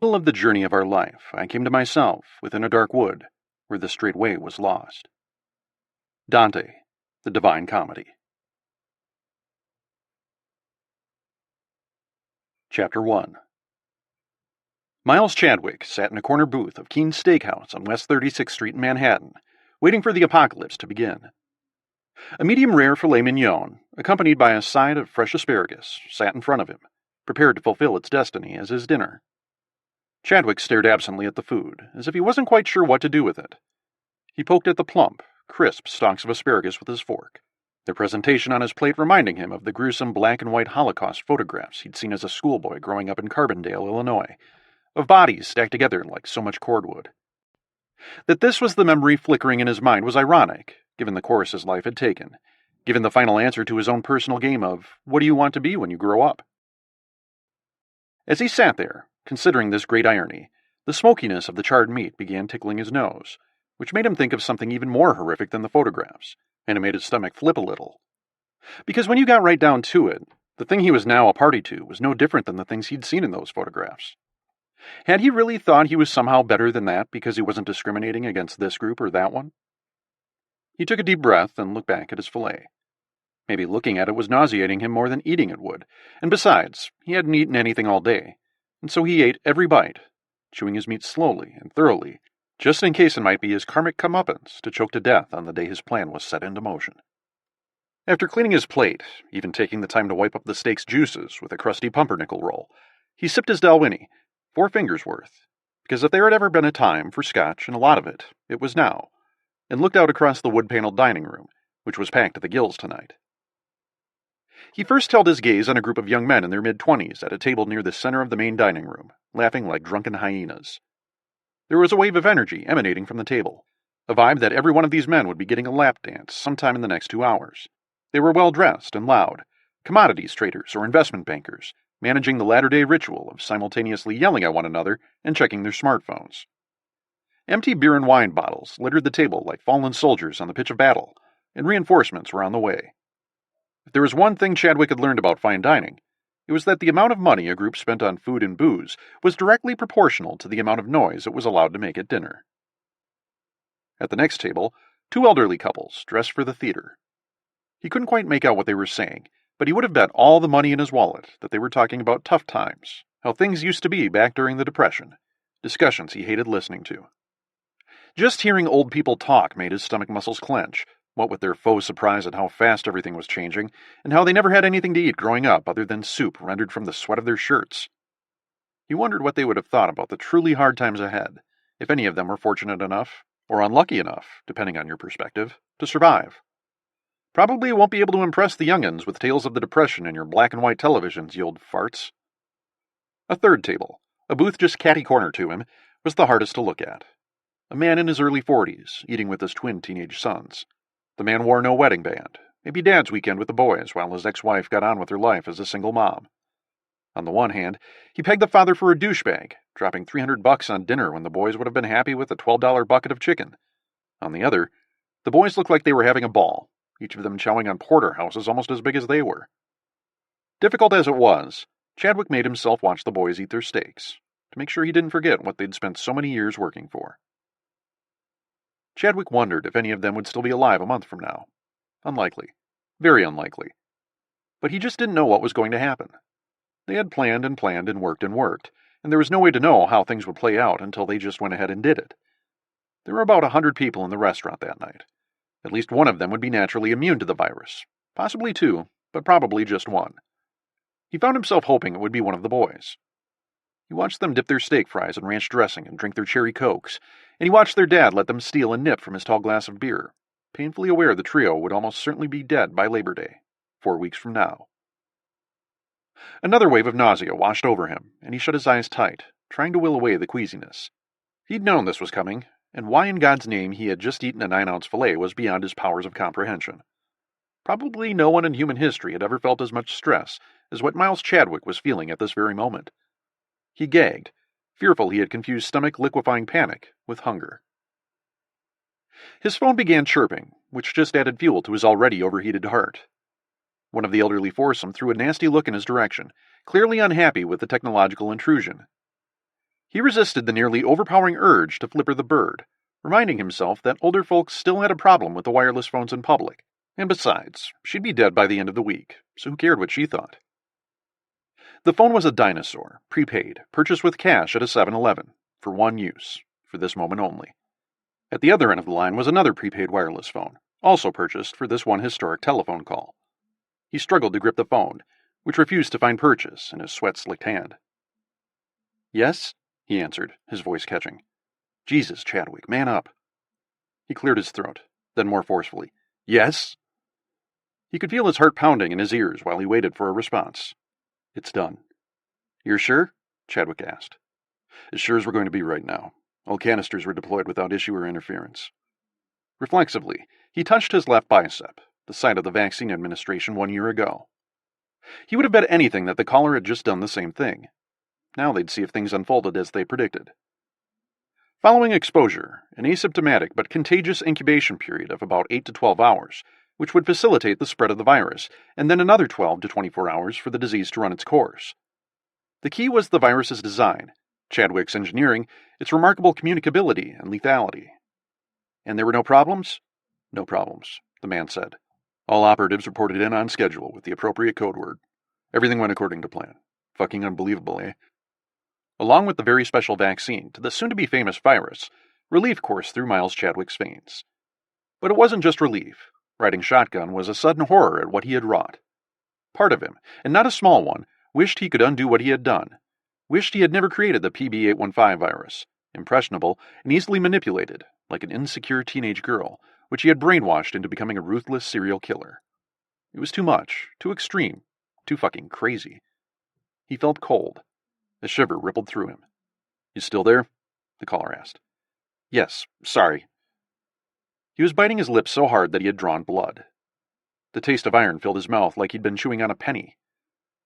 Middle of the journey of our life, I came to myself within a dark wood, where the straight way was lost. Dante, The Divine Comedy. Chapter 1. Miles Chadwick sat in a corner booth of Keen's Steakhouse on West 36th Street in Manhattan, waiting for the apocalypse to begin. A medium-rare filet mignon, accompanied by a side of fresh asparagus, sat in front of him, prepared to fulfill its destiny as his dinner. Chadwick stared absently at the food, as if he wasn't quite sure what to do with it. He poked at the plump, crisp stalks of asparagus with his fork, their presentation on his plate reminding him of the gruesome black-and-white Holocaust photographs he'd seen as a schoolboy growing up in Carbondale, Illinois, of bodies stacked together like so much cordwood. That this was the memory flickering in his mind was ironic, given the course his life had taken, given the final answer to his own personal game of, what do you want to be when you grow up? As he sat there, considering this great irony, the smokiness of the charred meat began tickling his nose, which made him think of something even more horrific than the photographs, and it made his stomach flip a little. Because when you got right down to it, the thing he was now a party to was no different than the things he'd seen in those photographs. Had he really thought he was somehow better than that because he wasn't discriminating against this group or that one? He took a deep breath and looked back at his fillet. Maybe looking at it was nauseating him more than eating it would, and besides, he hadn't eaten anything all day, and so he ate every bite, chewing his meat slowly and thoroughly, just in case it might be his karmic comeuppance to choke to death on the day his plan was set into motion. After cleaning his plate, even taking the time to wipe up the steak's juices with a crusty pumpernickel roll, he sipped his Dalwhinnie, 4 fingers worth, because if there had ever been a time for scotch, and a lot of it, it was now, and looked out across the wood-paneled dining room, which was packed to the gills tonight. He first held his gaze on a group of young men in their mid-20s at a table near the center of the main dining room, laughing like drunken hyenas. There was a wave of energy emanating from the table, a vibe that every one of these men would be getting a lap dance sometime in the next 2 hours. They were well-dressed and loud, commodities traders or investment bankers, managing the latter-day ritual of simultaneously yelling at one another and checking their smartphones. Empty beer and wine bottles littered the table like fallen soldiers on the pitch of battle, and reinforcements were on the way. If there was one thing Chadwick had learned about fine dining, it was that the amount of money a group spent on food and booze was directly proportional to the amount of noise it was allowed to make at dinner. At the next table, 2 elderly couples, dressed for the theater. He couldn't quite make out what they were saying, but he would have bet all the money in his wallet that they were talking about tough times, how things used to be back during the Depression, discussions he hated listening to. Just hearing old people talk made his stomach muscles clench, what with their faux surprise at how fast everything was changing, and how they never had anything to eat growing up other than soup rendered from the sweat of their shirts. He wondered what they would have thought about the truly hard times ahead, if any of them were fortunate enough, or unlucky enough, depending on your perspective, to survive. Probably won't be able to impress the young'uns with tales of the Depression in your black and white televisions, you old farts. A third table, a booth just catty-corner to him, was the hardest to look at. A man in his early 40s, eating with his twin teenage sons. The man wore no wedding band, maybe Dad's weekend with the boys while his ex-wife got on with her life as a single mom. On the one hand, he pegged the father for a douchebag, dropping $300 on dinner when the boys would have been happy with a $12 bucket of chicken. On the other, the boys looked like they were having a ball, each of them chowing on porterhouses almost as big as they were. Difficult as it was, Chadwick made himself watch the boys eat their steaks, to make sure he didn't forget what they'd spent so many years working for. Chadwick wondered if any of them would still be alive a month from now. Unlikely. Very unlikely. But he just didn't know what was going to happen. They had planned and planned and worked, and there was no way to know how things would play out until they just went ahead and did it. There were about 100 people in the restaurant that night. At least one of them would be naturally immune to the virus. Possibly 2, but probably just 1. He found himself hoping it would be one of the boys. He watched them dip their steak fries in ranch dressing and drink their cherry cokes, and he watched their dad let them steal a nip from his tall glass of beer, painfully aware the trio would almost certainly be dead by Labor Day, 4 weeks from now. Another wave of nausea washed over him, and he shut his eyes tight, trying to will away the queasiness. He'd known this was coming, and why in God's name he had just eaten a 9-ounce fillet was beyond his powers of comprehension. Probably no one in human history had ever felt as much stress as what Miles Chadwick was feeling at this very moment. He gagged, fearful he had confused stomach-liquefying panic with hunger. His phone began chirping, which just added fuel to his already overheated heart. One of the elderly foursome threw a nasty look in his direction, clearly unhappy with the technological intrusion. He resisted the nearly overpowering urge to flipper the bird, reminding himself that older folks still had a problem with the wireless phones in public, and besides, she'd be dead by the end of the week, so who cared what she thought? The phone was a dinosaur, prepaid, purchased with cash at a 7-Eleven, for one use, for this moment only. At the other end of the line was another prepaid wireless phone, also purchased for this one historic telephone call. He struggled to grip the phone, which refused to find purchase in his sweat-slicked hand. "Yes?" he answered, his voice catching. "Jesus, Chadwick, man up." He cleared his throat, then more forcefully, "Yes?" He could feel his heart pounding in his ears while he waited for a response. "It's done." "You're sure?" Chadwick asked. "As sure as we're going to be right now. All canisters were deployed without issue or interference." Reflexively, he touched his left bicep, the site of the vaccine administration 1 year ago. He would have bet anything that the caller had just done the same thing. Now they'd see if things unfolded as they predicted. Following exposure, an asymptomatic but contagious incubation period of about 8 to 12 hours, which would facilitate the spread of the virus, and then another 12 to 24 hours for the disease to run its course. The key was the virus's design, Chadwick's engineering, its remarkable communicability and lethality. "And there were no problems?" "No problems," the man said. "All operatives reported in on schedule with the appropriate code word. Everything went according to plan. Fucking unbelievable, eh?" Along with the very special vaccine to the soon-to-be famous virus, relief coursed through Miles Chadwick's veins. But it wasn't just relief. Riding shotgun was a sudden horror at what he had wrought. Part of him, and not a small one, wished he could undo what he had done. Wished he had never created the PB815 virus, impressionable and easily manipulated, like an insecure teenage girl, which he had brainwashed into becoming a ruthless serial killer. It was too much, too extreme, too fucking crazy. He felt cold. A shiver rippled through him. "You still there?" the caller asked. "Yes, sorry." He was biting his lips so hard that he had drawn blood. The taste of iron filled his mouth like he'd been chewing on a penny.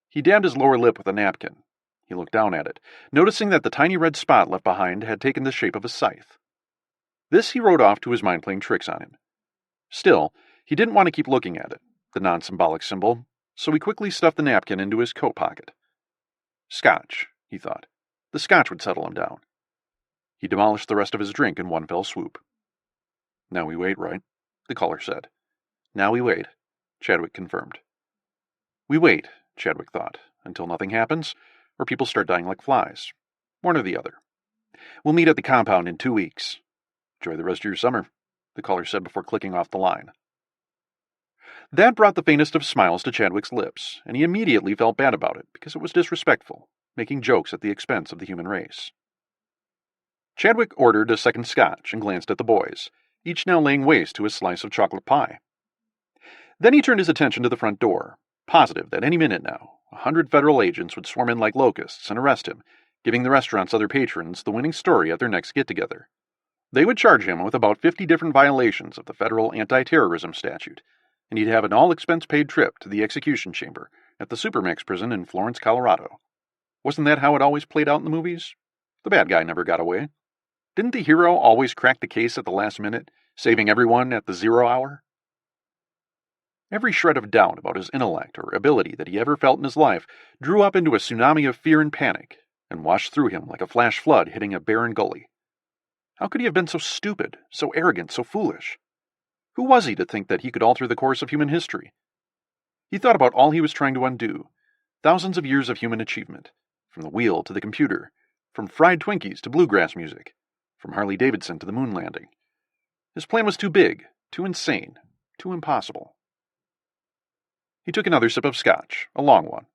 He dabbed his lower lip with a napkin. He looked down at it, noticing that the tiny red spot left behind had taken the shape of a scythe. This he wrote off to his mind playing tricks on him. Still, he didn't want to keep looking at it, the non-symbolic symbol, so he quickly stuffed the napkin into his coat pocket. Scotch, he thought. The scotch would settle him down. He demolished the rest of his drink in one fell swoop. "Now we wait, right?" the caller said. "Now we wait," Chadwick confirmed. "We wait," Chadwick thought, "until nothing happens, or people start dying like flies. One or the other. We'll meet at the compound in 2 weeks. Enjoy the rest of your summer," the caller said before clicking off the line. That brought the faintest of smiles to Chadwick's lips, and he immediately felt bad about it because it was disrespectful, making jokes at the expense of the human race. Chadwick ordered a second scotch and glanced at the boys, each now laying waste to his slice of chocolate pie. Then he turned his attention to the front door, positive that any minute now 100 federal agents would swarm in like locusts and arrest him, giving the restaurant's other patrons the winning story at their next get-together. They would charge him with about 50 different violations of the federal anti-terrorism statute, and he'd have an all-expense-paid trip to the execution chamber at the Supermax prison in Florence, Colorado. Wasn't that how it always played out in the movies? The bad guy never got away. Didn't the hero always crack the case at the last minute, saving everyone at the 0 hour? Every shred of doubt about his intellect or ability that he ever felt in his life drew up into a tsunami of fear and panic, and washed through him like a flash flood hitting a barren gully. How could he have been so stupid, so arrogant, so foolish? Who was he to think that he could alter the course of human history? He thought about all he was trying to undo, thousands of years of human achievement, from the wheel to the computer, from fried Twinkies to bluegrass music, from Harley-Davidson to the moon landing. His plan was too big, too insane, too impossible. He took another sip of scotch, a long one.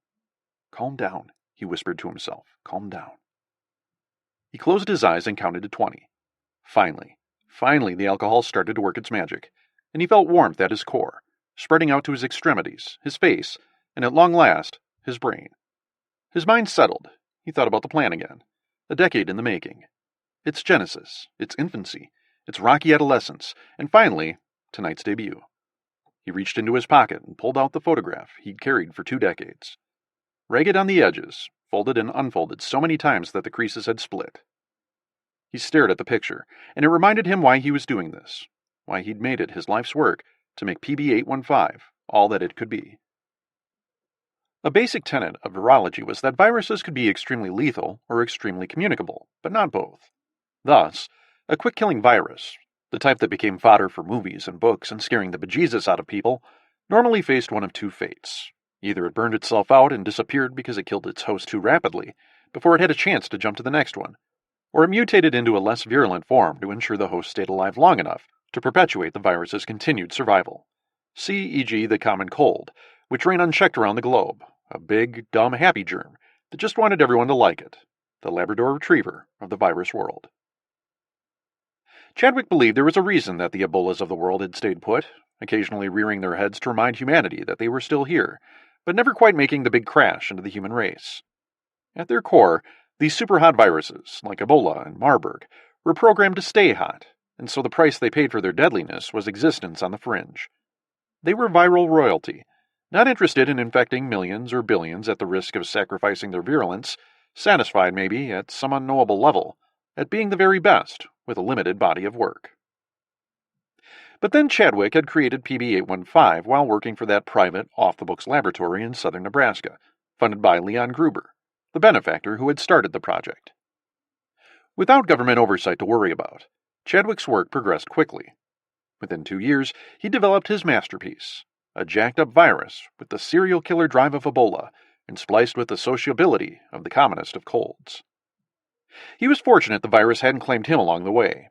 "Calm down," he whispered to himself. "Calm down." He closed his eyes and counted to 20. Finally, the alcohol started to work its magic, and he felt warmth at his core, spreading out to his extremities, his face, and at long last, his brain. His mind settled. He thought about the plan again. A decade in the making. Its genesis, its infancy, its rocky adolescence, and finally, tonight's debut. He reached into his pocket and pulled out the photograph he'd carried for 2 decades. Ragged on the edges, folded and unfolded so many times that the creases had split. He stared at the picture, and it reminded him why he was doing this, why he'd made it his life's work to make PB815 all that it could be. A basic tenet of virology was that viruses could be extremely lethal or extremely communicable, but not both. Thus, a quick-killing virus, the type that became fodder for movies and books and scaring the bejesus out of people, normally faced one of two fates. Either it burned itself out and disappeared because it killed its host too rapidly, before it had a chance to jump to the next one, or it mutated into a less virulent form to ensure the host stayed alive long enough to perpetuate the virus's continued survival. See, e.g., the common cold, which ran unchecked around the globe, a big, dumb, happy germ that just wanted everyone to like it, the Labrador Retriever of the virus world. Chadwick believed there was a reason that the Ebolas of the world had stayed put, occasionally rearing their heads to remind humanity that they were still here, but never quite making the big crash into the human race. At their core, these super-hot viruses, like Ebola and Marburg, were programmed to stay hot, and so the price they paid for their deadliness was existence on the fringe. They were viral royalty, not interested in infecting millions or billions at the risk of sacrificing their virulence, satisfied maybe, at some unknowable level, at being the very best with a limited body of work. But then Chadwick had created PB-815 while working for that private, off-the-books laboratory in southern Nebraska, funded by Leon Gruber, the benefactor who had started the project. Without government oversight to worry about, Chadwick's work progressed quickly. Within 2 years, he developed his masterpiece, a jacked-up virus with the serial killer drive of Ebola and spliced with the sociability of the commonest of colds. He was fortunate the virus hadn't claimed him along the way,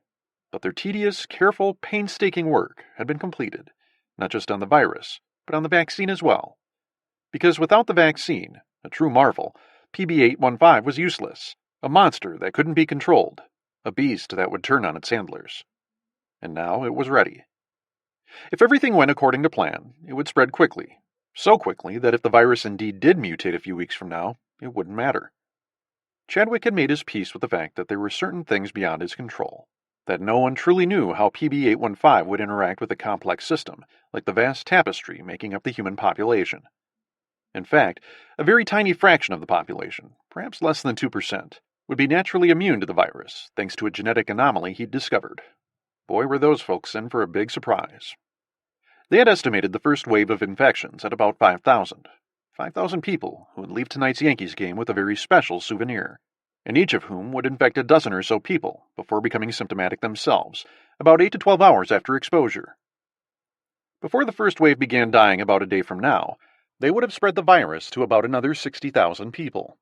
but their tedious, careful, painstaking work had been completed, not just on the virus, but on the vaccine as well. Because without the vaccine, a true marvel, PB-815 was useless, a monster that couldn't be controlled, a beast that would turn on its handlers. And now it was ready. If everything went according to plan, it would spread quickly, so quickly that if the virus indeed did mutate a few weeks from now, it wouldn't matter. Chadwick had made his peace with the fact that there were certain things beyond his control, that no one truly knew how PB-815 would interact with a complex system, like the vast tapestry making up the human population. In fact, a very tiny fraction of the population, perhaps less than 2%, would be naturally immune to the virus, thanks to a genetic anomaly he'd discovered. Boy, were those folks in for a big surprise. They had estimated the first wave of infections at about 5,000. 5,000 people who would leave tonight's Yankees game with a very special souvenir, and each of whom would infect a dozen or so people before becoming symptomatic themselves, about 8 to 12 hours after exposure. Before the first wave began dying about a day from now, they would have spread the virus to about another 60,000 people.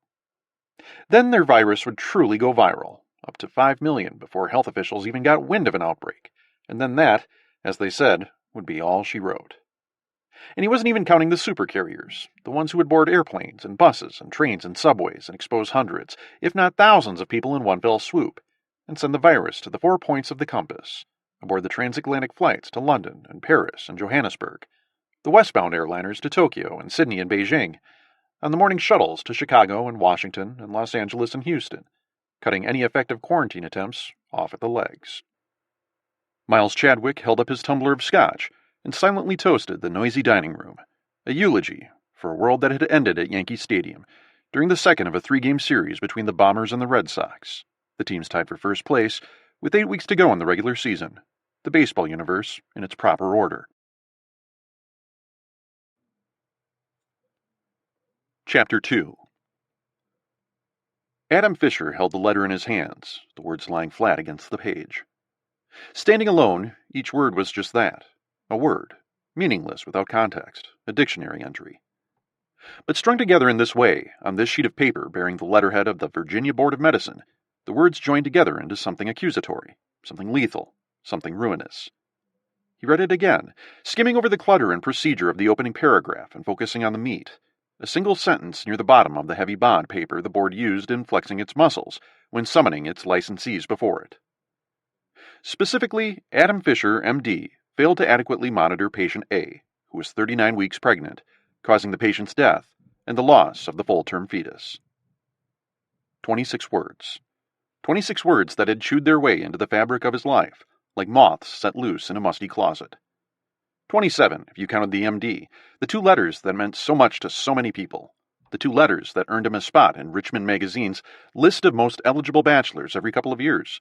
Then their virus would truly go viral, up to 5 million before health officials even got wind of an outbreak, and then that, as they said, would be all she wrote. And he wasn't even counting the supercarriers, the ones who would board airplanes and buses and trains and subways and expose hundreds, if not thousands of people in one fell swoop, and send the virus to the 4 points of the compass, aboard the transatlantic flights to London and Paris and Johannesburg, the westbound airliners to Tokyo and Sydney and Beijing, on the morning shuttles to Chicago and Washington and Los Angeles and Houston, cutting any effective quarantine attempts off at the legs. Miles Chadwick held up his tumbler of scotch and silently toasted the noisy dining room, a eulogy for a world that had ended at Yankee Stadium during the second of a 3-game series between the Bombers and the Red Sox. The teams tied for first place, with 8 weeks to go in the regular season, the baseball universe in its proper order. Chapter 2. Adam Fisher held the letter in his hands, the words lying flat against the page. Standing alone, each word was just that, a word, meaningless without context, a dictionary entry. But strung together in this way, on this sheet of paper bearing the letterhead of the Virginia Board of Medicine, the words joined together into something accusatory, something lethal, something ruinous. He read it again, skimming over the clutter and procedure of the opening paragraph and focusing on the meat, a single sentence near the bottom of the heavy bond paper the board used in flexing its muscles when summoning its licensees before it. Specifically, Adam Fisher, M.D., failed to adequately monitor patient A, who was 39 weeks pregnant, causing the patient's death and the loss of the full-term fetus. 26 words. 26 words that had chewed their way into the fabric of his life, like moths set loose in a musty closet. 27, if you counted the M.D., the 2 letters that meant so much to so many people, the 2 letters that earned him a spot in Richmond Magazine's list of most eligible bachelors every couple of years,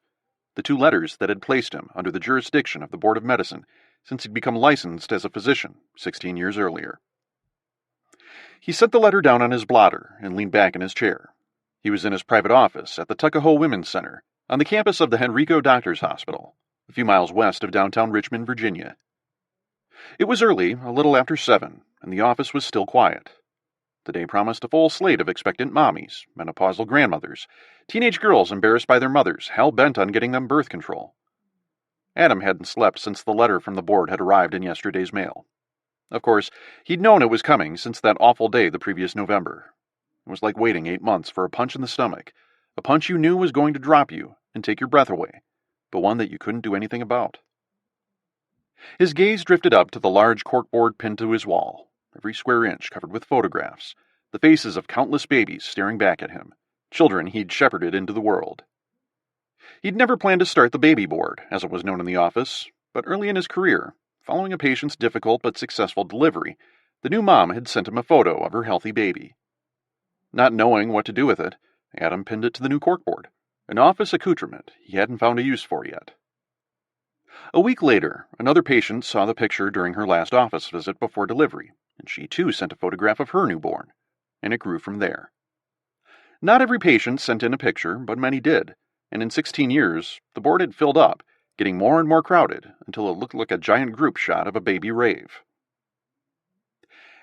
the 2 letters that had placed him under the jurisdiction of the Board of Medicine since he'd become licensed as a physician 16 years earlier. He set the letter down on his blotter and leaned back in his chair. He was in his private office at the Tuckahoe Women's Center, on the campus of the Henrico Doctors Hospital, a few miles west of downtown Richmond, Virginia. It was early, a little after 7, and the office was still quiet. The day promised a full slate of expectant mommies, menopausal grandmothers, teenage girls embarrassed by their mothers, hell-bent on getting them birth control. Adam hadn't slept since the letter from the board had arrived in yesterday's mail. Of course, he'd known it was coming since that awful day the previous November. It was like waiting 8 months for a punch in the stomach, a punch you knew was going to drop you and take your breath away, but one that you couldn't do anything about. His gaze drifted up to the large corkboard pinned to his wall, every square inch covered with photographs, the faces of countless babies staring back at him, children he'd shepherded into the world. He'd never planned to start the baby board, as it was known in the office, but early in his career, following a patient's difficult but successful delivery, the new mom had sent him a photo of her healthy baby. Not knowing what to do with it, Adam pinned it to the new corkboard, an office accoutrement he hadn't found a use for yet. A week later, another patient saw the picture during her last office visit before delivery, and she too sent a photograph of her newborn, and it grew from there. Not every patient sent in a picture, but many did, and in 16 years, the board had filled up, getting more and more crowded until it looked like a giant group shot of a baby rave.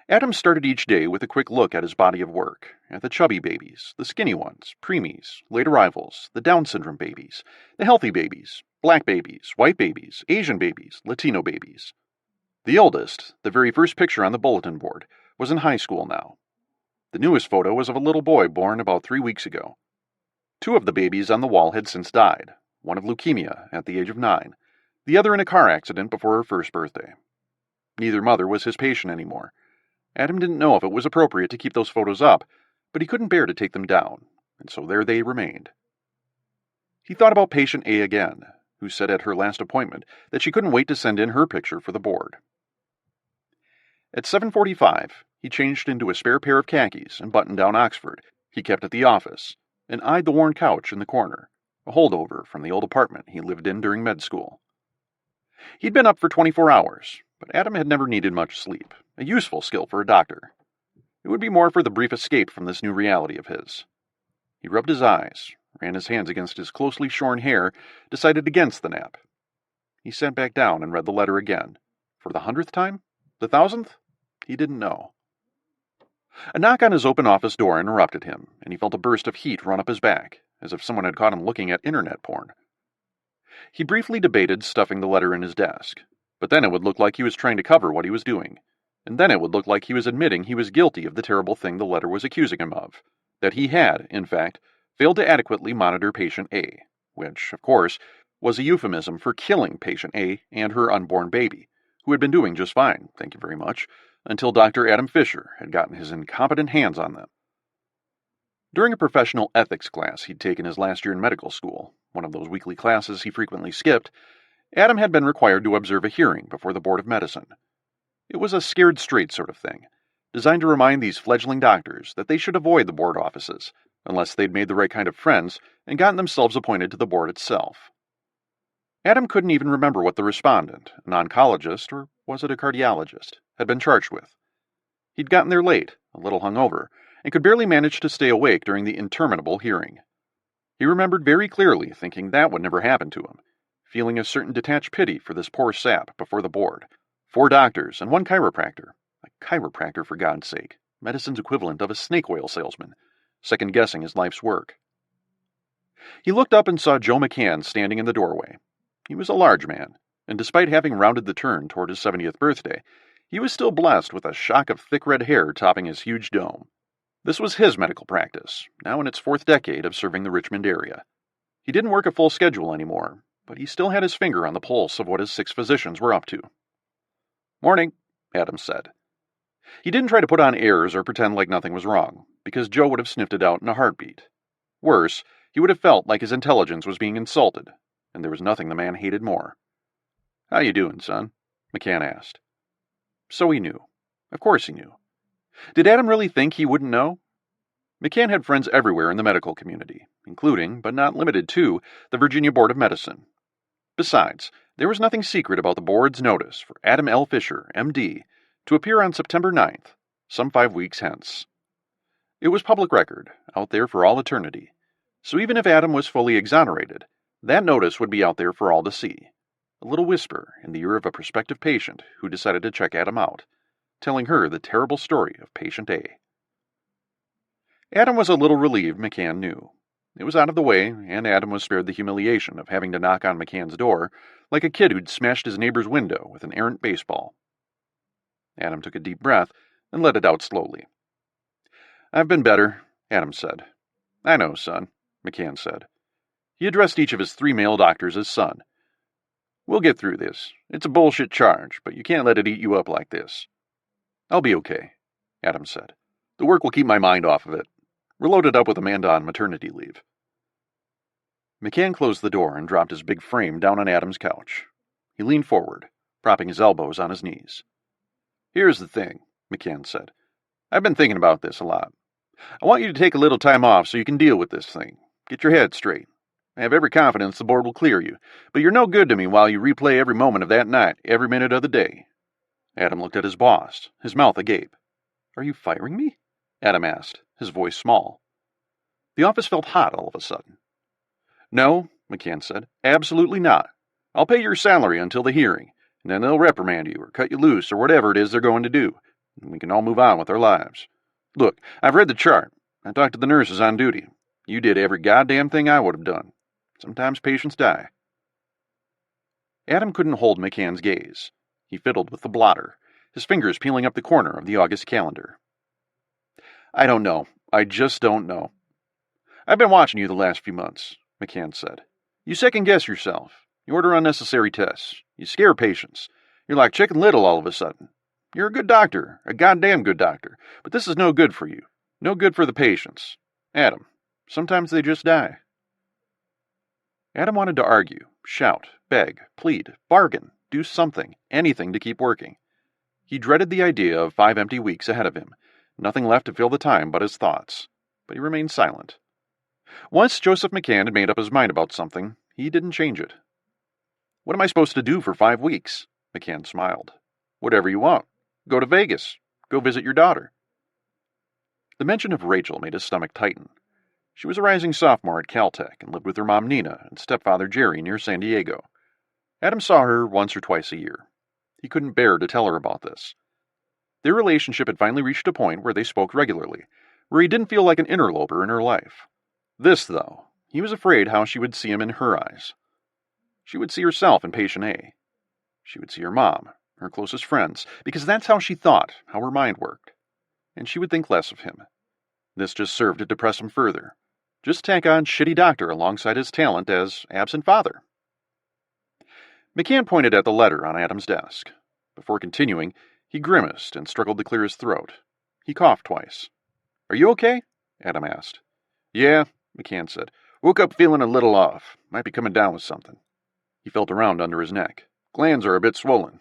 Adam started each day with a quick look at his body of work, at the chubby babies, the skinny ones, preemies, late arrivals, the Down syndrome babies, the healthy babies, black babies, white babies, Asian babies, Latino babies. The oldest, the very first picture on the bulletin board, was in high school now. The newest photo was of a little boy born about 3 weeks ago. 2 of the babies on the wall had since died, one of leukemia at the age of 9, the other in a car accident before her first birthday. Neither mother was his patient anymore. Adam didn't know if it was appropriate to keep those photos up, but he couldn't bear to take them down, and so there they remained. He thought about patient A again, who said at her last appointment that she couldn't wait to send in her picture for the board. At 7:45, he changed into a spare pair of khakis and button-down Oxford he kept at the office, and eyed the worn couch in the corner, a holdover from the old apartment he lived in during med school. He'd been up for 24 hours, but Adam had never needed much sleep, a useful skill for a doctor. It would be more for the brief escape from this new reality of his. He rubbed his eyes, ran his hands against his closely shorn hair, decided against the nap. He sat back down and read the letter again. For the 100th time? The 1000th? He didn't know. A knock on his open office door interrupted him, and he felt a burst of heat run up his back, as if someone had caught him looking at internet porn. He briefly debated stuffing the letter in his desk, but then it would look like he was trying to cover what he was doing, and then it would look like he was admitting he was guilty of the terrible thing the letter was accusing him of, that he had, in fact, failed to adequately monitor patient A, which, of course, was a euphemism for killing patient A and her unborn baby, who had been doing just fine, thank you very much, until Dr. Adam Fisher had gotten his incompetent hands on them. During a professional ethics class he'd taken his last year in medical school, one of those weekly classes he frequently skipped, Adam had been required to observe a hearing before the Board of Medicine. It was a scared straight sort of thing, designed to remind these fledgling doctors that they should avoid the board offices, unless they'd made the right kind of friends and gotten themselves appointed to the board itself. Adam couldn't even remember what the respondent, an oncologist, or was it a cardiologist, had been charged with. He'd gotten there late, a little hungover, and could barely manage to stay awake during the interminable hearing. He remembered very clearly thinking that would never happen to him, feeling a certain detached pity for this poor sap before the board. 4 doctors and 1 chiropractor. A chiropractor, for God's sake. Medicine's equivalent of a snake oil salesman, second-guessing his life's work. He looked up and saw Joe McCann standing in the doorway. He was a large man, and despite having rounded the turn toward his 70th birthday, he was still blessed with a shock of thick red hair topping his huge dome. This was his medical practice, now in its 4th decade of serving the Richmond area. He didn't work a full schedule anymore, but he still had his finger on the pulse of what his 6 physicians were up to. "Morning," Adam said. He didn't try to put on airs or pretend like nothing was wrong, because Joe would have sniffed it out in a heartbeat. Worse, he would have felt like his intelligence was being insulted, and there was nothing the man hated more. "How you doing, son?" McCann asked. So he knew. Of course he knew. Did Adam really think he wouldn't know? McCann had friends everywhere in the medical community, including, but not limited to, the Virginia Board of Medicine. Besides, there was nothing secret about the board's notice for Adam L. Fisher, M.D., to appear on September 9th, some 5 weeks hence. It was public record, out there for all eternity. So even if Adam was fully exonerated, that notice would be out there for all to see. A little whisper in the ear of a prospective patient who decided to check Adam out, telling her the terrible story of patient A. Adam was a little relieved McCann knew. It was out of the way, and Adam was spared the humiliation of having to knock on McCann's door like a kid who'd smashed his neighbor's window with an errant baseball. Adam took a deep breath and let it out slowly. "I've been better," Adam said. "I know, son," McCann said. He addressed each of his 3 male doctors as son. "We'll get through this. It's a bullshit charge, but you can't let it eat you up like this." "I'll be okay," Adam said. "The work will keep my mind off of it. We're loaded up with Amanda on maternity leave." McCann closed the door and dropped his big frame down on Adam's couch. He leaned forward, propping his elbows on his knees. "Here's the thing," McCann said. "I've been thinking about this a lot. I want you to take a little time off so you can deal with this thing. Get your head straight. I have every confidence the board will clear you, but you're no good to me while you replay every moment of that night, every minute of the day." Adam looked at his boss, his mouth agape. "Are you firing me?" Adam asked, his voice small. The office felt hot all of a sudden. "No," McCann said, "absolutely not. I'll pay your salary until the hearing, and then they'll reprimand you or cut you loose or whatever it is they're going to do, and we can all move on with our lives. Look, I've read the chart. I talked to the nurses on duty. You did every goddamn thing I would have done. Sometimes patients die." Adam couldn't hold McCann's gaze. He fiddled with the blotter, his fingers peeling up the corner of the August calendar. "I don't know. I just don't know. I've been watching you the last few months," McCann said. "You second-guess yourself. You order unnecessary tests. You scare patients. You're like Chicken Little all of a sudden. You're a good doctor, a goddamn good doctor, but this is no good for you. No good for the patients. Adam, sometimes they just die." Adam wanted to argue, shout, beg, plead, bargain, do something, anything to keep working. He dreaded the idea of 5 empty weeks ahead of him, nothing left to fill the time but his thoughts, but he remained silent. Once Joseph McCann had made up his mind about something, he didn't change it. "What am I supposed to do for 5 weeks?" McCann smiled. "Whatever you want. Go to Vegas. Go visit your daughter." The mention of Rachel made his stomach tighten. She was a rising sophomore at Caltech and lived with her mom Nina and stepfather Jerry near San Diego. Adam saw her once or twice a year. He couldn't bear to tell her about this. Their relationship had finally reached a point where they spoke regularly, where he didn't feel like an interloper in her life. This, though, he was afraid how she would see him in her eyes. She would see herself in patient A. She would see her mom, her closest friends, because that's how she thought, how her mind worked. And she would think less of him. This just served to depress him further. Just tack on shitty doctor alongside his talent as absent father. McCann pointed at the letter on Adam's desk. Before continuing, he grimaced and struggled to clear his throat. He coughed twice. "Are you okay?" Adam asked. "Yeah," McCann said. "Woke up feeling a little off. Might be coming down with something." He felt around under his neck. "Glands are a bit swollen."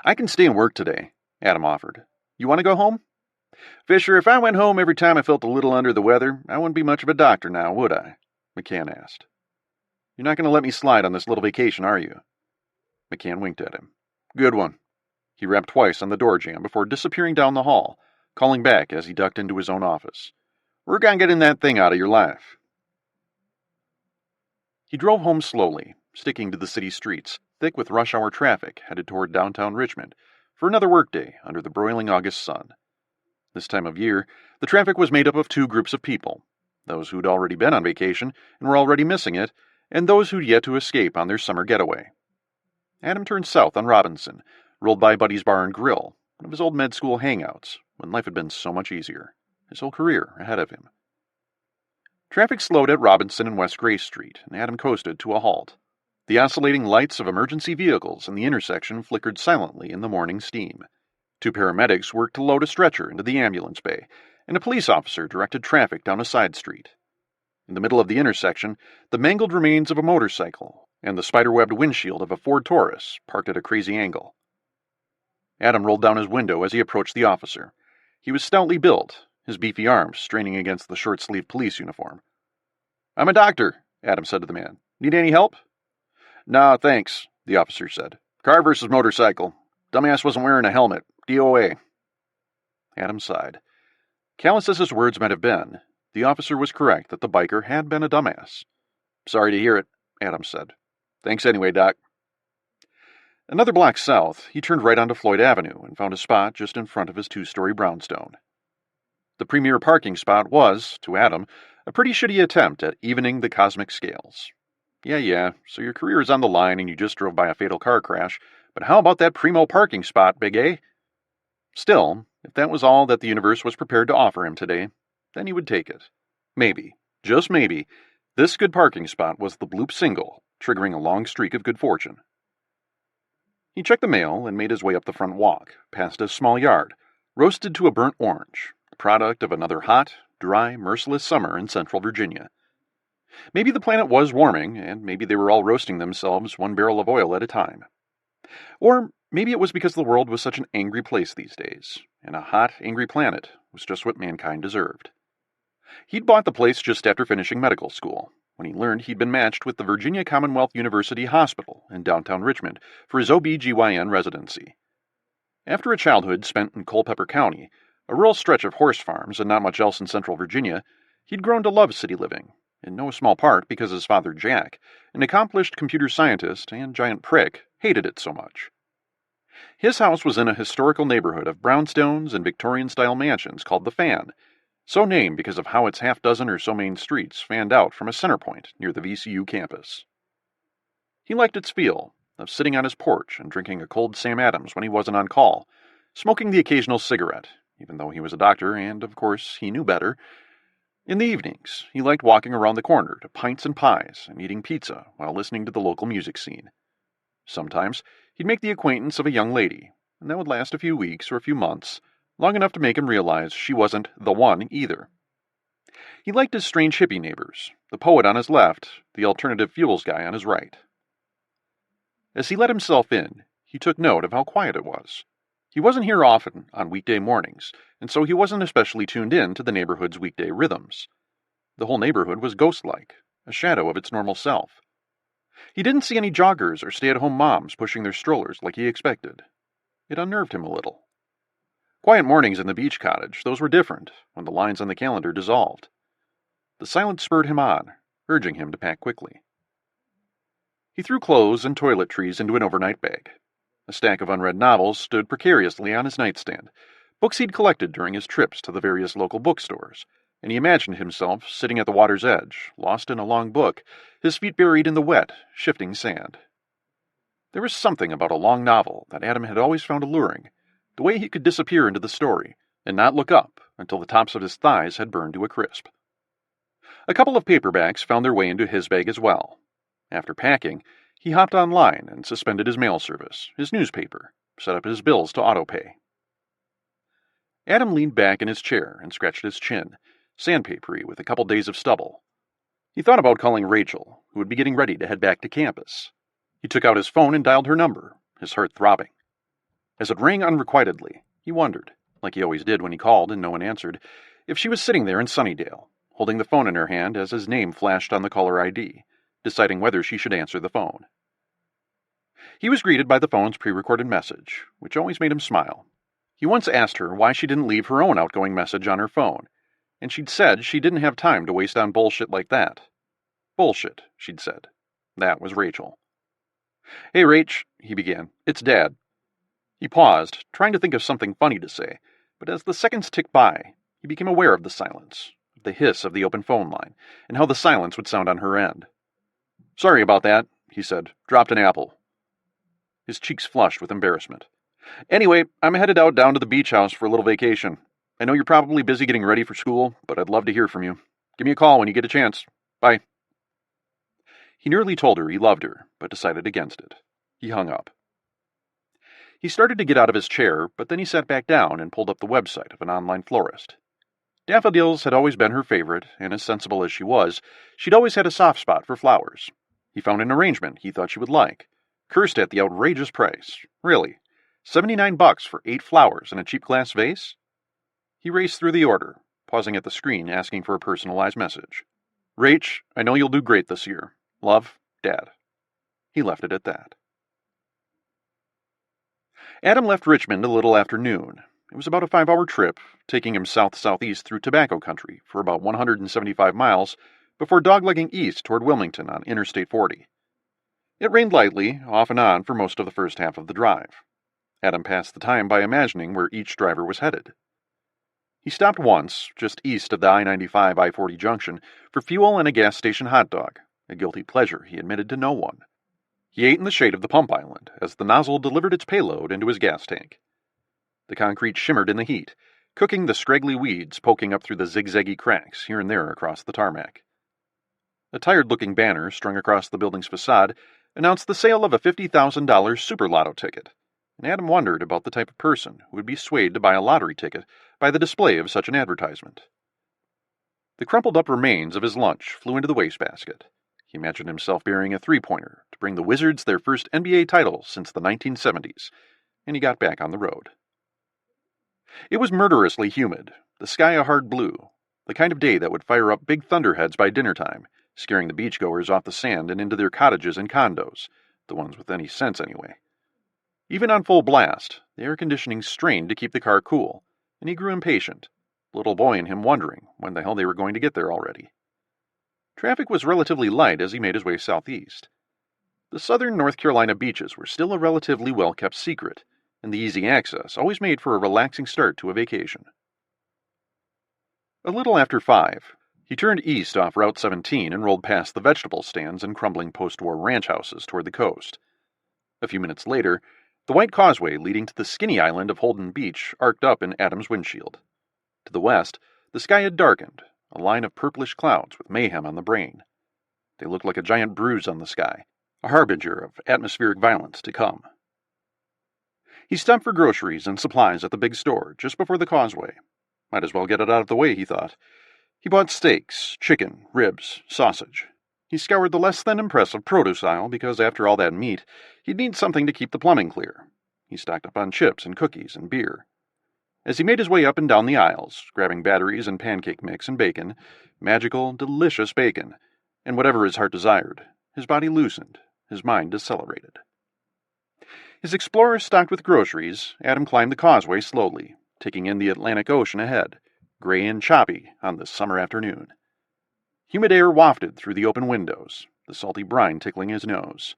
"I can stay and work today," Adam offered. "You want to go home?" "Fisher, if I went home every time I felt a little under the weather, I wouldn't be much of a doctor now, would I?" McCann asked. "You're not going to let me slide on this little vacation, are you?" McCann winked at him. "Good one." He rapped twice on the door jamb before disappearing down the hall, calling back as he ducked into his own office. "Work on getting that thing out of your life." He drove home slowly, sticking to the city streets, thick with rush hour traffic headed toward downtown Richmond, for another workday under the broiling August sun. This time of year, the traffic was made up of 2 groups of people, those who'd already been on vacation and were already missing it, and those who'd yet to escape on their summer getaway. Adam turned south on Robinson, rolled by Buddy's Bar and Grill, one of his old med school hangouts, when life had been so much easier, his whole career ahead of him. Traffic slowed at Robinson and West Gray Street, and Adam coasted to a halt. The oscillating lights of emergency vehicles in the intersection flickered silently in the morning steam. 2 paramedics worked to load a stretcher into the ambulance bay, and a police officer directed traffic down a side street. In the middle of the intersection, the mangled remains of a motorcycle and the spider-webbed windshield of a Ford Taurus parked at a crazy angle. Adam rolled down his window as he approached the officer. He was stoutly built, his beefy arms straining against the short-sleeved police uniform. "I'm a doctor," Adam said to the man. "Need any help?" "Nah, thanks," the officer said. "Car versus motorcycle. Dumbass wasn't wearing a helmet. DOA." Adam sighed. Callous as his words might have been, the officer was correct that the biker had been a dumbass. Sorry to hear it, Adam said. Thanks anyway, Doc. Another block south, he turned right onto Floyd Avenue and found a spot just in front of his 2-story brownstone. The premier parking spot was, to Adam, a pretty shitty attempt at evening the cosmic scales. Yeah, so your career is on the line and you just drove by a fatal car crash, but how about that primo parking spot, Big A? Still, if that was all that the universe was prepared to offer him today, then he would take it. Maybe, just maybe, this good parking spot was the bloop single, triggering a long streak of good fortune. He checked the mail and made his way up the front walk, past a small yard, roasted to a burnt orange, the product of another hot, dry, merciless summer in central Virginia. Maybe the planet was warming, and maybe they were all roasting themselves 1 barrel of oil at a time. Or maybe it was because the world was such an angry place these days, and a hot, angry planet was just what mankind deserved. He'd bought the place just after finishing medical school, when he learned he'd been matched with the Virginia Commonwealth University Hospital in downtown Richmond for his OB-GYN residency. After a childhood spent in Culpeper County, a rural stretch of horse farms and not much else in central Virginia, he'd grown to love city living, in no small part because his father Jack, an accomplished computer scientist and giant prick, hated it so much. His house was in a historical neighborhood of brownstones and Victorian-style mansions called the Fan, so named because of how its half-dozen or so main streets fanned out from a center point near the VCU campus. He liked its feel, of sitting on his porch and drinking a cold Sam Adams when he wasn't on call, smoking the occasional cigarette, even though he was a doctor and, of course, he knew better. In the evenings, he liked walking around the corner to pints and pies and eating pizza while listening to the local music scene. Sometimes, he'd make the acquaintance of a young lady, and that would last a few weeks or a few months, long enough to make him realize she wasn't the one either. He liked his strange hippie neighbors, the poet on his left, the alternative fuels guy on his right. As he let himself in, he took note of how quiet it was. He wasn't here often on weekday mornings, and so he wasn't especially tuned in to the neighborhood's weekday rhythms. The whole neighborhood was ghost-like, a shadow of its normal self. He didn't see any joggers or stay-at-home moms pushing their strollers like he expected. It unnerved him a little. Quiet mornings in the beach cottage, those were different, when the lines on the calendar dissolved. The silence spurred him on, urging him to pack quickly. He threw clothes and toiletries into an overnight bag. A stack of unread novels stood precariously on his nightstand, books he'd collected during his trips to the various local bookstores, and he imagined himself sitting at the water's edge, lost in a long book, his feet buried in the wet, shifting sand. There was something about a long novel that Adam had always found alluring, the way he could disappear into the story and not look up until the tops of his thighs had burned to a crisp. A couple of paperbacks found their way into his bag as well. After packing, he hopped online and suspended his mail service, his newspaper, set up his bills to autopay. Adam leaned back in his chair and scratched his chin, sandpapery with a couple days of stubble. He thought about calling Rachel, who would be getting ready to head back to campus. He took out his phone and dialed her number, his heart throbbing. As it rang unrequitedly, he wondered, like he always did when he called and no one answered, if she was sitting there in Sunnydale, holding the phone in her hand as his name flashed on the caller ID, deciding whether she should answer the phone. He was greeted by the phone's pre-recorded message, which always made him smile. He once asked her why she didn't leave her own outgoing message on her phone, and she'd said she didn't have time to waste on bullshit like that. Bullshit, she'd said. That was Rachel. "Hey, Rach," he began. "It's Dad." He paused, trying to think of something funny to say, but as the seconds ticked by, he became aware of the silence, of the hiss of the open phone line, and how the silence would sound on her end. "Sorry about that," he said. "Dropped an apple." His cheeks flushed with embarrassment. "Anyway, I'm headed out down to the beach house for a little vacation. I know you're probably busy getting ready for school, but I'd love to hear from you. Give me a call when you get a chance. Bye." He nearly told her he loved her, but decided against it. He hung up. He started to get out of his chair, but then he sat back down and pulled up the website of an online florist. Daffodils had always been her favorite, and as sensible as she was, she'd always had a soft spot for flowers. He found an arrangement he thought she would like, cursed at the outrageous price. Really, $79 for 8 flowers in a cheap glass vase? He raced through the order, pausing at the screen asking for a personalized message. "Rach, I know you'll do great this year. Love, Dad." He left it at that. Adam left Richmond a little after noon. It was about a 5-hour trip, taking him south-southeast through tobacco country for about 175 miles before doglegging east toward Wilmington on Interstate 40. It rained lightly, off and on, for most of the first half of the drive. Adam passed the time by imagining where each driver was headed. He stopped once, just east of the I-95 I-40 junction, for fuel and a gas station hot dog, a guilty pleasure he admitted to no one. He ate in the shade of the pump island as the nozzle delivered its payload into his gas tank. The concrete shimmered in the heat, cooking the scraggly weeds poking up through the zigzaggy cracks here and there across the tarmac. A tired-looking banner strung across the building's facade announced the sale of a $50,000 Super Lotto ticket, and Adam wondered about the type of person who would be swayed to buy a lottery ticket by the display of such an advertisement. The crumpled-up remains of his lunch flew into the wastebasket. He imagined himself burying a three-pointer to bring the Wizards their first NBA title since the 1970s, and he got back on the road. It was murderously humid, the sky a hard blue, the kind of day that would fire up big thunderheads by dinnertime, scaring the beachgoers off the sand and into their cottages and condos, the ones with any sense anyway. Even on full blast, the air conditioning strained to keep the car cool, and he grew impatient, the little boy in him wondering when the hell they were going to get there already. Traffic was relatively light as he made his way southeast. The southern North Carolina beaches were still a relatively well-kept secret, and the easy access always made for a relaxing start to a vacation. A little after 5, he turned east off Route 17 and rolled past the vegetable stands and crumbling post-war ranch houses toward the coast. A few minutes later, the white causeway leading to the skinny island of Holden Beach arced up in Adam's windshield. To the west, the sky had darkened, a line of purplish clouds with mayhem on the brain. They looked like a giant bruise on the sky, a harbinger of atmospheric violence to come. He stopped for groceries and supplies at the big store just before the causeway. Might as well get it out of the way, he thought. He bought steaks, chicken, ribs, sausage. He scoured the less than impressive produce aisle because after all that meat, he'd need something to keep the plumbing clear. He stocked up on chips and cookies and beer. As he made his way up and down the aisles, grabbing batteries and pancake mix and bacon, magical, delicious bacon, and whatever his heart desired, his body loosened, his mind decelerated. His Explorer stocked with groceries, Adam climbed the causeway slowly, taking in the Atlantic Ocean ahead, gray and choppy on this summer afternoon. Humid air wafted through the open windows, the salty brine tickling his nose.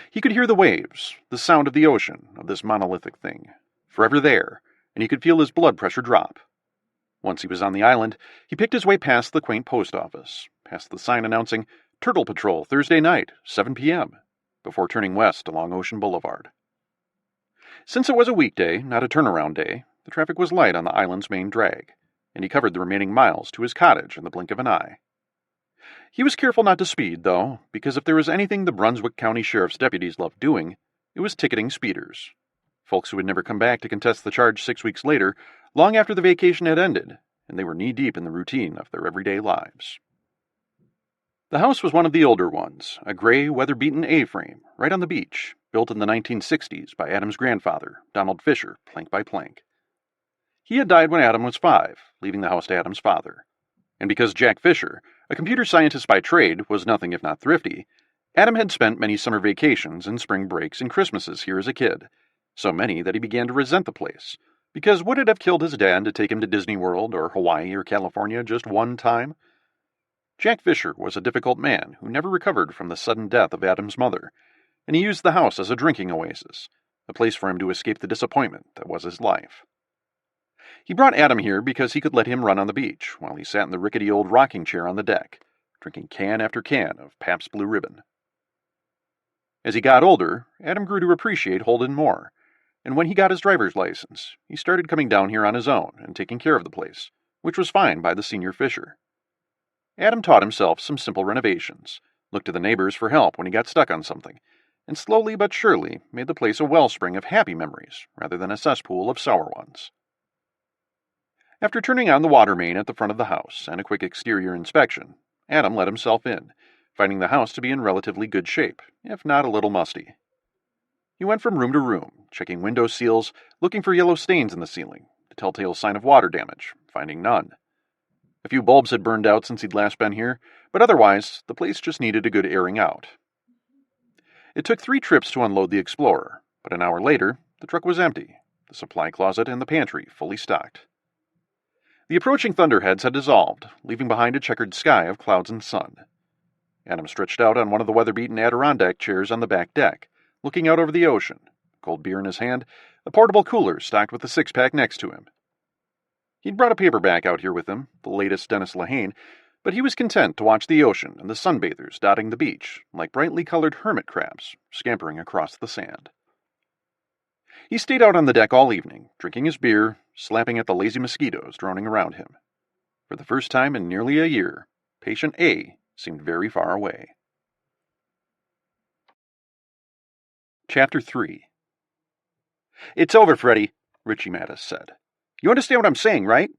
He could hear the waves, the sound of the ocean, of this monolithic thing, forever there, and he could feel his blood pressure drop. Once he was on the island, he picked his way past the quaint post office, past the sign announcing Turtle Patrol Thursday night, 7 p.m., before turning west along Ocean Boulevard. Since it was a weekday, not a turnaround day, the traffic was light on the island's main drag, and he covered the remaining miles to his cottage in the blink of an eye. He was careful not to speed, though, because if there was anything the Brunswick County Sheriff's deputies loved doing, it was ticketing speeders. Folks who would never come back to contest the charge 6 weeks later, long after the vacation had ended, and they were knee-deep in the routine of their everyday lives. The house was one of the older ones, a gray, weather-beaten A-frame, right on the beach, built in the 1960s by Adam's grandfather, Donald Fisher, plank by plank. He had died when Adam was 5, leaving the house to Adam's father. And because Jack Fisher, a computer scientist by trade, was nothing if not thrifty, Adam had spent many summer vacations and spring breaks and Christmases here as a kid, so many that he began to resent the place, because would it have killed his dad to take him to Disney World or Hawaii or California just one time? Jack Fisher was a difficult man who never recovered from the sudden death of Adam's mother, and he used the house as a drinking oasis, a place for him to escape the disappointment that was his life. He brought Adam here because he could let him run on the beach while he sat in the rickety old rocking chair on the deck, drinking can after can of Pabst Blue Ribbon. As he got older, Adam grew to appreciate Holden more, and when he got his driver's license, he started coming down here on his own and taking care of the place, which was fine by the senior Fisher. Adam taught himself some simple renovations, looked to the neighbors for help when he got stuck on something, and slowly but surely made the place a wellspring of happy memories rather than a cesspool of sour ones. After turning on the water main at the front of the house and a quick exterior inspection, Adam let himself in, finding the house to be in relatively good shape, if not a little musty. He went from room to room, checking window seals, looking for yellow stains in the ceiling, the telltale sign of water damage, finding none. A few bulbs had burned out since he'd last been here, but otherwise, the place just needed a good airing out. It took 3 trips to unload the Explorer, but an hour later, the truck was empty, the supply closet and the pantry fully stocked. The approaching thunderheads had dissolved, leaving behind a checkered sky of clouds and sun. Adam stretched out on one of the weather-beaten Adirondack chairs on the back deck, looking out over the ocean, cold beer in his hand, a portable cooler stocked with a six-pack next to him. He'd brought a paperback out here with him, the latest Dennis Lehane, but he was content to watch the ocean and the sunbathers dotting the beach like brightly colored hermit crabs scampering across the sand. He stayed out on the deck all evening, drinking his beer, slapping at the lazy mosquitoes droning around him. For the first time in nearly a year, patient A seemed very far away. Chapter 3. "It's over, Freddie," Richie Mattis said. "You understand what I'm saying, right?"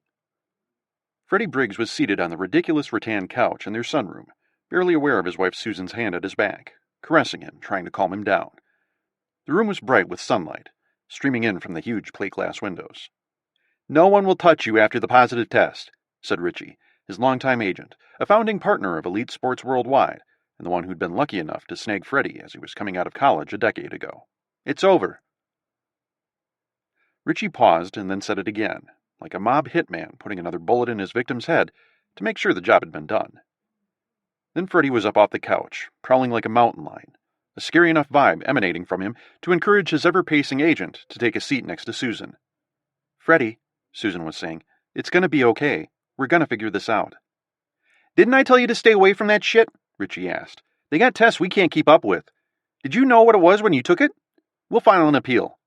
Freddie Briggs was seated on the ridiculous rattan couch in their sunroom, barely aware of his wife Susan's hand at his back, caressing him, trying to calm him down. The room was bright with sunlight, streaming in from the huge plate-glass windows. "No one will touch you after the positive test," said Richie, his longtime agent, a founding partner of Elite Sports Worldwide, and the one who'd been lucky enough to snag Freddie as he was coming out of college a decade ago. "It's over." Richie paused and then said it again, like a mob hitman putting another bullet in his victim's head to make sure the job had been done. Then Freddie was up off the couch, prowling like a mountain lion, a scary enough vibe emanating from him to encourage his ever-pacing agent to take a seat next to Susan. "Freddie," Susan was saying, "it's gonna be okay. We're gonna figure this out." "Didn't I tell you to stay away from that shit?" Richie asked. "They got tests we can't keep up with. Did you know what it was when you took it? We'll file an appeal."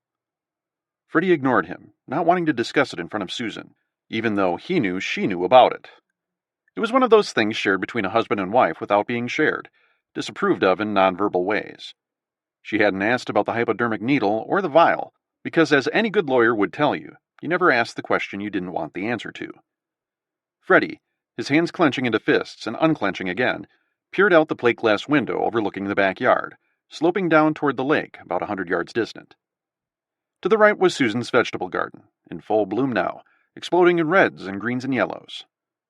Freddie ignored him, not wanting to discuss it in front of Susan, even though he knew she knew about it. It was one of those things shared between a husband and wife without being shared, disapproved of in nonverbal ways. She hadn't asked about the hypodermic needle or the vial, because as any good lawyer would tell you, you never asked the question you didn't want the answer to. Freddie, his hands clenching into fists and unclenching again, peered out the plate-glass window overlooking the backyard, sloping down toward the lake about 100 yards distant. To the right was Susan's vegetable garden, in full bloom now, exploding in reds and greens and yellows.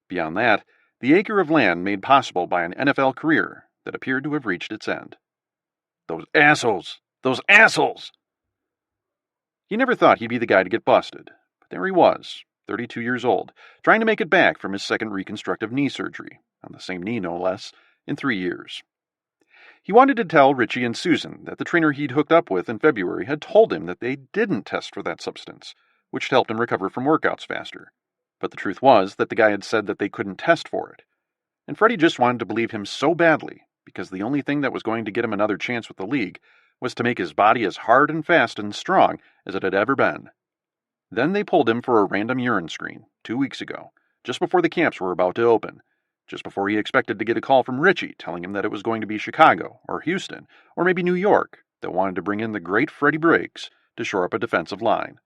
Beyond that, the acre of land made possible by an NFL career that appeared to have reached its end. Those assholes! Those assholes! He never thought he'd be the guy to get busted, but there he was, 32 years old, trying to make it back from his second reconstructive knee surgery, on the same knee no less, in 3 years. He wanted to tell Richie and Susan that the trainer he'd hooked up with in February had told him that they didn't test for that substance, which helped him recover from workouts faster. But the truth was that the guy had said that they couldn't test for it. And Freddie just wanted to believe him so badly, because the only thing that was going to get him another chance with the league was to make his body as hard and fast and strong as it had ever been. Then they pulled him for a random urine screen, 2 weeks ago, just before the camps were about to open, just before he expected to get a call from Richie telling him that it was going to be Chicago, or Houston, or maybe New York, that wanted to bring in the great Freddie Briggs to shore up a defensive line.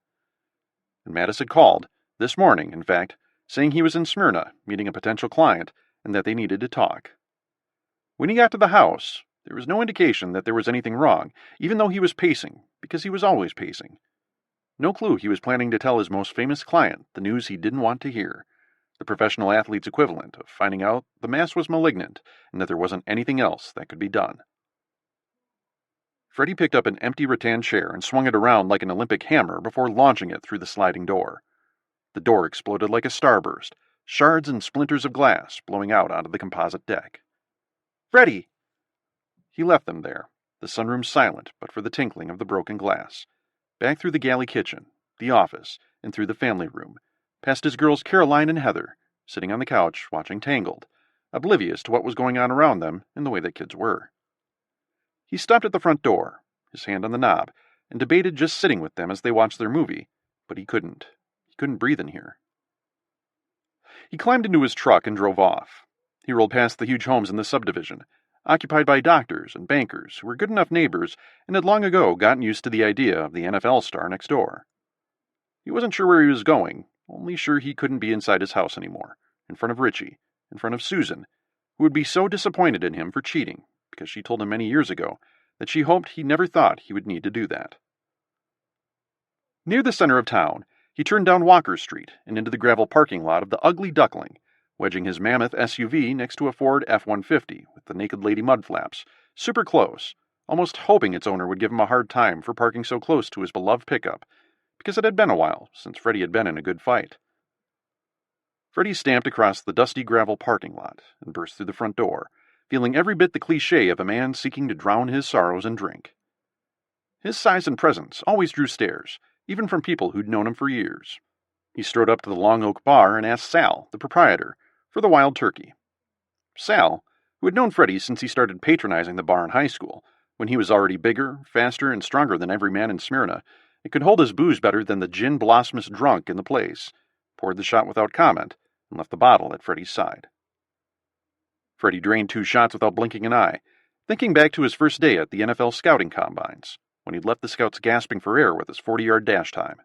And Mattis had called, this morning, in fact, saying he was in Smyrna, meeting a potential client, and that they needed to talk. When he got to the house, there was no indication that there was anything wrong, even though he was pacing, because he was always pacing. No clue he was planning to tell his most famous client the news he didn't want to hear, the professional athlete's equivalent of finding out the mass was malignant and that there wasn't anything else that could be done. Freddie picked up an empty rattan chair and swung it around like an Olympic hammer before launching it through the sliding door. The door exploded like a starburst, shards and splinters of glass blowing out onto the composite deck. "Freddie!" He left them there, the sunroom silent but for the tinkling of the broken glass, back through the galley kitchen, the office, and through the family room, past his girls Caroline and Heather, sitting on the couch watching Tangled, oblivious to what was going on around them in the way that kids were. He stopped at the front door, his hand on the knob, and debated just sitting with them as they watched their movie, but he couldn't. He couldn't breathe in here. He climbed into his truck and drove off. He rolled past the huge homes in the subdivision, occupied by doctors and bankers who were good enough neighbors and had long ago gotten used to the idea of the NFL star next door. He wasn't sure where he was going, only sure he couldn't be inside his house anymore, in front of Richie, in front of Susan, who would be so disappointed in him for cheating, because she told him many years ago that she hoped he never thought he would need to do that. Near the center of town, he turned down Walker Street and into the gravel parking lot of the Ugly Duckling, wedging his mammoth SUV next to a Ford F-150 with the naked lady mud flaps, super close, almost hoping its owner would give him a hard time for parking so close to his beloved pickup, because it had been a while since Freddie had been in a good fight. Freddie stamped across the dusty gravel parking lot and burst through the front door, feeling every bit the cliché of a man seeking to drown his sorrows in drink. His size and presence always drew stares, even from people who'd known him for years. He strode up to the Long Oak Bar and asked Sal, the proprietor, for the wild turkey. Sal, who had known Freddie since he started patronizing the bar in high school, when he was already bigger, faster, and stronger than every man in Smyrna, and could hold his booze better than the gin blossomous drunk in the place, poured the shot without comment and left the bottle at Freddie's side. Freddie drained 2 shots without blinking an eye, thinking back to his first day at the NFL scouting combines, when he'd left the scouts gasping for air with his 40-yard dash time.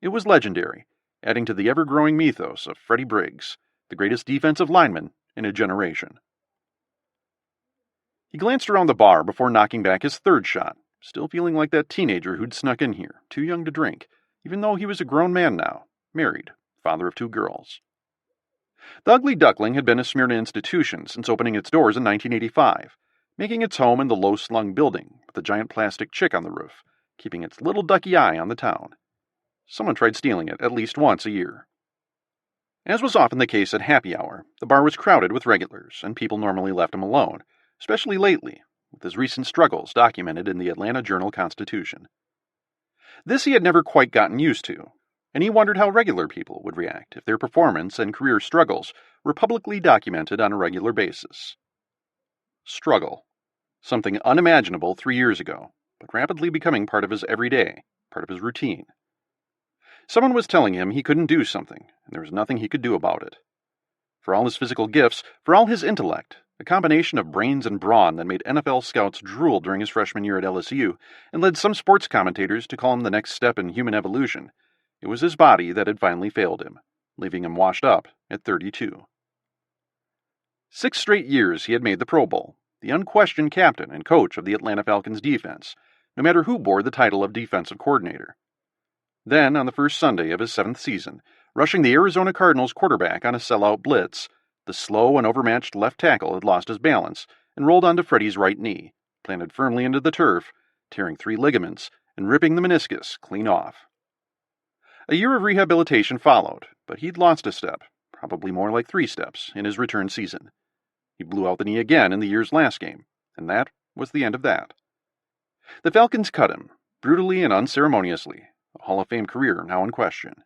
It was legendary, adding to the ever-growing mythos of Freddie Briggs, the greatest defensive lineman in a generation. He glanced around the bar before knocking back his 3rd shot, still feeling like that teenager who'd snuck in here, too young to drink, even though he was a grown man now, married, father of 2 girls. The Ugly Duckling had been a Smyrna institution since opening its doors in 1985, making its home in the low-slung building with a giant plastic chick on the roof, keeping its little ducky eye on the town. Someone tried stealing it at least once a year. As was often the case at happy hour, the bar was crowded with regulars, and people normally left him alone, especially lately, with his recent struggles documented in the Atlanta Journal-Constitution. This he had never quite gotten used to, and he wondered how regular people would react if their performance and career struggles were publicly documented on a regular basis. Struggle. Something unimaginable 3 years ago, but rapidly becoming part of his everyday, part of his routine. Someone was telling him he couldn't do something, and there was nothing he could do about it. For all his physical gifts, for all his intellect, a combination of brains and brawn that made NFL scouts drool during his freshman year at LSU and led some sports commentators to call him the next step in human evolution, it was his body that had finally failed him, leaving him washed up at 32. 6 straight years he had made the Pro Bowl, the unquestioned captain and coach of the Atlanta Falcons defense, no matter who bore the title of defensive coordinator. Then, on the first Sunday of his 7th season, rushing the Arizona Cardinals quarterback on a sellout blitz, the slow and overmatched left tackle had lost his balance and rolled onto Freddie's right knee, planted firmly into the turf, tearing 3 ligaments and ripping the meniscus clean off. A year of rehabilitation followed, but he'd lost a step, probably more like 3 steps, in his return season. He blew out the knee again in the year's last game, and that was the end of that. The Falcons cut him, brutally and unceremoniously, a Hall of Fame career now in question.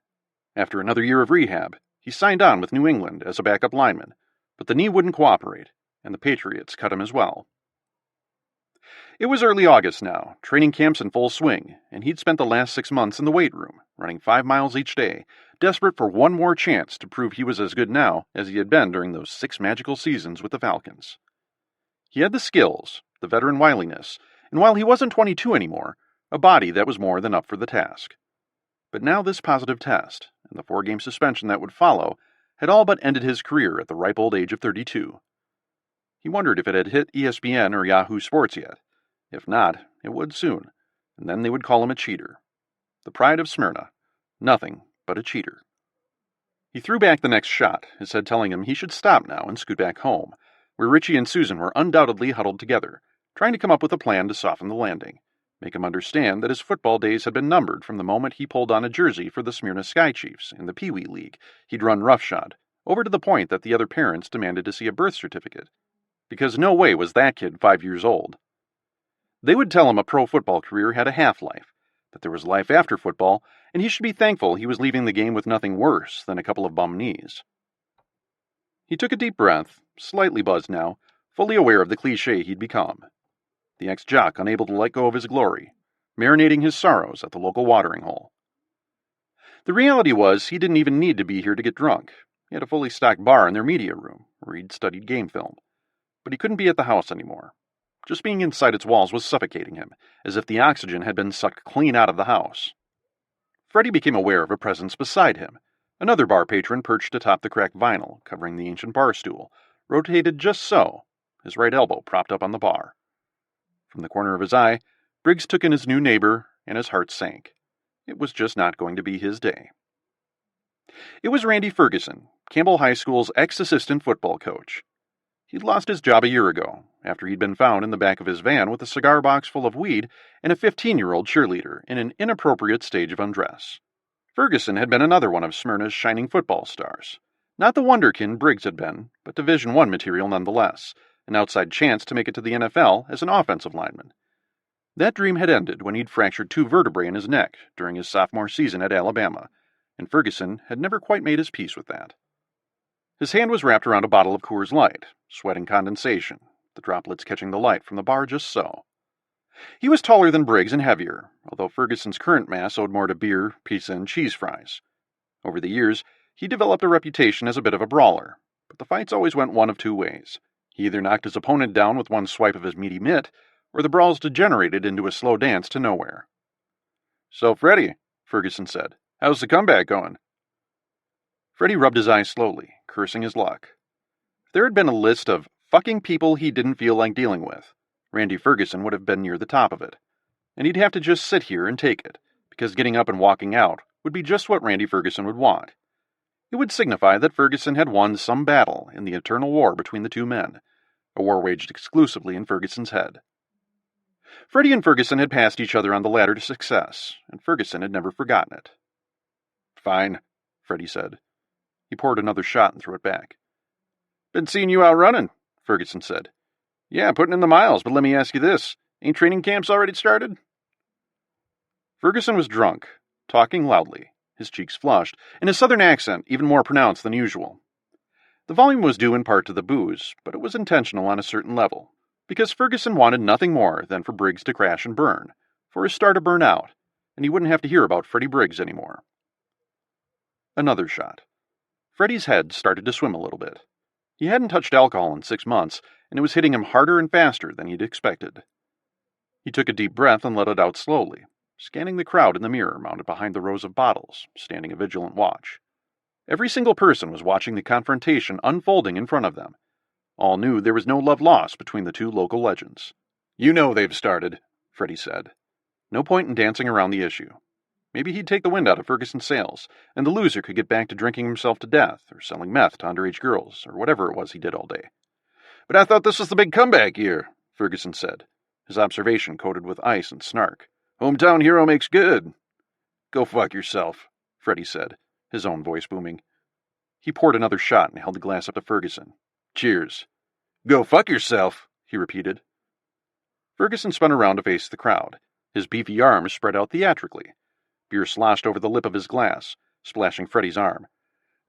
After another year of rehab, he signed on with New England as a backup lineman, but the knee wouldn't cooperate, and the Patriots cut him as well. It was early August now, training camps in full swing, and he'd spent the last 6 months in the weight room, running 5 miles each day, desperate for one more chance to prove he was as good now as he had been during those 6 magical seasons with the Falcons. He had the skills, the veteran wiliness, and while he wasn't 22 anymore, a body that was more than up for the task. But now this positive test, and the 4-game suspension that would follow, had all but ended his career at the ripe old age of 32. He wondered if it had hit ESPN or Yahoo Sports yet. If not, it would soon, and then they would call him a cheater. The pride of Smyrna. Nothing but a cheater. He threw back the next shot, his head telling him he should stop now and scoot back home, where Richie and Susan were undoubtedly huddled together, trying to come up with a plan to soften the landing, make him understand that his football days had been numbered from the moment he pulled on a jersey for the Smyrna Sky Chiefs in the Pee Wee League he'd run roughshod, over to the point that the other parents demanded to see a birth certificate, because no way was that kid 5 years old. They would tell him a pro football career had a half-life, that there was life after football, and he should be thankful he was leaving the game with nothing worse than a couple of bum knees. He took a deep breath, slightly buzzed now, fully aware of the cliché he'd become. The ex-jock unable to let go of his glory, marinating his sorrows at the local watering hole. The reality was he didn't even need to be here to get drunk. He had a fully stocked bar in their media room, where he'd studied game film. But he couldn't be at the house anymore. Just being inside its walls was suffocating him, as if the oxygen had been sucked clean out of the house. Freddie became aware of a presence beside him. Another bar patron perched atop the cracked vinyl, covering the ancient bar stool, rotated just so, his right elbow propped up on the bar. From the corner of his eye, Briggs took in his new neighbor, and his heart sank. It was just not going to be his day. It was Randy Ferguson, Campbell High School's ex-assistant football coach. He'd lost his job a year ago, after he'd been found in the back of his van with a cigar box full of weed and a 15-year-old cheerleader in an inappropriate stage of undress. Ferguson had been another one of Smyrna's shining football stars. Not the wonderkin Briggs had been, but Division I material nonetheless, an outside chance to make it to the NFL as an offensive lineman. That dream had ended when he'd fractured 2 vertebrae in his neck during his sophomore season at Alabama, and Ferguson had never quite made his peace with that. His hand was wrapped around a bottle of Coors Light, sweating condensation, the droplets catching the light from the bar just so. He was taller than Briggs and heavier, although Ferguson's current mass owed more to beer, pizza, and cheese fries. Over the years, he developed a reputation as a bit of a brawler, but the fights always went one of 2 ways. He either knocked his opponent down with one swipe of his meaty mitt, or the brawls degenerated into a slow dance to nowhere. "So, Freddie," Ferguson said, "how's the comeback going?" Freddie rubbed his eyes slowly, cursing his luck. If there had been a list of fucking people he didn't feel like dealing with, Randy Ferguson would have been near the top of it. And he'd have to just sit here and take it, because getting up and walking out would be just what Randy Ferguson would want. It would signify that Ferguson had won some battle in the eternal war between the 2 men, a war waged exclusively in Ferguson's head. Freddie and Ferguson had passed each other on the ladder to success, and Ferguson had never forgotten it. "Fine," Freddie said. He poured another shot and threw it back. "Been seeing you out running," Ferguson said. "Yeah, putting in the miles, but let me ask you this. Ain't training camps already started?" Ferguson was drunk, talking loudly, his cheeks flushed, and his southern accent even more pronounced than usual. The volume was due in part to the booze, but it was intentional on a certain level, because Ferguson wanted nothing more than for Briggs to crash and burn, for his star to burn out, and he wouldn't have to hear about Freddie Briggs anymore. Another shot. Freddie's head started to swim a little bit. He hadn't touched alcohol in 6 months, and it was hitting him harder and faster than he'd expected. He took a deep breath and let it out slowly, scanning the crowd in the mirror mounted behind the rows of bottles, standing a vigilant watch. Every single person was watching the confrontation unfolding in front of them. All knew there was no love lost between the 2 local legends. "You know they've started," Freddie said. No point in dancing around the issue. Maybe he'd take the wind out of Ferguson's sails, and the loser could get back to drinking himself to death, or selling meth to underage girls, or whatever it was he did all day. "But I thought this was the big comeback year," Ferguson said, his observation coated with ice and snark. "Hometown hero makes good." "Go fuck yourself," Freddie said, his own voice booming. He poured another shot and held the glass up to Ferguson. "Cheers." "Go fuck yourself," he repeated. Ferguson spun around to face the crowd, his beefy arms spread out theatrically. Beer sloshed over the lip of his glass, splashing Freddie's arm.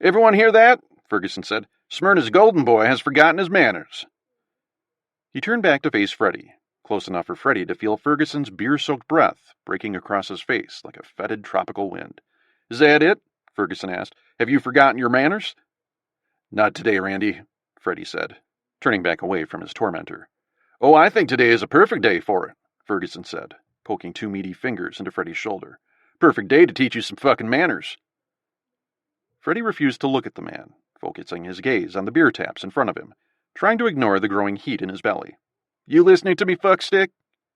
"Everyone hear that?" Ferguson said. "Smyrna's golden boy has forgotten his manners." He turned back to face Freddie, close enough for Freddie to feel Ferguson's beer-soaked breath breaking across his face like a fetid tropical wind. "Is that it?" Ferguson asked. "Have you forgotten your manners?" "Not today, Randy," Freddie said, turning back away from his tormentor. "Oh, I think today is a perfect day for it," Ferguson said, poking 2 meaty fingers into Freddie's shoulder. "Perfect day to teach you some fucking manners." Freddie refused to look at the man, focusing his gaze on the beer taps in front of him, trying to ignore the growing heat in his belly. "You listening to me, fuckstick?"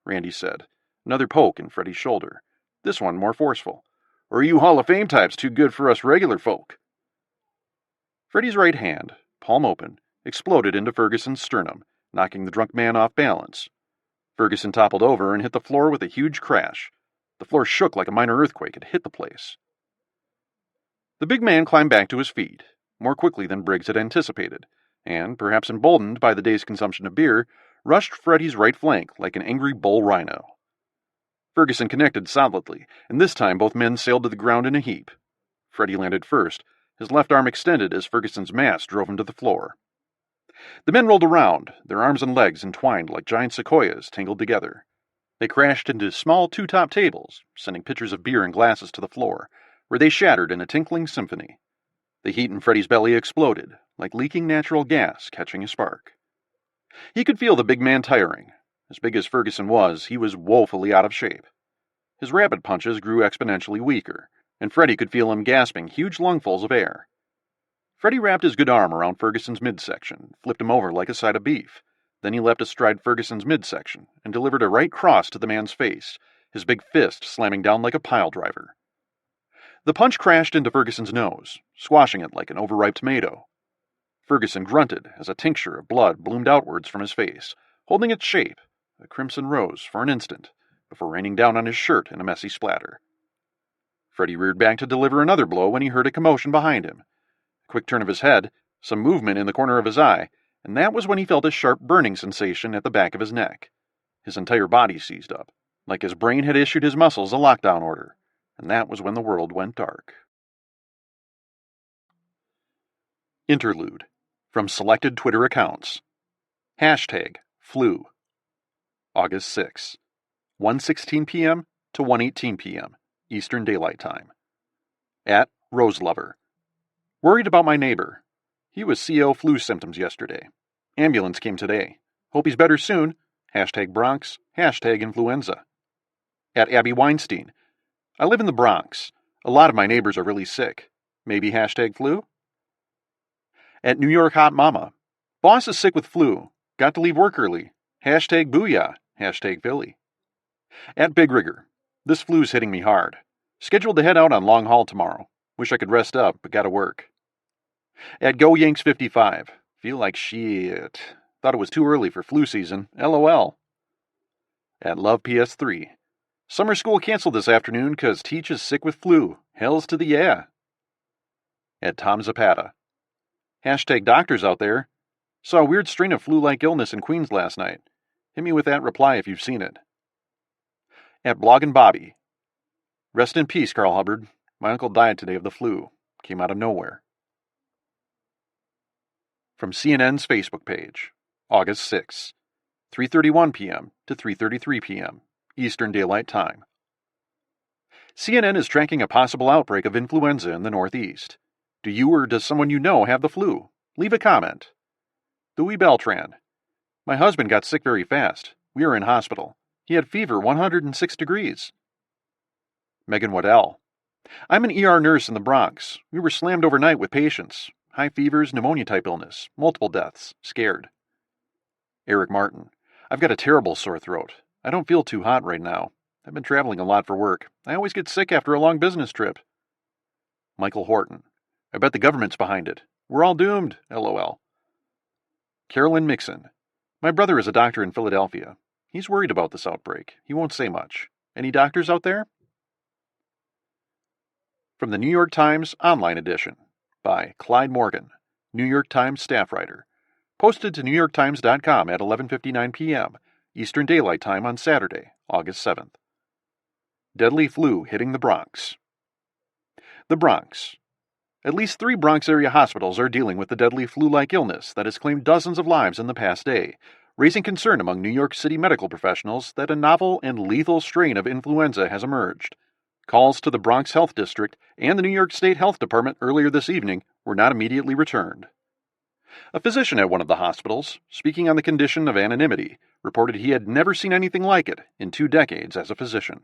Randy said, another poke in Freddie's shoulder, this one more forceful. "Or are you Hall of Fame types too good for us regular folk?" Freddie's right hand, palm open, exploded into Ferguson's sternum, knocking the drunk man off balance. Ferguson toppled over and hit the floor with a huge crash. The floor shook like a minor earthquake had hit the place. The big man climbed back to his feet, more quickly than Briggs had anticipated, and, perhaps emboldened by the day's consumption of beer, rushed Freddie's right flank like an angry bull rhino. Ferguson connected solidly, and this time both men sailed to the ground in a heap. Freddie landed first, his left arm extended as Ferguson's mass drove him to the floor. The men rolled around, their arms and legs entwined like giant sequoias tangled together. They crashed into small 2-top tables, sending pitchers of beer and glasses to the floor, where they shattered in a tinkling symphony. The heat in Freddie's belly exploded, like leaking natural gas catching a spark. He could feel the big man tiring. As big as Ferguson was, he was woefully out of shape. His rapid punches grew exponentially weaker, and Freddie could feel him gasping huge lungfuls of air. Freddie wrapped his good arm around Ferguson's midsection, flipped him over like a side of beef. Then he leapt astride Ferguson's midsection and delivered a right cross to the man's face, his big fist slamming down like a pile driver. The punch crashed into Ferguson's nose, squashing it like an overripe tomato. Ferguson grunted as a tincture of blood bloomed outwards from his face, holding its shape, a crimson rose, for an instant, before raining down on his shirt in a messy splatter. Freddie reared back to deliver another blow when he heard a commotion behind him. A quick turn of his head, some movement in the corner of his eye, and that was when he felt a sharp burning sensation at the back of his neck. His entire body seized up, like his brain had issued his muscles a lockdown order, and that was when the world went dark. Interlude. From selected Twitter accounts. #flu. August 6, 1:16 p.m. to 1:18 p.m. Eastern Daylight Time. @RoseLover. Worried about my neighbor. He was CO flu symptoms yesterday. Ambulance came today. Hope he's better soon. #Bronx. #influenza. @Abby Weinstein. I live in the Bronx. A lot of my neighbors are really sick. Maybe #flu? @New York Hot Mama. Boss is sick with flu. Got to leave work early. #booyah. #Philly. @Big Rigger. This flu's hitting me hard. Scheduled to head out on long haul tomorrow. Wish I could rest up, but gotta work. @GoYanks55. Feel like shit. Thought it was too early for flu season. LOL. @LovePS3. Summer school canceled this afternoon 'cause Teach is sick with flu. Hells to the yeah. @Tom Zapata. #doctors out there. Saw a weird strain of flu-like illness in Queens last night. Hit me with that reply if you've seen it. @BloggingBobby. Rest in peace, Carl Hubbard. My uncle died today of the flu. Came out of nowhere. From CNN's Facebook page. August 6, 3:31 p.m. to 3:33 p.m. Eastern Daylight Time. CNN is tracking a possible outbreak of influenza in the Northeast. Do you or does someone you know have the flu? Leave a comment. Louis Beltran. My husband got sick very fast. We are in hospital. He had fever 106 degrees. Megan Waddell. I'm an ER nurse in the Bronx. We were slammed overnight with patients. High fevers, pneumonia-type illness, multiple deaths. Scared. Eric Martin. I've got a terrible sore throat. I don't feel too hot right now. I've been traveling a lot for work. I always get sick after a long business trip. Michael Horton. I bet the government's behind it. We're all doomed. LOL. Carolyn Mixon. My brother is a doctor in Philadelphia. He's worried about this outbreak. He won't say much. Any doctors out there? From the New York Times Online Edition. By Clyde Morgan, New York Times staff writer. Posted to NewYorkTimes.com at 11:59 p.m. Eastern Daylight Time on Saturday, August 7th. Deadly flu hitting the Bronx. The Bronx. At least 3 Bronx area hospitals are dealing with the deadly flu-like illness that has claimed dozens of lives in the past day, raising concern among New York City medical professionals that a novel and lethal strain of influenza has emerged. Calls to the Bronx Health District and the New York State Health Department earlier this evening were not immediately returned. A physician at one of the hospitals, speaking on the condition of anonymity, reported he had never seen anything like it in 2 decades as a physician.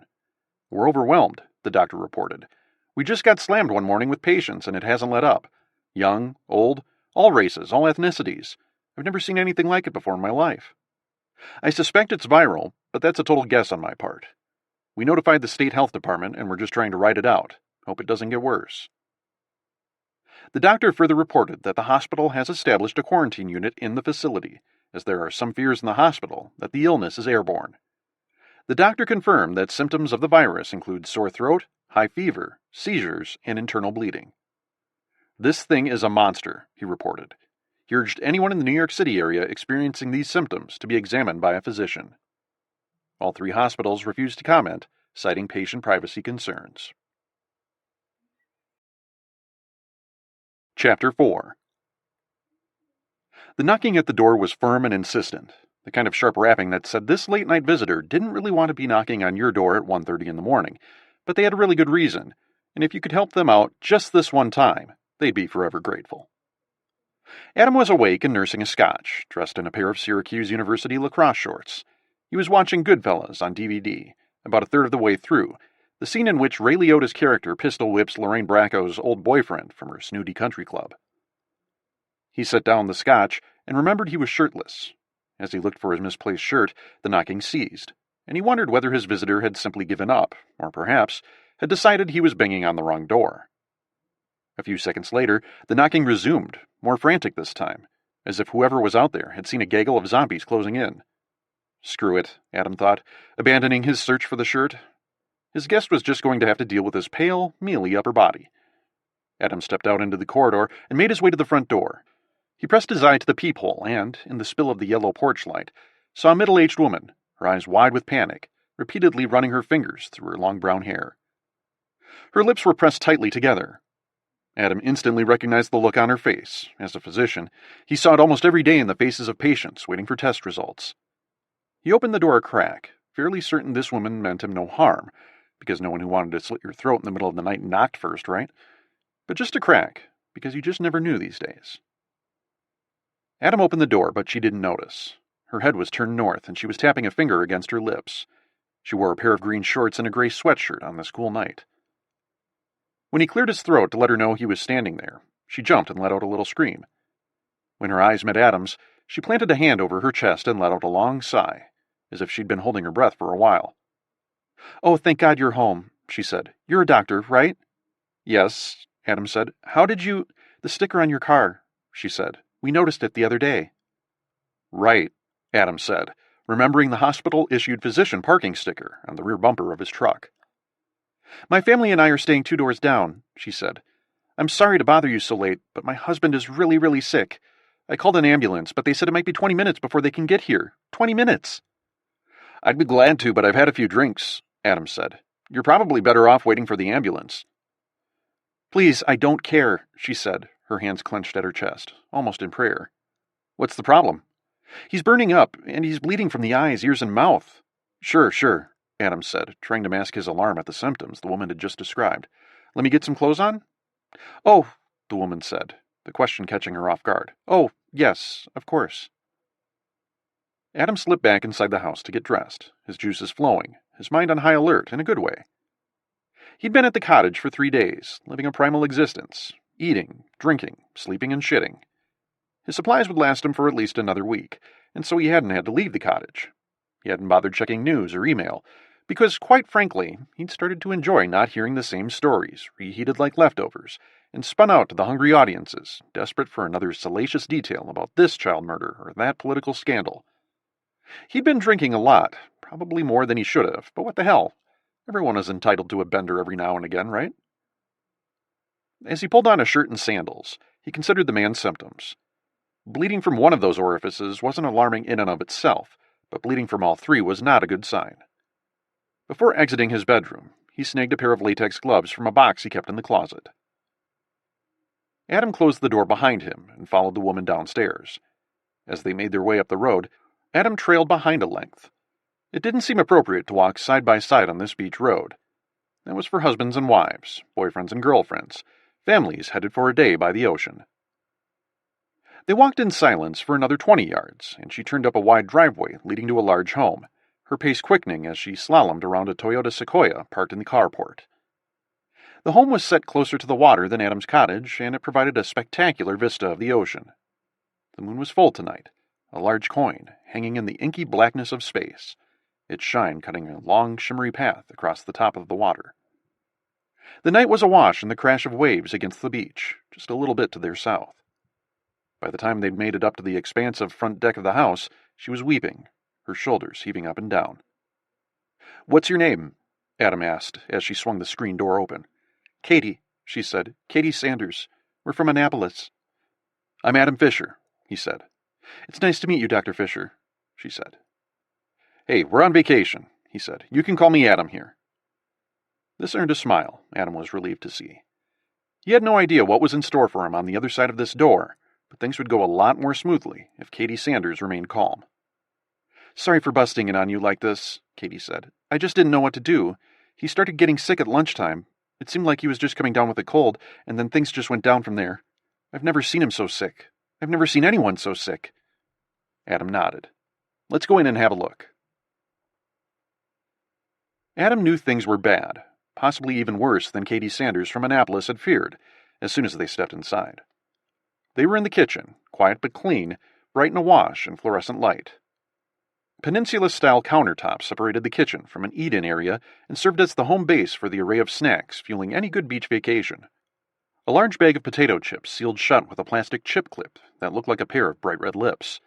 We're overwhelmed, the doctor reported. We just got slammed one morning with patients and it hasn't let up. Young, old, all races, all ethnicities. I've never seen anything like it before in my life. I suspect it's viral, but that's a total guess on my part. We notified the state health department and we're just trying to ride it out. Hope it doesn't get worse. The doctor further reported that the hospital has established a quarantine unit in the facility, as there are some fears in the hospital that the illness is airborne. The doctor confirmed that symptoms of the virus include sore throat, high fever, seizures, and internal bleeding. This thing is a monster, he reported. He urged anyone in the New York City area experiencing these symptoms to be examined by a physician. All 3 hospitals refused to comment, citing patient privacy concerns. Chapter 4. The knocking at the door was firm and insistent, the kind of sharp rapping that said this late-night visitor didn't really want to be knocking on your door at 1:30 in the morning, but they had a really good reason, and if you could help them out just this one time, they'd be forever grateful. Adam was awake and nursing a scotch, dressed in a pair of Syracuse University lacrosse shorts. He was watching Goodfellas on DVD, about a third of the way through, the scene in which Ray Liotta's character pistol whips Lorraine Bracco's old boyfriend from her snooty country club. He set down the scotch and remembered he was shirtless. As he looked for his misplaced shirt, the knocking ceased, and he wondered whether his visitor had simply given up, or perhaps had decided he was banging on the wrong door. A few seconds later, the knocking resumed, more frantic this time, as if whoever was out there had seen a gaggle of zombies closing in. Screw it, Adam thought, abandoning his search for the shirt. His guest was just going to have to deal with his pale, mealy upper body. Adam stepped out into the corridor and made his way to the front door. He pressed his eye to the peephole and, in the spill of the yellow porch light, saw a middle-aged woman, her eyes wide with panic, repeatedly running her fingers through her long brown hair. Her lips were pressed tightly together. Adam instantly recognized the look on her face. As a physician, he saw it almost every day in the faces of patients waiting for test results. He opened the door a crack, fairly certain this woman meant him no harm, because no one who wanted to slit your throat in the middle of the night knocked first, right? But just a crack, because you just never knew these days. Adam opened the door, but she didn't notice. Her head was turned north, and she was tapping a finger against her lips. She wore a pair of green shorts and a gray sweatshirt on this cool night. When he cleared his throat to let her know he was standing there, she jumped and let out a little scream. When her eyes met Adam's, she planted a hand over her chest and let out a long sigh, as if she'd been holding her breath for a while. "Oh, thank God you're home," she said. "You're a doctor, right?" "Yes," Adam said. "How did you—" "The sticker on your car," she said. "We noticed it the other day." "Right," Adam said, remembering the hospital-issued physician parking sticker on the rear bumper of his truck. "My family and I are staying 2 doors down," she said. "I'm sorry to bother you so late, but my husband is really, really sick. I called an ambulance, but they said it might be 20 minutes before they can get here. 20 minutes! "I'd be glad to, but I've had a few drinks," Adam said. "You're probably better off waiting for the ambulance." "Please, I don't care," she said, her hands clenched at her chest, almost in prayer. "What's the problem?" "He's burning up, and he's bleeding from the eyes, ears, and mouth." Sure, Adam said, trying to mask his alarm at the symptoms the woman had just described. "Let me get some clothes on?" "Oh," the woman said, the question catching her off guard. "Oh, yes, of course." Adam slipped back inside the house to get dressed, his juices flowing, his mind on high alert in a good way. He'd been at the cottage for 3 days, living a primal existence, eating, drinking, sleeping, and shitting. His supplies would last him for at least another week, and so he hadn't had to leave the cottage. He hadn't bothered checking news or email, because, quite frankly, he'd started to enjoy not hearing the same stories, reheated like leftovers, and spun out to the hungry audiences, desperate for another salacious detail about this child murder or that political scandal. He'd been drinking a lot, probably more than he should have, but what the hell? Everyone is entitled to a bender every now and again, right? As he pulled on a shirt and sandals, he considered the man's symptoms. Bleeding from one of those orifices wasn't alarming in and of itself, but bleeding from all 3 was not a good sign. Before exiting his bedroom, he snagged a pair of latex gloves from a box he kept in the closet. Adam closed the door behind him and followed the woman downstairs. As they made their way up the road, Adam trailed behind a length. It didn't seem appropriate to walk side by side on this beach road. That was for husbands and wives, boyfriends and girlfriends, families headed for a day by the ocean. They walked in silence for another 20 yards, and she turned up a wide driveway leading to a large home, her pace quickening as she slalomed around a Toyota Sequoia parked in the carport. The home was set closer to the water than Adam's cottage, and it provided a spectacular vista of the ocean. The moon was full tonight, a large coin hanging in the inky blackness of space, its shine cutting a long, shimmery path across the top of the water. The night was awash in the crash of waves against the beach, just a little bit to their south. By the time they'd made it up to the expansive front deck of the house, she was weeping, her shoulders heaving up and down. "What's your name?" Adam asked as she swung the screen door open. "Katie," she said. "Katie Sanders. We're from Annapolis." "I'm Adam Fisher," he said. "It's nice to meet you, Dr. Fisher," she said. "Hey, we're on vacation," he said. "You can call me Adam here." This earned a smile, Adam was relieved to see. He had no idea what was in store for him on the other side of this door, but things would go a lot more smoothly if Katie Sanders remained calm. "Sorry for busting in on you like this," Katie said. "I just didn't know what to do. He started getting sick at lunchtime. It seemed like he was just coming down with a cold, and then things just went down from there. I've never seen him so sick. I've never seen anyone so sick." Adam nodded. "Let's go in and have a look." Adam knew things were bad, possibly even worse than Katie Sanders from Annapolis had feared, as soon as they stepped inside. They were in the kitchen, quiet but clean, bright and awash in fluorescent light. Peninsula-style countertops separated the kitchen from an eat-in area and served as the home base for the array of snacks fueling any good beach vacation. A large bag of potato chips sealed shut with a plastic chip clip that looked like a pair of bright red lips.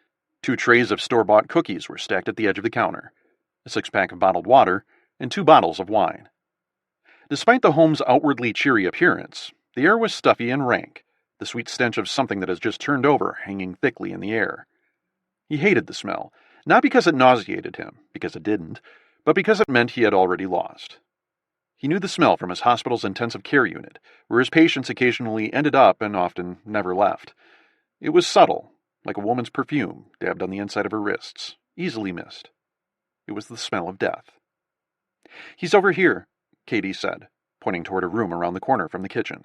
2 trays of store-bought cookies were stacked at the edge of the counter, a 6-pack of bottled water, and 2 bottles of wine. Despite the home's outwardly cheery appearance, the air was stuffy and rank, the sweet stench of something that has just turned over hanging thickly in the air. He hated the smell, not because it nauseated him, because it didn't, but because it meant he had already lost. He knew the smell from his hospital's intensive care unit, where his patients occasionally ended up and often never left. It was subtle, like a woman's perfume dabbed on the inside of her wrists, easily missed. It was the smell of death. "He's over here," Katie said, pointing toward a room around the corner from the kitchen.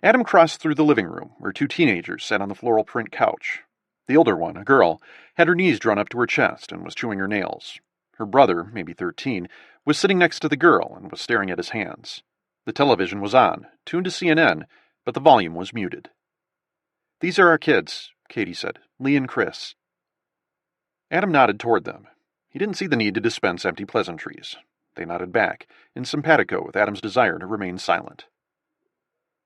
Adam crossed through the living room, where 2 teenagers sat on the floral print couch. The older one, a girl, had her knees drawn up to her chest and was chewing her nails. Her brother, maybe 13, was sitting next to the girl and was staring at his hands. The television was on, tuned to CNN, but the volume was muted. "These are our kids," Katie said. "Lee and Chris." Adam nodded toward them. He didn't see the need to dispense empty pleasantries. They nodded back, in simpatico with Adam's desire to remain silent.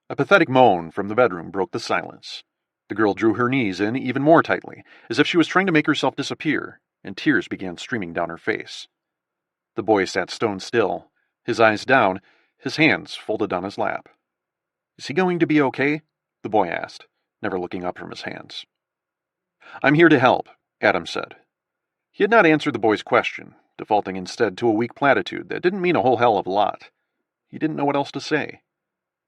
A pathetic moan from the bedroom broke the silence. The girl drew her knees in even more tightly, as if she was trying to make herself disappear, and tears began streaming down her face. The boy sat stone still, his eyes down, his hands folded on his lap. "Is he going to be okay?" the boy asked, never looking up from his hands. "I'm here to help," Adam said. He had not answered the boy's question, defaulting instead to a weak platitude that didn't mean a whole hell of a lot. He didn't know what else to say.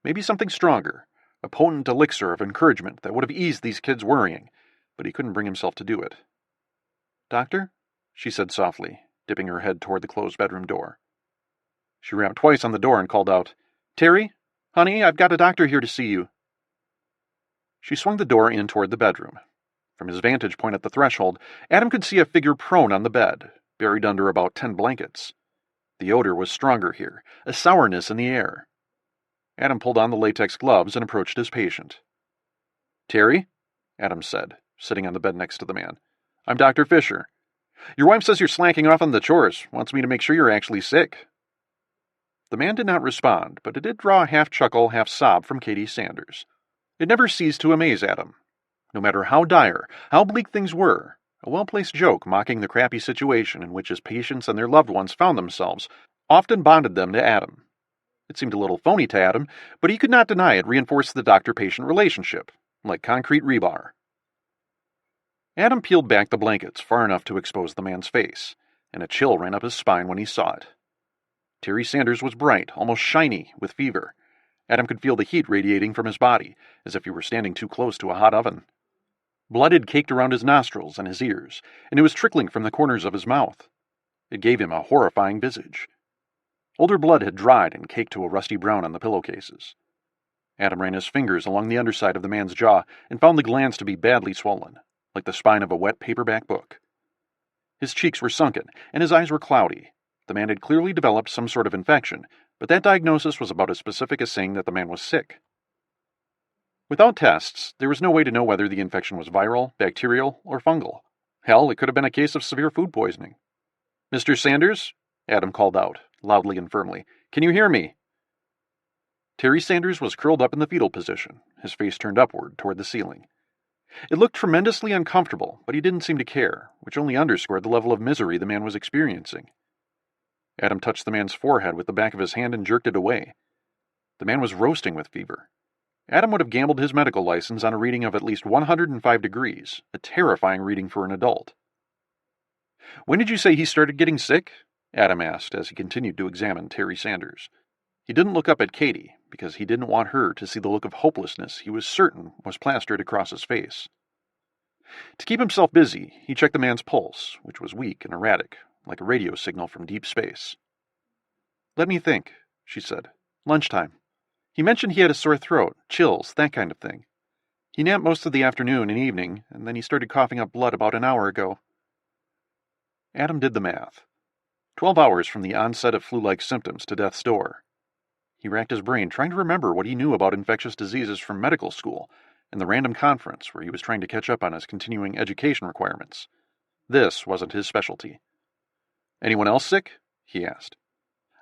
Maybe something stronger, a potent elixir of encouragement that would have eased these kids' worrying, but he couldn't bring himself to do it. "Doctor?" she said softly, dipping her head toward the closed bedroom door. She rapped twice on the door and called out, "Terry? Honey, I've got a doctor here to see you." She swung the door in toward the bedroom. From his vantage point at the threshold, Adam could see a figure prone on the bed, buried under about 10 blankets. The odor was stronger here, a sourness in the air. Adam pulled on the latex gloves and approached his patient. "Terry?" Adam said, sitting on the bed next to the man. "I'm Dr. Fisher. Your wife says you're slacking off on the chores, wants me to make sure you're actually sick." The man did not respond, but it did draw a half-chuckle, half-sob from Katie Sanders. It never ceased to amaze Adam. No matter how dire, how bleak things were, a well-placed joke mocking the crappy situation in which his patients and their loved ones found themselves often bonded them to Adam. It seemed a little phony to Adam, but he could not deny it reinforced the doctor-patient relationship, like concrete rebar. Adam peeled back the blankets far enough to expose the man's face, and a chill ran up his spine when he saw it. Terry Sanders was bright, almost shiny, with fever. Adam could feel the heat radiating from his body, as if he were standing too close to a hot oven. Blood had caked around his nostrils and his ears, and it was trickling from the corners of his mouth. It gave him a horrifying visage. Older blood had dried and caked to a rusty brown on the pillowcases. Adam ran his fingers along the underside of the man's jaw and found the glands to be badly swollen, like the spine of a wet paperback book. His cheeks were sunken, and his eyes were cloudy. The man had clearly developed some sort of infection, but that diagnosis was about as specific as saying that the man was sick. Without tests, there was no way to know whether the infection was viral, bacterial, or fungal. Hell, it could have been a case of severe food poisoning. "Mr. Sanders?" Adam called out, loudly and firmly. "Can you hear me?" Terry Sanders was curled up in the fetal position, his face turned upward toward the ceiling. It looked tremendously uncomfortable, but he didn't seem to care, which only underscored the level of misery the man was experiencing. Adam touched the man's forehead with the back of his hand and jerked it away. The man was roasting with fever. Adam would have gambled his medical license on a reading of at least 105 degrees, a terrifying reading for an adult. "When did you say he started getting sick?" Adam asked as he continued to examine Terry Sanders. He didn't look up at Katie, because he didn't want her to see the look of hopelessness he was certain was plastered across his face. To keep himself busy, he checked the man's pulse, which was weak and erratic, like a radio signal from deep space. "Let me think," she said. "Lunchtime. He mentioned he had a sore throat, chills, that kind of thing. He napped most of the afternoon and evening, and then he started coughing up blood about an hour ago." Adam did the math. 12 hours from the onset of flu-like symptoms to death's door. He racked his brain, trying to remember what he knew about infectious diseases from medical school and the random conference where he was trying to catch up on his continuing education requirements. This wasn't his specialty. "Anyone else sick?" he asked.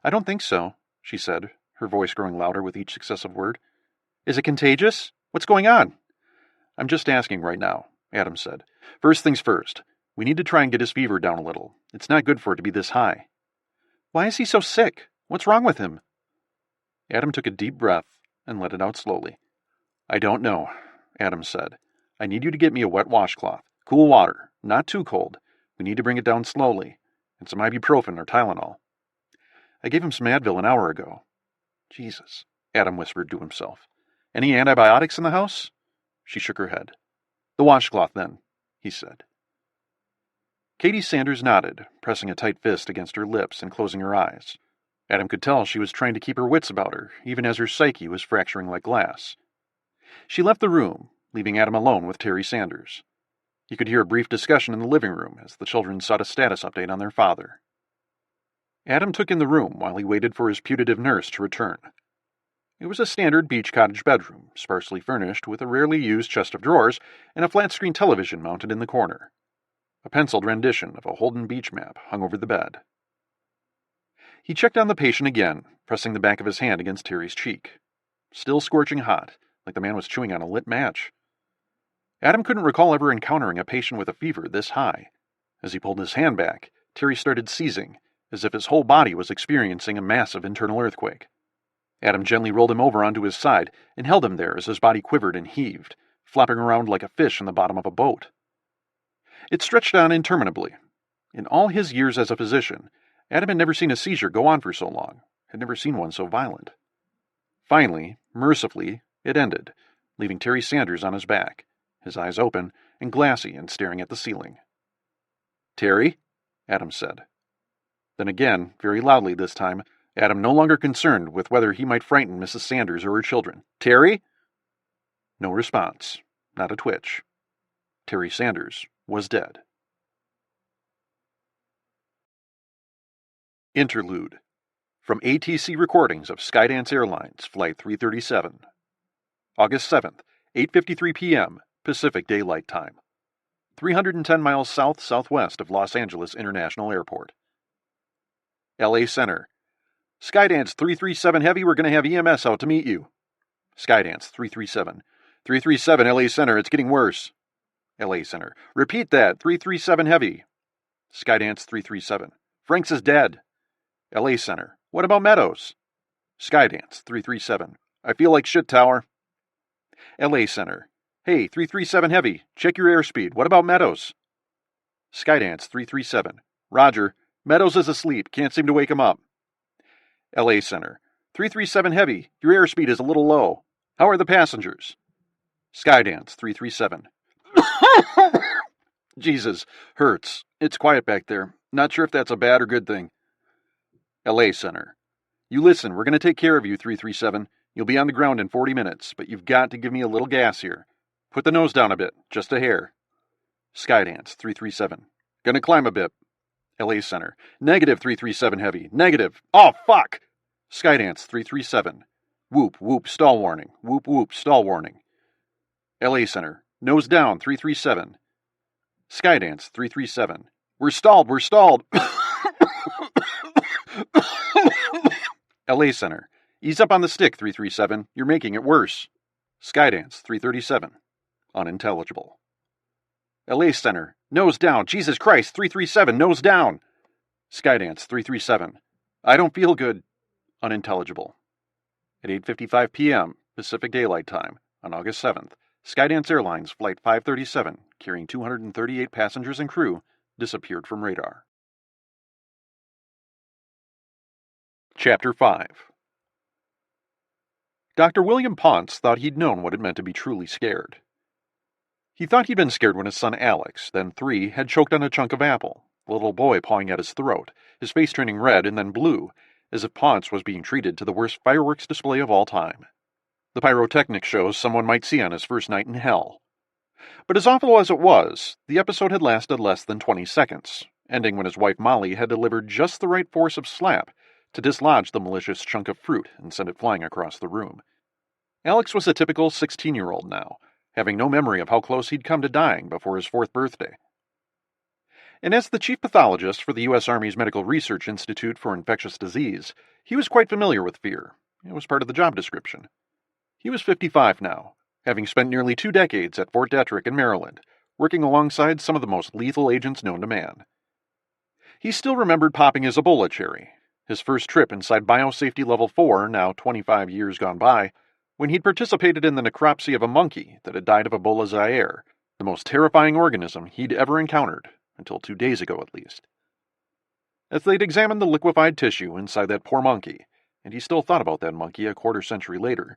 "I don't think so," she said, her voice growing louder with each successive word. Is it contagious? What's going on? I'm just asking right now, Adam said. First things first. We need to try and get his fever down a little. It's not good for it to be this high. Why is he so sick? What's wrong with him? Adam took a deep breath and let it out slowly. I don't know, Adam said. I need you to get me a wet washcloth. Cool water, not too cold. We need to bring it down slowly. And some ibuprofen or Tylenol. I gave him some Advil an hour ago. Jesus, Adam whispered to himself. Any antibiotics in the house? She shook her head. The washcloth, then, he said. Katie Sanders nodded, pressing a tight fist against her lips and closing her eyes. Adam could tell she was trying to keep her wits about her, even as her psyche was fracturing like glass. She left the room, leaving Adam alone with Terry Sanders. He could hear a brief discussion in the living room as the children sought a status update on their father. Adam took in the room while he waited for his putative nurse to return. It was a standard beach cottage bedroom, sparsely furnished with a rarely used chest of drawers and a flat-screen television mounted in the corner. A penciled rendition of a Holden beach map hung over the bed. He checked on the patient again, pressing the back of his hand against Terry's cheek. Still scorching hot, like the man was chewing on a lit match. Adam couldn't recall ever encountering a patient with a fever this high. As he pulled his hand back, Terry started seizing, as if his whole body was experiencing a massive internal earthquake. Adam gently rolled him over onto his side and held him there as his body quivered and heaved, flopping around like a fish in the bottom of a boat. It stretched on interminably. In all his years as a physician, Adam had never seen a seizure go on for so long, had never seen one so violent. Finally, mercifully, it ended, leaving Terry Sanders on his back, his eyes open and glassy and staring at the ceiling. Terry? Adam said. Then again, very loudly this time, Adam no longer concerned with whether he might frighten Mrs. Sanders or her children. Terry? No response, not a twitch. Terry Sanders was dead. Interlude. From ATC Recordings of Skydance Airlines, Flight 337. August 7th, 8:53 p.m., Pacific Daylight Time. 310 miles south-southwest of Los Angeles International Airport. LA Center. Skydance 337 Heavy, we're going to have EMS out to meet you. Skydance 337. 337 LA Center, it's getting worse. LA Center. Repeat that, 337 Heavy. Skydance 337. Franks is dead. LA Center. What about Meadows? Skydance 337. I feel like shit, Tower. LA Center. Hey, 337 Heavy, check your airspeed. What about Meadows? Skydance 337. Roger. Meadows is asleep. Can't seem to wake him up. LA Center. 337 Heavy, your airspeed is a little low. How are the passengers? Skydance 337. Jesus, hurts. It's quiet back there. Not sure if that's a bad or good thing. LA Center. You listen, we're going to take care of you, 337. You'll be on the ground in 40 minutes, but you've got to give me a little gas here. Put the nose down a bit, just a hair. Skydance 337. Gonna climb a bit. LA Center. Negative 337 Heavy. Negative. Oh, fuck! Skydance 337. Whoop, whoop, stall warning. Whoop, whoop, stall warning. LA Center. Nose down 337. Skydance 337. We're stalled, we're stalled. LA Center. Ease up on the stick, 337. You're making it worse. Skydance 337. Unintelligible. LA Center. Nose down. Jesus Christ, 337. Nose down. Skydance 337. I don't feel good. Unintelligible. At 8:55 p.m. Pacific Daylight Time on August 7th, Skydance Airlines Flight 537, carrying 238 passengers and crew, disappeared from radar. Chapter 5. Dr. William Ponce thought he'd known what it meant to be truly scared. He thought he'd been scared when his son Alex, then 3, had choked on a chunk of apple, the little boy pawing at his throat, his face turning red and then blue, as if Ponce was being treated to the worst fireworks display of all time. The pyrotechnic shows someone might see on his first night in hell. But as awful as it was, the episode had lasted less than 20 seconds, ending when his wife Molly had delivered just the right force of slap to dislodge the malicious chunk of fruit and send it flying across the room. Alex was a typical 16-year-old now, having no memory of how close he'd come to dying before his 4th birthday. And as the chief pathologist for the U.S. Army's Medical Research Institute for Infectious Disease, he was quite familiar with fear. It was part of the job description. He was 55 now, having spent nearly 2 decades at Fort Detrick in Maryland, working alongside some of the most lethal agents known to man. He still remembered popping his Ebola cherry, his first trip inside Biosafety Level 4, now 25 years gone by, when he'd participated in the necropsy of a monkey that had died of Ebola Zaire, the most terrifying organism he'd ever encountered, until 2 days ago at least. As they'd examined the liquefied tissue inside that poor monkey, and he still thought about that monkey a quarter-century later,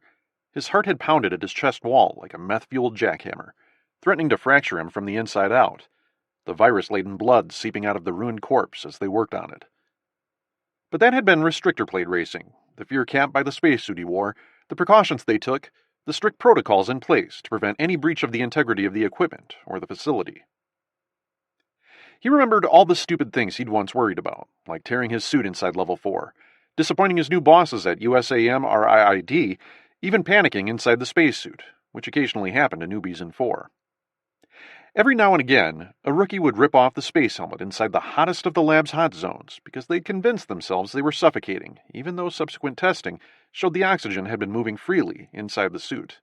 his heart had pounded at his chest wall like a meth-fueled jackhammer, threatening to fracture him from the inside out, the virus-laden blood seeping out of the ruined corpse as they worked on it. But that had been restrictor plate racing, the fear capped by the spacesuit he wore, the precautions they took, the strict protocols in place to prevent any breach of the integrity of the equipment or the facility. He remembered all the stupid things he'd once worried about, like tearing his suit inside Level 4, disappointing his new bosses at USAM RIID, even panicking inside the spacesuit, which occasionally happened to newbies in 4. Every now and again, a rookie would rip off the space helmet inside the hottest of the lab's hot zones because they'd convinced themselves they were suffocating, even though subsequent testing showed the oxygen had been moving freely inside the suit.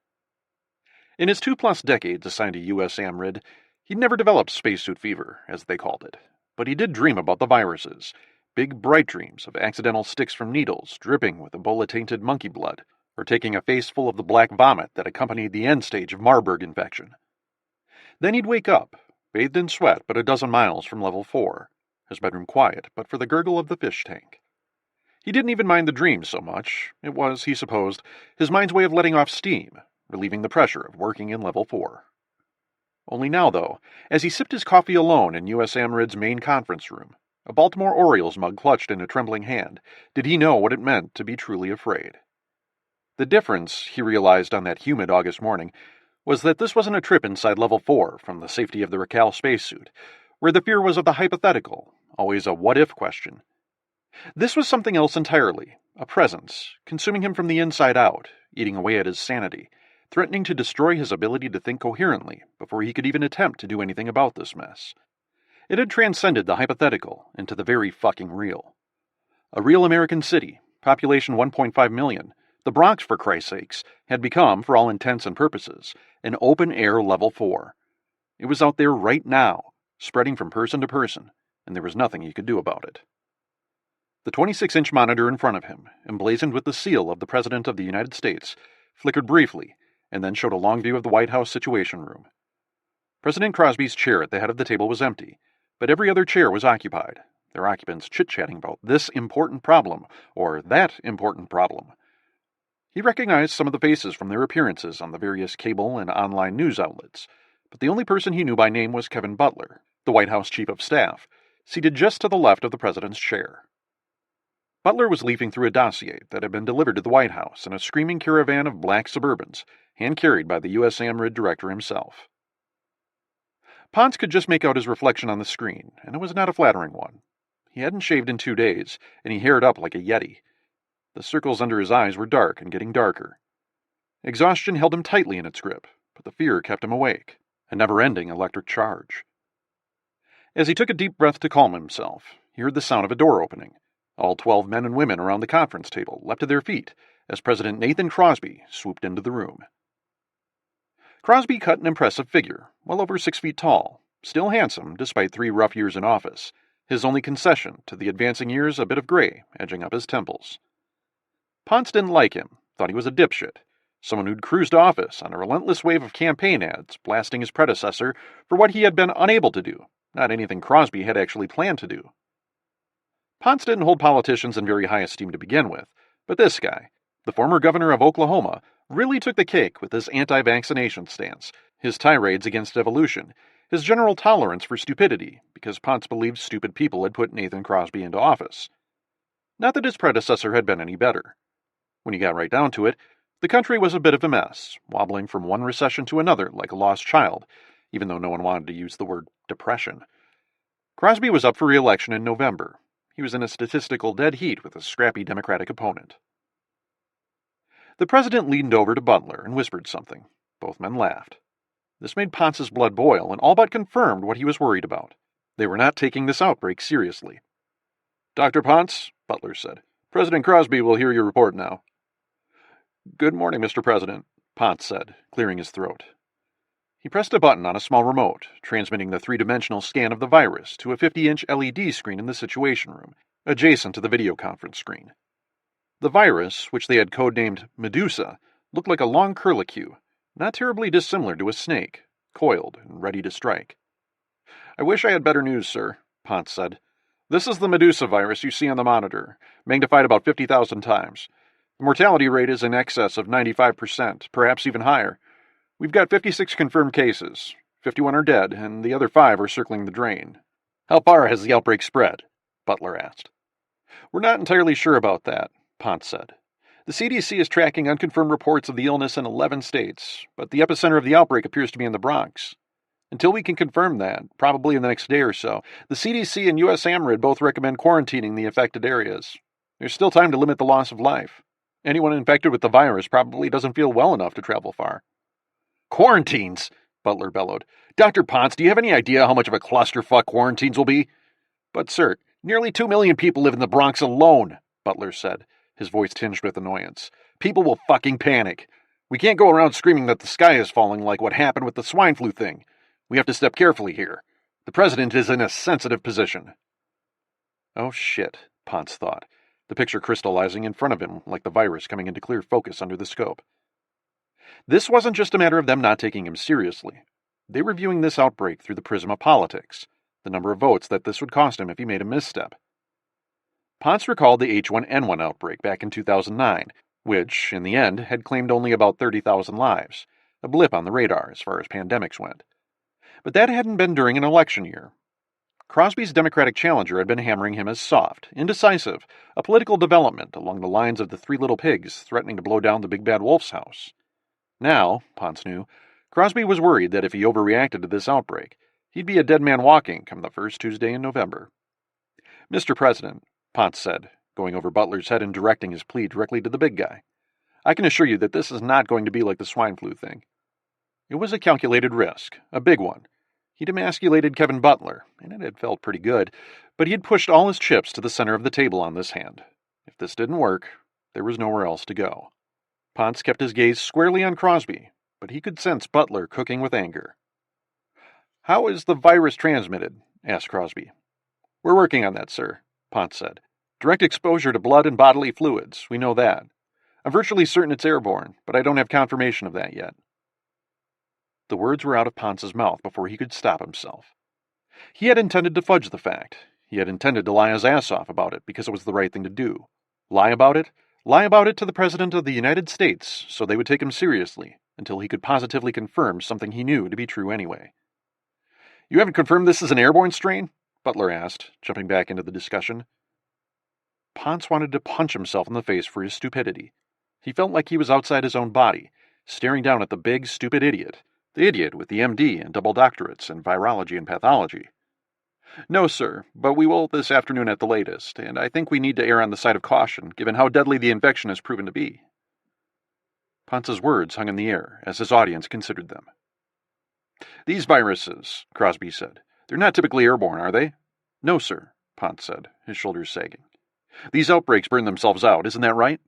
In his 2+ decades assigned to USAM RID, he'd never developed spacesuit fever, as they called it, but he did dream about the viruses, big bright dreams of accidental sticks from needles dripping with Ebola-tainted monkey blood, or taking a face full of the black vomit that accompanied the end stage of Marburg infection. Then he'd wake up, bathed in sweat but a dozen miles from Level 4, his bedroom quiet but for the gurgle of the fish tank. He didn't even mind the dreams so much. It was, he supposed, his mind's way of letting off steam, relieving the pressure of working in Level 4. Only now, though, as he sipped his coffee alone in USAM RID's main conference room, a Baltimore Orioles mug clutched in a trembling hand, did he know what it meant to be truly afraid. The difference, he realized on that humid August morning, was that this wasn't a trip inside Level 4 from the safety of the Raquel spacesuit, where the fear was of the hypothetical, always a what-if question. This was something else entirely, a presence, consuming him from the inside out, eating away at his sanity, threatening to destroy his ability to think coherently before he could even attempt to do anything about this mess. It had transcended the hypothetical into the very fucking real. A real American city, population 1.5 million, the Bronx, for Christ's sakes, had become, for all intents and purposes, an open-air Level 4. It was out there right now, spreading from person to person, and there was nothing he could do about it. The 26-inch monitor in front of him, emblazoned with the seal of the President of the United States, flickered briefly, and then showed a long view of the White House Situation Room. President Crosby's chair at the head of the table was empty, but every other chair was occupied, their occupants chit-chatting about this important problem, or that important problem. He recognized some of the faces from their appearances on the various cable and online news outlets, but the only person he knew by name was Kevin Butler, the White House Chief of Staff, seated just to the left of the president's chair. Butler was leafing through a dossier that had been delivered to the White House in a screaming caravan of black Suburbans, hand-carried by the USAM RID director himself. Ponce could just make out his reflection on the screen, and it was not a flattering one. He hadn't shaved in 2 days, and he haired up like a yeti. The circles under his eyes were dark and getting darker. Exhaustion held him tightly in its grip, but the fear kept him awake, a never-ending electric charge. As he took a deep breath to calm himself, he heard the sound of a door opening. All 12 men and women around the conference table leapt to their feet as President Nathan Crosby swooped into the room. Crosby cut an impressive figure, well over 6 feet tall, still handsome despite 3 rough years in office, his only concession to the advancing years a bit of gray edging up his temples. Ponce didn't like him, thought he was a dipshit, someone who'd cruised office on a relentless wave of campaign ads blasting his predecessor for what he had been unable to do, not anything Crosby had actually planned to do. Ponce didn't hold politicians in very high esteem to begin with, but this guy, the former governor of Oklahoma, really took the cake with his anti-vaccination stance, his tirades against evolution, his general tolerance for stupidity, because Ponce believed stupid people had put Nathan Crosby into office. Not that his predecessor had been any better. When you got right down to it, the country was a bit of a mess, wobbling from one recession to another like a lost child, even though no one wanted to use the word depression. Crosby was up for re-election in November. He was in a statistical dead heat with a scrappy Democratic opponent. The president leaned over to Butler and whispered something. Both men laughed. This made Ponce's blood boil and all but confirmed what he was worried about. They were not taking this outbreak seriously. "Dr. Ponce," Butler said, "President Crosby will hear your report now." "Good morning, Mr. President," Ponce said, clearing his throat. He pressed a button on a small remote, transmitting the three-dimensional scan of the virus to a 50-inch LED screen in the Situation Room, adjacent to the video conference screen. The virus, which they had codenamed Medusa, looked like a long curlicue, not terribly dissimilar to a snake, coiled and ready to strike. "I wish I had better news, sir," Ponce said. "This is the Medusa virus you see on the monitor, magnified about 50,000 times. The mortality rate is in excess of 95%, perhaps even higher. We've got 56 confirmed cases. 51 are dead, and the other 5 are circling the drain." "How far has the outbreak spread?" Butler asked. "We're not entirely sure about that," Ponce said. "The CDC is tracking unconfirmed reports of the illness in 11 states, but the epicenter of the outbreak appears to be in the Bronx. Until we can confirm that, probably in the next day or so, the CDC and US AMRID both recommend quarantining the affected areas. There's still time to limit the loss of life. Anyone infected with the virus probably doesn't feel well enough to travel far." "Quarantines!" Butler bellowed. "Dr. Ponce, do you have any idea how much of a clusterfuck quarantines will be?" "But, sir, nearly 2 million people live in the Bronx alone," Butler said, his voice tinged with annoyance. "People will fucking panic. We can't go around screaming that the sky is falling like what happened with the swine flu thing. We have to step carefully here. The president is in a sensitive position." Oh shit, Ponce thought, the picture crystallizing in front of him like the virus coming into clear focus under the scope. This wasn't just a matter of them not taking him seriously. They were viewing this outbreak through the prism of politics, the number of votes that this would cost him if he made a misstep. Ponce recalled the H1N1 outbreak back in 2009, which, in the end, had claimed only about 30,000 lives, a blip on the radar as far as pandemics went. But that hadn't been during an election year. Crosby's Democratic challenger had been hammering him as soft, indecisive, a political development along the lines of the Three Little Pigs threatening to blow down the Big Bad Wolf's house. Now, Ponce knew, Crosby was worried that if he overreacted to this outbreak, he'd be a dead man walking come the first Tuesday in November. "Mr. President," Ponce said, going over Butler's head and directing his plea directly to the big guy, "I can assure you that this is not going to be like the swine flu thing." It was a calculated risk, a big one. He'd emasculated Kevin Butler, and it had felt pretty good, but he had pushed all his chips to the center of the table on this hand. If this didn't work, there was nowhere else to go. Ponce kept his gaze squarely on Crosby, but he could sense Butler cooking with anger. "How is the virus transmitted?" asked Crosby. "We're working on that, sir," Ponce said. "Direct exposure to blood and bodily fluids, we know that. I'm virtually certain it's airborne, but I don't have confirmation of that yet." The words were out of Ponce's mouth before he could stop himself. He had intended to fudge the fact. He had intended to lie his ass off about it because it was the right thing to do. Lie about it to the President of the United States so they would take him seriously until he could positively confirm something he knew to be true anyway. "You haven't confirmed this is an airborne strain?" Butler asked, jumping back into the discussion. Ponce wanted to punch himself in the face for his stupidity. He felt like he was outside his own body, staring down at the big, stupid idiot, the idiot with the MD and double doctorates in virology and pathology. "No, sir, but we will this afternoon at the latest, and I think we need to err on the side of caution, given how deadly the infection has proven to be." Ponce's words hung in the air as his audience considered them. "These viruses," Crosby said, "they're not typically airborne, are they?" "No, sir," Ponce said, his shoulders sagging. "These outbreaks burn themselves out, isn't that right?"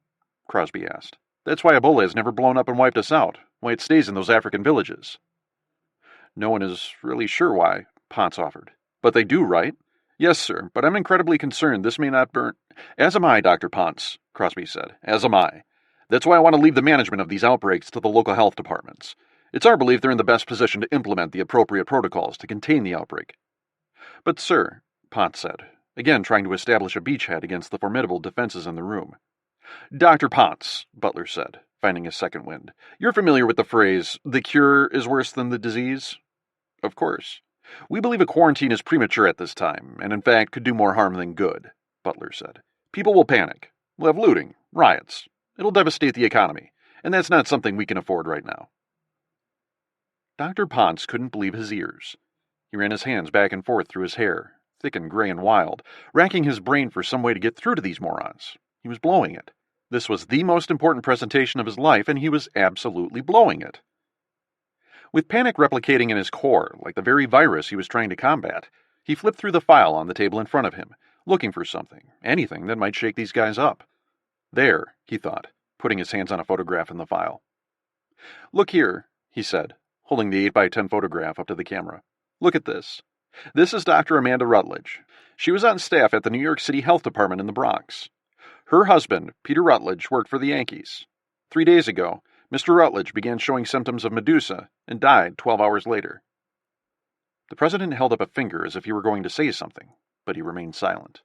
Crosby asked. "That's why Ebola has never blown up and wiped us out, why it stays in those African villages." "No one is really sure why," Ponce offered. "But they do, right?" "Yes, sir, but I'm incredibly concerned this may not burn—" "As am I, Dr. Ponce," Crosby said. "As am I. That's why I want to leave the management of these outbreaks to the local health departments. It's our belief they're in the best position to implement the appropriate protocols to contain the outbreak." "But, sir," Ponce said, again trying to establish a beachhead against the formidable defenses in the room. "Dr. Ponce," Butler said, finding a second wind, "you're familiar with the phrase, 'the cure is worse than the disease'?" "Of course. We believe a quarantine is premature at this time, and in fact could do more harm than good," Butler said. "People will panic. We'll have looting, riots. It'll devastate the economy, and that's not something we can afford right now." Dr. Ponce couldn't believe his ears. He ran his hands back and forth through his hair, thick and gray and wild, racking his brain for some way to get through to these morons. He was blowing it. This was the most important presentation of his life, and he was absolutely blowing it. With panic replicating in his core, like the very virus he was trying to combat, he flipped through the file on the table in front of him, looking for something, anything that might shake these guys up. "There," he thought, putting his hands on a photograph in the file. "Look here," he said, holding the 8x10 photograph up to the camera. "Look at this. This is Dr. Amanda Rutledge. She was on staff at the New York City Health Department in the Bronx. Her husband, Peter Rutledge, worked for the Yankees. 3 days ago, Mr. Rutledge began showing symptoms of Medusa and died 12 hours later." The president held up a finger as if he were going to say something, but he remained silent.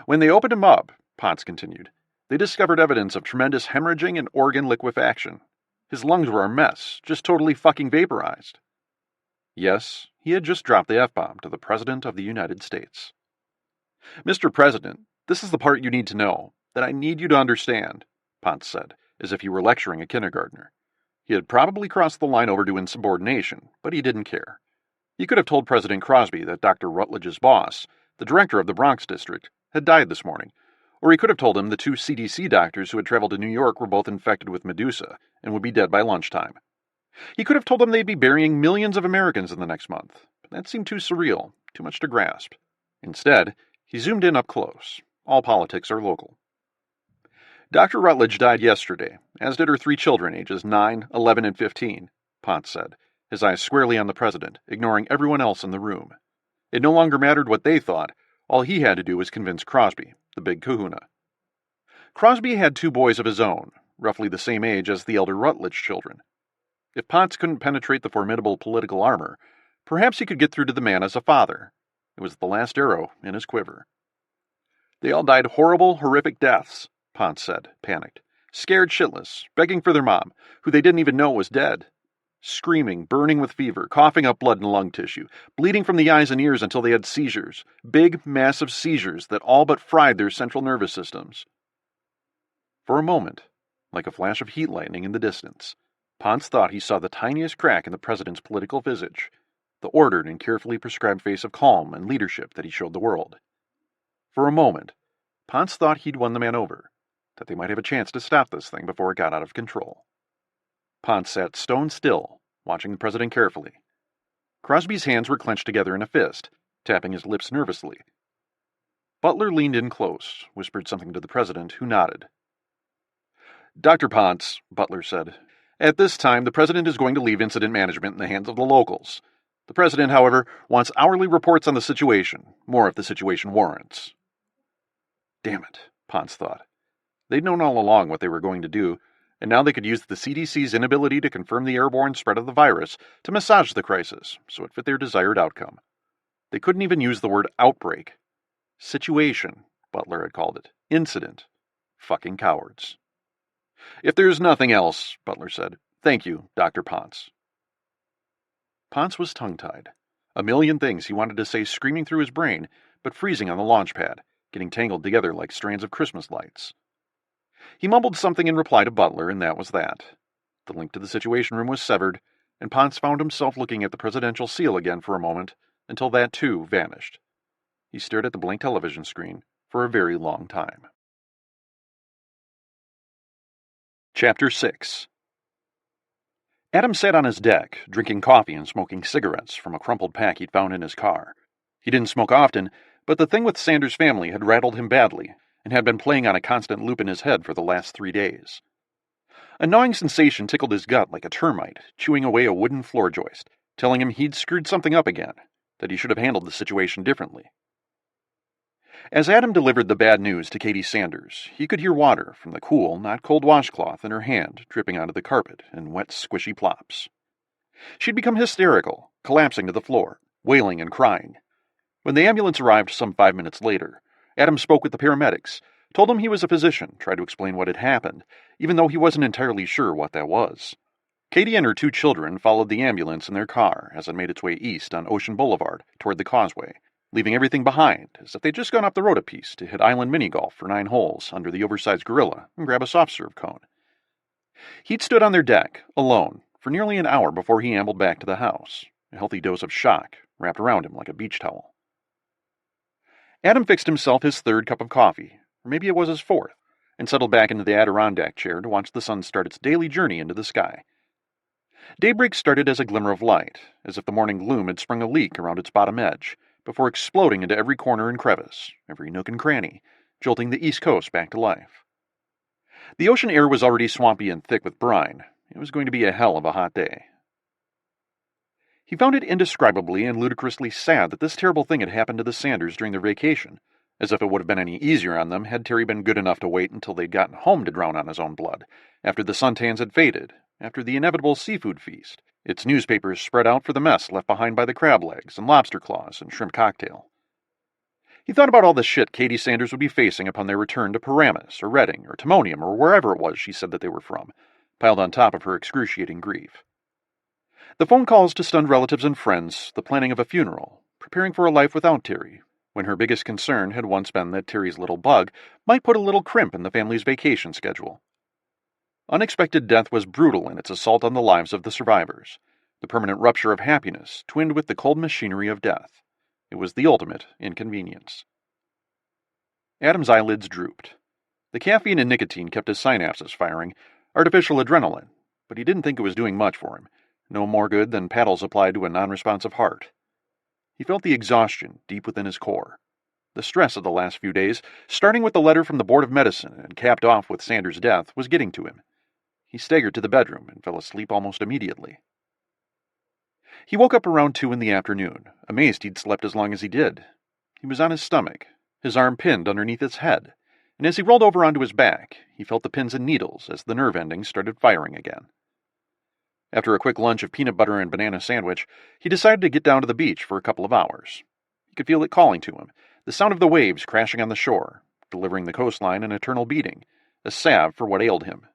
"When they opened him up," Potts continued, "they discovered evidence of tremendous hemorrhaging and organ liquefaction. His lungs were a mess, just totally fucking vaporized." Yes, he had just dropped the F-bomb to the President of the United States. "Mr. President, this is the part you need to know, that I need you to understand," Potts said, as if he were lecturing a kindergartner. He had probably crossed the line over to insubordination, but he didn't care. He could have told President Crosby that Dr. Rutledge's boss, the director of the Bronx district, had died this morning, or he could have told him the 2 CDC doctors who had traveled to New York were both infected with Medusa and would be dead by lunchtime. He could have told them they'd be burying millions of Americans in the next month, but that seemed too surreal, too much to grasp. Instead, he zoomed in up close. All politics are local. "Dr. Rutledge died yesterday, as did her 3 children ages 9, 11, and 15, Potts said, his eyes squarely on the president, ignoring everyone else in the room. It no longer mattered what they thought. All he had to do was convince Crosby, the big kahuna. Crosby had 2 boys of his own, roughly the same age as the elder Rutledge children. If Potts couldn't penetrate the formidable political armor, perhaps he could get through to the man as a father. It was the last arrow in his quiver. "They all died horrible, horrific deaths," Potts said, panicked. "Scared shitless, begging for their mom, who they didn't even know was dead. Screaming, burning with fever, coughing up blood and lung tissue, bleeding from the eyes and ears until they had seizures, big, massive seizures that all but fried their central nervous systems." For a moment, like a flash of heat lightning in the distance, Potts thought he saw the tiniest crack in the president's political visage, the ordered and carefully prescribed face of calm and leadership that he showed the world. For a moment, Potts thought he'd won the man over, that they might have a chance to stop this thing before it got out of control. Potts sat stone still, watching the president carefully. Crosby's hands were clenched together in a fist, tapping his lips nervously. Butler leaned in close, whispered something to the president, who nodded. "Dr. Potts," Butler said, "at this time the president is going to leave incident management in the hands of the locals. The president, however, wants hourly reports on the situation, more if the situation warrants." Damn it, Potts thought. They'd known all along what they were going to do, and now they could use the CDC's inability to confirm the airborne spread of the virus to massage the crisis so it fit their desired outcome. They couldn't even use the word outbreak. Situation, Butler had called it. Incident. Fucking cowards. "If there's nothing else," Butler said, "thank you, Dr. Potts." Potts was tongue-tied. A million things he wanted to say screaming through his brain, but freezing on the launch pad, getting tangled together like strands of Christmas lights. He mumbled something in reply to Butler, and that was that. The link to the Situation Room was severed, and Potts found himself looking at the presidential seal again for a moment, until that too vanished. He stared at the blank television screen for a very long time. Chapter 6. Adam sat on his deck, drinking coffee and smoking cigarettes from a crumpled pack he'd found in his car. He didn't smoke often, but the thing with Sanders' family had rattled him badly, and had been playing on a constant loop in his head for the last 3 days. A gnawing sensation tickled his gut like a termite, chewing away a wooden floor joist, telling him he'd screwed something up again, that he should have handled the situation differently. As Adam delivered the bad news to Katie Sanders, he could hear water from the cool, not cold washcloth in her hand dripping onto the carpet in wet, squishy plops. She'd become hysterical, collapsing to the floor, wailing and crying. When the ambulance arrived some 5 minutes later, Adam spoke with the paramedics, told them he was a physician, tried to explain what had happened, even though he wasn't entirely sure what that was. Katie and her 2 children followed the ambulance in their car as it made its way east on Ocean Boulevard toward the causeway, leaving everything behind as if they'd just gone up the road a piece to hit island mini-golf for 9 holes under the oversized gorilla and grab a soft-serve cone. He'd stood on their deck, alone, for nearly an hour before he ambled back to the house, a healthy dose of shock wrapped around him like a beach towel. Adam fixed himself his 3rd cup of coffee, or maybe it was his 4th, and settled back into the Adirondack chair to watch the sun start its daily journey into the sky. Daybreak started as a glimmer of light, as if the morning gloom had sprung a leak around its bottom edge, before exploding into every corner and crevice, every nook and cranny, jolting the East Coast back to life. The ocean air was already swampy and thick with brine, It was going to be a hell of a hot day. He found it indescribably and ludicrously sad that this terrible thing had happened to the Sanders during their vacation, as if it would have been any easier on them had Terry been good enough to wait until they'd gotten home to drown on his own blood, after the suntans had faded, after the inevitable seafood feast, its newspapers spread out for the mess left behind by the crab legs and lobster claws and shrimp cocktail. He thought about all the shit Katie Sanders would be facing upon their return to Paramus or Redding or Timonium or wherever it was she said that they were from, piled on top of her excruciating grief. The phone calls to stunned relatives and friends, the planning of a funeral, preparing for a life without Terry, when her biggest concern had once been that Terry's little bug might put a little crimp in the family's vacation schedule. Unexpected death was brutal in its assault on the lives of the survivors, the permanent rupture of happiness twinned with the cold machinery of death. It was the ultimate inconvenience. Adam's eyelids drooped. The caffeine and nicotine kept his synapses firing, artificial adrenaline, but he didn't think it was doing much for him. No more good than paddles applied to a non-responsive heart. He felt the exhaustion deep within his core. The stress of the last few days, starting with the letter from the Board of Medicine and capped off with Sanders' death, was getting to him. He staggered to the bedroom and fell asleep almost immediately. He woke up around 2 in the afternoon, amazed he'd slept as long as he did. He was on his stomach, his arm pinned underneath his head, and as he rolled over onto his back, he felt the pins and needles as the nerve endings started firing again. After a quick lunch of peanut butter and banana sandwich, he decided to get down to the beach for a couple of hours. He could feel it calling to him, the sound of the waves crashing on the shore, delivering the coastline an eternal beating, a salve for what ailed him.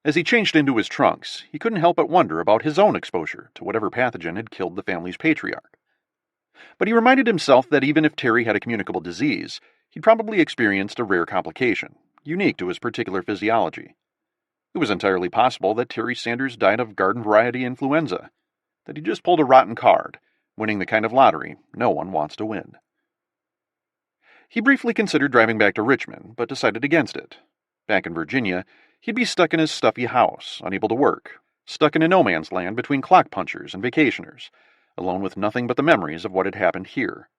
As he changed into his trunks, he couldn't help but wonder about his own exposure to whatever pathogen had killed the family's patriarch. But he reminded himself that even if Terry had a communicable disease, he'd probably experienced a rare complication, unique to his particular physiology. It was entirely possible that Terry Sanders died of garden-variety influenza, that he just pulled a rotten card, winning the kind of lottery no one wants to win. He briefly considered driving back to Richmond, but decided against it. Back in Virginia, he'd be stuck in his stuffy house, unable to work, stuck in a no-man's land between clock punchers and vacationers, alone with nothing but the memories of what had happened here.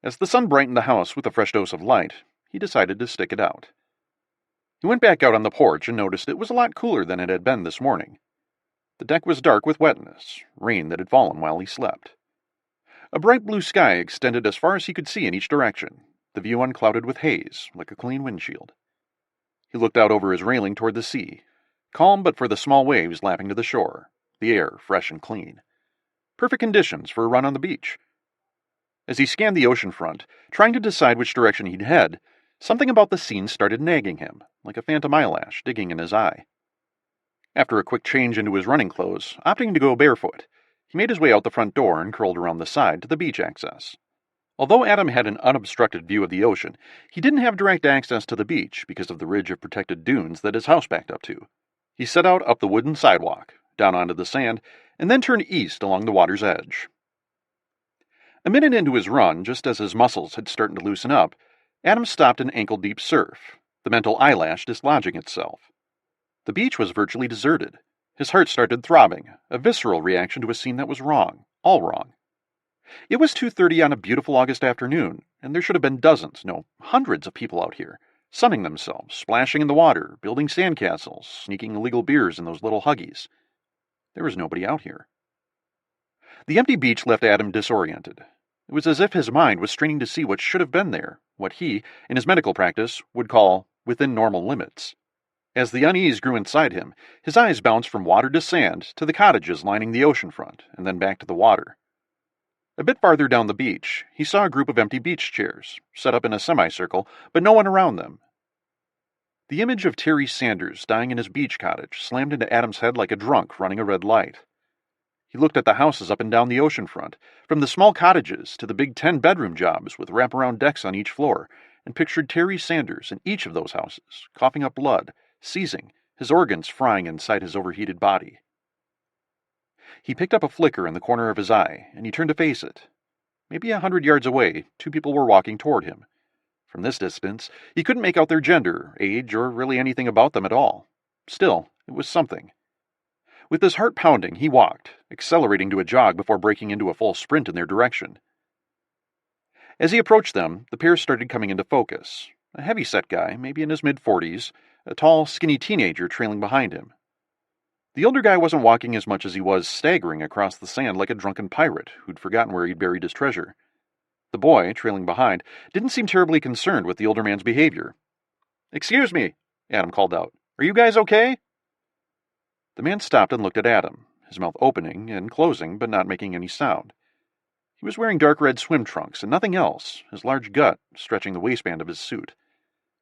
As the sun brightened the house with a fresh dose of light, he decided to stick it out. He went back out on the porch and noticed it was a lot cooler than it had been this morning. The deck was dark with wetness, rain that had fallen while he slept. A bright blue sky extended as far as he could see in each direction, the view unclouded with haze, like a clean windshield. He looked out over his railing toward the sea, calm but for the small waves lapping to the shore, the air fresh and clean. Perfect conditions for a run on the beach. As he scanned the ocean front, trying to decide which direction he'd head, something about the scene started nagging him, like a phantom eyelash digging in his eye. After a quick change into his running clothes, opting to go barefoot, he made his way out the front door and curled around the side to the beach access. Although Adam had an unobstructed view of the ocean, he didn't have direct access to the beach because of the ridge of protected dunes that his house backed up to. He set out up the wooden sidewalk, down onto the sand, and then turned east along the water's edge. A minute into his run, just as his muscles had started to loosen up, Adam stopped in ankle-deep surf, the mental eyelash dislodging itself. The beach was virtually deserted. His heart started throbbing, a visceral reaction to a scene that was wrong, all wrong. It was 2:30 on a beautiful August afternoon, and there should have been dozens, no, hundreds of people out here, sunning themselves, splashing in the water, building sandcastles, sneaking illegal beers in those little huggies. There was nobody out here. The empty beach left Adam disoriented. It was as if his mind was straining to see what should have been there, what he, in his medical practice, would call within normal limits. As the unease grew inside him, his eyes bounced from water to sand to the cottages lining the ocean front, and then back to the water. A bit farther down the beach, he saw a group of empty beach chairs, set up in a semicircle, but no one around them. The image of Terry Sanders dying in his beach cottage slammed into Adam's head like a drunk running a red light. He looked at the houses up and down the ocean front, from the small cottages to the big 10-bedroom jobs with wraparound decks on each floor, and pictured Terry Sanders in each of those houses, coughing up blood, seizing, his organs frying inside his overheated body. He picked up a flicker in the corner of his eye, and he turned to face it. Maybe 100 yards away, 2 people were walking toward him. From this distance, he couldn't make out their gender, age, or really anything about them at all. Still, it was something. With his heart pounding, he walked, accelerating to a jog before breaking into a full sprint in their direction. As he approached them, the pair started coming into focus. A heavy-set guy, maybe in his mid-40s, a tall, skinny teenager trailing behind him. The older guy wasn't walking as much as he was staggering across the sand like a drunken pirate who'd forgotten where he'd buried his treasure. The boy, trailing behind, didn't seem terribly concerned with the older man's behavior. "Excuse me," Adam called out. "Are you guys okay?" The man stopped and looked at Adam, his mouth opening and closing but not making any sound. He was wearing dark red swim trunks and nothing else, his large gut stretching the waistband of his suit.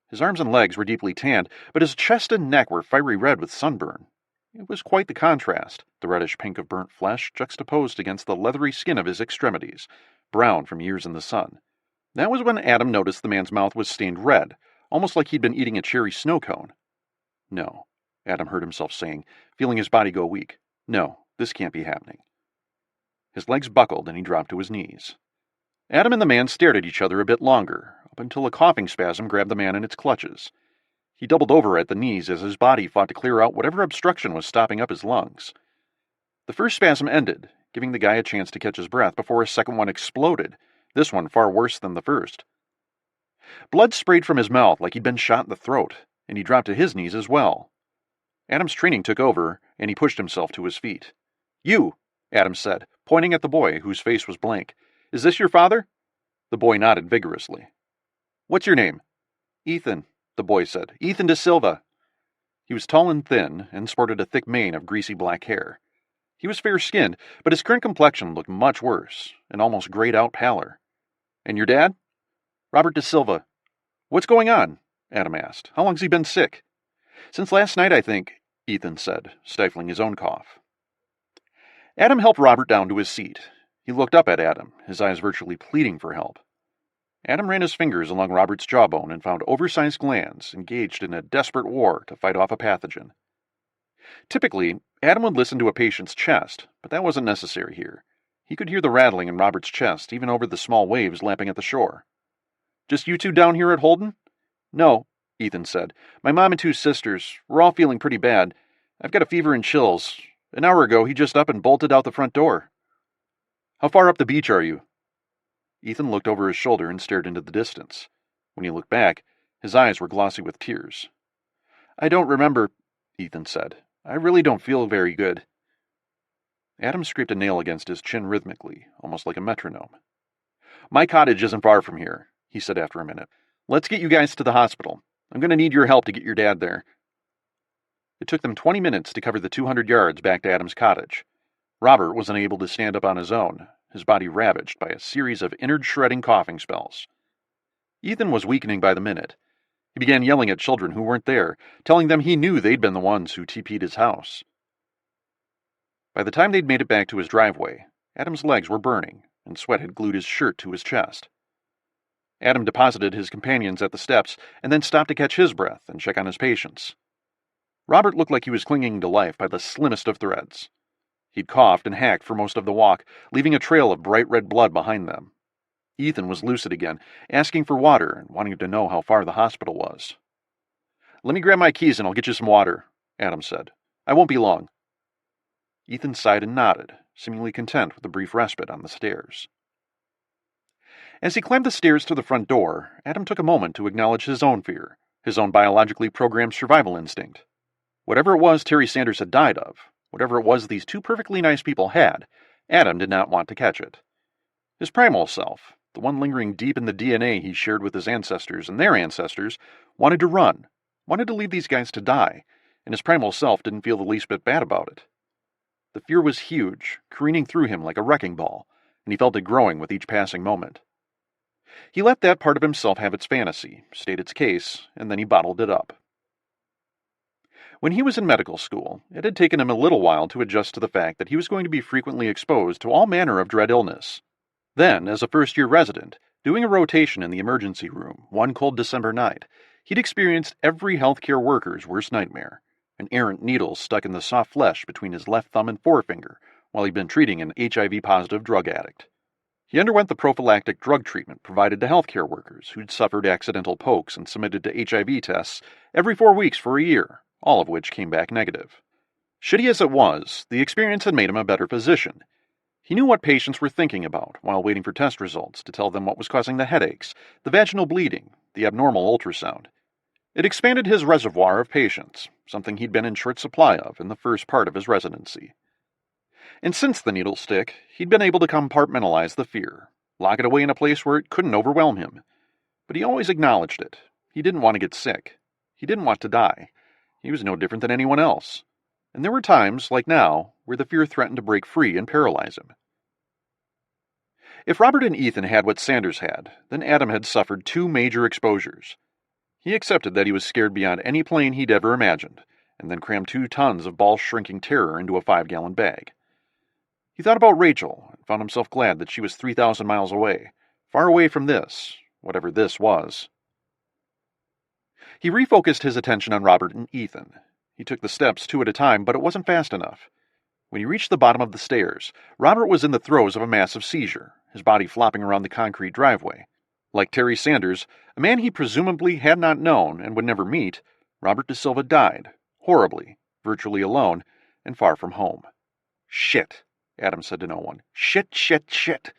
His arms and legs were deeply tanned, but his chest and neck were fiery red with sunburn. It was quite the contrast, the reddish pink of burnt flesh juxtaposed against the leathery skin of his extremities, brown from years in the sun. That was when Adam noticed the man's mouth was stained red, almost like he'd been eating a cherry snow cone. "No," Adam heard himself saying, feeling his body go weak. "No, this can't be happening." His legs buckled and he dropped to his knees. Adam and the man stared at each other a bit longer, up until a coughing spasm grabbed the man in its clutches. He doubled over at the knees as his body fought to clear out whatever obstruction was stopping up his lungs. The first spasm ended, giving the guy a chance to catch his breath before a second one exploded, this one far worse than the first. Blood sprayed from his mouth like he'd been shot in the throat, and he dropped to his knees as well. Adam's training took over, and he pushed himself to his feet. "You," Adam said, pointing at the boy, whose face was blank. "Is this your father?" The boy nodded vigorously. "What's your name?" "Ethan," the boy said. "Ethan De Silva." He was tall and thin, and sported a thick mane of greasy black hair. He was fair-skinned, but his current complexion looked much worse, an almost grayed-out pallor. "And your dad?" "Robert De Silva." "What's going on?" Adam asked. "How long's he been sick?" "Since last night, I think," Ethan said, stifling his own cough. Adam helped Robert down to his seat. He looked up at Adam, his eyes virtually pleading for help. Adam ran his fingers along Robert's jawbone and found oversized glands engaged in a desperate war to fight off a pathogen. Typically, Adam would listen to a patient's chest, but that wasn't necessary here. He could hear the rattling in Robert's chest even over the small waves lapping at the shore. "Just you two down here at Holden?" "No," Ethan said. "My mom and two sisters. We're all feeling pretty bad. I've got a fever and chills. An hour ago, he just up and bolted out the front door." "How far up the beach are you?" Ethan looked over his shoulder and stared into the distance. When he looked back, his eyes were glossy with tears. "I don't remember," Ethan said. "I really don't feel very good." Adam scraped a nail against his chin rhythmically, almost like a metronome. "My cottage isn't far from here," he said after a minute. "Let's get you guys to the hospital. I'm going to need your help to get your dad there." It took them 20 minutes to cover the 200 yards back to Adam's cottage. Robert was unable to stand up on his own, his body ravaged by a series of innard-shredding coughing spells. Ethan was weakening by the minute. He began yelling at children who weren't there, telling them he knew they'd been the ones who TP'd his house. By the time they'd made it back to his driveway, Adam's legs were burning, and sweat had glued his shirt to his chest. Adam deposited his companions at the steps and then stopped to catch his breath and check on his patients. Robert looked like he was clinging to life by the slimmest of threads. He'd coughed and hacked for most of the walk, leaving a trail of bright red blood behind them. Ethan was lucid again, asking for water and wanting to know how far the hospital was. "Let me grab my keys and I'll get you some water," Adam said. "I won't be long." Ethan sighed and nodded, seemingly content with the brief respite on the stairs. As he climbed the stairs to the front door, Adam took a moment to acknowledge his own fear, his own biologically programmed survival instinct. Whatever it was Terry Sanders had died of, whatever it was these two perfectly nice people had, Adam did not want to catch it. His primal self, the one lingering deep in the DNA he shared with his ancestors and their ancestors, wanted to run, wanted to leave these guys to die, and his primal self didn't feel the least bit bad about it. The fear was huge, careening through him like a wrecking ball, and he felt it growing with each passing moment. He let that part of himself have its fantasy, state its case, and then he bottled it up. When he was in medical school, it had taken him a little while to adjust to the fact that he was going to be frequently exposed to all manner of dread illness. Then, as a first-year resident, doing a rotation in the emergency room one cold December night, he'd experienced every healthcare worker's worst nightmare, an errant needle stuck in the soft flesh between his left thumb and forefinger while he'd been treating an HIV-positive drug addict. He underwent the prophylactic drug treatment provided to healthcare workers who'd suffered accidental pokes and submitted to HIV tests every 4 weeks for a year, all of which came back negative. Shitty as it was, the experience had made him a better physician. He knew what patients were thinking about while waiting for test results to tell them what was causing the headaches, the vaginal bleeding, the abnormal ultrasound. It expanded his reservoir of patience, something he'd been in short supply of in the first part of his residency. And since the needle stick, he'd been able to compartmentalize the fear, lock it away in a place where it couldn't overwhelm him. But he always acknowledged it. He didn't want to get sick. He didn't want to die. He was no different than anyone else. And there were times, like now, where the fear threatened to break free and paralyze him. If Robert and Ethan had what Sanders had, then Adam had suffered 2 major exposures. He accepted that he was scared beyond any plane he'd ever imagined, and then crammed 2 tons of ball-shrinking terror into a 5-gallon bag. He thought about Rachel and found himself glad that she was 3,000 miles away, far away from this, whatever this was. He refocused his attention on Robert and Ethan. He took the steps 2 at a time, but it wasn't fast enough. When he reached the bottom of the stairs, Robert was in the throes of a massive seizure, his body flopping around the concrete driveway. Like Terry Sanders, a man he presumably had not known and would never meet, Robert De Silva died, horribly, virtually alone, and far from home. Shit, Adam said to no one. Shit, shit, shit.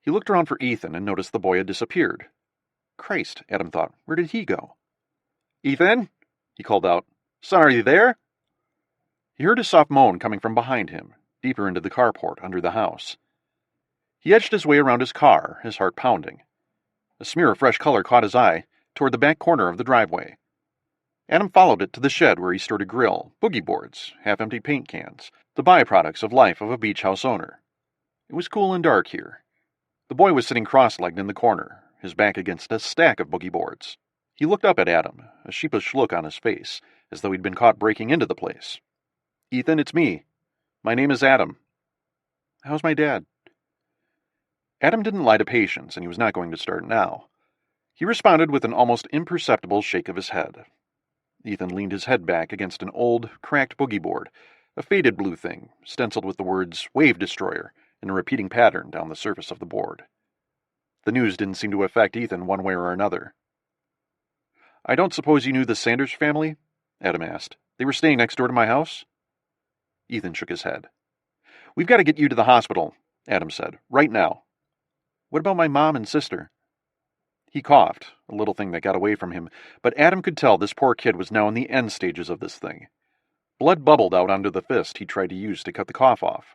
He looked around for Ethan and noticed the boy had disappeared. Christ, Adam thought, where did he go? Ethan, he called out. Son, are you there? He heard a soft moan coming from behind him, deeper into the carport under the house. He edged his way around his car, his heart pounding. A smear of fresh color caught his eye toward the back corner of the driveway. Adam followed it to the shed where he stored a grill, boogie boards, half-empty paint cans, the byproducts of life of a beach house owner. It was cool and dark here. The boy was sitting cross-legged in the corner, his back against a stack of boogie boards. He looked up at Adam, a sheepish look on his face, as though he'd been caught breaking into the place. Ethan, it's me. My name is Adam. How's my dad? Adam didn't lie to patience, and he was not going to start now. He responded with an almost imperceptible shake of his head. Ethan leaned his head back against an old, cracked boogie board, a faded blue thing, stenciled with the words Wave Destroyer in a repeating pattern down the surface of the board. The news didn't seem to affect Ethan one way or another. I don't suppose you knew the Sanders family? Adam asked. They were staying next door to my house? Ethan shook his head. We've got to get you to the hospital, Adam said, right now. What about my mom and sister? He coughed, a little thing that got away from him, but Adam could tell this poor kid was now in the end stages of this thing. Blood bubbled out onto the fist he tried to use to cut the cough off.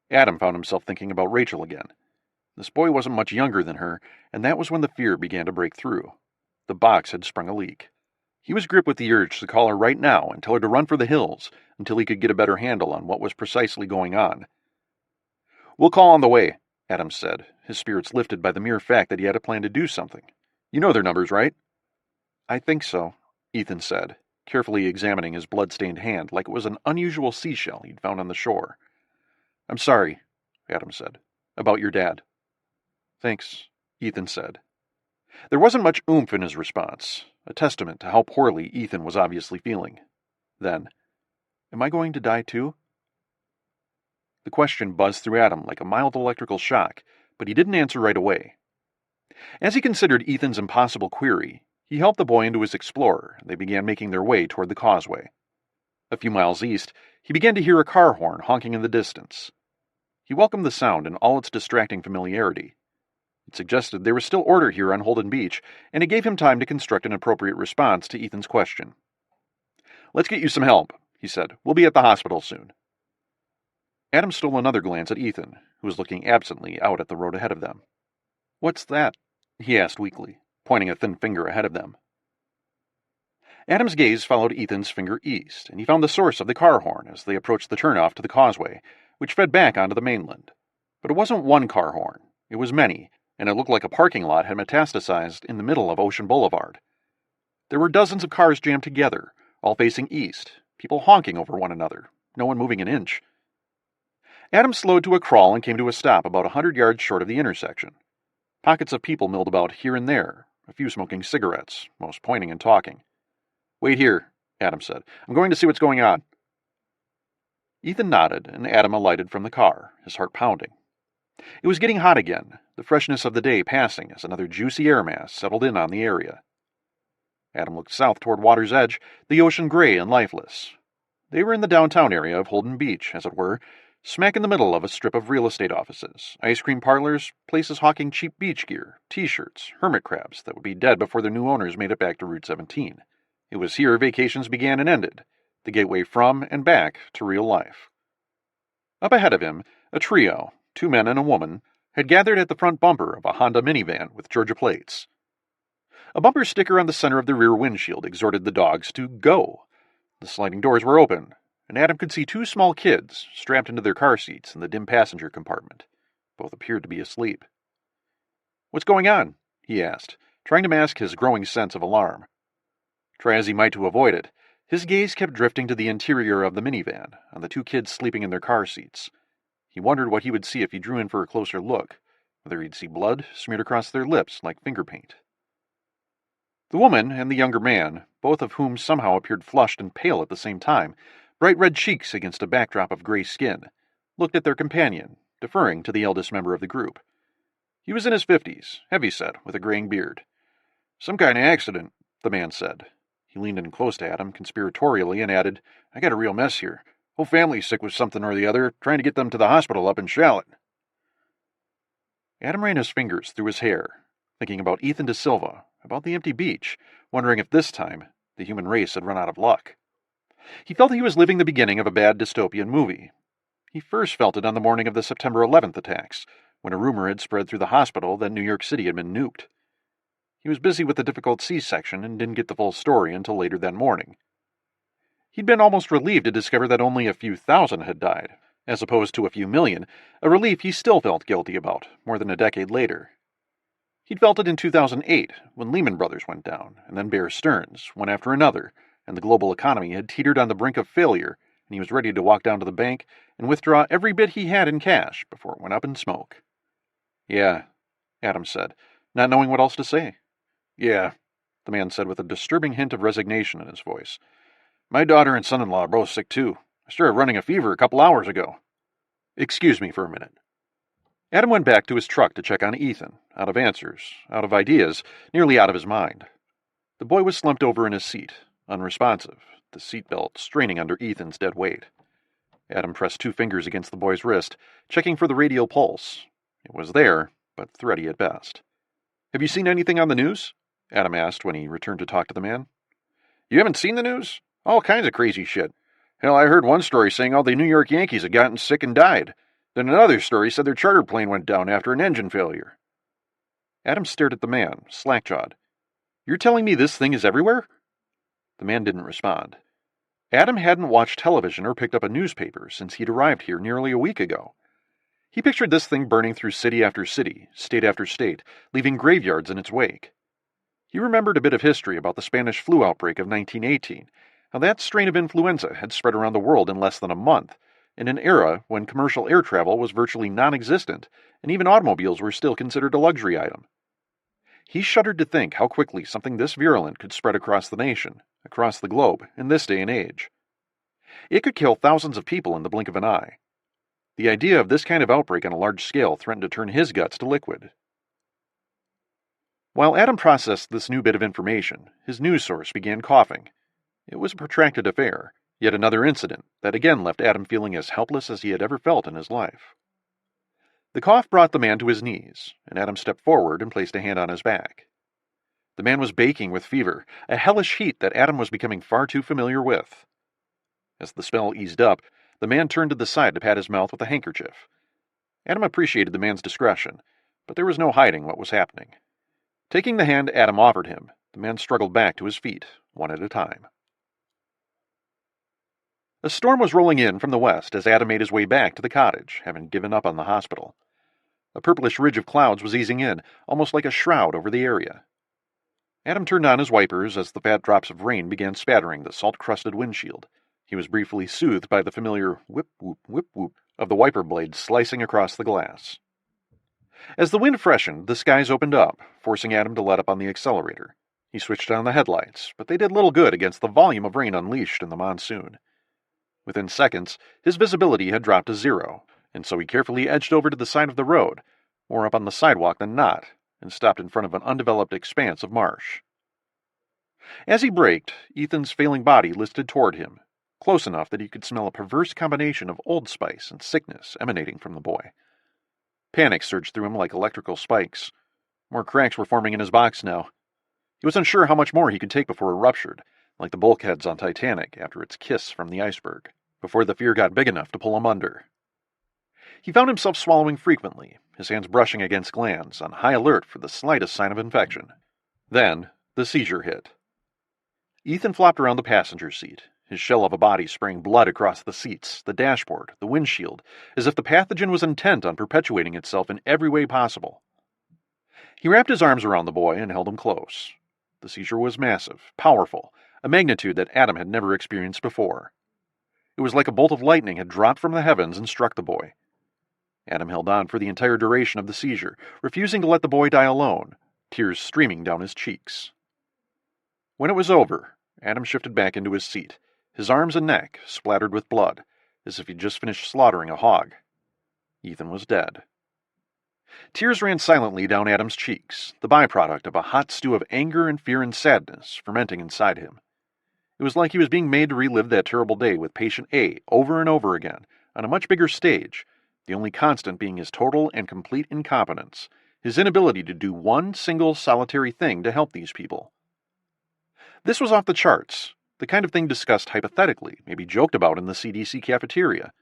Adam found himself thinking about Rachel again. This boy wasn't much younger than her, and that was when the fear began to break through. The box had sprung a leak. He was gripped with the urge to call her right now and tell her to run for the hills until he could get a better handle on what was precisely going on. We'll call on the way, Adam said, his spirits lifted by the mere fact that he had a plan to do something. You know their numbers, right? I think so, Ethan said, carefully examining his blood-stained hand like it was an unusual seashell he'd found on the shore. I'm sorry, Adam said, about your dad. Thanks, Ethan said. There wasn't much oomph in his response, a testament to how poorly Ethan was obviously feeling. Then, am I going to die too? The question buzzed through Adam like a mild electrical shock, but he didn't answer right away. As he considered Ethan's impossible query, he helped the boy into his Explorer, and they began making their way toward the causeway. A few miles east, he began to hear a car horn honking in the distance. He welcomed the sound in all its distracting familiarity. It suggested there was still order here on Holden Beach, and it gave him time to construct an appropriate response to Ethan's question. Let's get you some help, he said. We'll be at the hospital soon. Adam stole another glance at Ethan, who was looking absently out at the road ahead of them. What's that? He asked weakly, pointing a thin finger ahead of them. Adam's gaze followed Ethan's finger east, and he found the source of the car horn as they approached the turnoff to the causeway, which fed back onto the mainland. But it wasn't one car horn. It was many, and it looked like a parking lot had metastasized in the middle of Ocean Boulevard. There were dozens of cars jammed together, all facing east, people honking over one another, no one moving an inch. Adam slowed to a crawl and came to a stop about 100 yards short of the intersection. Pockets of people milled about here and there, a few smoking cigarettes, most pointing and talking. Wait here, Adam said. I'm going to see what's going on. Ethan nodded, and Adam alighted from the car, his heart pounding. It was getting hot again, the freshness of the day passing as another juicy air mass settled in on the area. Adam looked south toward water's edge, the ocean gray and lifeless. They were in the downtown area of Holden Beach, as it were, smack in the middle of a strip of real estate offices, ice cream parlors, places hawking cheap beach gear, t-shirts, hermit crabs that would be dead before their new owners made it back to Route 17. It was here vacations began and ended, the gateway from and back to real life. Up ahead of him, a trio, 2 men and a woman, had gathered at the front bumper of a Honda minivan with Georgia plates. A bumper sticker on the center of the rear windshield exhorted the dogs to go. The sliding doors were open, and Adam could see 2 small kids strapped into their car seats in the dim passenger compartment. Both appeared to be asleep. "What's going on?" he asked, trying to mask his growing sense of alarm. Try as he might to avoid it, his gaze kept drifting to the interior of the minivan, on the 2 kids sleeping in their car seats. He wondered what he would see if he drew in for a closer look, whether he'd see blood smeared across their lips like finger paint. The woman and the younger man, both of whom somehow appeared flushed and pale at the same time, bright red cheeks against a backdrop of gray skin, looked at their companion, deferring to the eldest member of the group. He was in his 50s, heavyset, with a graying beard. "Some kind of accident," the man said. He leaned in close to Adam conspiratorially and added, "I got a real mess here. Whole family's sick with something or the other, trying to get them to the hospital up in Charlotte." Adam ran his fingers through his hair, thinking about Ethan De Silva, about the empty beach, wondering if this time the human race had run out of luck. He felt he was living the beginning of a bad dystopian movie. He first felt it on the morning of the September 11th attacks, when a rumor had spread through the hospital that New York City had been nuked. He was busy with a difficult C-section and didn't get the full story until later that morning. He'd been almost relieved to discover that only a few thousand had died, as opposed to a few million, a relief he still felt guilty about, more than a decade later. He'd felt it in 2008, when Lehman Brothers went down, and then Bear Stearns, one after another, and the global economy had teetered on the brink of failure, and he was ready to walk down to the bank and withdraw every bit he had in cash before it went up in smoke. "Yeah," Adam said, not knowing what else to say. "Yeah," the man said with a disturbing hint of resignation in his voice. "My daughter and son-in-law are both sick too. I started running a fever a couple hours ago." "Excuse me for a minute." Adam went back to his truck to check on Ethan, out of answers, out of ideas, nearly out of his mind. The boy was slumped over in his seat, unresponsive, the seatbelt straining under Ethan's dead weight. Adam pressed 2 fingers against the boy's wrist, checking for the radial pulse. It was there, but thready at best. "Have you seen anything on the news?" Adam asked when he returned to talk to the man. "You haven't seen the news? All kinds of crazy shit. Hell, I heard one story saying all the New York Yankees had gotten sick and died. Then another story said their charter plane went down after an engine failure." Adam stared at the man, slack-jawed. "You're telling me this thing is everywhere?" The man didn't respond. Adam hadn't watched television or picked up a newspaper since he'd arrived here nearly a week ago. He pictured this thing burning through city after city, state after state, leaving graveyards in its wake. He remembered a bit of history about the Spanish flu outbreak of 1918, how that strain of influenza had spread around the world in less than a month, in an era when commercial air travel was virtually non-existent, and even automobiles were still considered a luxury item. He shuddered to think how quickly something this virulent could spread across the nation, across the globe, in this day and age. It could kill thousands of people in the blink of an eye. The idea of this kind of outbreak on a large scale threatened to turn his guts to liquid. While Adam processed this new bit of information, his news source began coughing. It was a protracted affair, yet another incident that again left Adam feeling as helpless as he had ever felt in his life. The cough brought the man to his knees, and Adam stepped forward and placed a hand on his back. The man was baking with fever, a hellish heat that Adam was becoming far too familiar with. As the smell eased up, the man turned to the side to pat his mouth with a handkerchief. Adam appreciated the man's discretion, but there was no hiding what was happening. Taking the hand Adam offered him, the man struggled back to his feet, one at a time. A storm was rolling in from the west as Adam made his way back to the cottage, having given up on the hospital. A purplish ridge of clouds was easing in, almost like a shroud over the area. Adam turned on his wipers as the fat drops of rain began spattering the salt-crusted windshield. He was briefly soothed by the familiar whip-whoop of the wiper blades slicing across the glass. As the wind freshened, the skies opened up, forcing Adam to let up on the accelerator. He switched on the headlights, but they did little good against the volume of rain unleashed in the monsoon. Within seconds, his visibility had dropped to 0, and so he carefully edged over to the side of the road, more up on the sidewalk than not, and stopped in front of an undeveloped expanse of marsh. As he braked, Ethan's failing body listed toward him, close enough that he could smell a perverse combination of Old Spice and sickness emanating from the boy. Panic surged through him like electrical spikes. More cracks were forming in his box now. He was unsure how much more he could take before it ruptured, like the bulkheads on Titanic after its kiss from the iceberg, before the fear got big enough to pull him under. He found himself swallowing frequently, his hands brushing against glands, on high alert for the slightest sign of infection. Then, the seizure hit. Ethan flopped around the passenger seat, his shell of a body spraying blood across the seats, the dashboard, the windshield, as if the pathogen was intent on perpetuating itself in every way possible. He wrapped his arms around the boy and held him close. The seizure was massive, powerful, a magnitude that Adam had never experienced before. It was like a bolt of lightning had dropped from the heavens and struck the boy. Adam held on for the entire duration of the seizure, refusing to let the boy die alone, tears streaming down his cheeks. When it was over, Adam shifted back into his seat, his arms and neck splattered with blood, as if he'd just finished slaughtering a hog. Ethan was dead. Tears ran silently down Adam's cheeks, the byproduct of a hot stew of anger and fear and sadness fermenting inside him. It was like he was being made to relive that terrible day with patient A over and over again, on a much bigger stage, the only constant being his total and complete incompetence, his inability to do one single solitary thing to help these people. This was off the charts, the kind of thing discussed hypothetically, maybe joked about in the CDC cafeteria.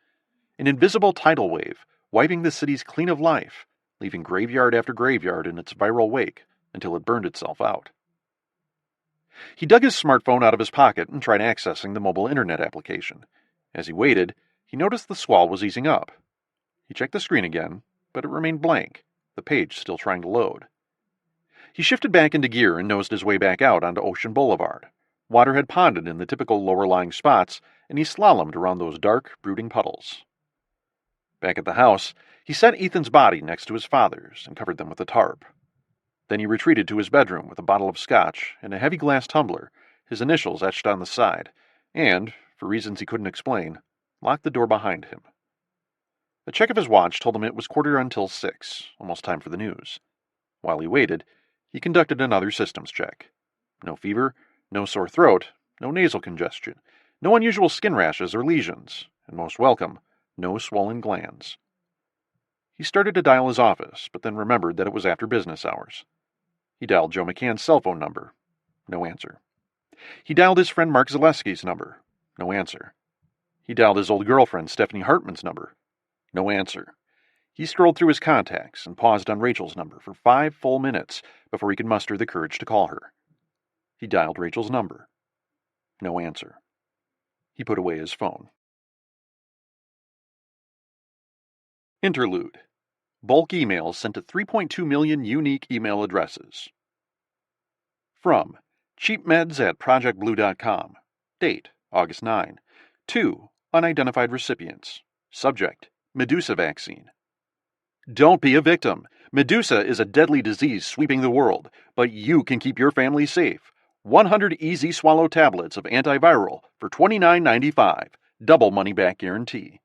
An invisible tidal wave, wiping the cities clean of life, leaving graveyard after graveyard in its viral wake until it burned itself out. He dug his smartphone out of his pocket and tried accessing the mobile internet application. As he waited, he noticed the squall was easing up. He checked the screen again, but it remained blank, the page still trying to load. He shifted back into gear and nosed his way back out onto Ocean Boulevard. Water had ponded in the typical lower-lying spots, and he slalomed around those dark, brooding puddles. Back at the house, he set Ethan's body next to his father's and covered them with a tarp. Then he retreated to his bedroom with a bottle of scotch and a heavy glass tumbler, his initials etched on the side, and, for reasons he couldn't explain, locked the door behind him. A check of his watch told him it was 6:15, almost time for the news. While he waited, he conducted another systems check. No fever, no sore throat, no nasal congestion, no unusual skin rashes or lesions, and most welcome, no swollen glands. He started to dial his office, but then remembered that it was after business hours. He dialed Joe McCann's cell phone number. No answer. He dialed his friend Mark Zaleski's number. No answer. He dialed his old girlfriend Stephanie Hartman's number. No answer. He scrolled through his contacts and paused on Rachel's number for 5 full minutes before he could muster the courage to call her. He dialed Rachel's number. No answer. He put away his phone. Interlude. Bulk emails sent to 3.2 million unique email addresses. From cheapmeds@projectblue.com. Date, August 9. To unidentified recipients. Subject, Medusa vaccine. Don't be a victim. Medusa is a deadly disease sweeping the world, but you can keep your family safe. 100 easy swallow tablets of antiviral for $29.95. Double money back guarantee.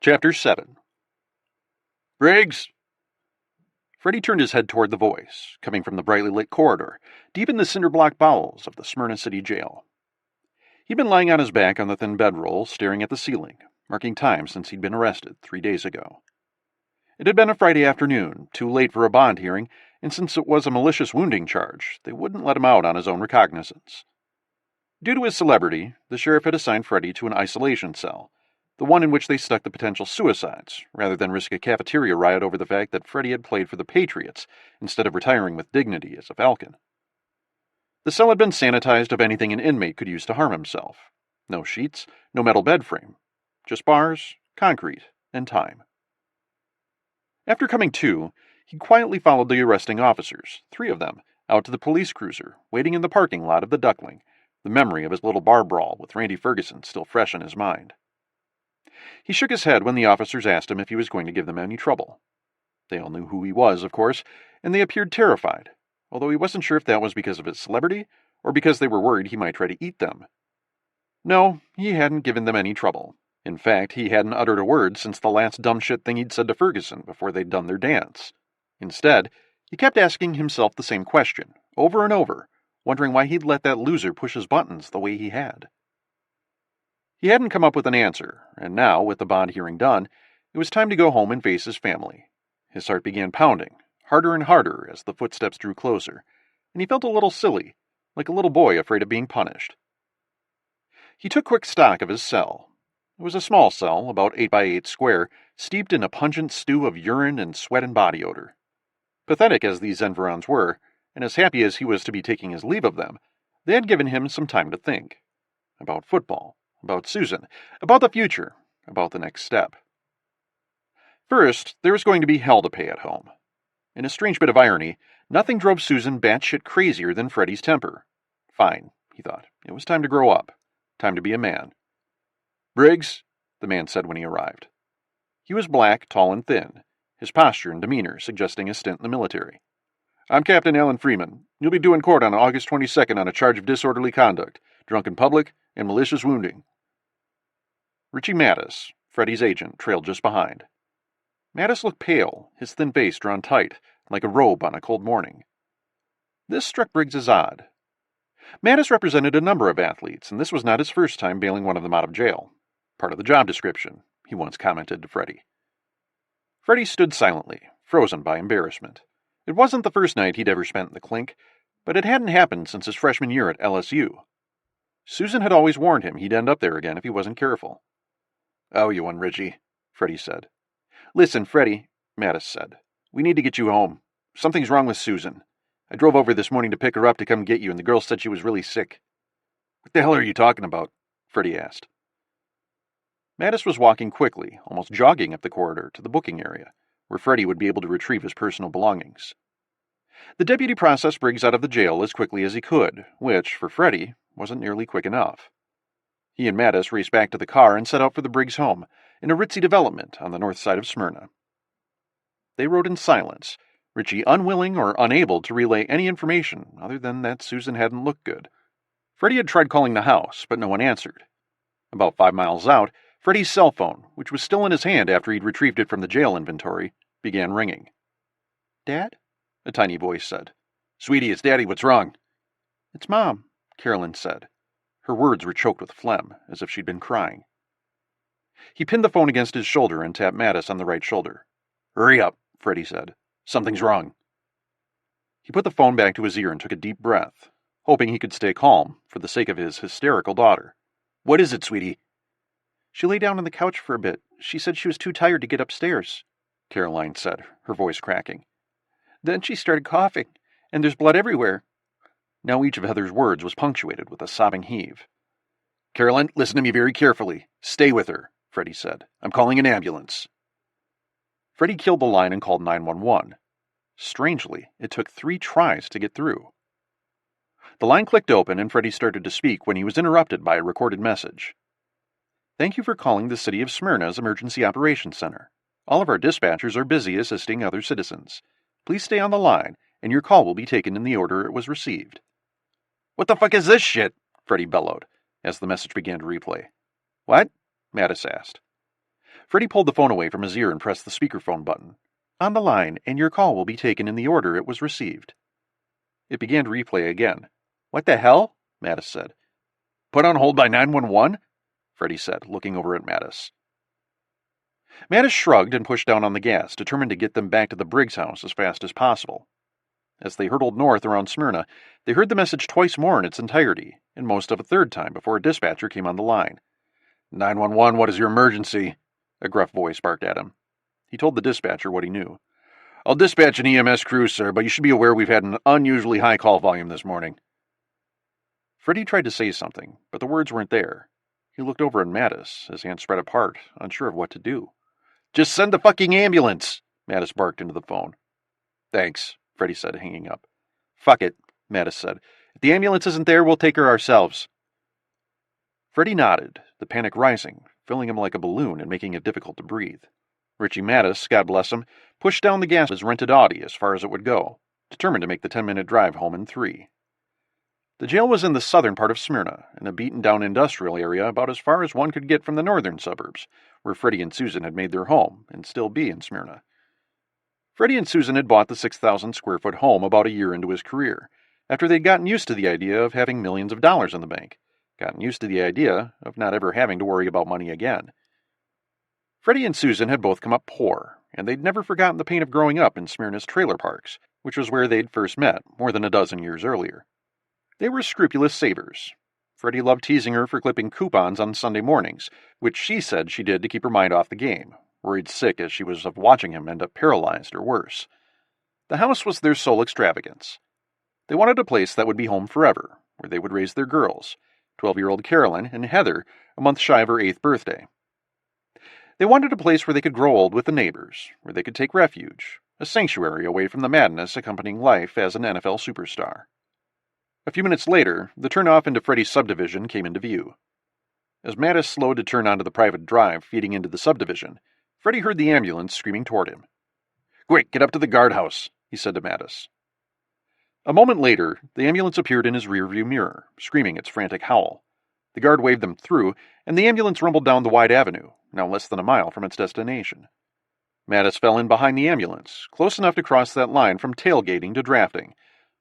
Chapter 7. Briggs! Freddie turned his head toward the voice, coming from the brightly lit corridor, deep in the cinder-block bowels of the Smyrna City Jail. He'd been lying on his back on the thin bedroll, staring at the ceiling, marking time since he'd been arrested 3 days ago. It had been a Friday afternoon, too late for a bond hearing, and since it was a malicious wounding charge, they wouldn't let him out on his own recognizance. Due to his celebrity, the sheriff had assigned Freddie to an isolation cell, the one in which they stuck the potential suicides, rather than risk a cafeteria riot over the fact that Freddie had played for the Patriots instead of retiring with dignity as a Falcon. The cell had been sanitized of anything an inmate could use to harm himself. No sheets, no metal bed frame. Just bars, concrete, and time. After coming to, he quietly followed the arresting officers, 3 of them, out to the police cruiser, waiting in the parking lot of the Duckling, the memory of his little bar brawl with Randy Ferguson still fresh in his mind. He shook his head when the officers asked him if he was going to give them any trouble. They all knew who he was, of course, and they appeared terrified, although he wasn't sure if that was because of his celebrity or because they were worried he might try to eat them. No, he hadn't given them any trouble. In fact, he hadn't uttered a word since the last dumb shit thing he'd said to Ferguson before they'd done their dance. Instead, he kept asking himself the same question, over and over, wondering why he'd let that loser push his buttons the way he had. He hadn't come up with an answer, and now, with the bond hearing done, it was time to go home and face his family. His heart began pounding, harder and harder as the footsteps drew closer, and he felt a little silly, like a little boy afraid of being punished. He took quick stock of his cell. It was a small cell, about 8 by 8 square, steeped in a pungent stew of urine and sweat and body odor. Pathetic as these environs were, and as happy as he was to be taking his leave of them, they had given him some time to think. About football, about Susan, about the future, about the next step. First, there was going to be hell to pay at home. In a strange bit of irony, nothing drove Susan batshit crazier than Freddie's temper. Fine, he thought. It was time to grow up. Time to be a man. "Briggs," the man said when he arrived. He was black, tall, and thin, his posture and demeanor suggesting a stint in the military. "I'm Captain Alan Freeman. You'll be due in court on August 22nd on a charge of disorderly conduct, drunk in public, and malicious wounding." Richie Mattis, Freddie's agent, trailed just behind. Mattis looked pale, his thin face drawn tight, like a robe on a cold morning. This struck Briggs as odd. Mattis represented a number of athletes, and this was not his first time bailing one of them out of jail. Part of the job description, he once commented to Freddie. Freddie stood silently, frozen by embarrassment. It wasn't the first night he'd ever spent in the clink, but it hadn't happened since his freshman year at LSU. Susan had always warned him he'd end up there again if he wasn't careful. "Oh, you one, Richie," Freddie said. "Listen, Freddie," Mattis said. "We need to get you home. Something's wrong with Susan. I drove over this morning to pick her up to come get you, and the girl said she was really sick." "What the hell are you talking about?" Freddie asked. Mattis was walking quickly, almost jogging up the corridor to the booking area, where Freddie would be able to retrieve his personal belongings. The deputy processed Briggs out of the jail as quickly as he could, which, for Freddie, wasn't nearly quick enough. He and Mattis raced back to the car and set out for the Briggs home, in a ritzy development on the north side of Smyrna. They rode in silence, Richie unwilling or unable to relay any information other than that Susan hadn't looked good. Freddie had tried calling the house, but no one answered. About 5 miles out, Freddie's cell phone, which was still in his hand after he'd retrieved it from the jail inventory, began ringing. "Dad?" a tiny voice said. "Sweetie, it's Daddy. What's wrong?" "It's Mom," Carolyn said. Her words were choked with phlegm, as if she'd been crying. He pinned the phone against his shoulder and tapped Mattis on the right shoulder. "Hurry up," Freddie said. "Something's wrong." He put the phone back to his ear and took a deep breath, hoping he could stay calm for the sake of his hysterical daughter. "What is it, sweetie?" "She lay down on the couch for a bit. She said she was too tired to get upstairs," Caroline said, her voice cracking. "Then she started coughing, and there's blood everywhere." Now each of Heather's words was punctuated with a sobbing heave. "Caroline, listen to me very carefully. Stay with her," Freddie said. "I'm calling an ambulance." Freddie killed the line and called 911. Strangely, it took 3 tries to get through. The line clicked open and Freddie started to speak when he was interrupted by a recorded message. "Thank you for calling the City of Smyrna's Emergency Operations Center. All of our dispatchers are busy assisting other citizens. Please stay on the line, and your call will be taken in the order it was received." "What the fuck is this shit?" Freddie bellowed, as the message began to replay. "What?" Mattis asked. Freddie pulled the phone away from his ear and pressed the speakerphone button. "On the line, and your call will be taken in the order it was received." It began to replay again. "What the hell?" Mattis said. "Put on hold by 911? Freddie said, looking over at Mattis. Mattis shrugged and pushed down on the gas, determined to get them back to the Briggs house as fast as possible. As they hurtled north around Smyrna, they heard the message twice more in its entirety, and most of a third time before a dispatcher came on the line. 911, what is your emergency? A gruff voice barked at him. He told the dispatcher what he knew. I'll dispatch an EMS crew, sir, but you should be aware we've had an unusually high call volume this morning. Freddie tried to say something, but the words weren't there. He looked over at Mattis, his hands spread apart, unsure of what to do. Just send the fucking ambulance, Mattis barked into the phone. Thanks, Freddie said, hanging up. Fuck it, Mattis said. If the ambulance isn't there, we'll take her ourselves. Freddie nodded, the panic rising, filling him like a balloon and making it difficult to breathe. Richie Mattis, God bless him, pushed down the gas of his rented Audi as far as it would go, determined to make the 10-minute drive home in 3. The jail was in the southern part of Smyrna, in a beaten-down industrial area about as far as one could get from the northern suburbs, where Freddie and Susan had made their home, and still be in Smyrna. Freddie and Susan had bought the 6,000-square-foot home about a year into his career, after they'd gotten used to the idea of having millions of dollars in the bank, gotten used to the idea of not ever having to worry about money again. Freddie and Susan had both come up poor, and they'd never forgotten the pain of growing up in Smyrna's trailer parks, which was where they'd first met more than a dozen years earlier. They were scrupulous savers. Freddie loved teasing her for clipping coupons on Sunday mornings, which she said she did to keep her mind off the game, worried sick as she was of watching him end up paralyzed or worse. The house was their sole extravagance. They wanted a place that would be home forever, where they would raise their girls, 12-year-old Carolyn and Heather, a month shy of her 8th birthday. They wanted a place where they could grow old with the neighbors, where they could take refuge, a sanctuary away from the madness accompanying life as an NFL superstar. A few minutes later, the turnoff into Freddie's subdivision came into view. As Mattis slowed to turn onto the private drive feeding into the subdivision, Freddie heard the ambulance screaming toward him. "Quick, get up to the guardhouse," he said to Mattis. A moment later, the ambulance appeared in his rearview mirror, screaming its frantic howl. The guard waved them through, and the ambulance rumbled down the wide avenue, now less than a mile from its destination. Mattis fell in behind the ambulance, close enough to cross that line from tailgating to drafting,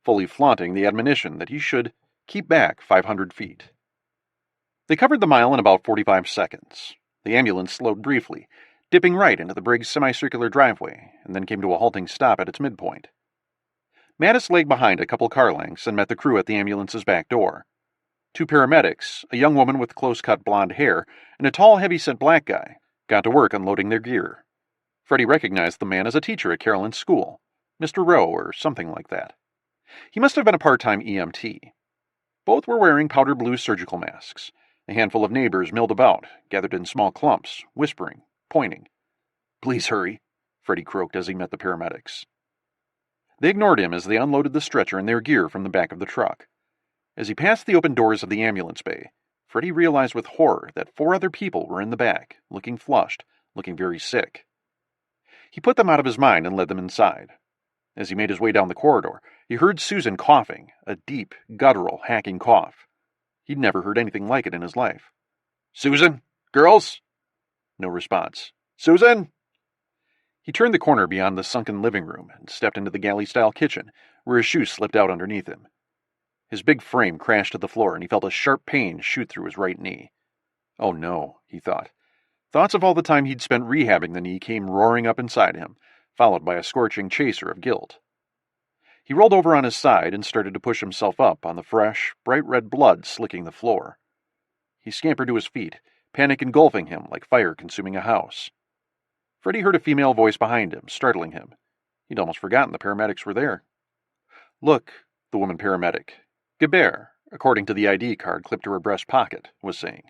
fully flaunting the admonition that he should keep back 500 feet. They covered the mile in about 45 seconds. The ambulance slowed briefly, dipping right into the Briggs semicircular driveway, and then came to a halting stop at its midpoint. Mattis lagged behind a couple car lengths and met the crew at the ambulance's back door. 2 paramedics, a young woman with close-cut blonde hair, and a tall, heavy-set black guy, got to work unloading their gear. Freddie recognized the man as a teacher at Carolyn's school, Mr. Rowe or something like that. He must have been a part-time EMT. Both were wearing powder blue surgical masks. A handful of neighbors milled about, gathered in small clumps, whispering, pointing. "Please hurry," Freddie croaked as he met the paramedics. They ignored him as they unloaded the stretcher and their gear from the back of the truck. As he passed the open doors of the ambulance bay, Freddie realized with horror that 4 other people were in the back, looking flushed, looking very sick. He put them out of his mind and led them inside. As he made his way down the corridor, he heard Susan coughing, a deep, guttural, hacking cough. He'd never heard anything like it in his life. "Susan? Girls?" No response. "Susan?" He turned the corner beyond the sunken living room and stepped into the galley-style kitchen, where his shoes slipped out underneath him. His big frame crashed to the floor, and he felt a sharp pain shoot through his right knee. Oh no, he thought. Thoughts of all the time he'd spent rehabbing the knee came roaring up inside him, followed by a scorching chaser of guilt. He rolled over on his side and started to push himself up on the fresh, bright red blood slicking the floor. He scampered to his feet, panic engulfing him like fire consuming a house. Freddie heard a female voice behind him, startling him. He'd almost forgotten the paramedics were there. "Look," the woman paramedic, Gebert, according to the ID card clipped to her breast pocket, was saying.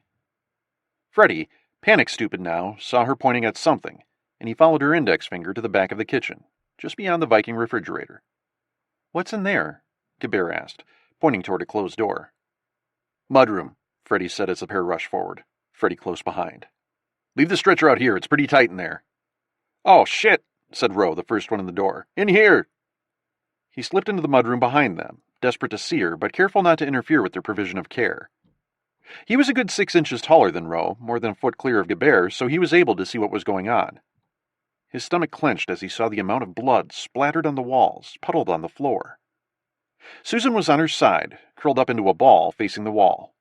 Freddie, panic-stupid now, saw her pointing at something, and he followed her index finger to the back of the kitchen, just beyond the Viking refrigerator. "What's in there?" Gebert asked, pointing toward a closed door. "Mudroom," Freddie said as the pair rushed forward, Freddie close behind. "Leave the stretcher out here, it's pretty tight in there." "Oh, shit," said Rowe, the first one in the door. "In here!" He slipped into the mudroom behind them, desperate to see her, but careful not to interfere with their provision of care. He was a good 6 inches taller than Rowe, more than a foot clear of Gebert, so he was able to see what was going on. His stomach clenched as he saw the amount of blood splattered on the walls, puddled on the floor. Susan was on her side, curled up into a ball, facing the wall.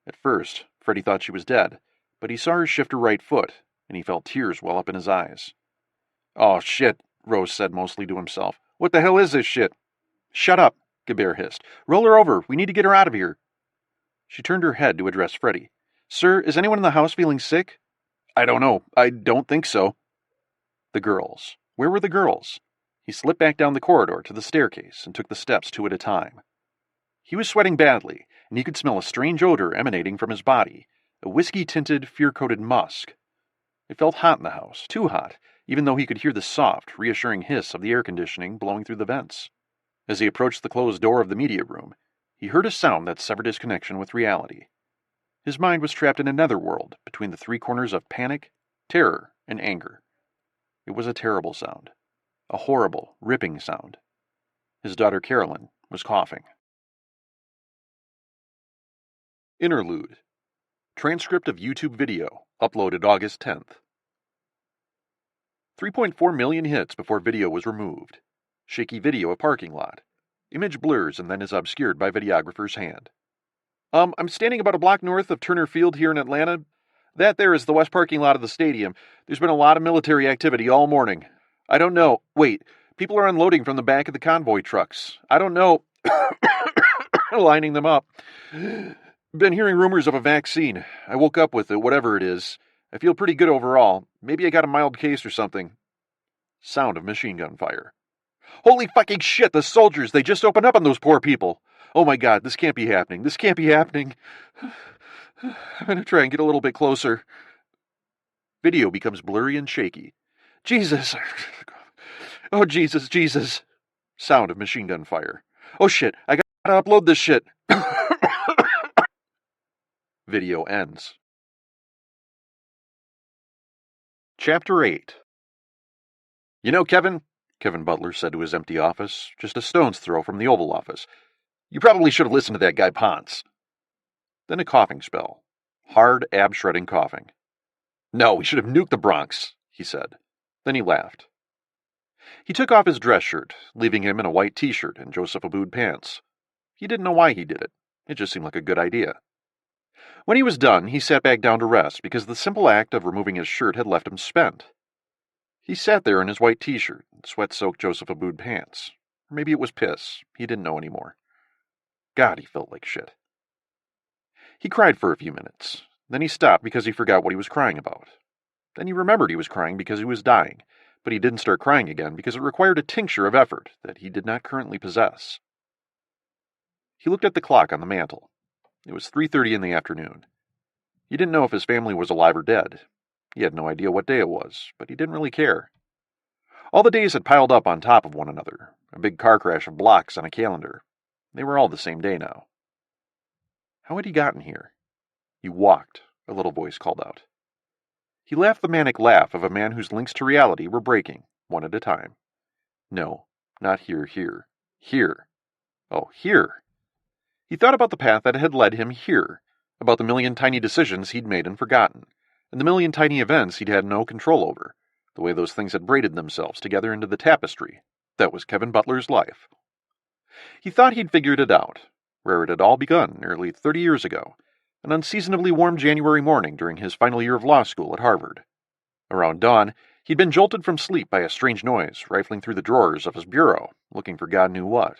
At first, Freddie thought she was dead, but he saw her shift her right foot, and he felt tears well up in his eyes. "Oh, shit," Rose said mostly to himself. "What the hell is this shit?" "Shut up," Gebert hissed. "Roll her over. We need to get her out of here." She turned her head to address Freddie. "Sir, is anyone in the house feeling sick?" "I don't know. I don't think so." The girls. Where were the girls? He slipped back down the corridor to the staircase and took the steps 2 at a time. He was sweating badly, and he could smell a strange odor emanating from his body, a whiskey-tinted, fear-coated musk. It felt hot in the house, too hot, even though he could hear the soft, reassuring hiss of the air conditioning blowing through the vents. As he approached the closed door of the media room, he heard a sound that severed his connection with reality. His mind was trapped in another world between the 3 corners of panic, terror, and anger. It was a terrible sound. A horrible, ripping sound. His daughter Carolyn was coughing. Interlude. Transcript of YouTube video, uploaded August 10th. 3.4 million hits before video was removed. Shaky video of parking lot. Image blurs and then is obscured by videographer's hand. I'm standing about a block north of Turner Field here in Atlanta. That there is the west parking lot of the stadium. There's been a lot of military activity all morning. I don't know. Wait, people are unloading from the back of the convoy trucks. I don't know. Lining them up. Been hearing rumors of a vaccine. I woke up with it, whatever it is. I feel pretty good overall. Maybe I got a mild case or something. Sound of machine gun fire. Holy fucking shit, the soldiers! They just opened up on those poor people! Oh my god, this can't be happening. This can't be happening. I'm gonna try and get a little bit closer. Video becomes blurry and shaky. Jesus! Oh, Jesus, Jesus! Sound of machine gun fire. Oh shit, I gotta upload this shit. Video ends. Chapter 8. You know, Kevin Butler said to his empty office, just a stone's throw from the Oval Office, you probably should have listened to that guy Ponce. Then a coughing spell. Hard, ab-shredding coughing. No, we should have nuked the Bronx, he said. Then he laughed. He took off his dress shirt, leaving him in a white t-shirt and Joseph Abboud pants. He didn't know why he did it. It just seemed like a good idea. When he was done, he sat back down to rest because the simple act of removing his shirt had left him spent. He sat there in his white t-shirt and sweat-soaked Joseph Abboud pants. Or maybe it was piss. He didn't know anymore. God, he felt like shit. He cried for a few minutes. Then he stopped because he forgot what he was crying about. Then he remembered he was crying because he was dying, but he didn't start crying again because it required a tincture of effort that he did not currently possess. He looked at the clock on the mantel. It was 3:30 in the afternoon. He didn't know if his family was alive or dead. He had no idea what day it was, but he didn't really care. All the days had piled up on top of one another, a big car crash of blocks on a calendar. They were all the same day now. How had he gotten here? He walked, a little voice called out. He laughed the manic laugh of a man whose links to reality were breaking, one at a time. No, not here. Here. Oh, here. He thought about the path that had led him here, about the million tiny decisions he'd made and forgotten, and the million tiny events he'd had no control over, the way those things had braided themselves together into the tapestry that was Kevin Butler's life. He thought he'd figured it out, where it had all begun nearly 30 years ago, an unseasonably warm January morning during his final year of law school at Harvard. Around dawn, he'd been jolted from sleep by a strange noise rifling through the drawers of his bureau, looking for God knew what.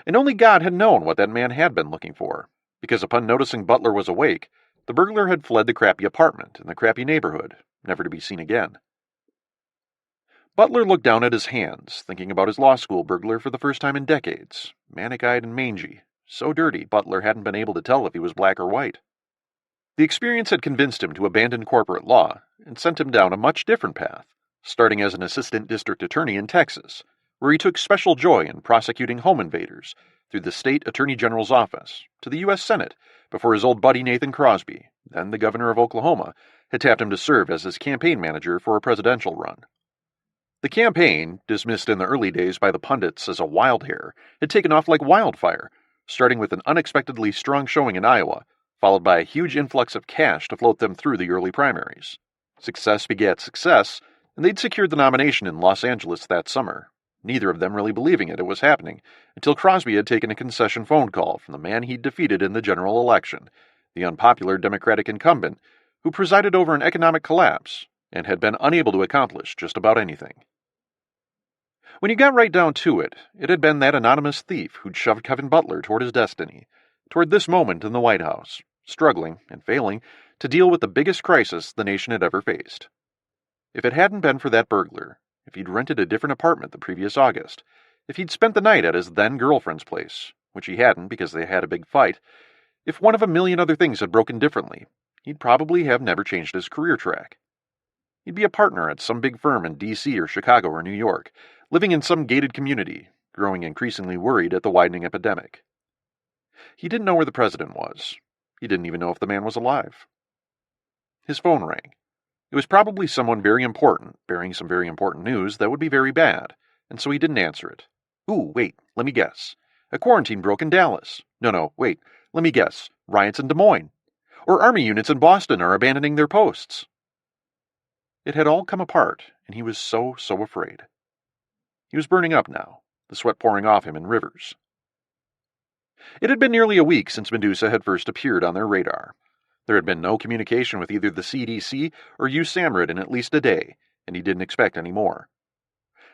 And only God had known what that man had been looking for, because upon noticing Butler was awake, the burglar had fled the crappy apartment in the crappy neighborhood, never to be seen again. Butler looked down at his hands, thinking about his law school burglar for the first time in decades, manic-eyed and mangy, so dirty Butler hadn't been able to tell if he was black or white. The experience had convinced him to abandon corporate law and sent him down a much different path, starting as an assistant district attorney in Texas, where he took special joy in prosecuting home invaders through the state attorney general's office to the U.S. Senate before his old buddy Nathan Crosby, then the governor of Oklahoma, had tapped him to serve as his campaign manager for a presidential run. The campaign, dismissed in the early days by the pundits as a wild hair, had taken off like wildfire, starting with an unexpectedly strong showing in Iowa, followed by a huge influx of cash to float them through the early primaries. Success begat success, and they'd secured the nomination in Los Angeles that summer, neither of them really believing it was happening, until Crosby had taken a concession phone call from the man he'd defeated in the general election, the unpopular Democratic incumbent, who presided over an economic collapse and had been unable to accomplish just about anything. When you got right down to it, it had been that anonymous thief who'd shoved Kevin Butler toward his destiny, toward this moment in the White House, struggling and failing to deal with the biggest crisis the nation had ever faced. If it hadn't been for that burglar, if he'd rented a different apartment the previous August, if he'd spent the night at his then-girlfriend's place, which he hadn't because they had a big fight, if one of a million other things had broken differently, he'd probably have never changed his career track. He'd be a partner at some big firm in D.C. or Chicago or New York, living in some gated community, growing increasingly worried at the widening epidemic. He didn't know where the president was. He didn't even know if the man was alive. His phone rang. It was probably someone very important, bearing some very important news that would be very bad, and so he didn't answer it. Ooh, wait, let me guess. A quarantine broke in Dallas. No, wait, let me guess. Riots in Des Moines. Or army units in Boston are abandoning their posts. It had all come apart, and he was so afraid. He was burning up now, the sweat pouring off him in rivers. It had been nearly a week since Medusa had first appeared on their radar. There had been no communication with either the CDC or USAMRIID in at least a day, and he didn't expect any more.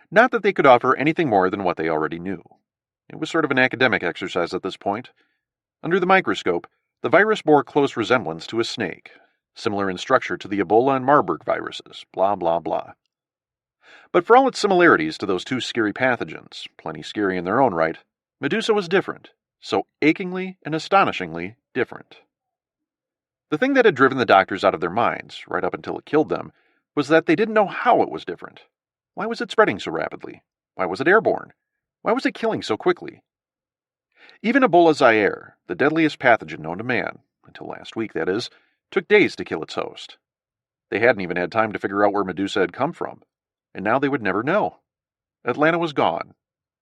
Not that they could offer anything more than what they already knew. It was sort of an academic exercise at this point. Under the microscope, the virus bore close resemblance to a snake, similar in structure to the Ebola and Marburg viruses, blah blah blah. But for all its similarities to those two scary pathogens, plenty scary in their own right, Medusa was different, so achingly and astonishingly different. The thing that had driven the doctors out of their minds, right up until it killed them, was that they didn't know how it was different. Why was it spreading so rapidly? Why was it airborne? Why was it killing so quickly? Even Ebola Zaire, the deadliest pathogen known to man, until last week that is, took days to kill its host. They hadn't even had time to figure out where Medusa had come from, and now they would never know. Atlanta was gone.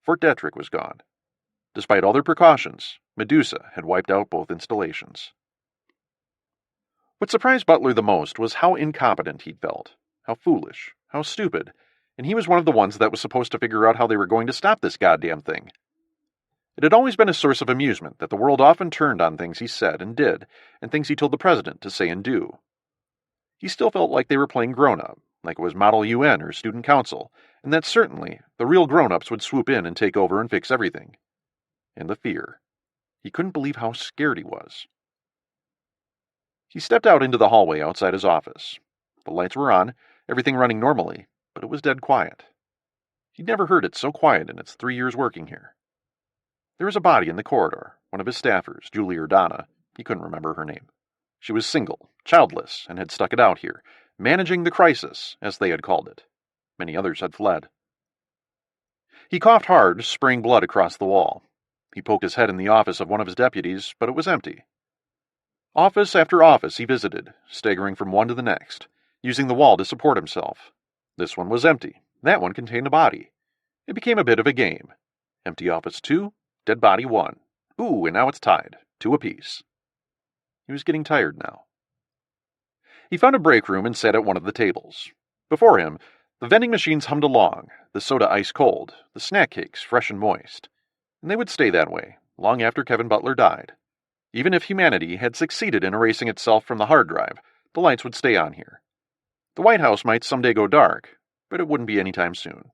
Fort Detrick was gone. Despite all their precautions, Medusa had wiped out both installations. What surprised Butler the most was how incompetent he'd felt, how foolish, how stupid, and he was one of the ones that was supposed to figure out how they were going to stop this goddamn thing. It had always been a source of amusement that the world often turned on things he said and did, and things he told the president to say and do. He still felt like they were playing grown-up, like it was Model UN or Student Council, and that certainly the real grown-ups would swoop in and take over and fix everything. And the fear. He couldn't believe how scared he was. He stepped out into the hallway outside his office. The lights were on, everything running normally, but it was dead quiet. He'd never heard it so quiet in its 3 years working here. There was a body in the corridor, one of his staffers, Julie or Donna. He couldn't remember her name. She was single, childless, and had stuck it out here, managing the crisis, as they had called it. Many others had fled. He coughed hard, spraying blood across the wall. He poked his head in the office of one of his deputies, but it was empty. Office after office he visited, staggering from one to the next, using the wall to support himself. This one was empty. That one contained a body. It became a bit of a game. Empty office 2, dead body 1. Ooh, and now it's tied, 2 apiece. He was getting tired now. He found a break room and sat at one of the tables. Before him, the vending machines hummed along, the soda ice cold, the snack cakes fresh and moist. And they would stay that way, long after Kevin Butler died. Even if humanity had succeeded in erasing itself from the hard drive, the lights would stay on here. The White House might someday go dark, but it wouldn't be any time soon.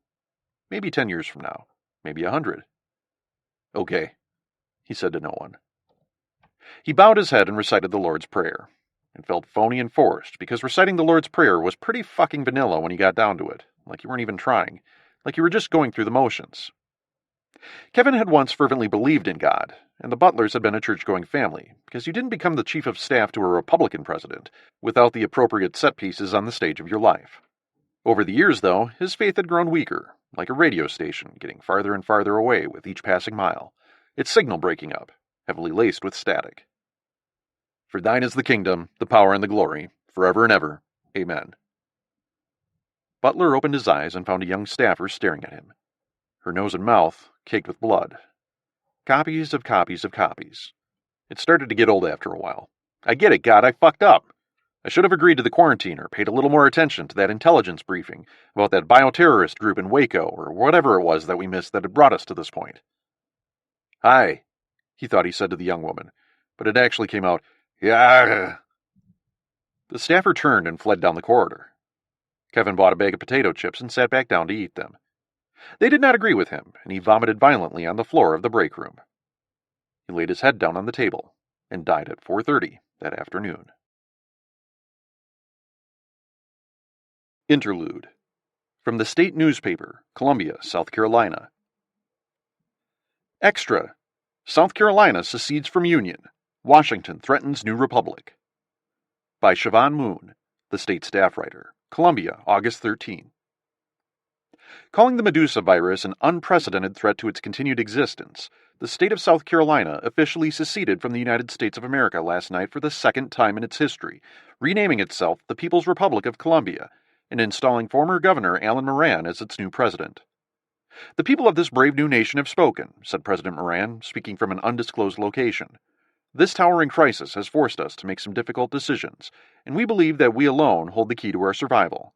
Maybe 10 years from now, maybe 100. Okay, he said to no one. He bowed his head and recited the Lord's Prayer. It felt phony and forced, because reciting the Lord's Prayer was pretty fucking vanilla when you got down to it, like you weren't even trying, like you were just going through the motions. Kevin had once fervently believed in God, and the Butlers had been a church-going family, because you didn't become the chief of staff to a Republican president without the appropriate set pieces on the stage of your life. Over the years, though, his faith had grown weaker, like a radio station getting farther and farther away with each passing mile, its signal breaking up, heavily laced with static. For thine is the kingdom, the power and the glory, forever and ever. Amen. Butler opened his eyes and found a young staffer staring at him. Her nose and mouth caked with blood. Copies of copies of copies. It started to get old after a while. I get it, God, I fucked up. I should have agreed to the quarantine or paid a little more attention to that intelligence briefing about that bioterrorist group in Waco or whatever it was that we missed that had brought us to this point. Hi, he thought he said to the young woman, but it actually came out, yeah. The staffer turned and fled down the corridor. Kevin bought a bag of potato chips and sat back down to eat them. They did not agree with him, and he vomited violently on the floor of the break room. He laid his head down on the table and died at 4:30 that afternoon. Interlude. From the state newspaper, Columbia, South Carolina. Extra. South Carolina secedes from Union. Washington threatens new republic. By Siobhan Moon, the state staff writer. Columbia, August 13. Calling the Medusa virus an unprecedented threat to its continued existence, the state of South Carolina officially seceded from the United States of America last night for the second time in its history, renaming itself the People's Republic of Colombia and installing former Governor Alan Moran as its new president. The people of this brave new nation have spoken, said President Moran, speaking from an undisclosed location. This towering crisis has forced us to make some difficult decisions, and we believe that we alone hold the key to our survival.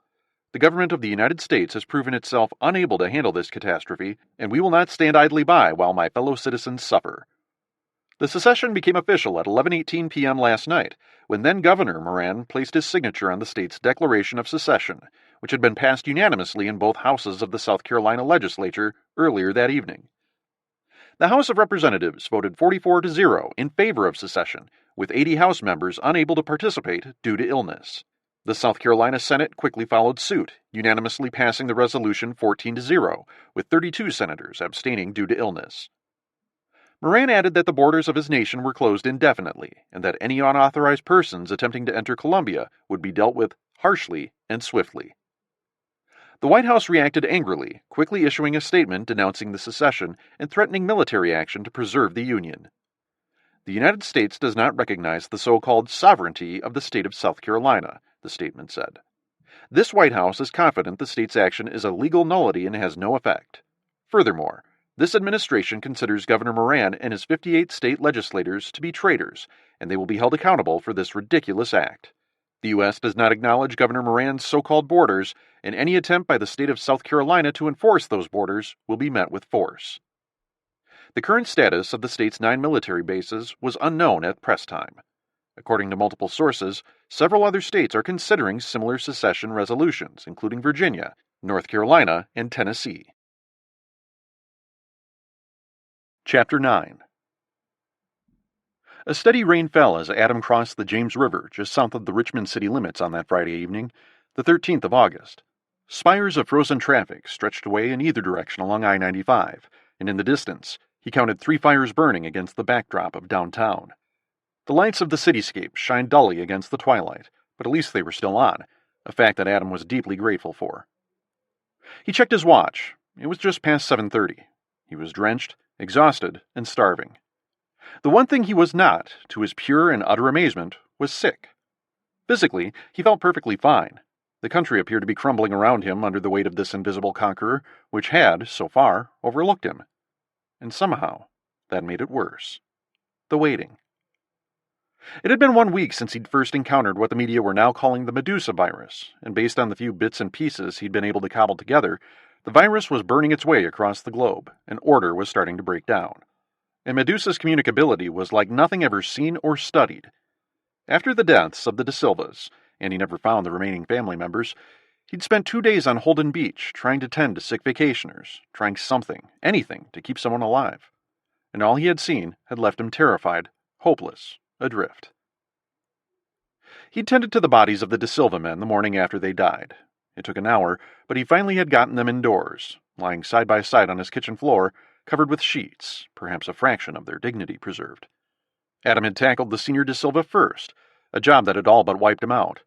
The government of the United States has proven itself unable to handle this catastrophe, and we will not stand idly by while my fellow citizens suffer. The secession became official at 11:18 p.m. last night, when then-Governor Moran placed his signature on the state's Declaration of Secession, which had been passed unanimously in both houses of the South Carolina legislature earlier that evening. The House of Representatives voted 44-0 in favor of secession, with 80 House members unable to participate due to illness. The South Carolina Senate quickly followed suit, unanimously passing the resolution 14-0, with 32 senators abstaining due to illness. Moran added that the borders of his nation were closed indefinitely, and that any unauthorized persons attempting to enter Columbia would be dealt with harshly and swiftly. The White House reacted angrily, quickly issuing a statement denouncing the secession and threatening military action to preserve the Union. The United States does not recognize the so-called sovereignty of the state of South Carolina, the statement said. This White House is confident the state's action is a legal nullity and has no effect. Furthermore, this administration considers Governor Moran and his 58 state legislators to be traitors, and they will be held accountable for this ridiculous act. The U.S. does not acknowledge Governor Moran's so-called borders, and any attempt by the state of South Carolina to enforce those borders will be met with force. The current status of the state's 9 military bases was unknown at press time. According to multiple sources, several other states are considering similar secession resolutions, including Virginia, North Carolina, and Tennessee. Chapter 9. A steady rain fell as Adam crossed the James River just south of the Richmond city limits on that Friday evening, the 13th of August. Spires of frozen traffic stretched away in either direction along I-95, and in the distance, he counted 3 fires burning against the backdrop of downtown. The lights of the cityscape shined dully against the twilight, but at least they were still on, a fact that Adam was deeply grateful for. He checked his watch. It was just past 7:30. He was drenched, exhausted, and starving. The one thing he was not, to his pure and utter amazement, was sick. Physically, he felt perfectly fine. The country appeared to be crumbling around him under the weight of this invisible conqueror, which had, so far, overlooked him. And somehow, that made it worse. The waiting. It had been 1 week since he'd first encountered what the media were now calling the Medusa virus, and based on the few bits and pieces he'd been able to cobble together, the virus was burning its way across the globe, and order was starting to break down. And Medusa's communicability was like nothing ever seen or studied. After the deaths of the De Silvas, and he never found the remaining family members, he'd spent 2 days on Holden Beach trying to tend to sick vacationers, trying something, anything, to keep someone alive. And all he had seen had left him terrified, hopeless, adrift. He tended to the bodies of the De Silva men the morning after they died. It took an hour, but he finally had gotten them indoors, lying side by side on his kitchen floor, covered with sheets, perhaps a fraction of their dignity preserved. Adam had tackled the senior De Silva first, a job that had all but wiped him out.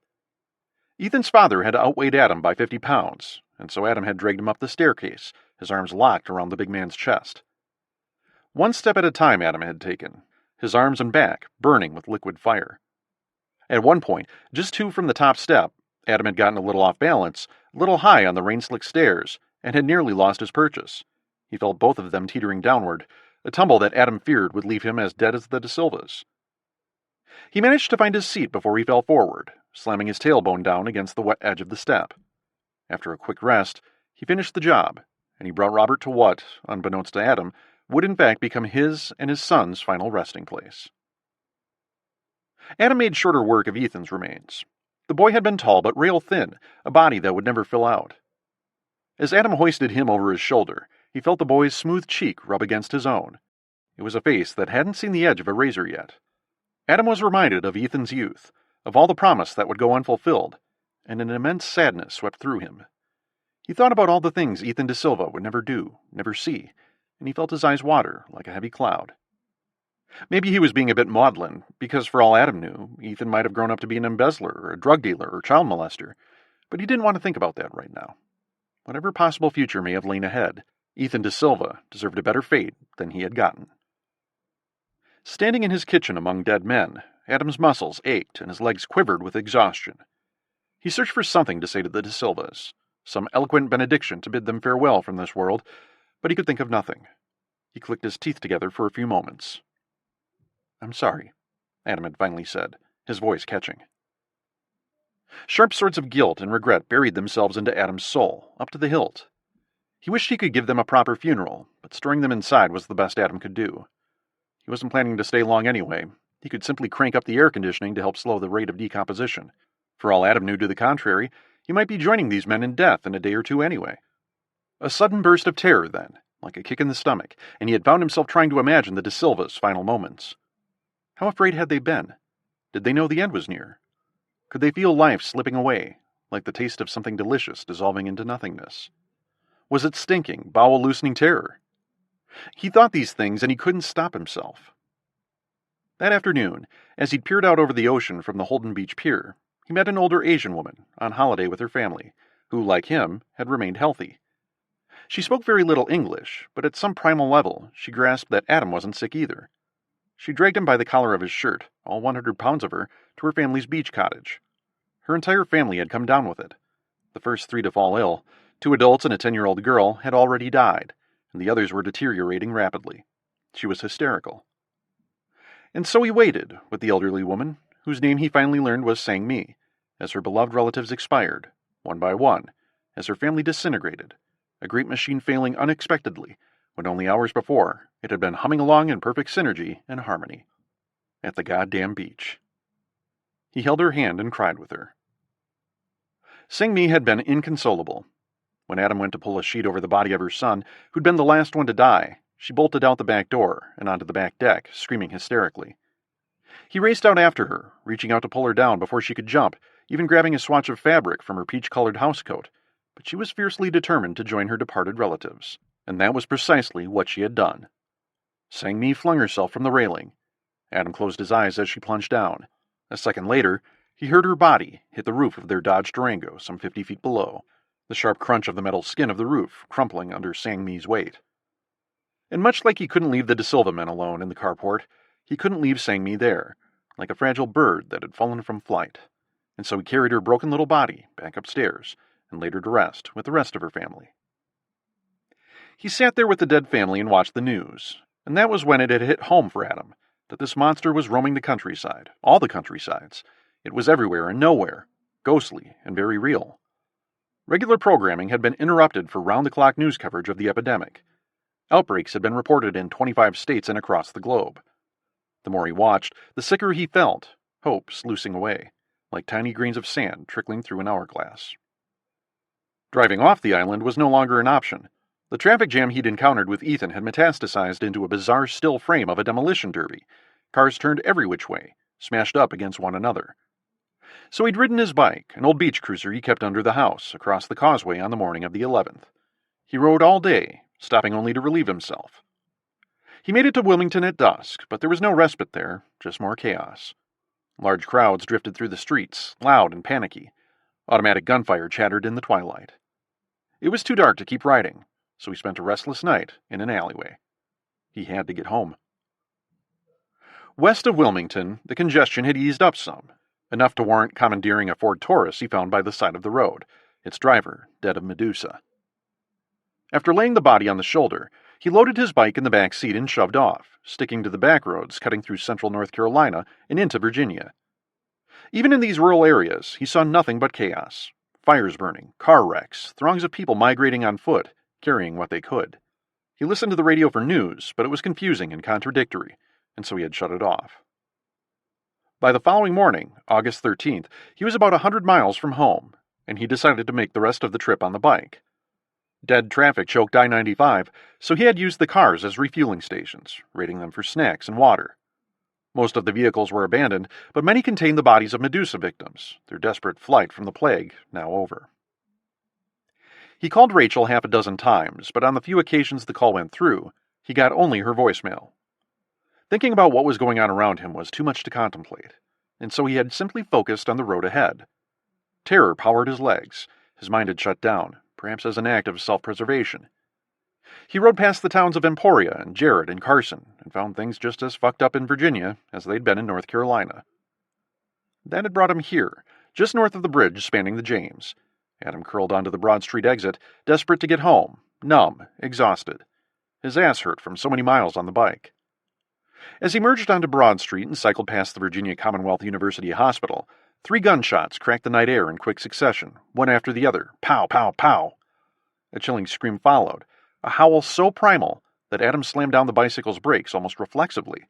Ethan's father had outweighed Adam by 50 pounds, and so Adam had dragged him up the staircase, his arms locked around the big man's chest. 1 step at a time Adam had taken, his arms and back burning with liquid fire. At one point, just 2 from the top step, Adam had gotten a little off balance, a little high on the rain-slick stairs, and had nearly lost his purchase. He felt both of them teetering downward, a tumble that Adam feared would leave him as dead as the De Silvas. He managed to find his seat before he fell forward, slamming his tailbone down against the wet edge of the step. After a quick rest, he finished the job, and he brought Robert to what, unbeknownst to Adam, would in fact become his and his son's final resting place. Adam made shorter work of Ethan's remains. The boy had been tall but rail-thin, a body that would never fill out. As Adam hoisted him over his shoulder, he felt the boy's smooth cheek rub against his own. It was a face that hadn't seen the edge of a razor yet. Adam was reminded of Ethan's youth, of all the promise that would go unfulfilled, and an immense sadness swept through him. He thought about all the things Ethan De Silva would never do, never see, and he felt his eyes water like a heavy cloud. Maybe he was being a bit maudlin, because for all Adam knew, Ethan might have grown up to be an embezzler or a drug dealer or child molester, but he didn't want to think about that right now. Whatever possible future may have lain ahead, Ethan De Silva deserved a better fate than he had gotten. Standing in his kitchen among dead men, Adam's muscles ached and his legs quivered with exhaustion. He searched for something to say to the De Silvas, some eloquent benediction to bid them farewell from this world, but he could think of nothing. He clicked his teeth together for a few moments. "I'm sorry," Adam had finally said, his voice catching. Sharp swords of guilt and regret buried themselves into Adam's soul, up to the hilt. He wished he could give them a proper funeral, but storing them inside was the best Adam could do. He wasn't planning to stay long anyway. He could simply crank up the air conditioning to help slow the rate of decomposition. For all Adam knew to the contrary, he might be joining these men in death in a day or two anyway. A sudden burst of terror then, like a kick in the stomach, and he had found himself trying to imagine the De Silva's final moments. How afraid had they been? Did they know the end was near? Could they feel life slipping away, like the taste of something delicious dissolving into nothingness? Was it stinking, bowel-loosening terror? He thought these things, and he couldn't stop himself. That afternoon, as he'd peered out over the ocean from the Holden Beach pier, he met an older Asian woman, on holiday with her family, who, like him, had remained healthy. She spoke very little English, but at some primal level, she grasped that Adam wasn't sick either. She dragged him by the collar of his shirt, all 100 pounds of her, to her family's beach cottage. Her entire family had come down with it. The first 3 to fall ill, 2 adults and a 10-year-old girl, had already died, and the others were deteriorating rapidly. She was hysterical. And so he waited with the elderly woman, whose name he finally learned was Sang Mi, as her beloved relatives expired, one by one, as her family disintegrated, a great machine failing unexpectedly, when only hours before it had been humming along in perfect synergy and harmony. At the goddamn beach. He held her hand and cried with her. Sang Mi had been inconsolable. When Adam went to pull a sheet over the body of her son, who'd been the last one to die, she bolted out the back door and onto the back deck, screaming hysterically. He raced out after her, reaching out to pull her down before she could jump, even grabbing a swatch of fabric from her peach-colored housecoat, but she was fiercely determined to join her departed relatives, and that was precisely what she had done. Sang Mi flung herself from the railing. Adam closed his eyes as she plunged down. A second later, he heard her body hit the roof of their Dodge Durango some 50 feet below, the sharp crunch of the metal skin of the roof crumpling under Sang Mi's weight. And much like he couldn't leave the De Silva men alone in the carport, he couldn't leave Sang Mi there, like a fragile bird that had fallen from flight, and so he carried her broken little body back upstairs and laid her to rest with the rest of her family. He sat there with the dead family and watched the news, and that was when it had hit home for Adam that this monster was roaming the countryside, all the countrysides. It was everywhere and nowhere, ghostly and very real. Regular programming had been interrupted for round-the-clock news coverage of the epidemic. Outbreaks had been reported in 25 states and across the globe. The more he watched, the sicker he felt, hope sluicing away, like tiny grains of sand trickling through an hourglass. Driving off the island was no longer an option. The traffic jam he'd encountered with Ethan had metastasized into a bizarre still frame of a demolition derby. Cars turned every which way, smashed up against one another. So he'd ridden his bike, an old beach cruiser he kept under the house, across the causeway on the morning of the 11th. He rode all day, stopping only to relieve himself. He made it to Wilmington at dusk, but there was no respite there, just more chaos. Large crowds drifted through the streets, loud and panicky. Automatic gunfire chattered in the twilight. It was too dark to keep riding, so he spent a restless night in an alleyway. He had to get home. West of Wilmington, the congestion had eased up some, enough to warrant commandeering a Ford Taurus he found by the side of the road, its driver dead of Medusa. After laying the body on the shoulder, he loaded his bike in the back seat and shoved off, sticking to the back roads cutting through central North Carolina and into Virginia. Even in these rural areas, he saw nothing but chaos. Fires burning, car wrecks, throngs of people migrating on foot, carrying what they could. He listened to the radio for news, but it was confusing and contradictory, and so he had shut it off. By the following morning, August 13th, he was about 100 miles from home, and he decided to make the rest of the trip on the bike. Dead traffic choked I-95, so he had used the cars as refueling stations, raiding them for snacks and water. Most of the vehicles were abandoned, but many contained the bodies of Medusa victims, their desperate flight from the plague now over. He called Rachel half a dozen times, but on the few occasions the call went through, he got only her voicemail. Thinking about what was going on around him was too much to contemplate, and so he had simply focused on the road ahead. Terror powered his legs. His mind had shut down, perhaps as an act of self-preservation. He rode past the towns of Emporia and Jarrett and Carson, and found things just as fucked up in Virginia as they'd been in North Carolina. That had brought him here, just north of the bridge spanning the James. Adam curled onto the Broad Street exit, desperate to get home, numb, exhausted. His ass hurt from so many miles on the bike. As he merged onto Broad Street and cycled past the Virginia Commonwealth University Hospital, 3 gunshots cracked the night air in quick succession, one after the other. Pow, pow, pow. A chilling scream followed, a howl so primal that Adam slammed down the bicycle's brakes almost reflexively.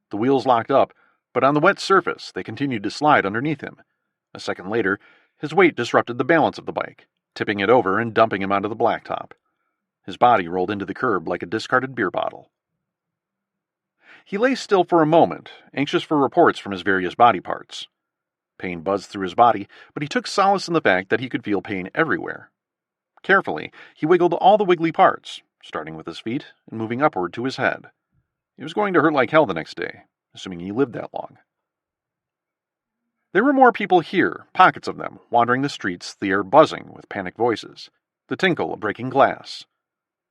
The wheels locked up, but on the wet surface they continued to slide underneath him. A second later, his weight disrupted the balance of the bike, tipping it over and dumping him onto the blacktop. His body rolled into the curb like a discarded beer bottle. He lay still for a moment, anxious for reports from his various body parts. Pain buzzed through his body, but he took solace in the fact that he could feel pain everywhere. Carefully, he wiggled all the wiggly parts, starting with his feet and moving upward to his head. It was going to hurt like hell the next day, assuming he lived that long. There were more people here, pockets of them, wandering the streets, the air buzzing with panicked voices, the tinkle of breaking glass.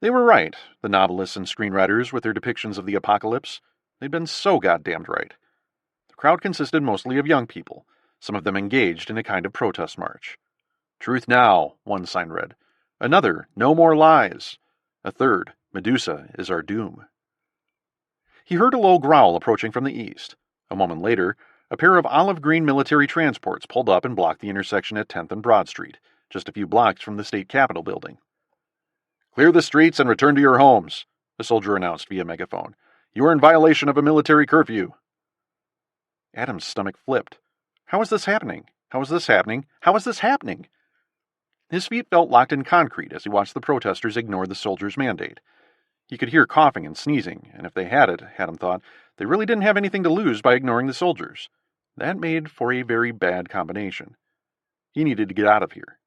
They were right, the novelists and screenwriters with their depictions of the apocalypse. They'd been so goddamned right. The crowd consisted mostly of young people, some of them engaged in a kind of protest march. "Truth now," one sign read. Another, "No more lies." A third, "Medusa is our doom." He heard a low growl approaching from the east. A moment later, a pair of olive-green military transports pulled up and blocked the intersection at 10th and Broad Street, just a few blocks from the state capitol building. "Clear the streets and return to your homes," a soldier announced via megaphone. "You are in violation of a military curfew." Adam's stomach flipped. How is this happening? How is this happening? How is this happening? His feet felt locked in concrete as he watched the protesters ignore the soldiers' mandate. He could hear coughing and sneezing, and if they had it, Adam thought, they really didn't have anything to lose by ignoring the soldiers. That made for a very bad combination. He needed to get out of here.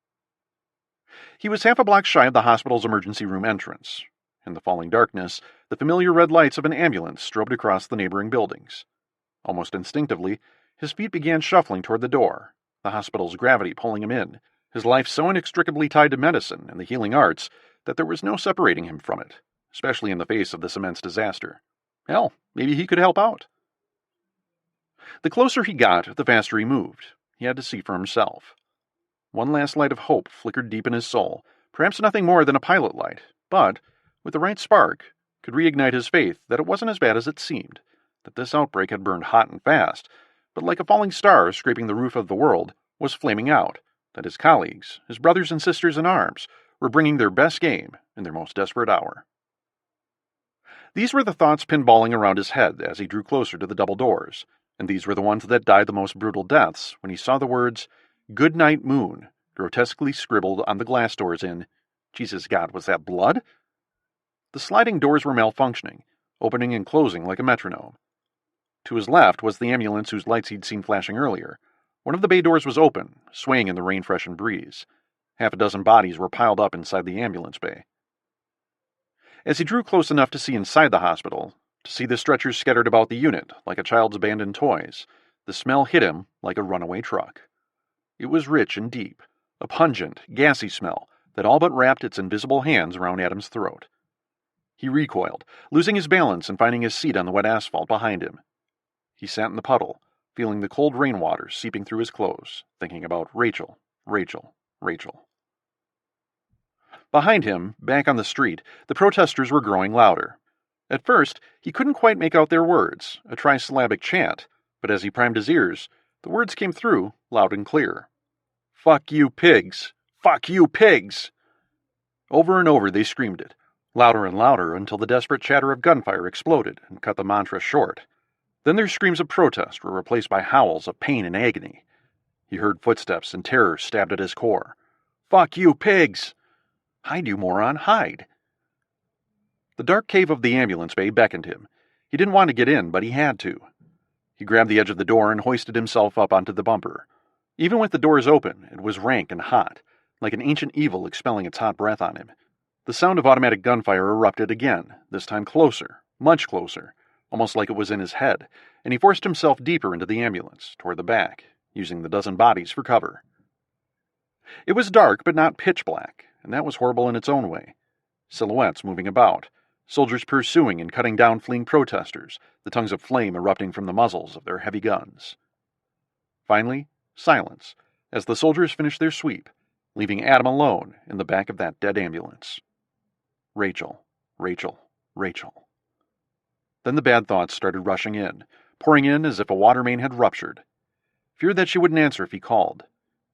He was half a block shy of the hospital's emergency room entrance. In the falling darkness, the familiar red lights of an ambulance strobed across the neighboring buildings. Almost instinctively, his feet began shuffling toward the door, the hospital's gravity pulling him in, his life so inextricably tied to medicine and the healing arts that there was no separating him from it, especially in the face of this immense disaster. Hell, maybe he could help out. The closer he got, the faster he moved. He had to see for himself. One last light of hope flickered deep in his soul, perhaps nothing more than a pilot light, but, with the right spark, could reignite his faith that it wasn't as bad as it seemed, that this outbreak had burned hot and fast, but like a falling star scraping the roof of the world, was flaming out, that his colleagues, his brothers and sisters in arms, were bringing their best game in their most desperate hour. These were the thoughts pinballing around his head as he drew closer to the double doors, and these were the ones that died the most brutal deaths when he saw the words, "Good night, Moon," grotesquely scribbled on the glass doors in, Jesus God, was that blood? The sliding doors were malfunctioning, opening and closing like a metronome. To his left was the ambulance whose lights he'd seen flashing earlier. One of the bay doors was open, swaying in the rain-freshened breeze. Half a dozen bodies were piled up inside the ambulance bay. As he drew close enough to see inside the hospital, to see the stretchers scattered about the unit like a child's abandoned toys, the smell hit him like a runaway truck. It was rich and deep, a pungent, gassy smell that all but wrapped its invisible hands around Adam's throat. He recoiled, losing his balance and finding his seat on the wet asphalt behind him. He sat in the puddle, feeling the cold rainwater seeping through his clothes, thinking about Rachel, Rachel, Rachel. Behind him, back on the street, the protesters were growing louder. At first, he couldn't quite make out their words, a trisyllabic chant, but as he primed his ears, the words came through, loud and clear. "Fuck you, pigs! Fuck you, pigs!" Over and over they screamed it, louder and louder until the desperate chatter of gunfire exploded and cut the mantra short. Then their screams of protest were replaced by howls of pain and agony. He heard footsteps and terror stabbed at his core. "Fuck you, pigs! Hide, you moron, hide!" The dark cave of the ambulance bay beckoned him. He didn't want to get in, but he had to. He grabbed the edge of the door and hoisted himself up onto the bumper. Even with the doors open, it was rank and hot, like an ancient evil expelling its hot breath on him. The sound of automatic gunfire erupted again, this time closer, much closer, almost like it was in his head, and he forced himself deeper into the ambulance, toward the back, using the dozen bodies for cover. It was dark, but not pitch black, and that was horrible in its own way. Silhouettes moving about, soldiers pursuing and cutting down fleeing protesters, the tongues of flame erupting from the muzzles of their heavy guns. Finally, silence, as the soldiers finished their sweep, leaving Adam alone in the back of that dead ambulance. Rachel, Rachel, Rachel. Then the bad thoughts started rushing in, pouring in as if a water main had ruptured. Feared that she wouldn't answer if he called.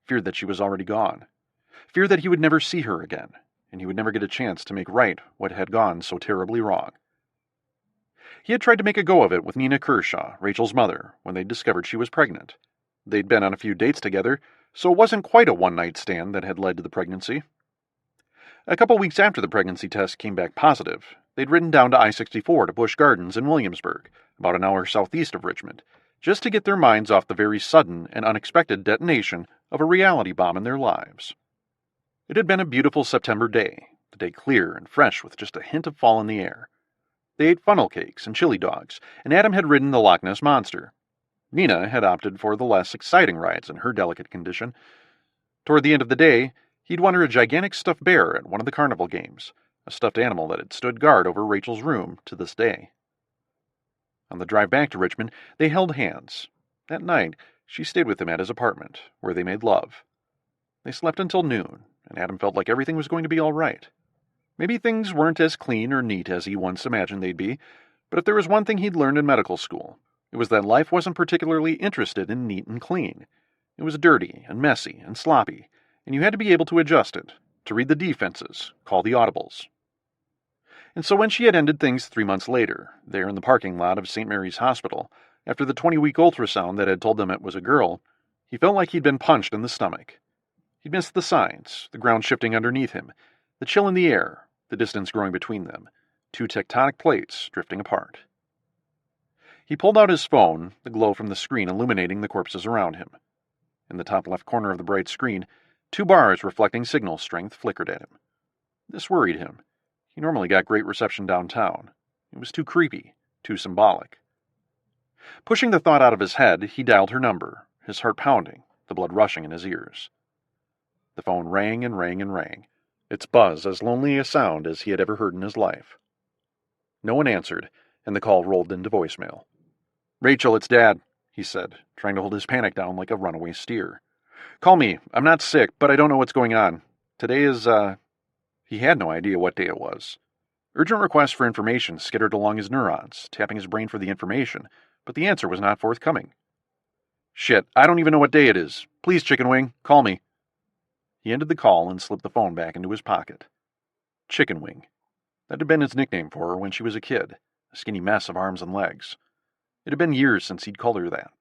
Feared that she was already gone. Feared that he would never see her again, and he would never get a chance to make right what had gone so terribly wrong. He had tried to make a go of it with Nina Kershaw, Rachel's mother, when they'd discovered she was pregnant. They'd been on a few dates together, so it wasn't quite a one-night stand that had led to the pregnancy. A couple weeks after the pregnancy test came back positive, they'd ridden down to I-64 to Busch Gardens in Williamsburg, about an hour southeast of Richmond, just to get their minds off the very sudden and unexpected detonation of a reality bomb in their lives. It had been a beautiful September day, the day clear and fresh with just a hint of fall in the air. They ate funnel cakes and chili dogs, and Adam had ridden the Loch Ness Monster. Nina had opted for the less exciting rides in her delicate condition. Toward the end of the day, he'd won her a gigantic stuffed bear at one of the carnival games, a stuffed animal that had stood guard over Rachel's room to this day. On the drive back to Richmond, they held hands. That night, she stayed with him at his apartment, where they made love. They slept until noon, and Adam felt like everything was going to be all right. Maybe things weren't as clean or neat as he once imagined they'd be, but if there was one thing he'd learned in medical school, it was that life wasn't particularly interested in neat and clean. It was dirty and messy and sloppy, and you had to be able to adjust it, to read the defenses, call the audibles. And so when she had ended things 3 months later, there in the parking lot of St. Mary's Hospital, after the 20-week ultrasound that had told them it was a girl, he felt like he'd been punched in the stomach. He'd missed the signs, the ground shifting underneath him, the chill in the air, the distance growing between them, two tectonic plates drifting apart. He pulled out his phone, the glow from the screen illuminating the corpses around him. In the top left corner of the bright screen, 2 bars reflecting signal strength flickered at him. This worried him. He normally got great reception downtown. It was too creepy, too symbolic. Pushing the thought out of his head, he dialed her number, his heart pounding, the blood rushing in his ears. The phone rang and rang and rang, its buzz as lonely a sound as he had ever heard in his life. No one answered, and the call rolled into voicemail. "Rachel, it's Dad," he said, trying to hold his panic down like a runaway steer. "Call me. I'm not sick, but I don't know what's going on. Today is, He had no idea what day it was. Urgent requests for information skittered along his neurons, tapping his brain for the information, but the answer was not forthcoming. "Shit, I don't even know what day it is. Please, Chicken Wing, call me." He ended the call and slipped the phone back into his pocket. Chicken Wing. That had been his nickname for her when she was a kid, a skinny mess of arms and legs. It had been years since he'd called her that.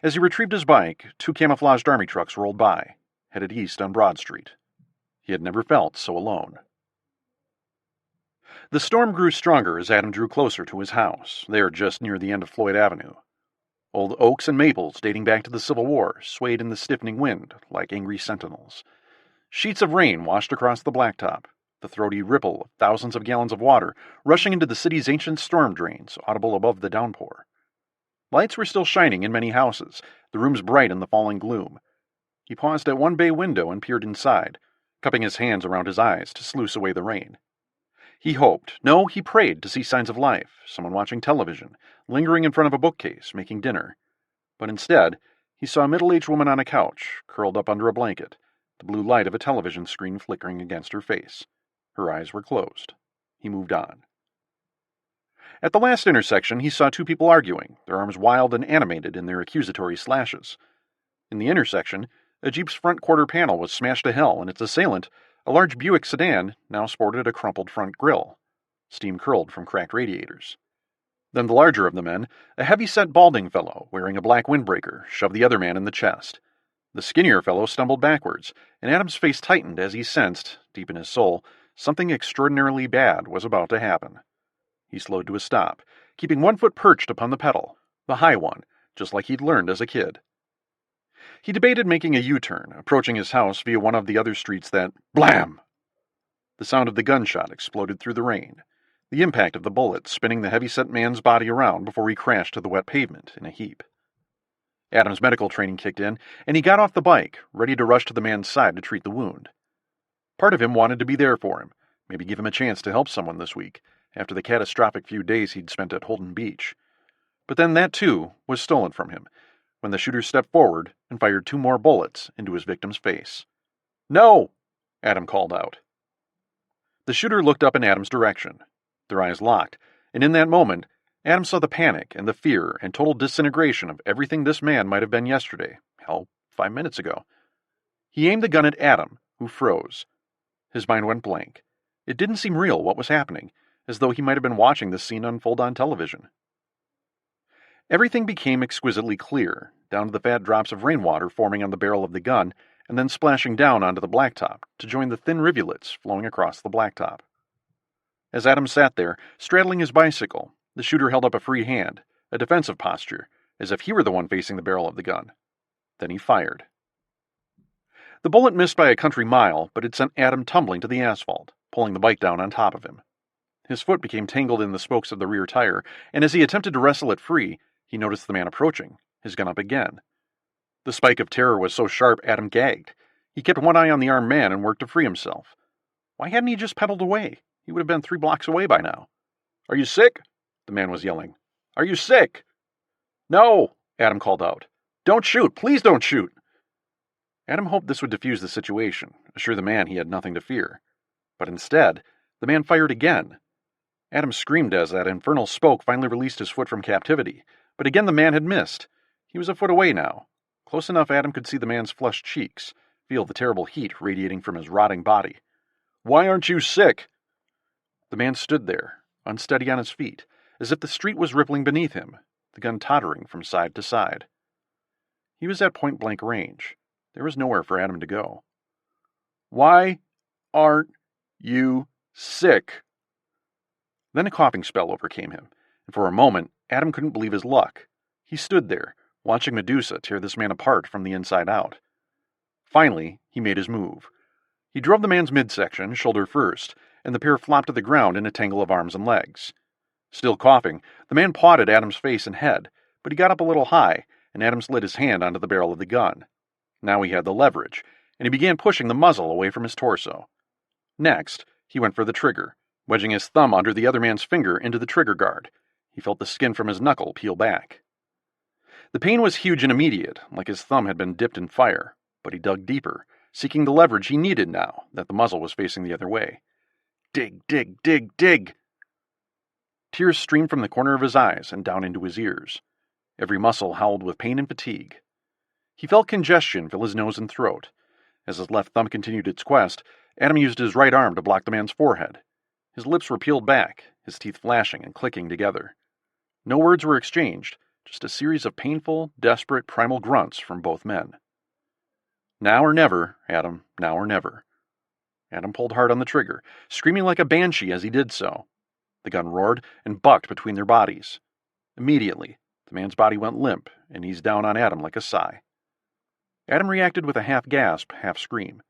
As he retrieved his bike, 2 camouflaged army trucks rolled by, headed east on Broad Street. He had never felt so alone. The storm grew stronger as Adam drew closer to his house, there just near the end of Floyd Avenue. Old oaks and maples dating back to the Civil War swayed in the stiffening wind like angry sentinels. Sheets of rain washed across the blacktop, the throaty ripple of thousands of gallons of water rushing into the city's ancient storm drains, audible above the downpour. Lights were still shining in many houses, the rooms bright in the falling gloom. He paused at one bay window and peered inside, cupping his hands around his eyes to sluice away the rain. He hoped, no, he prayed to see signs of life, someone watching television, lingering in front of a bookcase, making dinner. But instead, he saw a middle-aged woman on a couch, curled up under a blanket, the blue light of a television screen flickering against her face. Her eyes were closed. He moved on. At the last intersection, he saw 2 people arguing, their arms wild and animated in their accusatory slashes. In the intersection, a Jeep's front quarter panel was smashed to hell, and its assailant, a large Buick sedan, now sported a crumpled front grille. Steam curled from cracked radiators. Then the larger of the men, a heavy-set balding fellow wearing a black windbreaker, shoved the other man in the chest. The skinnier fellow stumbled backwards, and Adam's face tightened as he sensed, deep in his soul, something extraordinarily bad was about to happen. He slowed to a stop, keeping one foot perched upon the pedal, the high one, just like he'd learned as a kid. He debated making a U-turn, approaching his house via one of the other streets that... Blam! The sound of the gunshot exploded through the rain, the impact of the bullet spinning the heavy-set man's body around before he crashed to the wet pavement in a heap. Adam's medical training kicked in, and he got off the bike, ready to rush to the man's side to treat the wound. Part of him wanted to be there for him, maybe give him a chance to help someone this week, after the catastrophic few days he'd spent at Holden Beach. But then that, too, was stolen from him, when the shooter stepped forward and fired 2 more bullets into his victim's face. "No!" Adam called out. The shooter looked up in Adam's direction. Their eyes locked, and in that moment, Adam saw the panic and the fear and total disintegration of everything this man might have been yesterday, hell, 5 minutes ago. He aimed the gun at Adam, who froze. His mind went blank. It didn't seem real what was happening, as though he might have been watching this scene unfold on television. Everything became exquisitely clear, down to the fat drops of rainwater forming on the barrel of the gun and then splashing down onto the blacktop to join the thin rivulets flowing across the blacktop. As Adam sat there, straddling his bicycle, the shooter held up a free hand, a defensive posture, as if he were the one facing the barrel of the gun. Then he fired. The bullet missed by a country mile, but it sent Adam tumbling to the asphalt, pulling the bike down on top of him. His foot became tangled in the spokes of the rear tire, and as he attempted to wrestle it free, he noticed the man approaching, his gun up again. The spike of terror was so sharp Adam gagged. He kept one eye on the armed man and worked to free himself. Why hadn't he just pedaled away? He would have been 3 blocks away by now. "Are you sick?" the man was yelling. "Are you sick?" "No," Adam called out. "Don't shoot! Please don't shoot!" Adam hoped this would defuse the situation, assure the man he had nothing to fear. But instead, the man fired again. Adam screamed as that infernal spoke finally released his foot from captivity, but again the man had missed. He was a foot away now. Close enough Adam could see the man's flushed cheeks, feel the terrible heat radiating from his rotting body. "Why aren't you sick?" The man stood there, unsteady on his feet, as if the street was rippling beneath him, the gun tottering from side to side. He was at point-blank range. There was nowhere for Adam to go. "Why aren't you sick?" Then a coughing spell overcame him, and for a moment Adam couldn't believe his luck. He stood there, watching Medusa tear this man apart from the inside out. Finally, he made his move. He drove the man's midsection, shoulder first, and the pair flopped to the ground in a tangle of arms and legs. Still coughing, the man pawed at Adam's face and head, but he got up a little high, and Adam slid his hand onto the barrel of the gun. Now he had the leverage, and he began pushing the muzzle away from his torso. Next, he went for the trigger, wedging his thumb under the other man's finger into the trigger guard. He felt the skin from his knuckle peel back. The pain was huge and immediate, like his thumb had been dipped in fire, but he dug deeper, seeking the leverage he needed now that the muzzle was facing the other way. Dig, dig, dig, dig! Tears streamed from the corner of his eyes and down into his ears. Every muscle howled with pain and fatigue. He felt congestion fill his nose and throat. As his left thumb continued its quest, Adam used his right arm to block the man's forehead. His lips were peeled back, his teeth flashing and clicking together. No words were exchanged, just a series of painful, desperate, primal grunts from both men. "Now or never, Adam, now or never." Adam pulled hard on the trigger, screaming like a banshee as he did so. The gun roared and bucked between their bodies. Immediately, the man's body went limp and eased down on Adam like a sigh. Adam reacted with a half-gasp, half-scream.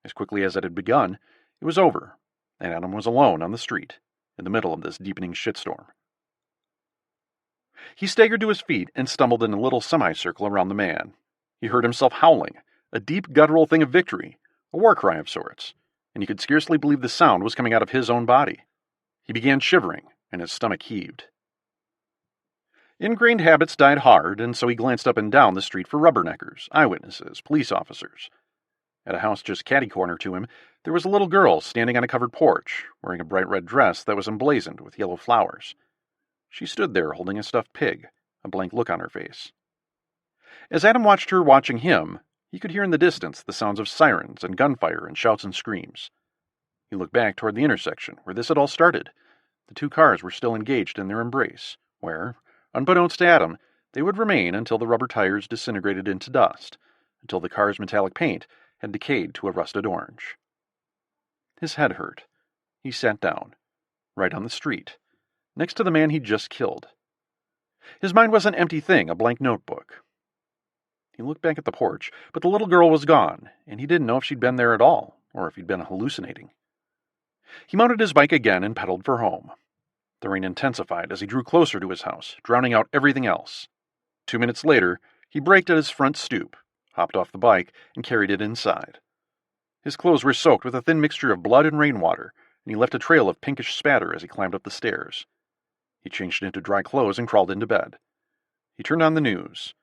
As quickly as it had begun, it was over, and Adam was alone on the street, in the middle of this deepening shitstorm. He staggered to his feet and stumbled in a little semicircle around the man. He heard himself howling, a deep guttural thing of victory, a war cry of sorts, and he could scarcely believe the sound was coming out of his own body. He began shivering, and his stomach heaved. Ingrained habits died hard, and so he glanced up and down the street for rubberneckers, eyewitnesses, police officers. At a house just catty-corner to him, there was a little girl standing on a covered porch, wearing a bright red dress that was emblazoned with yellow flowers. She stood there holding a stuffed pig, a blank look on her face. As Adam watched her watching him, he could hear in the distance the sounds of sirens and gunfire and shouts and screams. He looked back toward the intersection where this had all started. The 2 cars were still engaged in their embrace, where, unbeknownst to Adam, they would remain until the rubber tires disintegrated into dust, until the car's metallic paint had decayed to a rusted orange. His head hurt. He sat down, right on the street, next to the man he'd just killed. His mind was an empty thing, a blank notebook. He looked back at the porch, but the little girl was gone, and he didn't know if she'd been there at all, or if he'd been hallucinating. He mounted his bike again and pedaled for home. The rain intensified as he drew closer to his house, drowning out everything else. 2 minutes later, he braked at his front stoop, hopped off the bike, and carried it inside. His clothes were soaked with a thin mixture of blood and rainwater, and he left a trail of pinkish spatter as he climbed up the stairs. He changed into dry clothes and crawled into bed. He turned on the news.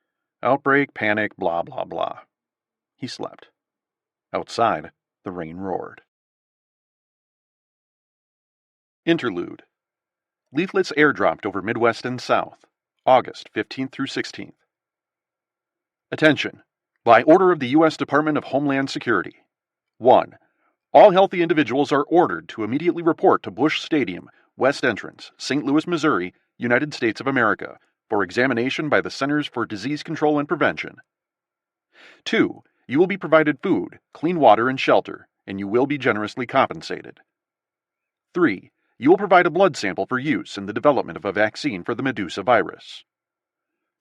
Outbreak, panic, blah, blah, blah. He slept. Outside, the rain roared. Interlude. Leaflets airdropped over Midwest and South, August 15th through 16th. Attention! By order of the U.S. Department of Homeland Security. 1. All healthy individuals are ordered to immediately report to Busch Stadium, West Entrance, St. Louis, Missouri, United States of America, for examination by the Centers for Disease Control and Prevention. 2. You will be provided food, clean water, and shelter, and you will be generously compensated. 3. You will provide a blood sample for use in the development of a vaccine for the Medusa virus.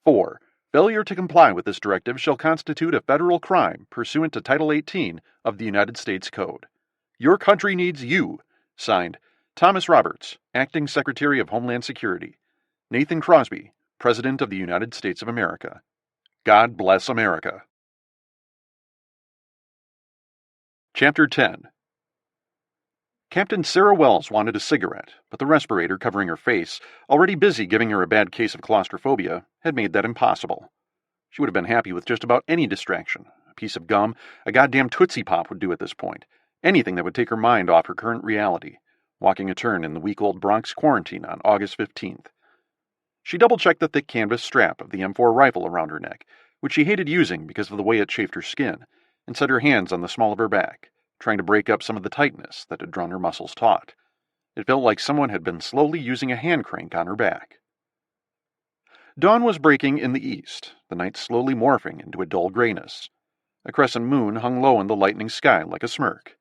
4. Failure to comply with this directive shall constitute a federal crime pursuant to Title 18 of the United States Code. Your country needs you. Signed, Thomas Roberts, Acting Secretary of Homeland Security. Nathan Crosby, President of the United States of America. God bless America. Chapter 10. Captain Sarah Wells wanted a cigarette, but the respirator covering her face, already busy giving her a bad case of claustrophobia, had made that impossible. She would have been happy with just about any distraction. A piece of gum, a goddamn Tootsie Pop would do at this point. Anything that would take her mind off her current reality, walking a turn in the week-old Bronx quarantine on August 15th. She double-checked the thick canvas strap of the M4 rifle around her neck, which she hated using because of the way it chafed her skin, and set her hands on the small of her back, trying to break up some of the tightness that had drawn her muscles taut. It felt like someone had been slowly using a hand crank on her back. Dawn was breaking in the east, the night slowly morphing into a dull grayness. A crescent moon hung low in the lightening sky like a smirk.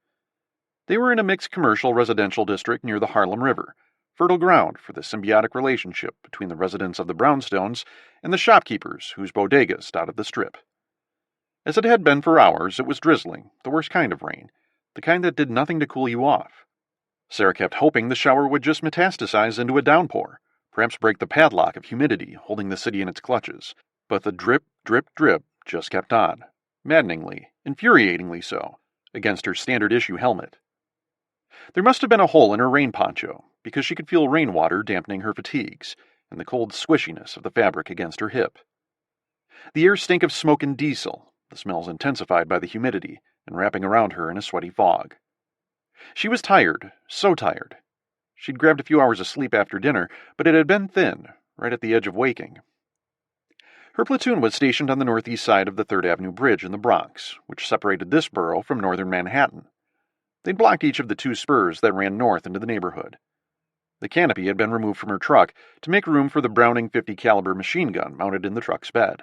They were in a mixed commercial residential district near the Harlem River, fertile ground for the symbiotic relationship between the residents of the brownstones and the shopkeepers whose bodegas dotted the strip. As it had been for hours, it was drizzling, the worst kind of rain, the kind that did nothing to cool you off. Sarah kept hoping the shower would just metastasize into a downpour, perhaps break the padlock of humidity holding the city in its clutches, but the drip, drip, drip just kept on, maddeningly, infuriatingly so, against her standard-issue helmet. There must have been a hole in her rain poncho, because she could feel rainwater dampening her fatigues, and the cold squishiness of the fabric against her hip. The air stank of smoke and diesel, the smells intensified by the humidity, and wrapping around her in a sweaty fog. She was tired, so tired. She'd grabbed a few hours of sleep after dinner, but it had been thin, right at the edge of waking. Her platoon was stationed on the northeast side of the 3rd Avenue Bridge in the Bronx, which separated this borough from northern Manhattan. They'd blocked each of the 2 spurs that ran north into the neighborhood. The canopy had been removed from her truck to make room for the Browning .50 caliber machine gun mounted in the truck's bed.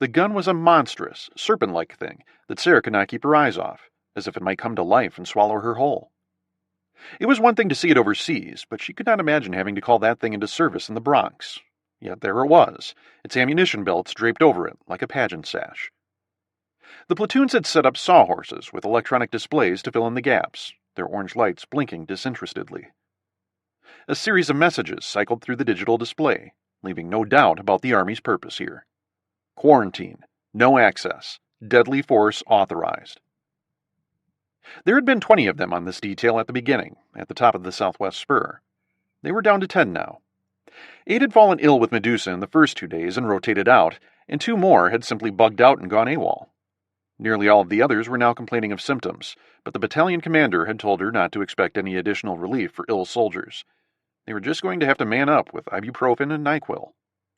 The gun was a monstrous, serpent-like thing that Sarah could not keep her eyes off, as if it might come to life and swallow her whole. It was one thing to see it overseas, but she could not imagine having to call that thing into service in the Bronx. Yet there it was, its ammunition belts draped over it like a pageant sash. The platoons had set up sawhorses with electronic displays to fill in the gaps, their orange lights blinking disinterestedly. A series of messages cycled through the digital display, leaving no doubt about the Army's purpose here. Quarantine. No access. Deadly force authorized. There had been 20 of them on this detail at the beginning, at the top of the southwest spur. They were down to 10 now. 8 had fallen ill with Medusa in the first 2 days and rotated out, and 2 more had simply bugged out and gone AWOL. Nearly all of the others were now complaining of symptoms, but the battalion commander had told her not to expect any additional relief for ill soldiers. They were just going to have to man up with ibuprofen and NyQuil.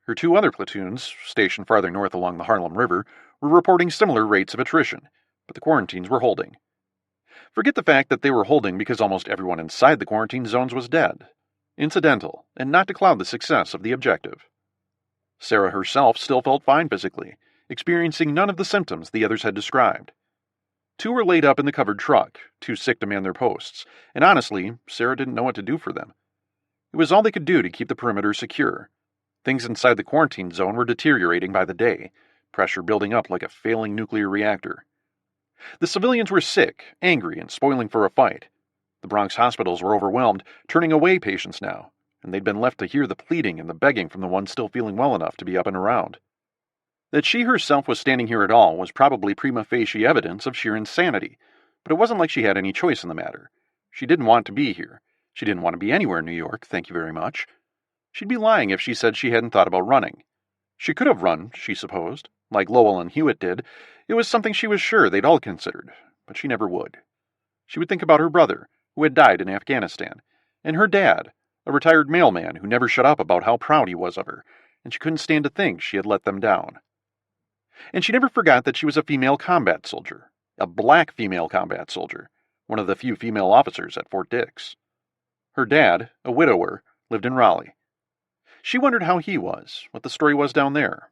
Her 2 other platoons, stationed farther north along the Harlem River, were reporting similar rates of attrition, but the quarantines were holding. Forget the fact that they were holding because almost everyone inside the quarantine zones was dead. Incidental, and not to cloud the success of the objective. Sarah herself still felt fine physically, experiencing none of the symptoms the others had described. 2 were laid up in the covered truck, too sick to man their posts, and honestly, Sarah didn't know what to do for them. It was all they could do to keep the perimeter secure. Things inside the quarantine zone were deteriorating by the day, pressure building up like a failing nuclear reactor. The civilians were sick, angry, and spoiling for a fight. The Bronx hospitals were overwhelmed, turning away patients now, and they'd been left to hear the pleading and the begging from the ones still feeling well enough to be up and around. That she herself was standing here at all was probably prima facie evidence of sheer insanity, but it wasn't like she had any choice in the matter. She didn't want to be here. She didn't want to be anywhere in New York, thank you very much. She'd be lying if she said she hadn't thought about running. She could have run, she supposed, like Lowell and Hewitt did. It was something she was sure they'd all considered, but she never would. She would think about her brother, who had died in Afghanistan, and her dad, a retired mailman who never shut up about how proud he was of her, and she couldn't stand to think she had let them down. And she never forgot that she was a female combat soldier, a black female combat soldier, one of the few female officers at Fort Dix. Her dad, a widower, lived in Raleigh. She wondered how he was, what the story was down there.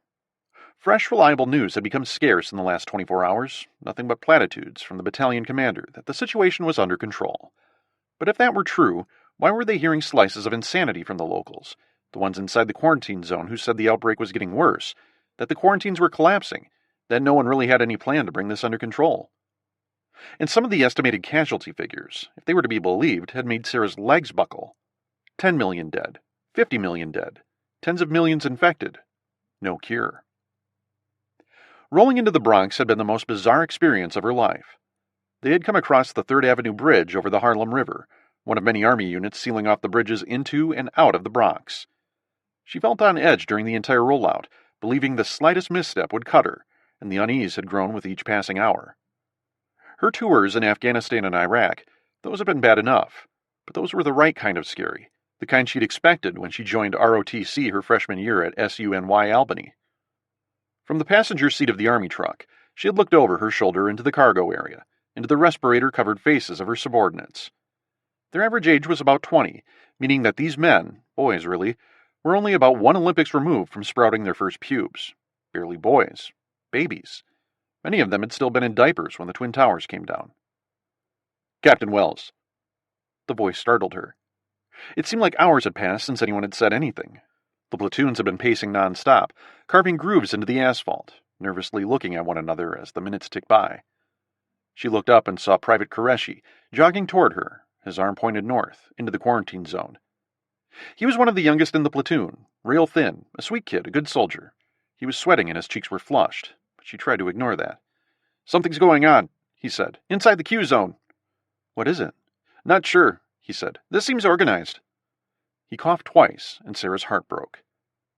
Fresh, reliable news had become scarce in the last 24 hours, nothing but platitudes from the battalion commander that the situation was under control. But if that were true, why were they hearing slices of insanity from the locals, the ones inside the quarantine zone who said the outbreak was getting worse, that the quarantines were collapsing, that no one really had any plan to bring this under control? And some of the estimated casualty figures, if they were to be believed, had made Sarah's legs buckle. 10 million dead, 50 million dead, tens of millions infected. No cure. Rolling into the Bronx had been the most bizarre experience of her life. They had come across the 3rd Avenue Bridge over the Harlem River, one of many Army units sealing off the bridges into and out of the Bronx. She felt on edge during the entire rollout, believing the slightest misstep would cut her, and the unease had grown with each passing hour. Her tours in Afghanistan and Iraq, those had been bad enough, but those were the right kind of scary, the kind she'd expected when she joined ROTC her freshman year at SUNY Albany. From the passenger seat of the Army truck, she had looked over her shoulder into the cargo area, into the respirator-covered faces of her subordinates. Their average age was about 20, meaning that these men, boys really, were only about 1 Olympics removed from sprouting their first pubes. Barely boys. Babies. Many of them had still been in diapers when the Twin Towers came down. "Captain Wells." The voice startled her. It seemed like hours had passed since anyone had said anything. The platoons had been pacing non-stop, carving grooves into the asphalt, nervously looking at one another as the minutes ticked by. She looked up and saw Private Qureshi jogging toward her, his arm pointed north, into the quarantine zone. He was one of the youngest in the platoon, real thin, a sweet kid, a good soldier. He was sweating and his cheeks were flushed, but she tried to ignore that. "Something's going on," he said. "Inside the Q zone." "What is it?" "Not sure," he said. "This seems organized." He coughed twice, and Sarah's heart broke.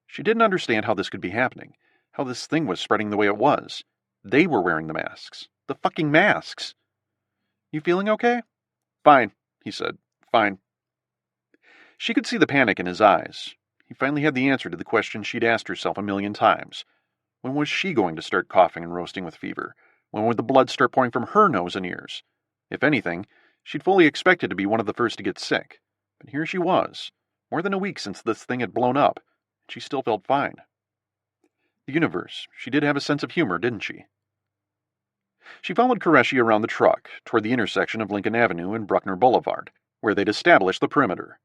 She didn't understand how this could be happening, how this thing was spreading the way it was. They were wearing the masks. The fucking masks! "You feeling okay?" "Fine," he said. "Fine." She could see the panic in his eyes. He finally had the answer to the question she'd asked herself a million times. When was she going to start coughing and roasting with fever? When would the blood start pouring from her nose and ears? If anything, she'd fully expected to be one of the first to get sick. But here she was, more than a week since this thing had blown up, and she still felt fine. The universe, she did have a sense of humor, didn't she? She followed Qureshi around the truck, toward the intersection of Lincoln Avenue and Bruckner Boulevard, where they'd established the perimeter.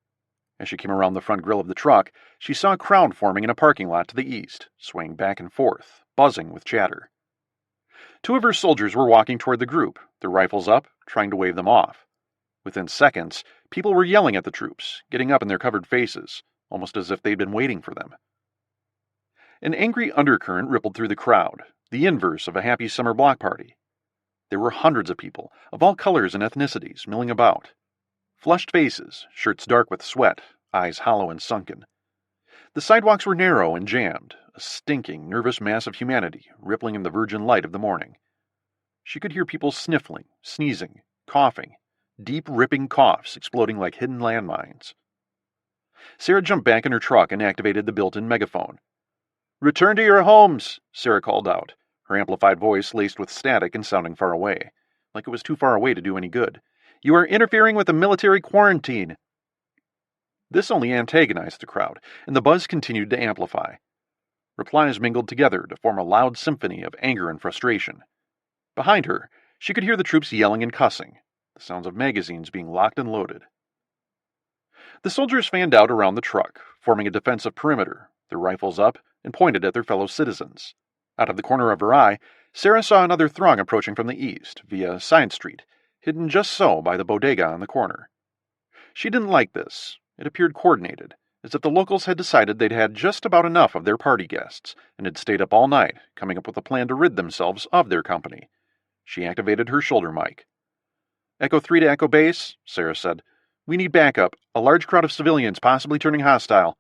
As she came around the front grille of the truck, she saw a crowd forming in a parking lot to the east, swaying back and forth, buzzing with chatter. 2 of her soldiers were walking toward the group, their rifles up, trying to wave them off. Within seconds, people were yelling at the troops, getting up in their covered faces, almost as if they'd been waiting for them. An angry undercurrent rippled through the crowd, the inverse of a happy summer block party. There were hundreds of people, of all colors and ethnicities, milling about. Flushed faces, shirts dark with sweat, eyes hollow and sunken. The sidewalks were narrow and jammed, a stinking, nervous mass of humanity rippling in the virgin light of the morning. She could hear people sniffling, sneezing, coughing, deep, ripping coughs exploding like hidden landmines. Sarah jumped back in her truck and activated the built-in megaphone. "Return to your homes," Sarah called out, her amplified voice laced with static and sounding far away, like it was too far away to do any good. "You are interfering with a military quarantine." This only antagonized the crowd, and the buzz continued to amplify. Replies mingled together to form a loud symphony of anger and frustration. Behind her, she could hear the troops yelling and cussing, the sounds of magazines being locked and loaded. The soldiers fanned out around the truck, forming a defensive perimeter, their rifles up and pointed at their fellow citizens. Out of the corner of her eye, Sarah saw another throng approaching from the east, via a side street, hidden just so by the bodega on the corner. She didn't like this. It appeared coordinated, as if the locals had decided they'd had just about enough of their party guests, and had stayed up all night, coming up with a plan to rid themselves of their company. She activated her shoulder mic. "Echo 3 to Echo Base," Sarah said. "We need backup. A large crowd of civilians possibly turning hostile."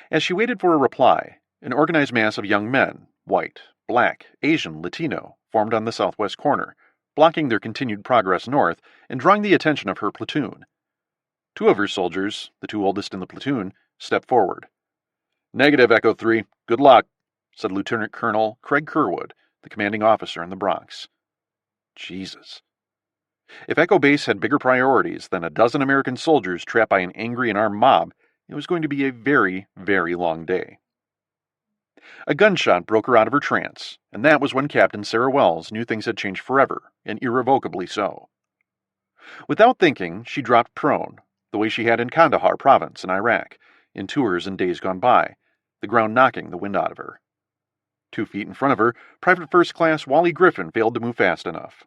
As she waited for a reply, an organized mass of young men, white, black, Asian, Latino, formed on the southwest corner, blocking their continued progress north and drawing the attention of her platoon. Two of her soldiers, the two oldest in the platoon, stepped forward. "Negative, Echo 3. Good luck," said Lieutenant Colonel Craig Kerwood, the commanding officer in the Bronx. Jesus. If Echo Base had bigger priorities than a dozen American soldiers trapped by an angry and armed mob, it was going to be a very, very long day. A gunshot broke her out of her trance, and that was when Captain Sarah Wells knew things had changed forever, and irrevocably so. Without thinking, she dropped prone, the way she had in Kandahar province in Iraq, in tours and days gone by, the ground knocking the wind out of her. 2 feet in front of her, Private First Class Wally Griffin failed to move fast enough.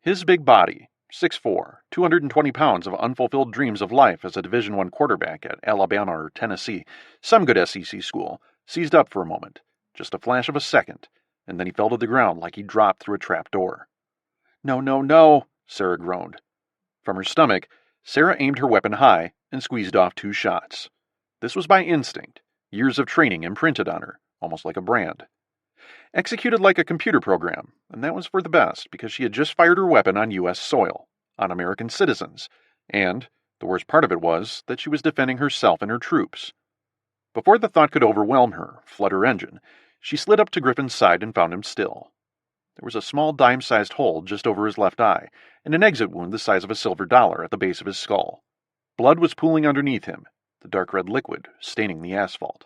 His big body, 6'4", 220 pounds of unfulfilled dreams of life as a Division I quarterback at Alabama or Tennessee, some good SEC school, seized up for a moment, just a flash of a second, and then he fell to the ground like he dropped through a trap door. "No, no, no," Sarah groaned. From her stomach, Sarah aimed her weapon high and squeezed off 2 shots. This was by instinct, years of training imprinted on her, almost like a brand. Executed like a computer program, and that was for the best, because she had just fired her weapon on U.S. soil, on American citizens, and the worst part of it was that she was defending herself and her troops. Before the thought could overwhelm her, flood her engine, she slid up to Griffin's side and found him still. There was a small dime-sized hole just over his left eye, and an exit wound the size of a silver dollar at the base of his skull. Blood was pooling underneath him, the dark red liquid staining the asphalt.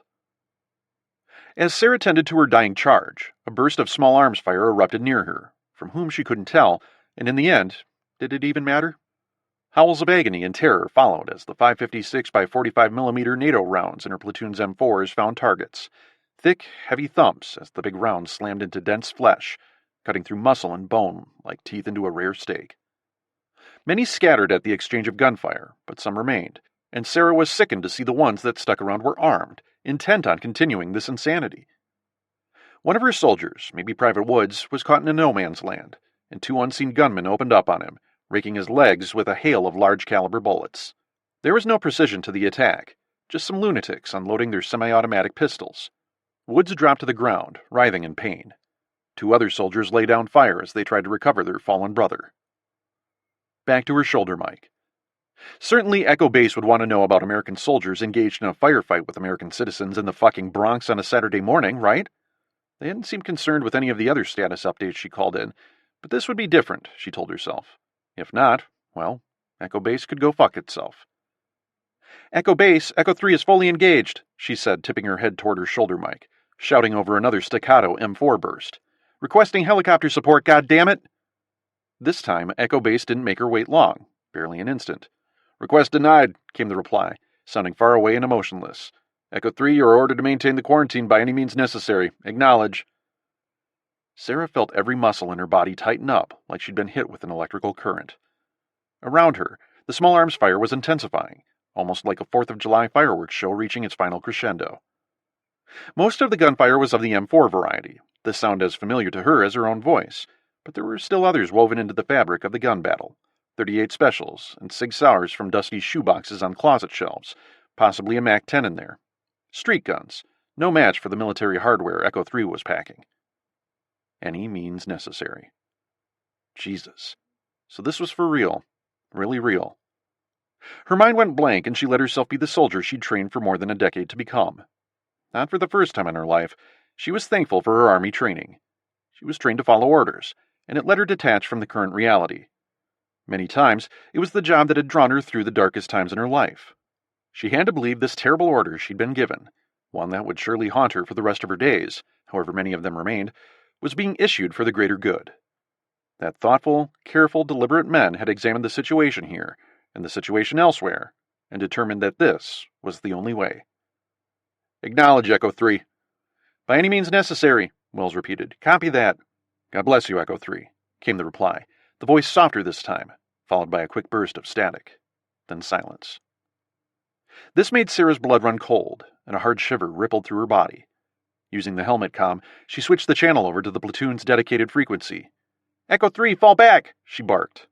As Sarah tended to her dying charge, a burst of small arms fire erupted near her, from whom she couldn't tell, and in the end, did it even matter? Howls of agony and terror followed as the 5.56 by 45mm NATO rounds in her platoon's M4s found targets. Thick, heavy thumps as the big rounds slammed into dense flesh, cutting through muscle and bone like teeth into a rare steak. Many scattered at the exchange of gunfire, but some remained, and Sarah was sickened to see the ones that stuck around were armed, intent on continuing this insanity. One of her soldiers, maybe Private Woods, was caught in a no-man's land, and 2 unseen gunmen opened up on him, raking his legs with a hail of large-caliber bullets. There was no precision to the attack, just some lunatics unloading their semi-automatic pistols. Woods dropped to the ground, writhing in pain. 2 other soldiers lay down fire as they tried to recover their fallen brother. Back to her shoulder mic. Certainly Echo Base would want to know about American soldiers engaged in a firefight with American citizens in the fucking Bronx on a Saturday morning, right? They hadn't seemed concerned with any of the other status updates she called in, but this would be different, she told herself. If not, well, Echo Base could go fuck itself. "Echo Base, Echo 3 is fully engaged," she said, tipping her head toward her shoulder mic, shouting over another staccato M4 burst. "Requesting helicopter support, goddammit!" This time, Echo Base didn't make her wait long, barely an instant. "Request denied," came the reply, sounding far away and emotionless. "Echo 3, you are ordered to maintain the quarantine by any means necessary. Acknowledge." Sarah felt every muscle in her body tighten up like she'd been hit with an electrical current. Around her, the small arms fire was intensifying, almost like a 4th of July fireworks show reaching its final crescendo. Most of the gunfire was of the M4 variety, the sound as familiar to her as her own voice, but there were still others woven into the fabric of the gun battle. 38 specials, and Sig Sauers from dusty shoeboxes on closet shelves, possibly a MAC-10 in there. Street guns, no match for the military hardware Echo 3 was packing. Any means necessary. Jesus. So this was for real. Really real. Her mind went blank and she let herself be the soldier she'd trained for more than a decade to become. Not for the first time in her life, she was thankful for her army training. She was trained to follow orders, and it let her detach from the current reality. Many times, it was the job that had drawn her through the darkest times in her life. She had to believe this terrible order she'd been given, one that would surely haunt her for the rest of her days, however many of them remained, was being issued for the greater good. That thoughtful, careful, deliberate men had examined the situation here, and the situation elsewhere, and determined that this was the only way. "Acknowledge, Echo 3. "By any means necessary," Wells repeated. "Copy that." "God bless you, Echo 3, came the reply, the voice softer this time, followed by a quick burst of static, then silence. This made Sarah's blood run cold, and a hard shiver rippled through her body. Using the helmet comm, she switched the channel over to the platoon's dedicated frequency. "Echo 3, fall back!" she barked.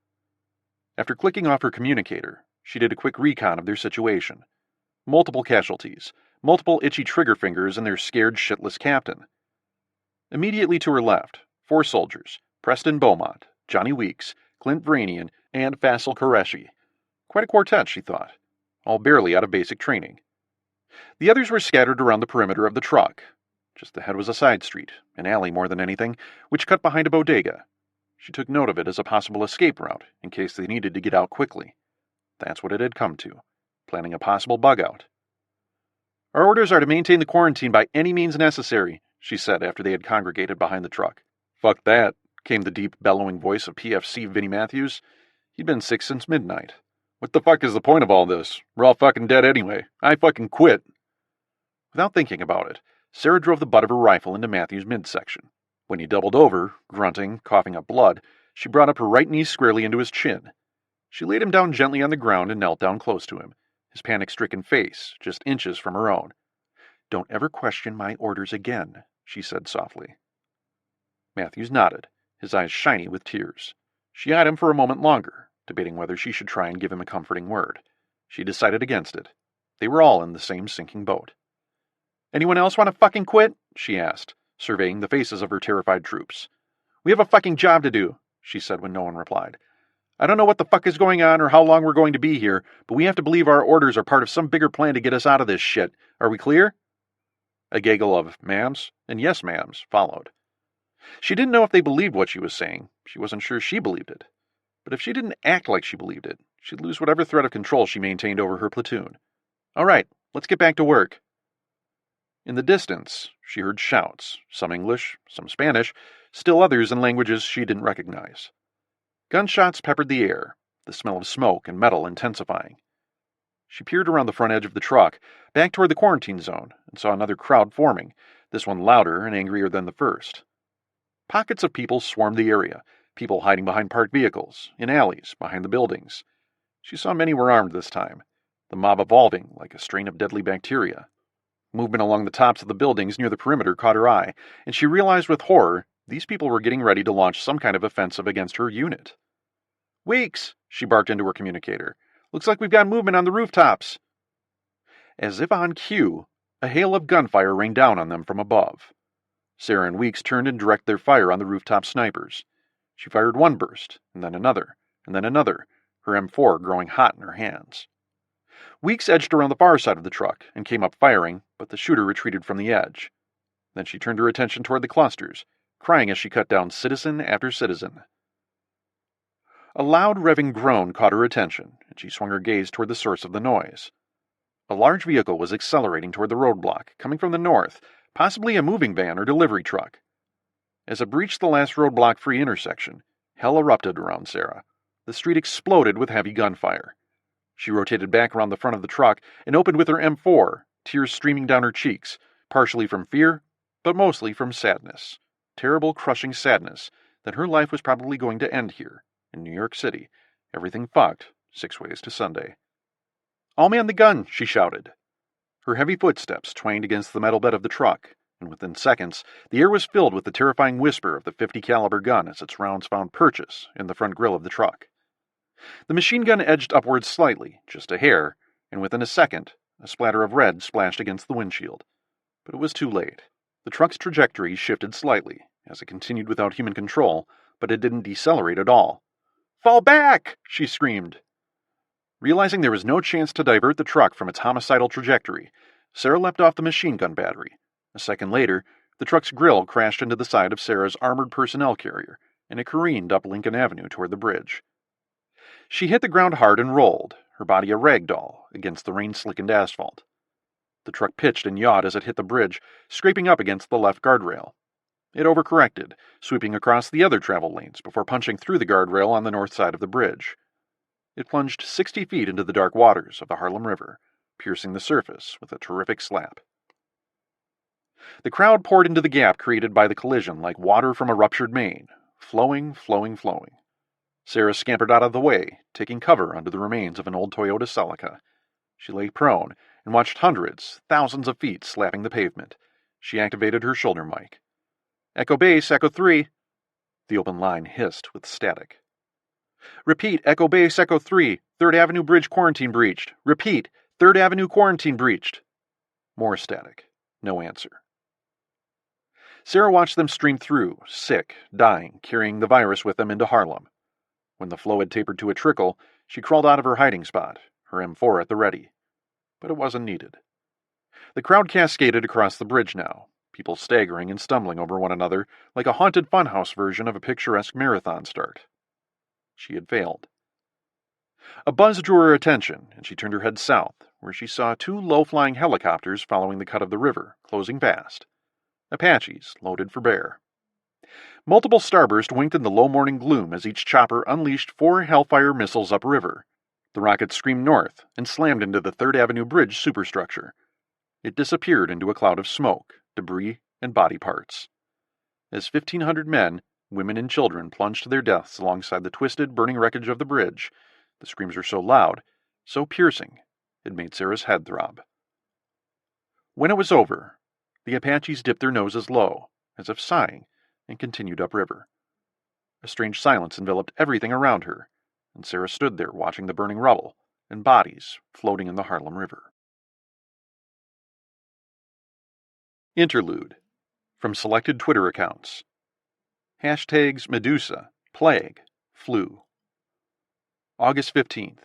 After clicking off her communicator, she did a quick recon of their situation. Multiple casualties, multiple itchy trigger fingers and their scared, shitless captain. Immediately to her left, 4 soldiers, Preston Beaumont, Johnny Weeks, Clint Vranian, and Faisal Qureshi. Quite a quartet, she thought. all barely out of basic training. The others were scattered around the perimeter of the truck. Just ahead was a side street, an alley more than anything, which cut behind a bodega. She took note of it as a possible escape route, in case they needed to get out quickly. That's what it had come to, planning a possible bug-out. "Our orders are to maintain the quarantine by any means necessary," she said after they had congregated behind the truck. "Fuck that," came the deep, bellowing voice of PFC Vinnie Matthews. He'd been sick since midnight. "What the fuck is the point of all this? We're all fucking dead anyway. I fucking quit." Without thinking about it, Sarah drove the butt of her rifle into Matthew's midsection. When he doubled over, grunting, coughing up blood, she brought up her right knee squarely into his chin. She laid him down gently on the ground and knelt down close to him, his panic-stricken face just inches from her own. "Don't ever question my orders again," she said softly. Matthews nodded, his eyes shiny with tears. She eyed him for a moment longer, debating whether she should try and give him a comforting word. She decided against it. They were all in the same sinking boat. "Anyone else want to fucking quit?" she asked, surveying the faces of her terrified troops. "We have a fucking job to do," she said when no one replied. "I don't know what the fuck is going on or how long we're going to be here, but we have to believe our orders are part of some bigger plan to get us out of this shit. Are we clear?" A gaggle of "ma'ams" and "yes, ma'ams" followed. She didn't know if they believed what she was saying. She wasn't sure she believed it. But if she didn't act like she believed it, she'd lose whatever thread of control she maintained over her platoon. "All right, let's get back to work." In the distance, she heard shouts, some English, some Spanish, still others in languages she didn't recognize. Gunshots peppered the air, the smell of smoke and metal intensifying. She peered around the front edge of the truck, back toward the quarantine zone, and saw another crowd forming, this one louder and angrier than the first. Pockets of people swarmed the area, people hiding behind parked vehicles, in alleys, behind the buildings. She saw many were armed this time, the mob evolving like a strain of deadly bacteria. Movement along the tops of the buildings near the perimeter caught her eye, and she realized with horror these people were getting ready to launch some kind of offensive against her unit. "Weeks!" she barked into her communicator. "Looks like we've got movement on the rooftops." As if on cue, a hail of gunfire rained down on them from above. Sarah and Weeks turned and directed their fire on the rooftop snipers. She fired one burst, and then another, her M4 growing hot in her hands. Weeks edged around the far side of the truck and came up firing, but the shooter retreated from the edge. Then she turned her attention toward the clusters, crying as she cut down citizen after citizen. A loud revving groan caught her attention, and she swung her gaze toward the source of the noise. A large vehicle was accelerating toward the roadblock, coming from the north, possibly a moving van or delivery truck. As it breached the last roadblock-free intersection, hell erupted around Sarah. The street exploded with heavy gunfire. She rotated back around the front of the truck and opened with her M4, tears streaming down her cheeks, partially from fear, but mostly from sadness. Terrible, crushing sadness that her life was probably going to end here, in New York City. Everything fucked, 6 ways to Sunday. "All man the gun!" she shouted. Her heavy footsteps twanged against the metal bed of the truck, and within seconds, the air was filled with the terrifying whisper of the .50 caliber gun as its rounds found purchase in the front grille of the truck. The machine gun edged upwards slightly, just a hair, and within a second, a splatter of red splashed against the windshield. But it was too late. The truck's trajectory shifted slightly, as it continued without human control, but it didn't decelerate at all. "Fall back!" she screamed. Realizing there was no chance to divert the truck from its homicidal trajectory, Sarah leapt off the machine gun battery. A second later, the truck's grille crashed into the side of Sarah's armored personnel carrier, and it careened up Lincoln Avenue toward the bridge. She hit the ground hard and rolled, her body a rag doll, against the rain-slickened asphalt. The truck pitched and yawed as it hit the bridge, scraping up against the left guardrail. It overcorrected, sweeping across the other travel lanes before punching through the guardrail on the north side of the bridge. It plunged 60 feet into the dark waters of the Harlem River, piercing the surface with a terrific slap. The crowd poured into the gap created by the collision like water from a ruptured main, flowing, flowing, flowing. Sarah scampered out of the way, taking cover under the remains of an old Toyota Celica. She lay prone and watched hundreds, thousands of feet slapping the pavement. She activated her shoulder mic. "Echo Base, Echo 3. The open line hissed with static. "Repeat, Echo Base, Echo 3. 3rd Avenue Bridge quarantine breached. Repeat, 3rd Avenue quarantine breached." More static. No answer. Sarah watched them stream through, sick, dying, carrying the virus with them into Harlem. When the flow had tapered to a trickle, she crawled out of her hiding spot, her M4 at the ready. but it wasn't needed. The crowd cascaded across the bridge now, people staggering and stumbling over one another like a haunted funhouse version of a picturesque marathon start. She had failed. A buzz drew her attention, and she turned her head south, where she saw two low-flying helicopters following the cut of the river, closing fast. Apaches, loaded for bear. Multiple starbursts winked in the low morning gloom as each chopper unleashed 4 Hellfire missiles upriver. The rockets screamed north and slammed into the 3rd Avenue Bridge superstructure. It disappeared into a cloud of smoke, debris, and body parts. As 1,500 men, women, and children plunged to their deaths alongside the twisted, burning wreckage of the bridge, the screams were so loud, so piercing, it made Sarah's head throb. When it was over, the Apaches dipped their noses low, as if sighing, and continued upriver. A strange silence enveloped everything around her, and Sarah stood there watching the burning rubble and bodies floating in the Harlem River. Interlude. From selected Twitter accounts. Hashtags Medusa, Plague, Flu. August 15th,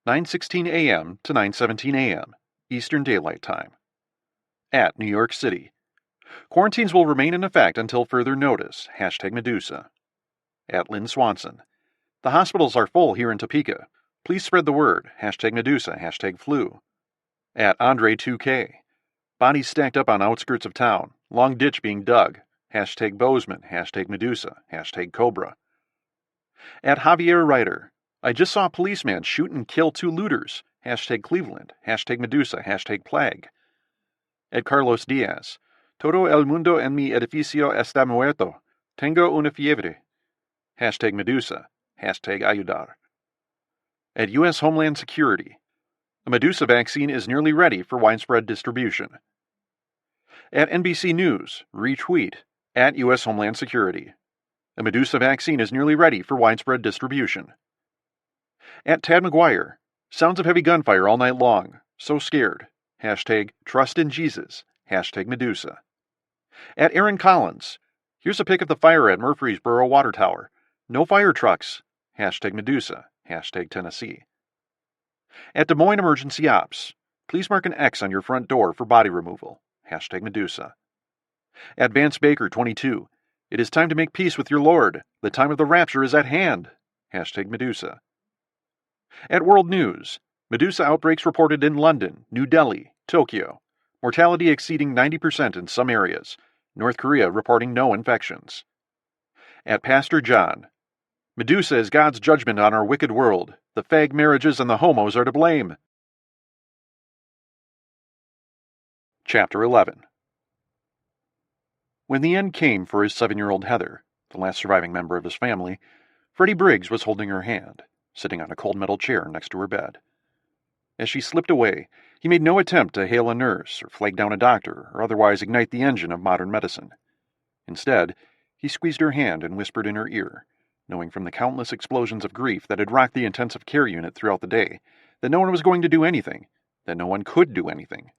9:16 a.m. to 9:17 a.m. Eastern Daylight Time. At New York City. Quarantines will remain in effect until further notice. Hashtag Medusa. At Lynn Swanson. The hospitals are full here in Topeka. Please spread the word. Hashtag Medusa. Hashtag Flu. At Andre 2K. Bodies stacked up on outskirts of town. Long ditch being dug. Hashtag Bozeman. Hashtag Medusa. Hashtag Cobra. At Javier Ryder. I just saw a policeman shoot and kill 2 looters. Hashtag Cleveland. Hashtag Medusa. Hashtag Plague. At Carlos Diaz. Todo el mundo en mi edificio está muerto. Tengo una fiebre. Hashtag Medusa. Hashtag Ayudar. At U.S. Homeland Security. A Medusa vaccine is nearly ready for widespread distribution. At NBC News. Retweet. At U.S. Homeland Security. A Medusa vaccine is nearly ready for widespread distribution. At Tad McGuire. Sounds of heavy gunfire all night long. So scared. Hashtag Trust in Jesus. Hashtag Medusa. At Aaron Collins. Here's a pic of the fire at Murfreesboro Water Tower. No fire trucks. Hashtag Medusa. Hashtag Tennessee. At Des Moines Emergency Ops. Please mark an X on your front door for body removal. Hashtag Medusa. At Vance Baker 22. It is time to make peace with your Lord. The time of the rapture is at hand. Hashtag Medusa. At World News. Medusa outbreaks reported in London, New Delhi, Tokyo. Mortality exceeding 90% in some areas. North Korea reporting no infections. At Pastor John. Medusa is God's judgment on our wicked world. The fag marriages and the homos are to blame. Chapter 11. When the end came for his 7-year-old Heather, the last surviving member of his family, Freddie Briggs was holding her hand, sitting on a cold metal chair next to her bed. As she slipped away, he made no attempt to hail a nurse or flag down a doctor or otherwise ignite the engine of modern medicine. Instead, he squeezed her hand and whispered in her ear, knowing from the countless explosions of grief that had rocked the intensive care unit throughout the day, that no one was going to do anything, that no one could do anything.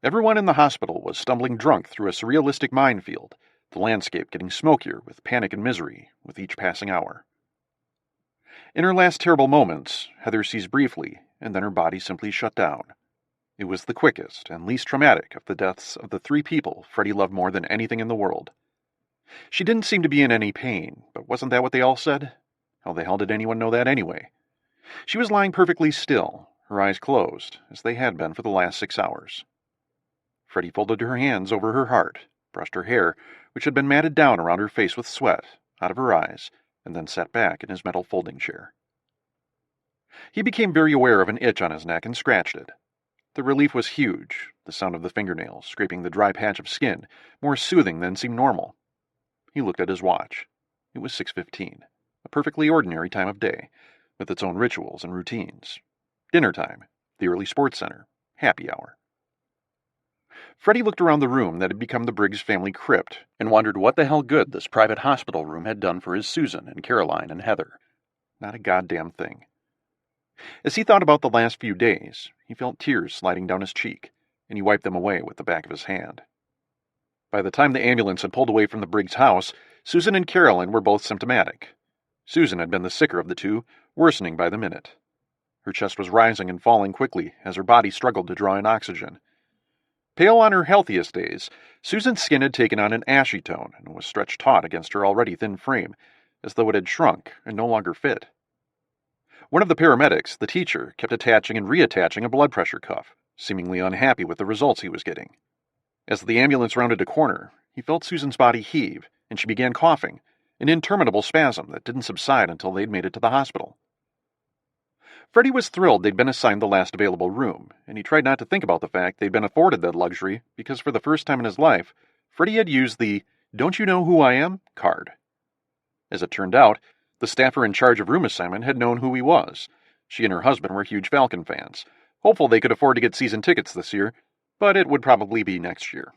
Everyone in the hospital was stumbling drunk through a surrealistic minefield, the landscape getting smokier with panic and misery with each passing hour. In her last terrible moments, Heather seized briefly, and then her body simply shut down. It was the quickest and least traumatic of the deaths of the 3 people Freddie loved more than anything in the world. She didn't seem to be in any pain, but wasn't that what they all said? How the hell did anyone know that anyway? She was lying perfectly still, her eyes closed, as they had been for the last 6 hours. Freddie folded her hands over her heart, brushed her hair, which had been matted down around her face with sweat, out of her eyes, and then sat back in his metal folding chair. He became very aware of an itch on his neck and scratched it. The relief was huge, the sound of the fingernails scraping the dry patch of skin, more soothing than seemed normal. He looked at his watch. It was 6:15, a perfectly ordinary time of day, with its own rituals and routines. Dinner time, the early sports center, happy hour. Freddie looked around the room that had become the Briggs family crypt and wondered what the hell good this private hospital room had done for his Susan and Caroline and Heather. Not a goddamn thing. As he thought about the last few days, he felt tears sliding down his cheek, and he wiped them away with the back of his hand. By the time the ambulance had pulled away from the Briggs house, Susan and Caroline were both symptomatic. Susan had been the sicker of the two, worsening by the minute. Her chest was rising and falling quickly as her body struggled to draw in oxygen. Pale on her healthiest days, Susan's skin had taken on an ashy tone and was stretched taut against her already thin frame, as though it had shrunk and no longer fit. One of the paramedics, the teacher, kept attaching and reattaching a blood pressure cuff, seemingly unhappy with the results he was getting. As the ambulance rounded a corner, he felt Susan's body heave, and she began coughing, an interminable spasm that didn't subside until they'd made it to the hospital. Freddie was thrilled they'd been assigned the last available room, and he tried not to think about the fact they'd been afforded that luxury because for the first time in his life, Freddie had used the "Don't you know who I am?" card. As it turned out, the staffer in charge of room assignment had known who he was. She and her husband were huge Falcon fans, hopeful they could afford to get season tickets this year, but it would probably be next year.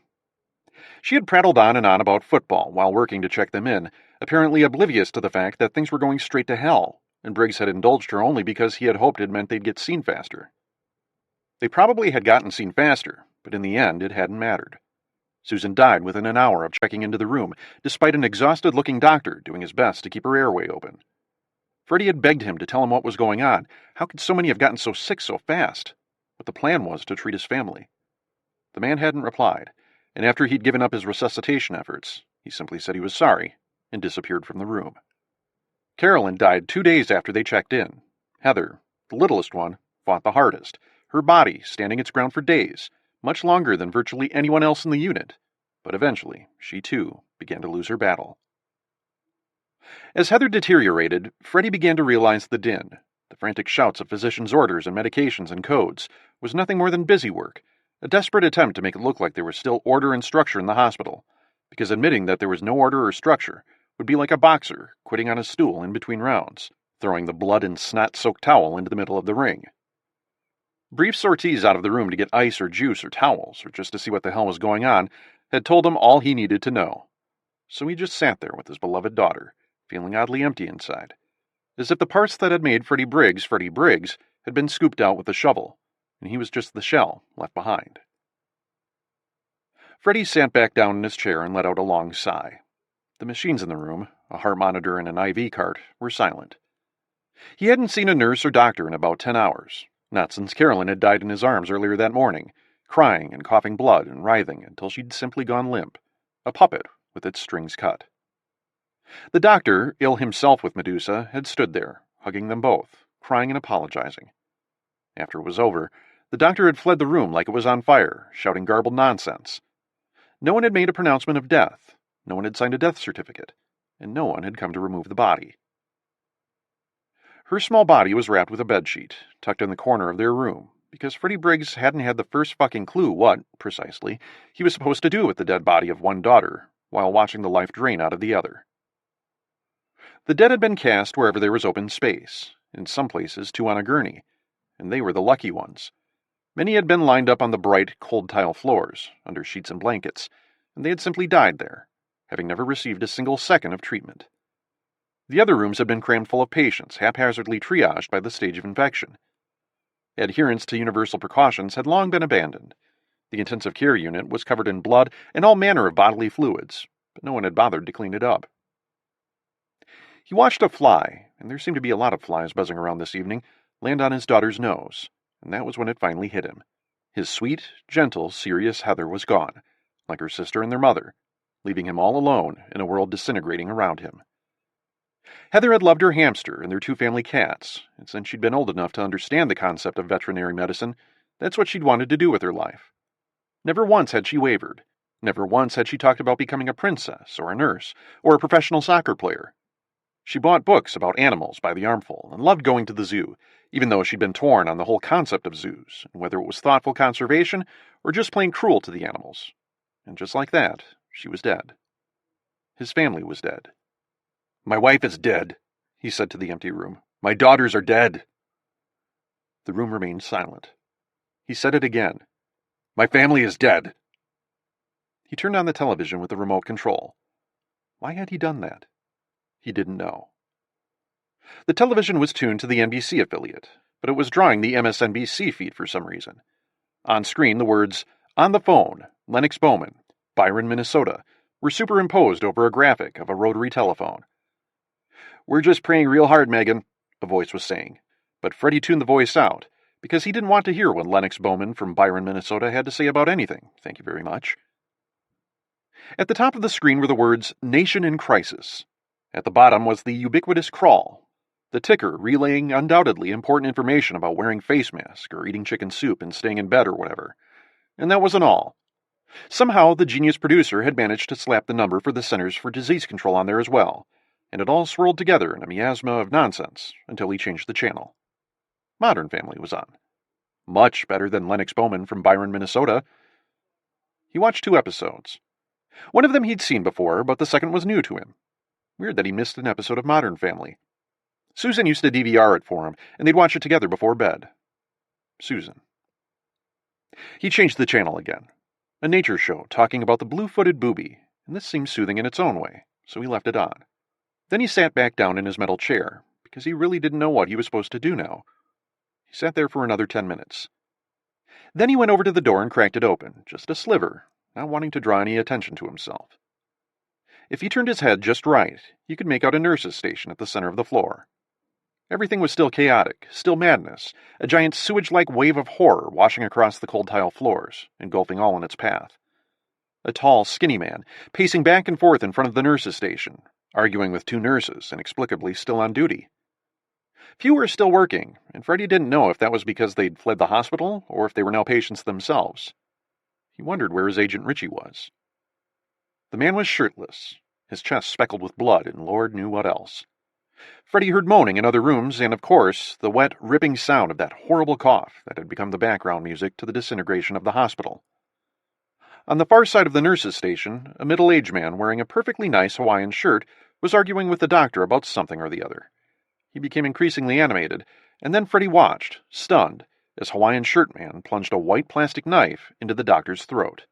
She had prattled on and on about football while working to check them in, apparently oblivious to the fact that things were going straight to hell, and Briggs had indulged her only because he had hoped it meant they'd get seen faster. They probably had gotten seen faster, but in the end it hadn't mattered. Susan died within an hour of checking into the room, despite an exhausted-looking doctor doing his best to keep her airway open. Freddie had begged him to tell him what was going on. How could so many have gotten so sick so fast? But the plan was to treat his family. The man hadn't replied, and after he'd given up his resuscitation efforts, he simply said he was sorry and disappeared from the room. Carolyn died 2 days after they checked in. Heather, the littlest one, fought the hardest, her body standing its ground for days, much longer than virtually anyone else in the unit. But eventually, she too began to lose her battle. As Heather deteriorated, Freddie began to realize the din, the frantic shouts of physicians' orders and medications and codes, was nothing more than busy work, a desperate attempt to make it look like there was still order and structure in the hospital, because admitting that there was no order or structure would be like a boxer quitting on his stool in between rounds, throwing the blood and snot-soaked towel into the middle of the ring. Brief sorties out of the room to get ice or juice or towels, or just to see what the hell was going on, had told him all he needed to know. So he just sat there with his beloved daughter, feeling oddly empty inside, as if the parts that had made Freddie Briggs had been scooped out with a shovel, and he was just the shell left behind. Freddie sat back down in his chair and let out a long sigh. The machines in the room, a heart monitor and an IV cart, were silent. He hadn't seen a nurse or doctor in about 10 hours, not since Carolyn had died in his arms earlier that morning, crying and coughing blood and writhing until she'd simply gone limp, a puppet with its strings cut. The doctor, ill himself with Medusa, had stood there, hugging them both, crying and apologizing. After it was over, the doctor had fled the room like it was on fire, shouting garbled nonsense. No one had made a pronouncement of death, no one had signed a death certificate, and no one had come to remove the body. Her small body was wrapped with a bedsheet, tucked in the corner of their room, because Freddie Briggs hadn't had the first fucking clue what, precisely, he was supposed to do with the dead body of one daughter, while watching the life drain out of the other. The dead had been cast wherever there was open space, in some places 2 on a gurney, and they were the lucky ones. Many had been lined up on the bright, cold tile floors, under sheets and blankets, and they had simply died there, having never received a single second of treatment. The other rooms had been crammed full of patients, haphazardly triaged by the stage of infection. Adherence to universal precautions had long been abandoned. The intensive care unit was covered in blood and all manner of bodily fluids, but no one had bothered to clean it up. He watched a fly, and there seemed to be a lot of flies buzzing around this evening, land on his daughter's nose, and that was when it finally hit him. His sweet, gentle, serious Heather was gone, like her sister and their mother, leaving him all alone in a world disintegrating around him. Heather had loved her hamster and their 2 family cats, and since she'd been old enough to understand the concept of veterinary medicine, that's what she'd wanted to do with her life. Never once had she wavered. Never once had she talked about becoming a princess, or a nurse, or a professional soccer player. She bought books about animals by the armful and loved going to the zoo, even though she'd been torn on the whole concept of zoos, and whether it was thoughtful conservation or just plain cruel to the animals. And just like that, she was dead. His family was dead. "My wife is dead," he said to the empty room. "My daughters are dead." The room remained silent. He said it again. "My family is dead." He turned on the television with the remote control. Why had he done that? He didn't know. The television was tuned to the NBC affiliate, but it was drawing the MSNBC feed for some reason. On screen, the words, "On the phone, Lennox Bowman, Byron, Minnesota," were superimposed over a graphic of a rotary telephone. "We're just praying real hard, Megan," a voice was saying. But Freddie tuned the voice out, because he didn't want to hear what Lennox Bowman from Byron, Minnesota had to say about anything, thank you very much. At the top of the screen were the words, Nation in Crisis. At the bottom was the ubiquitous crawl, the ticker relaying undoubtedly important information about wearing face mask or eating chicken soup and staying in bed or whatever. And that wasn't all. Somehow, the genius producer had managed to slap the number for the Centers for Disease Control on there as well, and it all swirled together in a miasma of nonsense until he changed the channel. Modern Family was on. Much better than Lennox Bowman from Byron, Minnesota. He watched 2 episodes. One of them he'd seen before, but the second was new to him. Weird that he missed an episode of Modern Family. Susan used to DVR it for him, and they'd watch it together before bed. Susan. He changed the channel again. A nature show talking about the blue-footed booby, and this seemed soothing in its own way, so he left it on. Then he sat back down in his metal chair, because he really didn't know what he was supposed to do now. He sat there for another 10 minutes. Then he went over to the door and cracked it open, just a sliver, not wanting to draw any attention to himself. If he turned his head just right, he could make out a nurse's station at the center of the floor. Everything was still chaotic, still madness, a giant sewage-like wave of horror washing across the cold tile floors, engulfing all in its path. A tall, skinny man, pacing back and forth in front of the nurse's station, arguing with 2 nurses, inexplicably still on duty. Few were still working, and Freddie didn't know if that was because they'd fled the hospital or if they were now patients themselves. He wondered where his agent Richie was. The man was shirtless, his chest speckled with blood and Lord knew what else. Freddie heard moaning in other rooms and, of course, the wet, ripping sound of that horrible cough that had become the background music to the disintegration of the hospital. On the far side of the nurse's station, a middle-aged man wearing a perfectly nice Hawaiian shirt was arguing with the doctor about something or the other. He became increasingly animated, and then Freddie watched, stunned, as Hawaiian shirt man plunged a white plastic knife into the doctor's throat.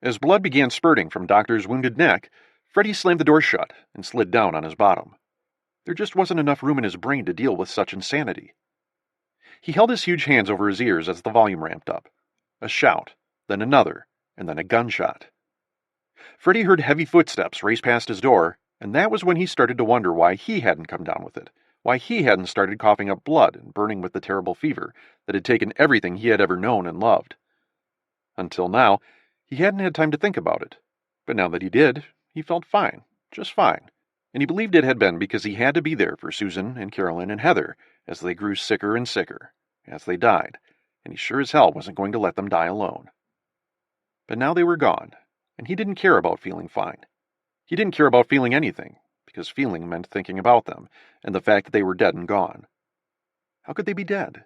As blood began spurting from doctor's wounded neck, Freddie slammed the door shut and slid down on his bottom. There just wasn't enough room in his brain to deal with such insanity. He held his huge hands over his ears as the volume ramped up. A shout, then another, and then a gunshot. Freddie heard heavy footsteps race past his door, and that was when he started to wonder why he hadn't come down with it, why he hadn't started coughing up blood and burning with the terrible fever that had taken everything he had ever known and loved. Until now, he hadn't had time to think about it, but now that he did, he felt fine, just fine, and he believed it had been because he had to be there for Susan and Carolyn and Heather as they grew sicker and sicker, as they died, and he sure as hell wasn't going to let them die alone. But now they were gone, and he didn't care about feeling fine. He didn't care about feeling anything, because feeling meant thinking about them, and the fact that they were dead and gone. How could they be dead?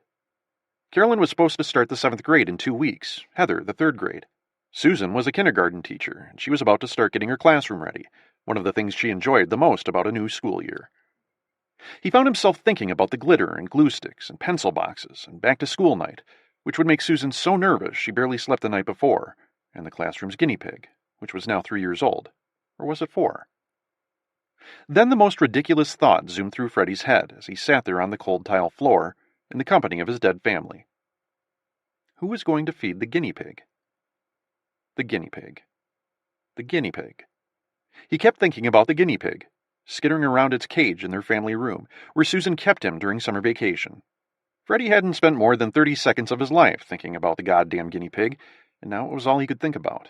Carolyn was supposed to start the 7th grade in 2 weeks, Heather the 3rd grade. Susan was a kindergarten teacher, and she was about to start getting her classroom ready, one of the things she enjoyed the most about a new school year. He found himself thinking about the glitter and glue sticks and pencil boxes and back-to-school night, which would make Susan so nervous she barely slept the night before, and the classroom's guinea pig, which was now 3 years old. Or was it 4? Then the most ridiculous thought zoomed through Freddie's head as he sat there on the cold tile floor in the company of his dead family. Who was going to feed the guinea pig? The guinea pig. The guinea pig. He kept thinking about the guinea pig, skittering around its cage in their family room, where Susan kept him during summer vacation. Freddie hadn't spent more than 30 seconds of his life thinking about the goddamn guinea pig, and now it was all he could think about.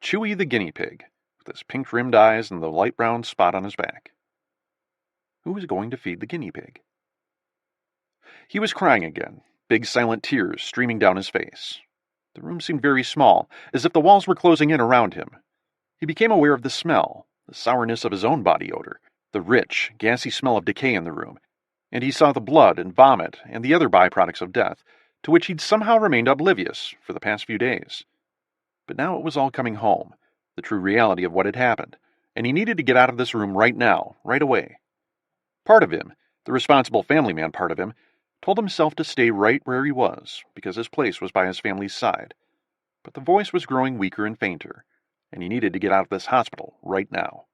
Chewy the guinea pig, with his pink-rimmed eyes and the light brown spot on his back. Who was going to feed the guinea pig? He was crying again, big silent tears streaming down his face. The room seemed very small, as if the walls were closing in around him. He became aware of the smell, the sourness of his own body odor, the rich, gassy smell of decay in the room, and he saw the blood and vomit and the other byproducts of death, to which he'd somehow remained oblivious for the past few days. But now it was all coming home, the true reality of what had happened, and he needed to get out of this room right now, right away. Part of him, the responsible family man part of him, told himself to stay right where he was, because his place was by his family's side. But the voice was growing weaker and fainter, and he needed to get out of this hospital right now.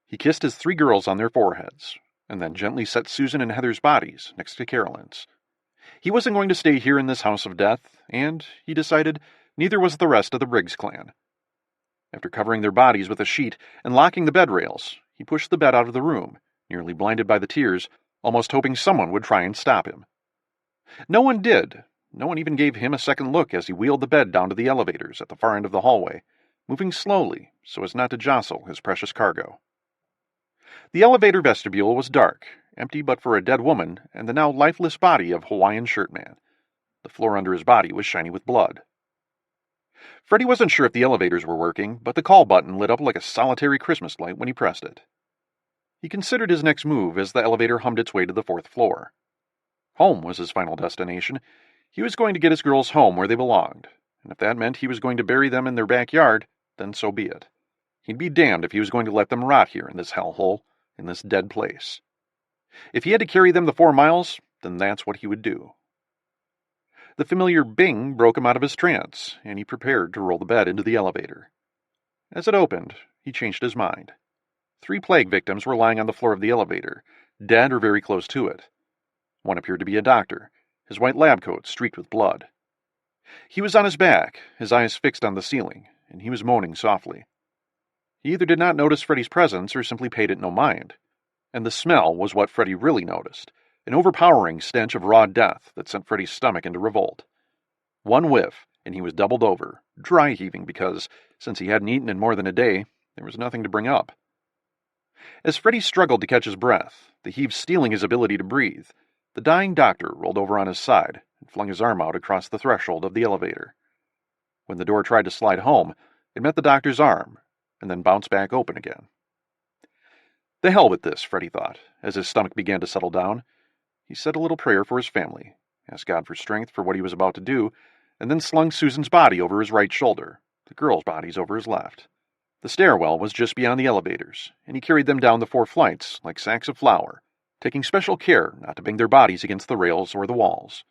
He kissed his 3 girls on their foreheads, and then gently set Susan and Heather's bodies next to Carolyn's. He wasn't going to stay here in this house of death, and, he decided, neither was the rest of the Briggs clan. After covering their bodies with a sheet and locking the bed rails, he pushed the bed out of the room, nearly blinded by the tears, almost hoping someone would try and stop him. No one did. No one even gave him a second look as he wheeled the bed down to the elevators at the far end of the hallway, moving slowly so as not to jostle his precious cargo. The elevator vestibule was dark, empty but for a dead woman and the now lifeless body of Hawaiian Shirtman. The floor under his body was shiny with blood. Freddy wasn't sure if the elevators were working, but the call button lit up like a solitary Christmas light when he pressed it. He considered his next move as the elevator hummed its way to the 4th floor. Home was his final destination. He was going to get his girls home where they belonged, and if that meant he was going to bury them in their backyard, then so be it. He'd be damned if he was going to let them rot here in this hellhole, in this dead place. If he had to carry them the 4 miles, then that's what he would do. The familiar bing broke him out of his trance, and he prepared to roll the bed into the elevator. As it opened, he changed his mind. 3 plague victims were lying on the floor of the elevator, dead or very close to it. One appeared to be a doctor, his white lab coat streaked with blood. He was on his back, his eyes fixed on the ceiling, and he was moaning softly. He either did not notice Freddy's presence or simply paid it no mind. And the smell was what Freddy really noticed, an overpowering stench of raw death that sent Freddy's stomach into revolt. One whiff, and he was doubled over, dry heaving because, since he hadn't eaten in more than a day, there was nothing to bring up. As Freddy struggled to catch his breath, the heave stealing his ability to breathe, the dying doctor rolled over on his side and flung his arm out across the threshold of the elevator. When the door tried to slide home, it met the doctor's arm, and then bounced back open again. The hell with this, Freddy thought, as his stomach began to settle down. He said a little prayer for his family, asked God for strength for what he was about to do, and then slung Susan's body over his right shoulder, the girls' bodies over his left. The stairwell was just beyond the elevators, and he carried them down the 4 flights like sacks of flour, taking special care not to bang their bodies against the rails or the walls.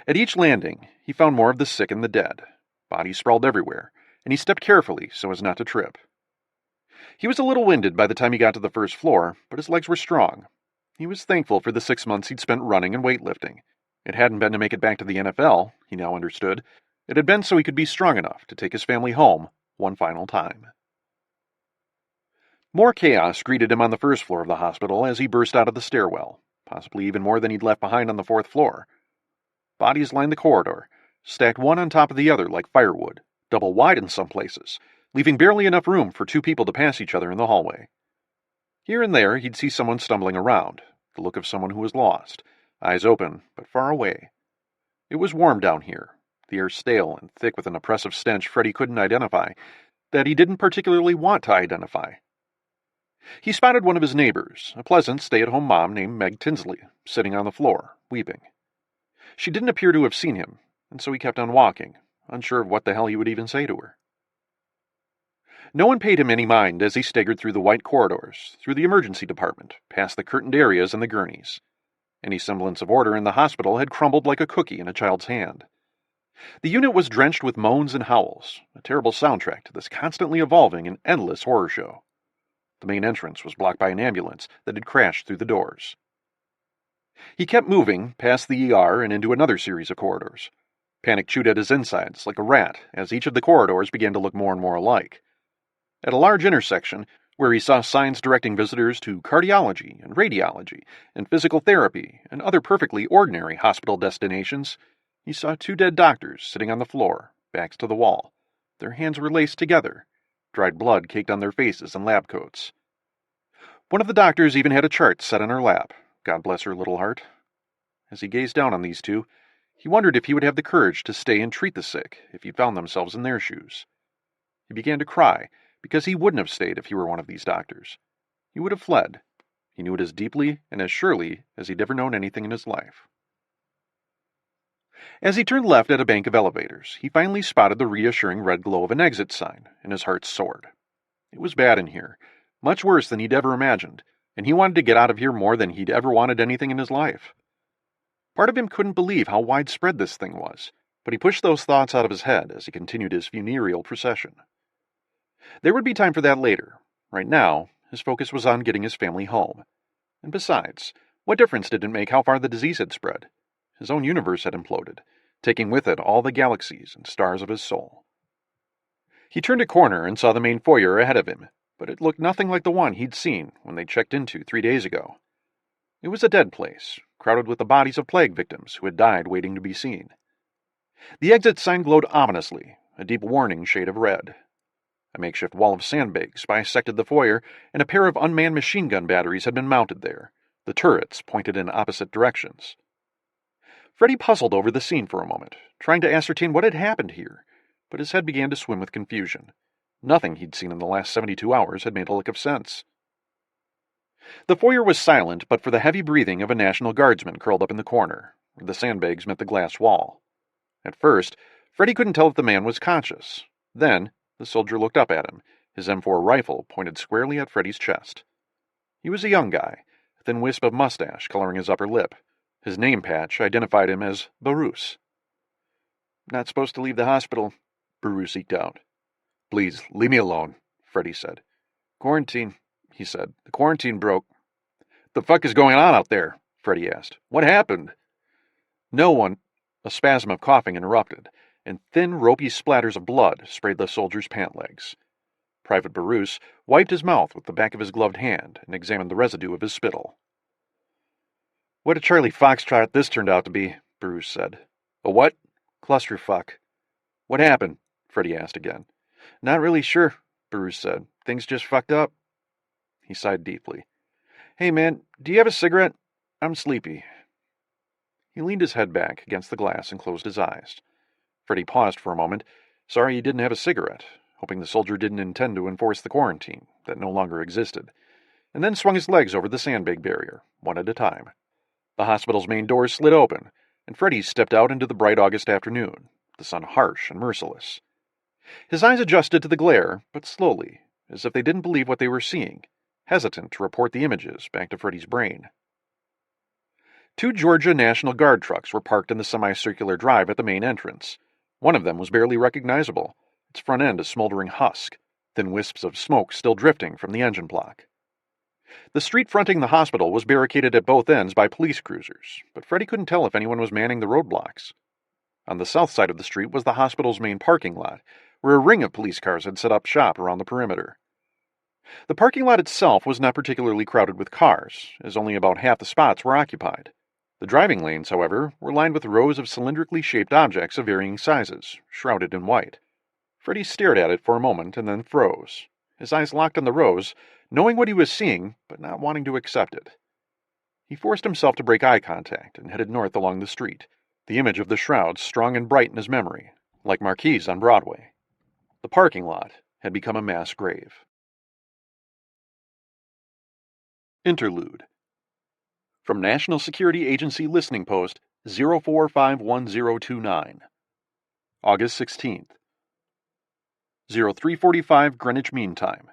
At each landing, he found more of the sick and the dead. Bodies sprawled everywhere, and he stepped carefully so as not to trip. He was a little winded by the time he got to the 1st floor, but his legs were strong. He was thankful for the 6 months he'd spent running and weightlifting. It hadn't been to make it back to the NFL, he now understood. It had been so he could be strong enough to take his family home one final time. More chaos greeted him on the 1st floor of the hospital as he burst out of the stairwell, possibly even more than he'd left behind on the 4th floor. Bodies lined the corridor, stacked one on top of the other like firewood, double wide in some places, leaving barely enough room for 2 people to pass each other in the hallway. Here and there he'd see someone stumbling around, the look of someone who was lost, eyes open but far away. It was warm down here, the air stale and thick with an oppressive stench Freddy couldn't identify, that he didn't particularly want to identify. He spotted one of his neighbors, a pleasant stay-at-home mom named Meg Tinsley, sitting on the floor, weeping. She didn't appear to have seen him, and so he kept on walking, unsure of what the hell he would even say to her. No one paid him any mind as he staggered through the white corridors, through the emergency department, past the curtained areas and the gurneys. Any semblance of order in the hospital had crumbled like a cookie in a child's hand. The unit was drenched with moans and howls, a terrible soundtrack to this constantly evolving and endless horror show. The main entrance was blocked by an ambulance that had crashed through the doors. He kept moving, past the ER and into another series of corridors. Panic chewed at his insides like a rat as each of the corridors began to look more and more alike. At a large intersection, where he saw signs directing visitors to cardiology and radiology and physical therapy and other perfectly ordinary hospital destinations, he saw 2 dead doctors sitting on the floor, backs to the wall. Their hands were laced together, dried blood caked on their faces and lab coats. One of the doctors even had a chart set on her lap, God bless her little heart. As he gazed down on these 2, he wondered if he would have the courage to stay and treat the sick if he found themselves in their shoes. He began to cry, because he wouldn't have stayed if he were one of these doctors. He would have fled. He knew it as deeply and as surely as he'd ever known anything in his life. As he turned left at a bank of elevators, he finally spotted the reassuring red glow of an exit sign, and his heart soared. It was bad in here, much worse than he'd ever imagined, and he wanted to get out of here more than he'd ever wanted anything in his life. Part of him couldn't believe how widespread this thing was, but he pushed those thoughts out of his head as he continued his funereal procession. There would be time for that later. Right now, his focus was on getting his family home. And besides, what difference did it make how far the disease had spread? His own universe had imploded, taking with it all the galaxies and stars of his soul. He turned a corner and saw the main foyer ahead of him, but it looked nothing like the one he'd seen when they checked into 3 days ago. It was a dead place, crowded with the bodies of plague victims who had died waiting to be seen. The exit sign glowed ominously, a deep warning shade of red. A makeshift wall of sandbags bisected the foyer, and a pair of unmanned machine gun batteries had been mounted there, the turrets pointed in opposite directions. Freddy puzzled over the scene for a moment, trying to ascertain what had happened here, but his head began to swim with confusion. Nothing he'd seen in the last 72 hours had made a lick of sense. The foyer was silent but for the heavy breathing of a National Guardsman curled up in the corner, where the sandbags met the glass wall. At first, Freddy couldn't tell if the man was conscious. Then, the soldier looked up at him, his M4 rifle pointed squarely at Freddy's chest. He was a young guy, a thin wisp of mustache coloring his upper lip. His name patch identified him as Baruch. "Not supposed to leave the hospital," Baruch eked out. "Please, leave me alone," Freddy said. "Quarantine," he said. "The quarantine broke." "The fuck is going on out there?" Freddy asked. "What happened?" "No one—" A spasm of coughing interrupted, and thin, ropey splatters of blood sprayed the soldier's pant legs. Private Baruch wiped his mouth with the back of his gloved hand and examined the residue of his spittle. "What a Charlie Foxtrot this turned out to be," Baruch said. "A what?" "Clusterfuck." "What happened?" Freddy asked again. "Not really sure," Baruch said. "Things just fucked up." He sighed deeply. "Hey man, do you have a cigarette? I'm sleepy." He leaned his head back against the glass and closed his eyes. Freddy paused for a moment, sorry he didn't have a cigarette, hoping the soldier didn't intend to enforce the quarantine that no longer existed, and then swung his legs over the sandbag barrier, one at a time. The hospital's main doors slid open, and Freddy stepped out into the bright August afternoon, the sun harsh and merciless. His eyes adjusted to the glare, but slowly, as if they didn't believe what they were seeing, hesitant to report the images back to Freddy's brain. 2 Georgia National Guard trucks were parked in the semicircular drive at the main entrance. One of them was barely recognizable, its front end a smoldering husk, thin wisps of smoke still drifting from the engine block. The street fronting the hospital was barricaded at both ends by police cruisers, but Freddy couldn't tell if anyone was manning the roadblocks. On the south side of the street was the hospital's main parking lot, where a ring of police cars had set up shop around the perimeter. The parking lot itself was not particularly crowded with cars, as only about half the spots were occupied. The driving lanes, however, were lined with rows of cylindrically shaped objects of varying sizes, shrouded in white. Freddy stared at it for a moment and then froze, his eyes locked on the rows, knowing what he was seeing, but not wanting to accept it. He forced himself to break eye contact and headed north along the street, the image of the shrouds strong and bright in his memory, like marquees on Broadway. The parking lot had become a mass grave. Interlude. From National Security Agency Listening Post 04511029. August 16th. 0345 Greenwich Mean Time.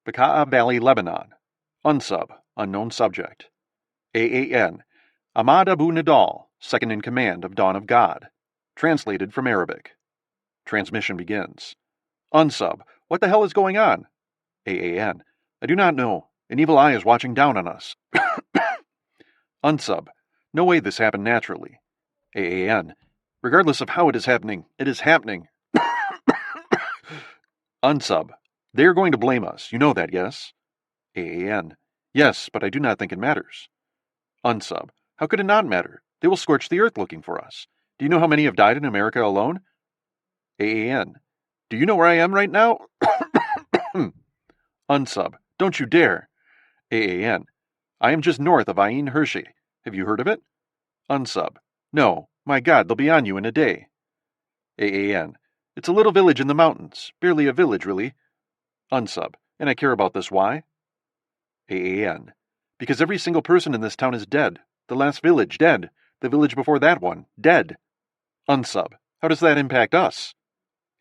Bekaa Valley, Lebanon. Unsub, unknown subject. AAN. Ahmad Abu Nidal, second in command of Dawn of God. Translated from Arabic. Transmission begins. Unsub, what the hell is going on? AAN. I do not know. An evil eye is watching down on us. Unsub. No way this happened naturally. AAN. Regardless of how it is happening, it is happening. Unsub. They are going to blame us. You know that, yes? AAN. Yes, but I do not think it matters. Unsub. How could it not matter? They will scorch the earth looking for us. Do you know how many have died in America alone? AAN. Do you know where I am right now? Unsub. Don't you dare. AAN. I am just north of Ain Hershey. Have you heard of it? Unsub. No. My God, they'll be on you in a day. AAN. It's a little village in the mountains. Barely a village, really. Unsub. And I care about this. Why? AAN. Because every single person in this town is dead. The last village, dead. The village before that one, dead. Unsub. How does that impact us?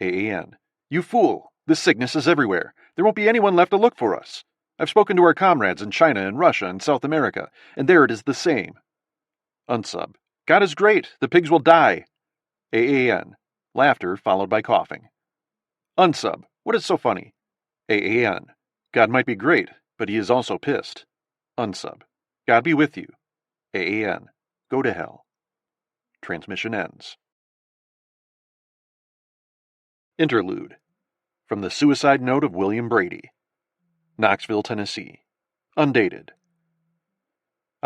AAN. You fool. This sickness is everywhere. There won't be anyone left to look for us. I've spoken to our comrades in China and Russia and South America, and there it is the same. Unsub. God is great. The pigs will die. AAN. Laughter followed by coughing. Unsub. What is so funny? AAN. God might be great, but he is also pissed. Unsub. God be with you. AAN. Go to hell. Transmission ends. Interlude. From the Suicide Note of William Brady. Knoxville, Tennessee. Undated.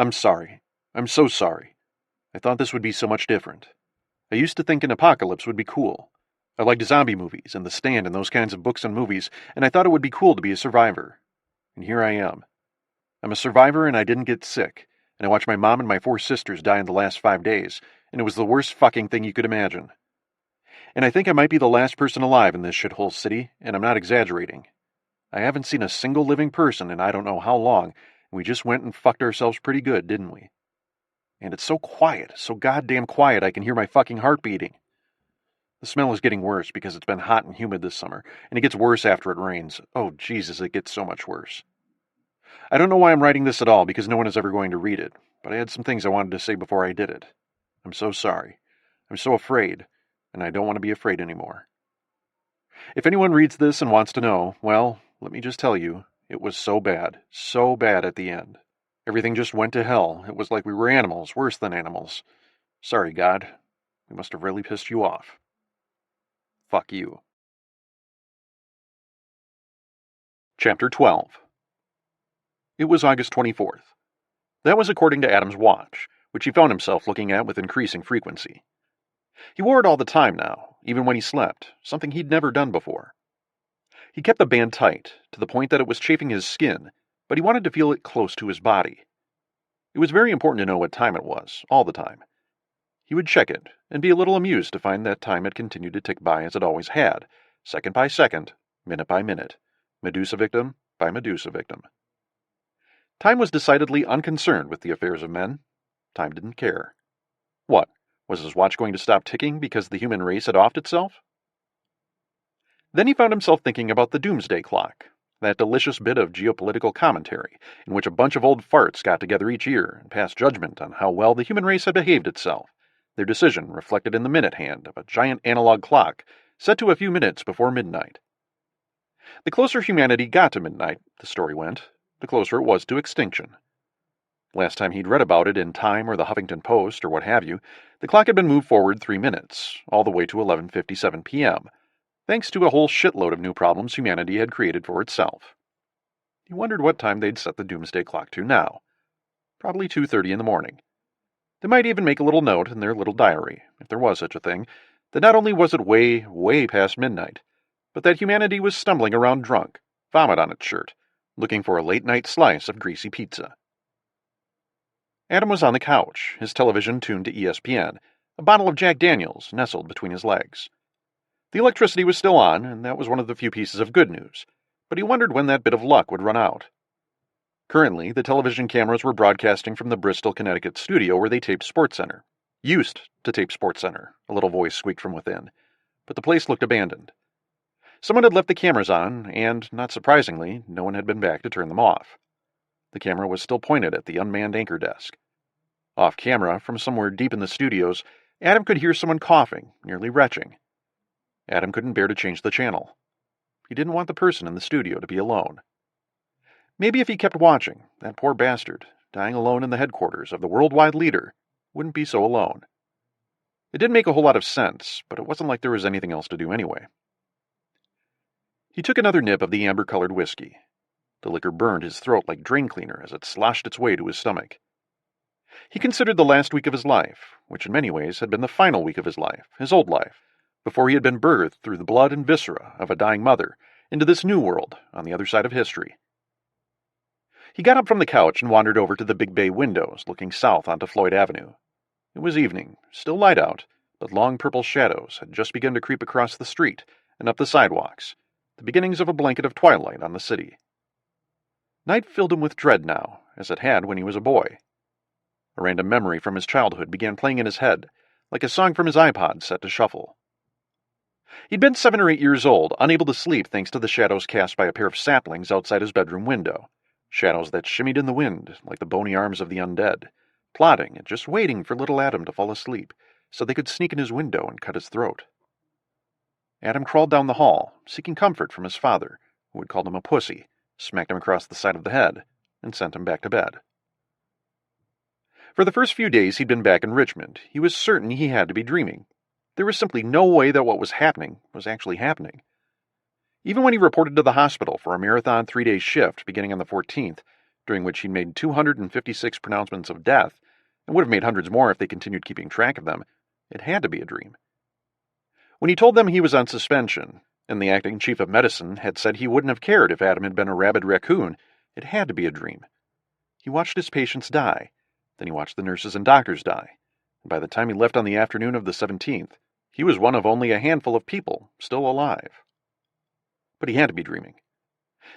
I'm sorry. I'm so sorry. I thought this would be so much different. I used to think an apocalypse would be cool. I liked zombie movies and The Stand and those kinds of books and movies, and I thought it would be cool to be a survivor. And here I am. I'm a survivor and I didn't get sick, and I watched my mom and my 4 sisters die in the last 5 days, and it was the worst fucking thing you could imagine. And I think I might be the last person alive in this shithole city, and I'm not exaggerating. I haven't seen a single living person in I don't know how long, and we just went and fucked ourselves pretty good, didn't we? And it's so quiet, so goddamn quiet I can hear my fucking heart beating. The smell is getting worse because it's been hot and humid this summer, and it gets worse after it rains. Oh, Jesus, it gets so much worse. I don't know why I'm writing this at all, because no one is ever going to read it, but I had some things I wanted to say before I did it. I'm so sorry. I'm so afraid, and I don't want to be afraid anymore. If anyone reads this and wants to know, well, let me just tell you, it was so bad at the end. Everything just went to hell. It was like we were animals, worse than animals. Sorry, God. We must have really pissed you off. Fuck you. Chapter 12. It was August 24th. That was according to Adam's watch, which he found himself looking at with increasing frequency. He wore it all the time now, even when he slept, something he'd never done before. He kept the band tight, to the point that it was chafing his skin, but he wanted to feel it close to his body. It was very important to know what time it was, all the time. He would check it, and be a little amused to find that time had continued to tick by as it always had, second by second, minute by minute, Medusa victim by Medusa victim. Time was decidedly unconcerned with the affairs of men. Time didn't care. What, was his watch going to stop ticking because the human race had offed itself? Then he found himself thinking about the doomsday clock, that delicious bit of geopolitical commentary in which a bunch of old farts got together each year and passed judgment on how well the human race had behaved itself, their decision reflected in the minute hand of a giant analog clock set to a few minutes before midnight. The closer humanity got to midnight, the story went, the closer it was to extinction. Last time he'd read about it in Time or the Huffington Post or what have you, the clock had been moved forward 3 minutes, all the way to 11:57 p.m., thanks to a whole shitload of new problems humanity had created for itself. He wondered what time they'd set the doomsday clock to now. Probably 2:30 in the morning. They might even make a little note in their little diary, if there was such a thing, that not only was it way, way past midnight, but that humanity was stumbling around drunk, vomit on its shirt, looking for a late-night slice of greasy pizza. Adam was on the couch, his television tuned to ESPN, a bottle of Jack Daniels nestled between his legs. The electricity was still on, and that was one of the few pieces of good news, but he wondered when that bit of luck would run out. Currently, the television cameras were broadcasting from the Bristol, Connecticut studio where they taped SportsCenter. Used to tape SportsCenter, a little voice squeaked from within, but the place looked abandoned. Someone had left the cameras on, and, not surprisingly, no one had been back to turn them off. The camera was still pointed at the unmanned anchor desk. Off camera, from somewhere deep in the studios, Adam could hear someone coughing, nearly retching. Adam couldn't bear to change the channel. He didn't want the person in the studio to be alone. Maybe if he kept watching, that poor bastard, dying alone in the headquarters of the worldwide leader, wouldn't be so alone. It didn't make a whole lot of sense, but it wasn't like there was anything else to do anyway. He took another nip of the amber-colored whiskey. The liquor burned his throat like drain cleaner as it sloshed its way to his stomach. He considered the last week of his life, which in many ways had been the final week of his life, his old life, before he had been birthed through the blood and viscera of a dying mother into this new world on the other side of history. He got up from the couch and wandered over to the big bay windows looking south onto Floyd Avenue. It was evening, still light out, but long purple shadows had just begun to creep across the street and up the sidewalks, the beginnings of a blanket of twilight on the city. Night filled him with dread now, as it had when he was a boy. A random memory from his childhood began playing in his head, like a song from his iPod set to shuffle. He'd been 7 or 8 years old, unable to sleep thanks to the shadows cast by a pair of saplings outside his bedroom window, shadows that shimmied in the wind like the bony arms of the undead, plotting and just waiting for little Adam to fall asleep so they could sneak in his window and cut his throat. Adam crawled down the hall, seeking comfort from his father, who had called him a pussy, smacked him across the side of the head, and sent him back to bed. For the first few days he'd been back in Richmond, he was certain he had to be dreaming. There was simply no way that what was happening was actually happening. Even when he reported to the hospital for a marathon 3-day shift beginning on the 14th, during which he made 256 pronouncements of death, and would have made hundreds more if they continued keeping track of them, it had to be a dream. When he told them he was on suspension, and the acting chief of medicine had said he wouldn't have cared if Adam had been a rabid raccoon, it had to be a dream. He watched his patients die, then he watched the nurses and doctors die, and by the time he left on the afternoon of the 17th, he was one of only a handful of people still alive. But he had to be dreaming.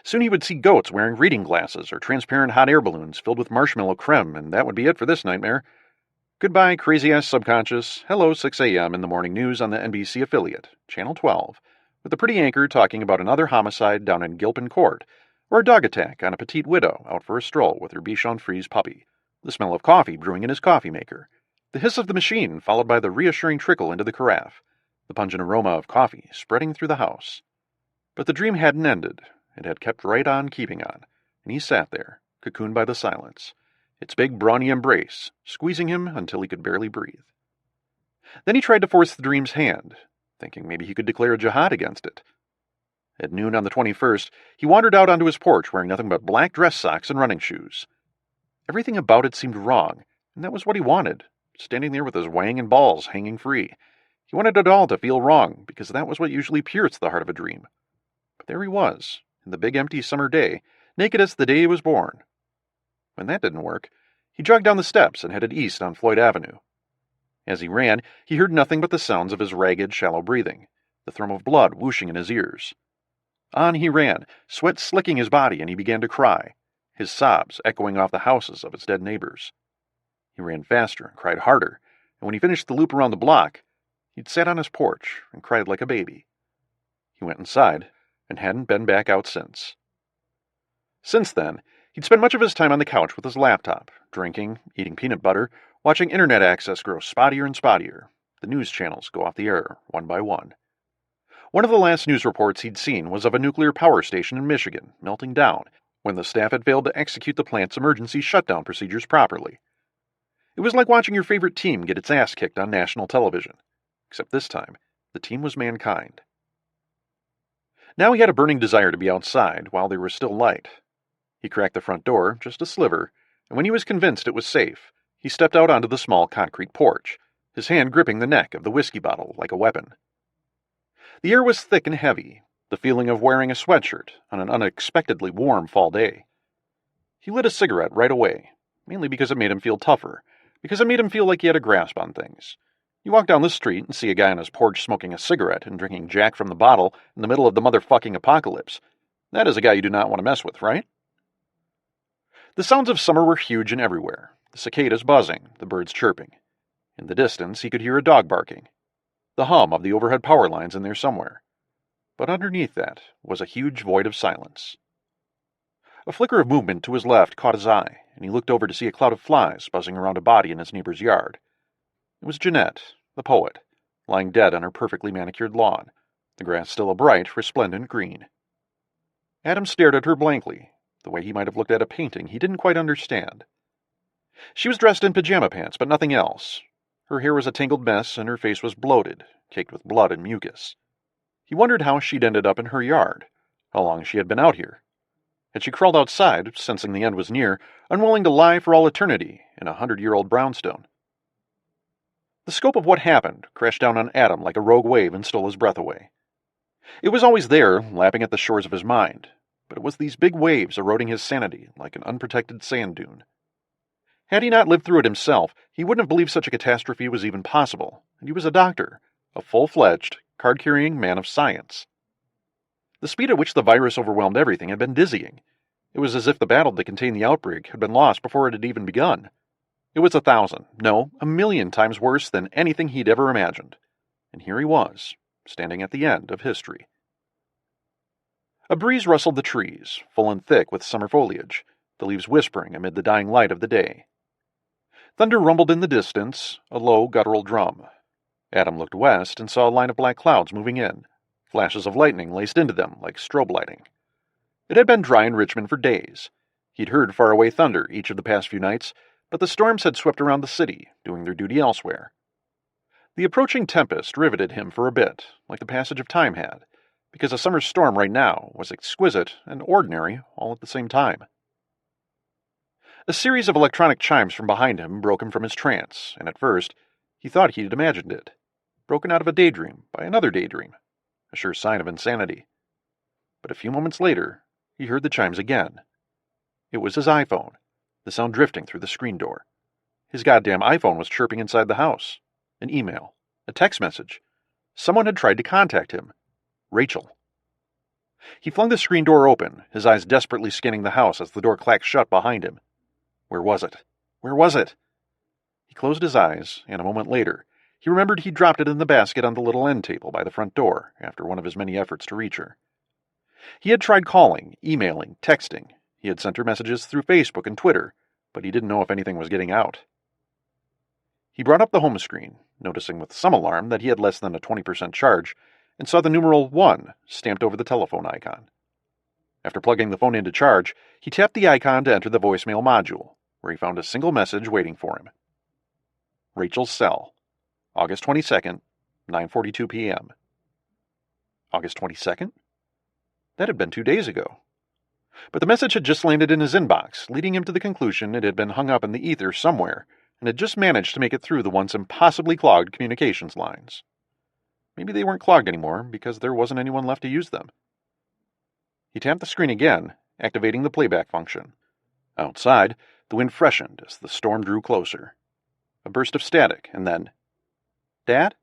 Soon he would see goats wearing reading glasses or transparent hot air balloons filled with marshmallow creme, and that would be it for this nightmare. Goodbye, crazy-ass subconscious. Hello, 6 a.m. in the morning news on the NBC affiliate, Channel 12, with a pretty anchor talking about another homicide down in Gilpin Court, or a dog attack on a petite widow out for a stroll with her Bichon Frise puppy, the smell of coffee brewing in his coffee maker, the hiss of the machine followed by the reassuring trickle into the carafe, the pungent aroma of coffee spreading through the house. But the dream hadn't ended. It had kept right on keeping on, and he sat there, cocooned by the silence, its big brawny embrace, squeezing him until he could barely breathe. Then he tried to force the dream's hand, thinking maybe he could declare a jihad against it. At noon on the 21st, he wandered out onto his porch wearing nothing but black dress socks and running shoes. Everything about it seemed wrong, and that was what he wanted, standing there with his wang and balls hanging free. He wanted it all to feel wrong, because that was what usually pierced the heart of a dream. But there he was, in the big empty summer day, naked as the day he was born. When that didn't work, he jogged down the steps and headed east on Floyd Avenue. As he ran, he heard nothing but the sounds of his ragged, shallow breathing, the thrum of blood whooshing in his ears. On he ran, sweat slicking his body, and he began to cry, his sobs echoing off the houses of his dead neighbors. He ran faster and cried harder, and when he finished the loop around the block, he'd sat on his porch and cried like a baby. He went inside, and hadn't been back out since. Since then, he'd spent much of his time on the couch with his laptop, drinking, eating peanut butter, watching internet access grow spottier and spottier, the news channels go off the air one by one. One of the last news reports he'd seen was of a nuclear power station in Michigan melting down when the staff had failed to execute the plant's emergency shutdown procedures properly. It was like watching your favorite team get its ass kicked on national television, except this time, the team was mankind. Now he had a burning desire to be outside while there was still light. He cracked the front door, just a sliver, and when he was convinced it was safe, he stepped out onto the small concrete porch, his hand gripping the neck of the whiskey bottle like a weapon. The air was thick and heavy, the feeling of wearing a sweatshirt on an unexpectedly warm fall day. He lit a cigarette right away, mainly because it made him feel tougher, because it made him feel like he had a grasp on things. You walk down the street and see a guy on his porch smoking a cigarette and drinking Jack from the bottle in the middle of the motherfucking apocalypse. That is a guy you do not want to mess with, right? The sounds of summer were huge and everywhere, the cicadas buzzing, the birds chirping. In the distance, he could hear a dog barking, the hum of the overhead power lines in there somewhere. But underneath that was a huge void of silence. A flicker of movement to his left caught his eye, and he looked over to see a cloud of flies buzzing around a body in his neighbor's yard. It was Jeanette, the poet, lying dead on her perfectly manicured lawn, the grass still a bright, resplendent green. Adam stared at her blankly, the way he might have looked at a painting he didn't quite understand. She was dressed in pajama pants, but nothing else. Her hair was a tangled mess, and her face was bloated, caked with blood and mucus. He wondered how she'd ended up in her yard, how long she had been out here. Had she crawled outside, sensing the end was near, unwilling to lie for all eternity in a 100-year-old brownstone? The scope of what happened crashed down on Adam like a rogue wave and stole his breath away. It was always there, lapping at the shores of his mind, but it was these big waves eroding his sanity like an unprotected sand dune. Had he not lived through it himself, he wouldn't have believed such a catastrophe was even possible, and he was a doctor, a full-fledged, card-carrying man of science. The speed at which the virus overwhelmed everything had been dizzying. It was as if the battle to contain the outbreak had been lost before it had even begun. It was 1,000, no, 1,000,000 times worse than anything he'd ever imagined. And here he was, standing at the end of history. A breeze rustled the trees, full and thick with summer foliage, the leaves whispering amid the dying light of the day. Thunder rumbled in the distance, a low, guttural drum. Adam looked west and saw a line of black clouds moving in, flashes of lightning laced into them like strobe lighting. It had been dry in Richmond for days. He'd heard faraway thunder each of the past few nights, but the storms had swept around the city, doing their duty elsewhere. The approaching tempest riveted him for a bit, like the passage of time had, because a summer storm right now was exquisite and ordinary all at the same time. A series of electronic chimes from behind him broke him from his trance, and at first, he thought he'd imagined it. Broken out of a daydream by another daydream. A sure sign of insanity. But a few moments later, he heard the chimes again. It was his iPhone, the sound drifting through the screen door. His goddamn iPhone was chirping inside the house. An email. A text message. Someone had tried to contact him. Rachel. He flung the screen door open, his eyes desperately scanning the house as the door clacked shut behind him. Where was it? Where was it? He closed his eyes, and a moment later, he remembered he'd dropped it in the basket on the little end table by the front door after one of his many efforts to reach her. He had tried calling, emailing, texting. He had sent her messages through Facebook and Twitter, but he didn't know if anything was getting out. He brought up the home screen, noticing with some alarm that he had less than a 20% charge, and saw the numeral 1 stamped over the telephone icon. After plugging the phone into charge, he tapped the icon to enter the voicemail module, where he found a single message waiting for him. Rachel's cell, August 22nd, 9:42 p.m. August 22nd? That had been 2 days ago. But the message had just landed in his inbox, leading him to the conclusion it had been hung up in the ether somewhere, and had just managed to make it through the once impossibly clogged communications lines. Maybe they weren't clogged anymore, because there wasn't anyone left to use them. He tapped the screen again, activating the playback function. Outside, the wind freshened as the storm drew closer. A burst of static, and then, "Dad?"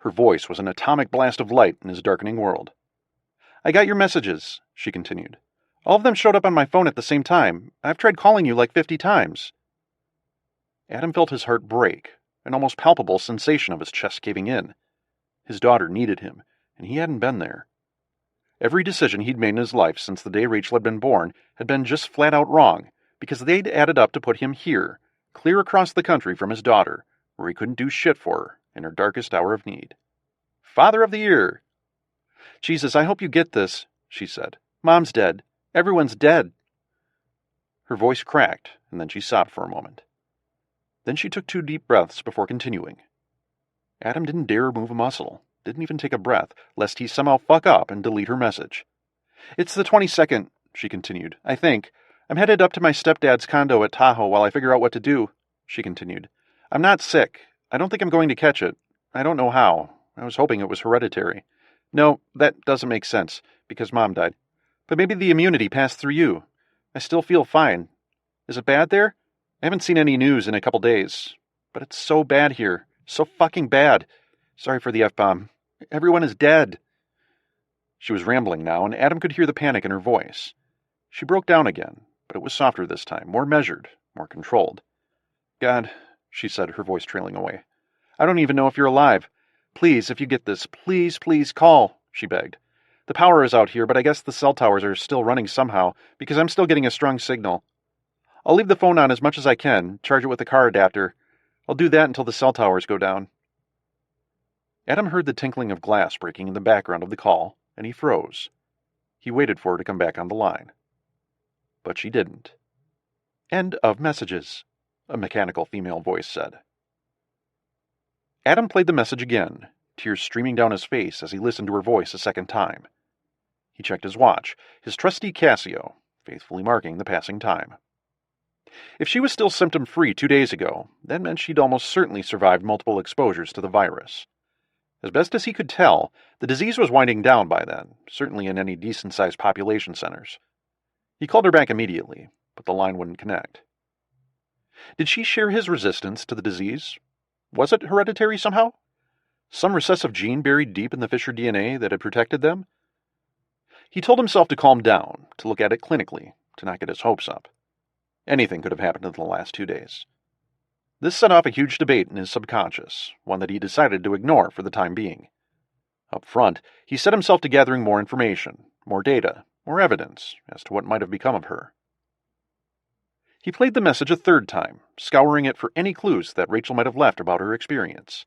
Her voice was an atomic blast of light in his darkening world. "I got your messages," she continued. "All of them showed up on my phone at the same time. I've tried calling you like 50 times. Adam felt his heart break, an almost palpable sensation of his chest caving in. His daughter needed him, and he hadn't been there. Every decision he'd made in his life since the day Rachel had been born had been just flat out wrong, because they'd added up to put him here, clear across the country from his daughter, where he couldn't do shit for her in her darkest hour of need. Father of the Year! "Jesus, I hope you get this," she said. "Mom's dead. Everyone's dead." Her voice cracked, and then she sobbed for a moment. Then she took 2 deep breaths before continuing. Adam didn't dare move a muscle, didn't even take a breath, lest he somehow fuck up and delete her message. "It's the 22nd, she continued. "I think. I'm headed up to my stepdad's condo at Tahoe while I figure out what to do," she continued. "I'm not sick. I don't think I'm going to catch it. I don't know how. I was hoping it was hereditary. No, that doesn't make sense, because Mom died. But maybe the immunity passed through you. I still feel fine. Is it bad there? I haven't seen any news in a couple days. But it's so bad here. So fucking bad. Sorry for the F-bomb. Everyone is dead." She was rambling now, and Adam could hear the panic in her voice. She broke down again, but it was softer this time, more measured, more controlled. "God," she said, her voice trailing away. "I don't even know if you're alive. Please, if you get this, please, please call," she begged. "The power is out here, but I guess the cell towers are still running somehow, because I'm still getting a strong signal. I'll leave the phone on as much as I can, charge it with a car adapter. I'll do that until the cell towers go down." Adam heard the tinkling of glass breaking in the background of the call, and he froze. He waited for her to come back on the line. But she didn't. "End of messages," a mechanical female voice said. Adam played the message again, tears streaming down his face as he listened to her voice a second time. He checked his watch, his trusty Casio, faithfully marking the passing time. If she was still symptom-free 2 days ago, that meant she'd almost certainly survived multiple exposures to the virus. As best as he could tell, the disease was winding down by then, certainly in any decent-sized population centers. He called her back immediately, but the line wouldn't connect. Did she share his resistance to the disease? Was it hereditary somehow? Some recessive gene buried deep in the Fisher DNA that had protected them? He told himself to calm down, to look at it clinically, to not get his hopes up. Anything could have happened in the last 2 days. This set off a huge debate in his subconscious, one that he decided to ignore for the time being. Up front, he set himself to gathering more information, more data, more evidence as to what might have become of her. He played the message a third time, scouring it for any clues that Rachel might have left about her experience.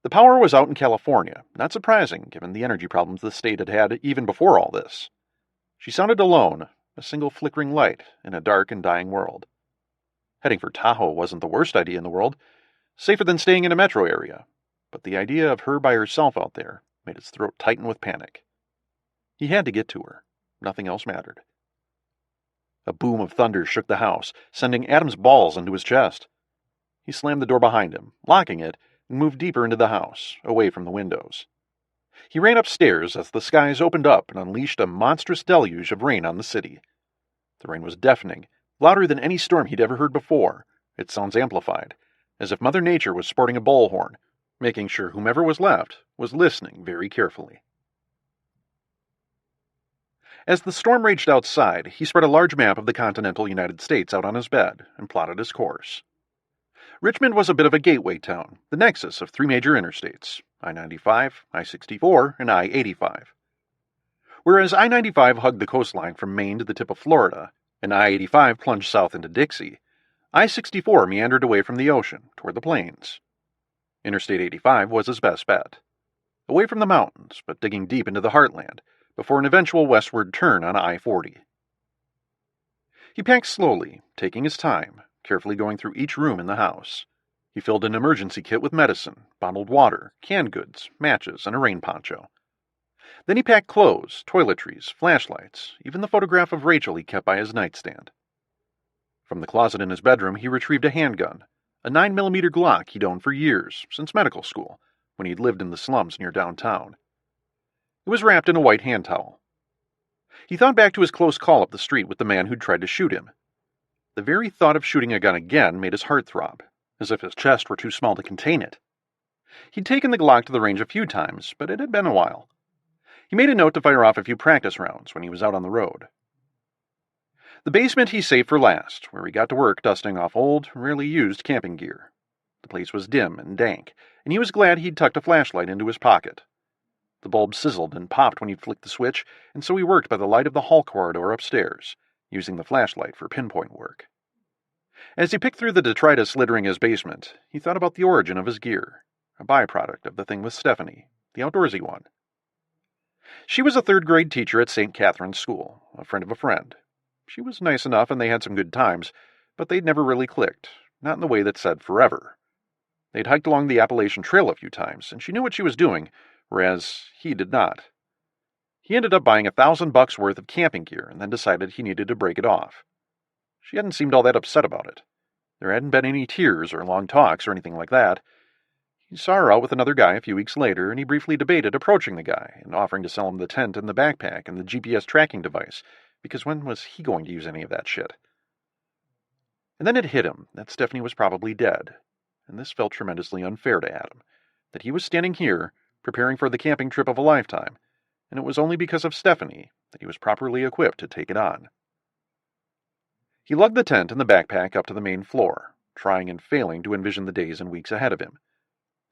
The power was out in California, not surprising given the energy problems the state had had even before all this. She sounded alone, a single flickering light in a dark and dying world. Heading for Tahoe wasn't the worst idea in the world, safer than staying in a metro area, but the idea of her by herself out there made his throat tighten with panic. He had to get to her. Nothing else mattered. A boom of thunder shook the house, sending Adam's balls into his chest. He slammed the door behind him, locking it, and moved deeper into the house, away from the windows. He ran upstairs as the skies opened up and unleashed a monstrous deluge of rain on the city. The rain was deafening, louder than any storm he'd ever heard before, its sounds amplified, as if Mother Nature was sporting a bullhorn, making sure whomever was left was listening very carefully. As the storm raged outside, he spread a large map of the continental United States out on his bed and plotted his course. Richmond was a bit of a gateway town, the nexus of three major interstates, I-95, I-64, and I-85. Whereas I-95 hugged the coastline from Maine to the tip of Florida, and I-85 plunged south into Dixie, I-64 meandered away from the ocean toward the plains. Interstate 85 was his best bet. Away from the mountains, but digging deep into the heartland, before an eventual westward turn on I-40. He packed slowly, taking his time, carefully going through each room in the house. He filled an emergency kit with medicine, bottled water, canned goods, matches, and a rain poncho. Then he packed clothes, toiletries, flashlights, even the photograph of Rachel he kept by his nightstand. From the closet in his bedroom he retrieved a handgun, a 9mm Glock he'd owned for years, since medical school, when he'd lived in the slums near downtown. It was wrapped in a white hand towel. He thought back to his close call up the street with the man who'd tried to shoot him. The very thought of shooting a gun again made his heart throb, as if his chest were too small to contain it. He'd taken the Glock to the range a few times, but it had been a while. He made a note to fire off a few practice rounds when he was out on the road. The basement he saved for last, where he got to work dusting off old, rarely used camping gear. The place was dim and dank, and he was glad he'd tucked a flashlight into his pocket. The bulb sizzled and popped when he flicked the switch, and so he worked by the light of the hall corridor upstairs, using the flashlight for pinpoint work. As he picked through the detritus littering his basement, he thought about the origin of his gear, a byproduct of the thing with Stephanie, the outdoorsy one. She was a third-grade teacher at St. Catherine's School, a friend of a friend. She was nice enough and they had some good times, but they'd never really clicked, not in the way that said forever. They'd hiked along the Appalachian Trail a few times, and she knew what she was doing, whereas he did not. He ended up buying $1,000 worth of camping gear and then decided he needed to break it off. She hadn't seemed all that upset about it. There hadn't been any tears or long talks or anything like that. He saw her out with another guy a few weeks later, and he briefly debated approaching the guy and offering to sell him the tent and the backpack and the GPS tracking device, because when was he going to use any of that shit? And then it hit him that Stephanie was probably dead, and this felt tremendously unfair to Adam, that he was standing here, preparing for the camping trip of a lifetime, and it was only because of Stephanie that he was properly equipped to take it on. He lugged the tent and the backpack up to the main floor, trying and failing to envision the days and weeks ahead of him.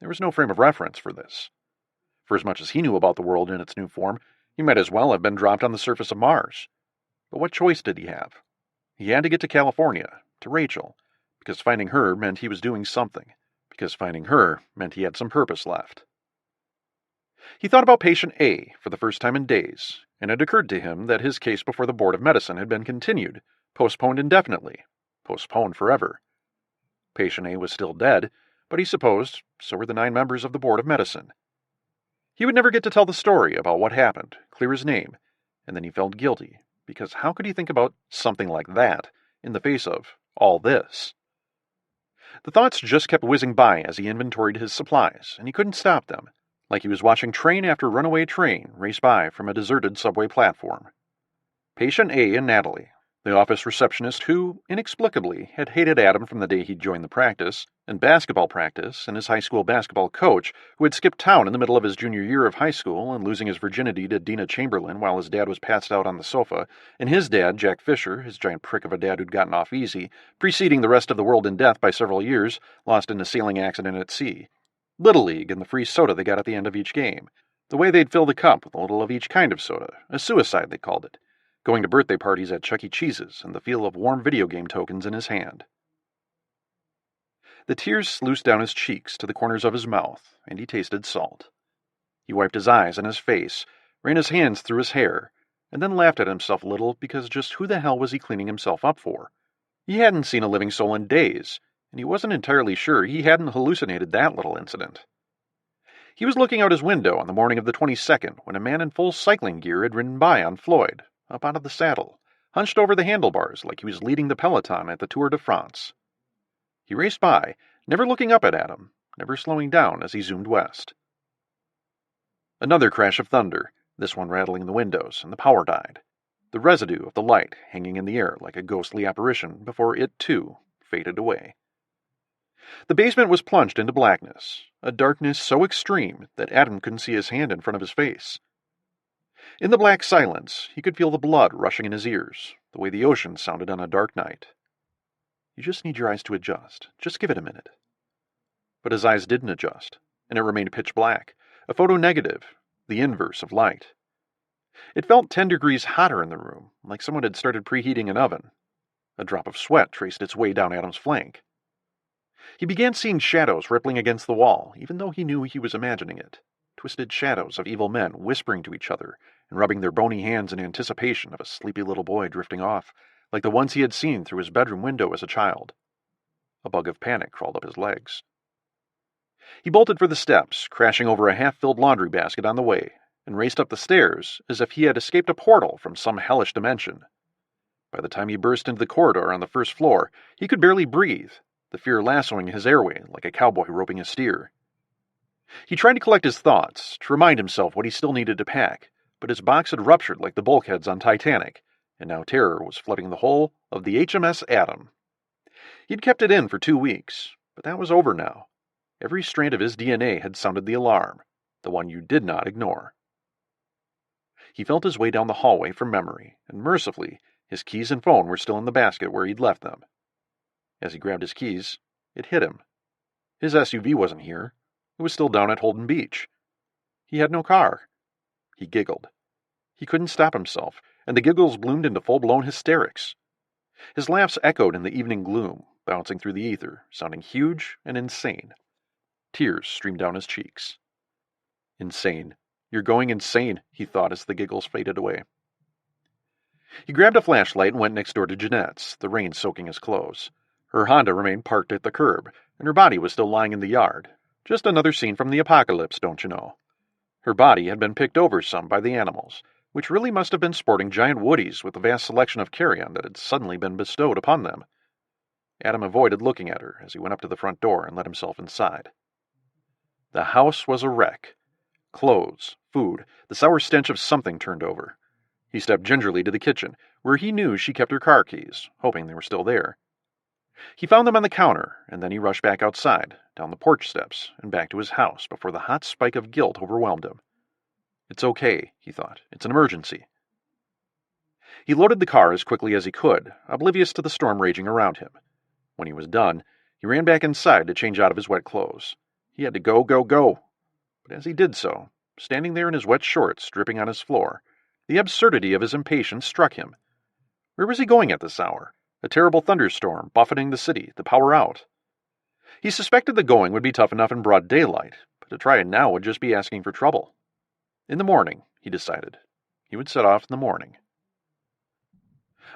There was no frame of reference for this. For as much as he knew about the world in its new form, he might as well have been dropped on the surface of Mars. But what choice did he have? He had to get to California, to Rachel, because finding her meant he was doing something, because finding her meant he had some purpose left. He thought about patient A for the first time in days, and it occurred to him that his case before the Board of Medicine had been continued, postponed indefinitely, postponed forever. Patient A was still dead, but he supposed so were the 9 members of the Board of Medicine. He would never get to tell the story about what happened, clear his name, and then he felt guilty, because how could he think about something like that in the face of all this? The thoughts just kept whizzing by as he inventoried his supplies, and he couldn't stop them, like he was watching train after runaway train race by from a deserted subway platform. Patient A and Natalie, the office receptionist who, inexplicably, had hated Adam from the day he'd joined the practice, and basketball practice, and his high school basketball coach, who had skipped town in the middle of his junior year of high school and losing his virginity to Dina Chamberlain while his dad was passed out on the sofa, and his dad, Jack Fisher, his giant prick of a dad who'd gotten off easy, preceding the rest of the world in death by several years, lost in a sailing accident at sea. Little League and the free soda they got at the end of each game. The way they'd fill the cup with a little of each kind of soda. A suicide, they called it. Going to birthday parties at Chuck E. Cheese's and the feel of warm video game tokens in his hand. The tears sluiced down his cheeks to the corners of his mouth, and he tasted salt. He wiped his eyes and his face, ran his hands through his hair, and then laughed at himself a little because just who the hell was he cleaning himself up for? He hadn't seen a living soul in days, and he wasn't entirely sure he hadn't hallucinated that little incident. He was looking out his window on the morning of the 22nd when a man in full cycling gear had ridden by on Floyd, up out of the saddle, hunched over the handlebars like he was leading the peloton at the Tour de France. He raced by, never looking up at Adam, never slowing down as he zoomed west. Another crash of thunder, this one rattling the windows, and the power died, the residue of the light hanging in the air like a ghostly apparition before it, too, faded away. The basement was plunged into blackness, a darkness so extreme that Adam couldn't see his hand in front of his face. In the black silence, he could feel the blood rushing in his ears, the way the ocean sounded on a dark night. You just need your eyes to adjust. Just give it a minute. But his eyes didn't adjust, and it remained pitch black, a photo negative, the inverse of light. It felt 10 degrees hotter in the room, like someone had started preheating an oven. A drop of sweat traced its way down Adam's flank. He began seeing shadows rippling against the wall, even though he knew he was imagining it. Twisted shadows of evil men whispering to each other and rubbing their bony hands in anticipation of a sleepy little boy drifting off, like the ones he had seen through his bedroom window as a child. A bug of panic crawled up his legs. He bolted for the steps, crashing over a half-filled laundry basket on the way, and raced up the stairs as if he had escaped a portal from some hellish dimension. By the time he burst into the corridor on the first floor, he could barely breathe, the fear lassoing his airway like a cowboy roping a steer. He tried to collect his thoughts, to remind himself what he still needed to pack, but his box had ruptured like the bulkheads on Titanic, and now terror was flooding the hull of the HMS Adam. He'd kept it in for 2 weeks, but that was over now. Every strand of his DNA had sounded the alarm, the one you did not ignore. He felt his way down the hallway from memory, and mercifully, his keys and phone were still in the basket where he'd left them. As he grabbed his keys, it hit him. His SUV wasn't here. It was still down at Holden Beach. He had no car. He giggled. He couldn't stop himself, and the giggles bloomed into full-blown hysterics. His laughs echoed in the evening gloom, bouncing through the ether, sounding huge and insane. Tears streamed down his cheeks. Insane. You're going insane, he thought as the giggles faded away. He grabbed a flashlight and went next door to Jeanette's, the rain soaking his clothes. Her Honda remained parked at the curb, and her body was still lying in the yard. Just another scene from the apocalypse, don't you know? Her body had been picked over some by the animals, which really must have been sporting giant woodies with the vast selection of carrion that had suddenly been bestowed upon them. Adam avoided looking at her as he went up to the front door and let himself inside. The house was a wreck. Clothes, food, the sour stench of something turned over. He stepped gingerly to the kitchen, where he knew she kept her car keys, hoping they were still there. He found them on the counter, and then he rushed back outside, down the porch steps, and back to his house before the hot spike of guilt overwhelmed him. It's okay, he thought. It's an emergency. He loaded the car as quickly as he could, oblivious to the storm raging around him. When he was done, he ran back inside to change out of his wet clothes. He had to go, go, go. But as he did so, standing there in his wet shorts dripping on his floor, the absurdity of his impatience struck him. Where was he going at this hour? A terrible thunderstorm buffeting the city, the power out. He suspected the going would be tough enough in broad daylight, but to try it now would just be asking for trouble. In the morning, he decided. He would set off in the morning.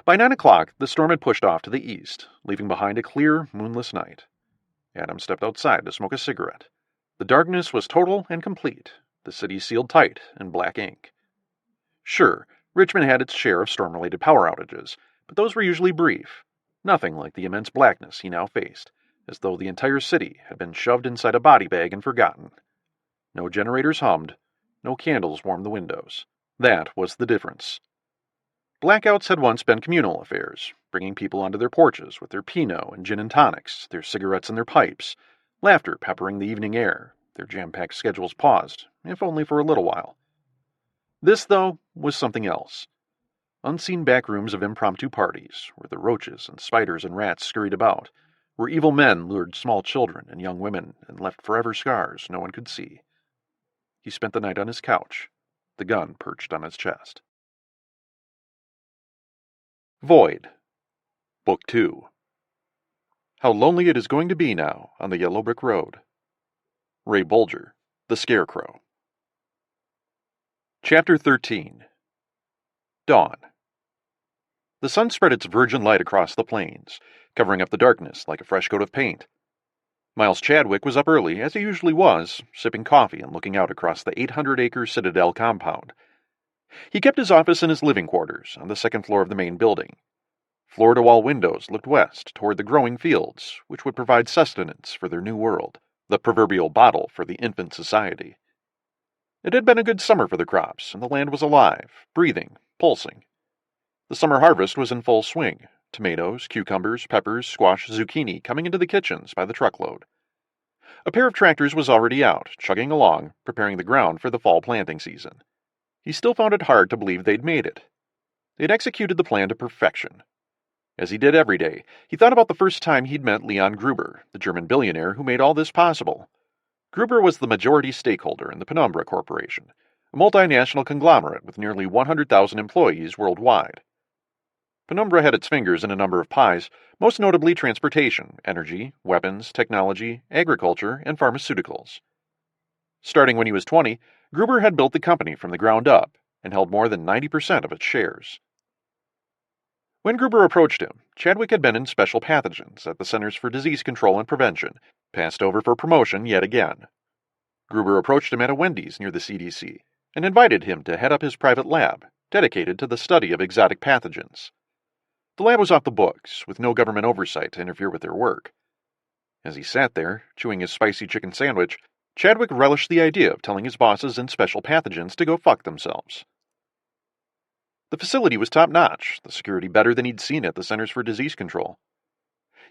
By 9 o'clock, the storm had pushed off to the east, leaving behind a clear, moonless night. Adam stepped outside to smoke a cigarette. The darkness was total and complete, the city sealed tight in black ink. Sure, Richmond had its share of storm-related power outages, but those were usually brief, nothing like the immense blackness he now faced, as though the entire city had been shoved inside a body bag and forgotten. No generators hummed, no candles warmed the windows. That was the difference. Blackouts had once been communal affairs, bringing people onto their porches with their Pinot and gin and tonics, their cigarettes and their pipes, laughter peppering the evening air, their jam-packed schedules paused, if only for a little while. This, though, was something else. Unseen back rooms of impromptu parties, where the roaches and spiders and rats scurried about, where evil men lured small children and young women and left forever scars no one could see. He spent the night on his couch, the gun perched on his chest. Void. Book 2. How lonely it is going to be now on the yellow brick road. Ray Bolger, The Scarecrow. Chapter 13. Dawn. The sun spread its virgin light across the plains, covering up the darkness like a fresh coat of paint. Miles Chadwick was up early, as he usually was, sipping coffee and looking out across the 800-acre Citadel compound. He kept his office in his living quarters on the second floor of the main building. Floor-to-wall windows looked west toward the growing fields, which would provide sustenance for their new world, the proverbial bottle for the infant society. It had been a good summer for the crops, and the land was alive, breathing, pulsing. The summer harvest was in full swing, tomatoes, cucumbers, peppers, squash, zucchini coming into the kitchens by the truckload. A pair of tractors was already out, chugging along, preparing the ground for the fall planting season. He still found it hard to believe they'd made it. They'd executed the plan to perfection. As he did every day, he thought about the first time he'd met Leon Gruber, the German billionaire who made all this possible. Gruber was the majority stakeholder in the Penumbra Corporation, a multinational conglomerate with nearly 100,000 employees worldwide. Penumbra had its fingers in a number of pies, most notably transportation, energy, weapons, technology, agriculture, and pharmaceuticals. Starting when he was 20, Gruber had built the company from the ground up and held more than 90% of its shares. When Gruber approached him, Chadwick had been in special pathogens at the Centers for Disease Control and Prevention, passed over for promotion yet again. Gruber approached him at a Wendy's near the CDC and invited him to head up his private lab, dedicated to the study of exotic pathogens. The lab was off the books, with no government oversight to interfere with their work. As he sat there, chewing his spicy chicken sandwich, Chadwick relished the idea of telling his bosses in special pathogens to go fuck themselves. The facility was top-notch, the security better than he'd seen at the Centers for Disease Control.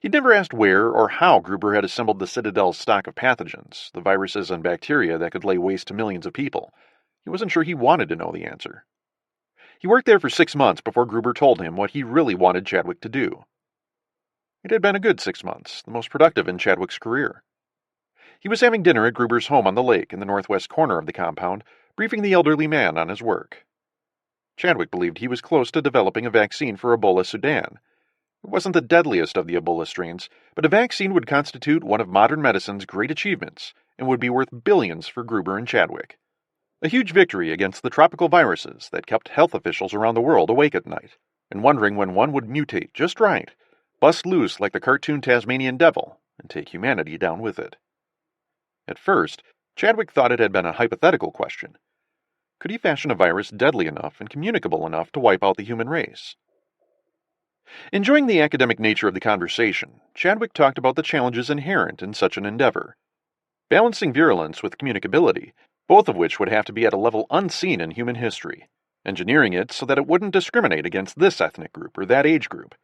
He'd never asked where or how Gruber had assembled the Citadel's stock of pathogens, the viruses and bacteria that could lay waste to millions of people. He wasn't sure he wanted to know the answer. He worked there for 6 months before Gruber told him what he really wanted Chadwick to do. It had been a good 6 months, the most productive in Chadwick's career. He was having dinner at Gruber's home on the lake in the northwest corner of the compound, briefing the elderly man on his work. Chadwick believed he was close to developing a vaccine for Ebola Sudan. It wasn't the deadliest of the Ebola strains, but a vaccine would constitute one of modern medicine's great achievements and would be worth billions for Gruber and Chadwick. A huge victory against the tropical viruses that kept health officials around the world awake at night, and wondering when one would mutate just right, bust loose like the cartoon Tasmanian devil, and take humanity down with it. At first, Chadwick thought it had been a hypothetical question. Could he fashion a virus deadly enough and communicable enough to wipe out the human race? Enjoying the academic nature of the conversation, Chadwick talked about the challenges inherent in such an endeavor. Balancing virulence with communicability, both of which would have to be at a level unseen in human history. Engineering it so that it wouldn't discriminate against this ethnic group or that age group.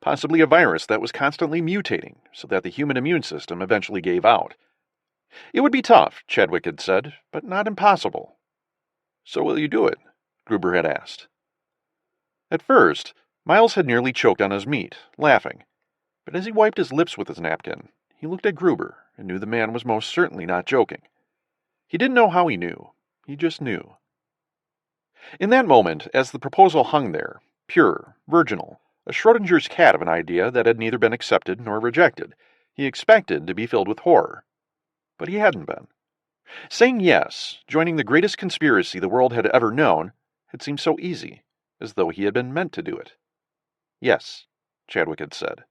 Possibly a virus that was constantly mutating so that the human immune system eventually gave out. It would be tough, Chadwick had said, but not impossible. So will you do it? Gruber had asked. At first, Miles had nearly choked on his meat, laughing. But as he wiped his lips with his napkin, he looked at Gruber and knew the man was most certainly not joking. He didn't know how he knew. He just knew. In that moment, as the proposal hung there, pure, virginal, a Schrodinger's cat of an idea that had neither been accepted nor rejected, he expected to be filled with horror. But he hadn't been. Saying yes, joining the greatest conspiracy the world had ever known, had seemed so easy, as though he had been meant to do it. Yes, Chadwick had said.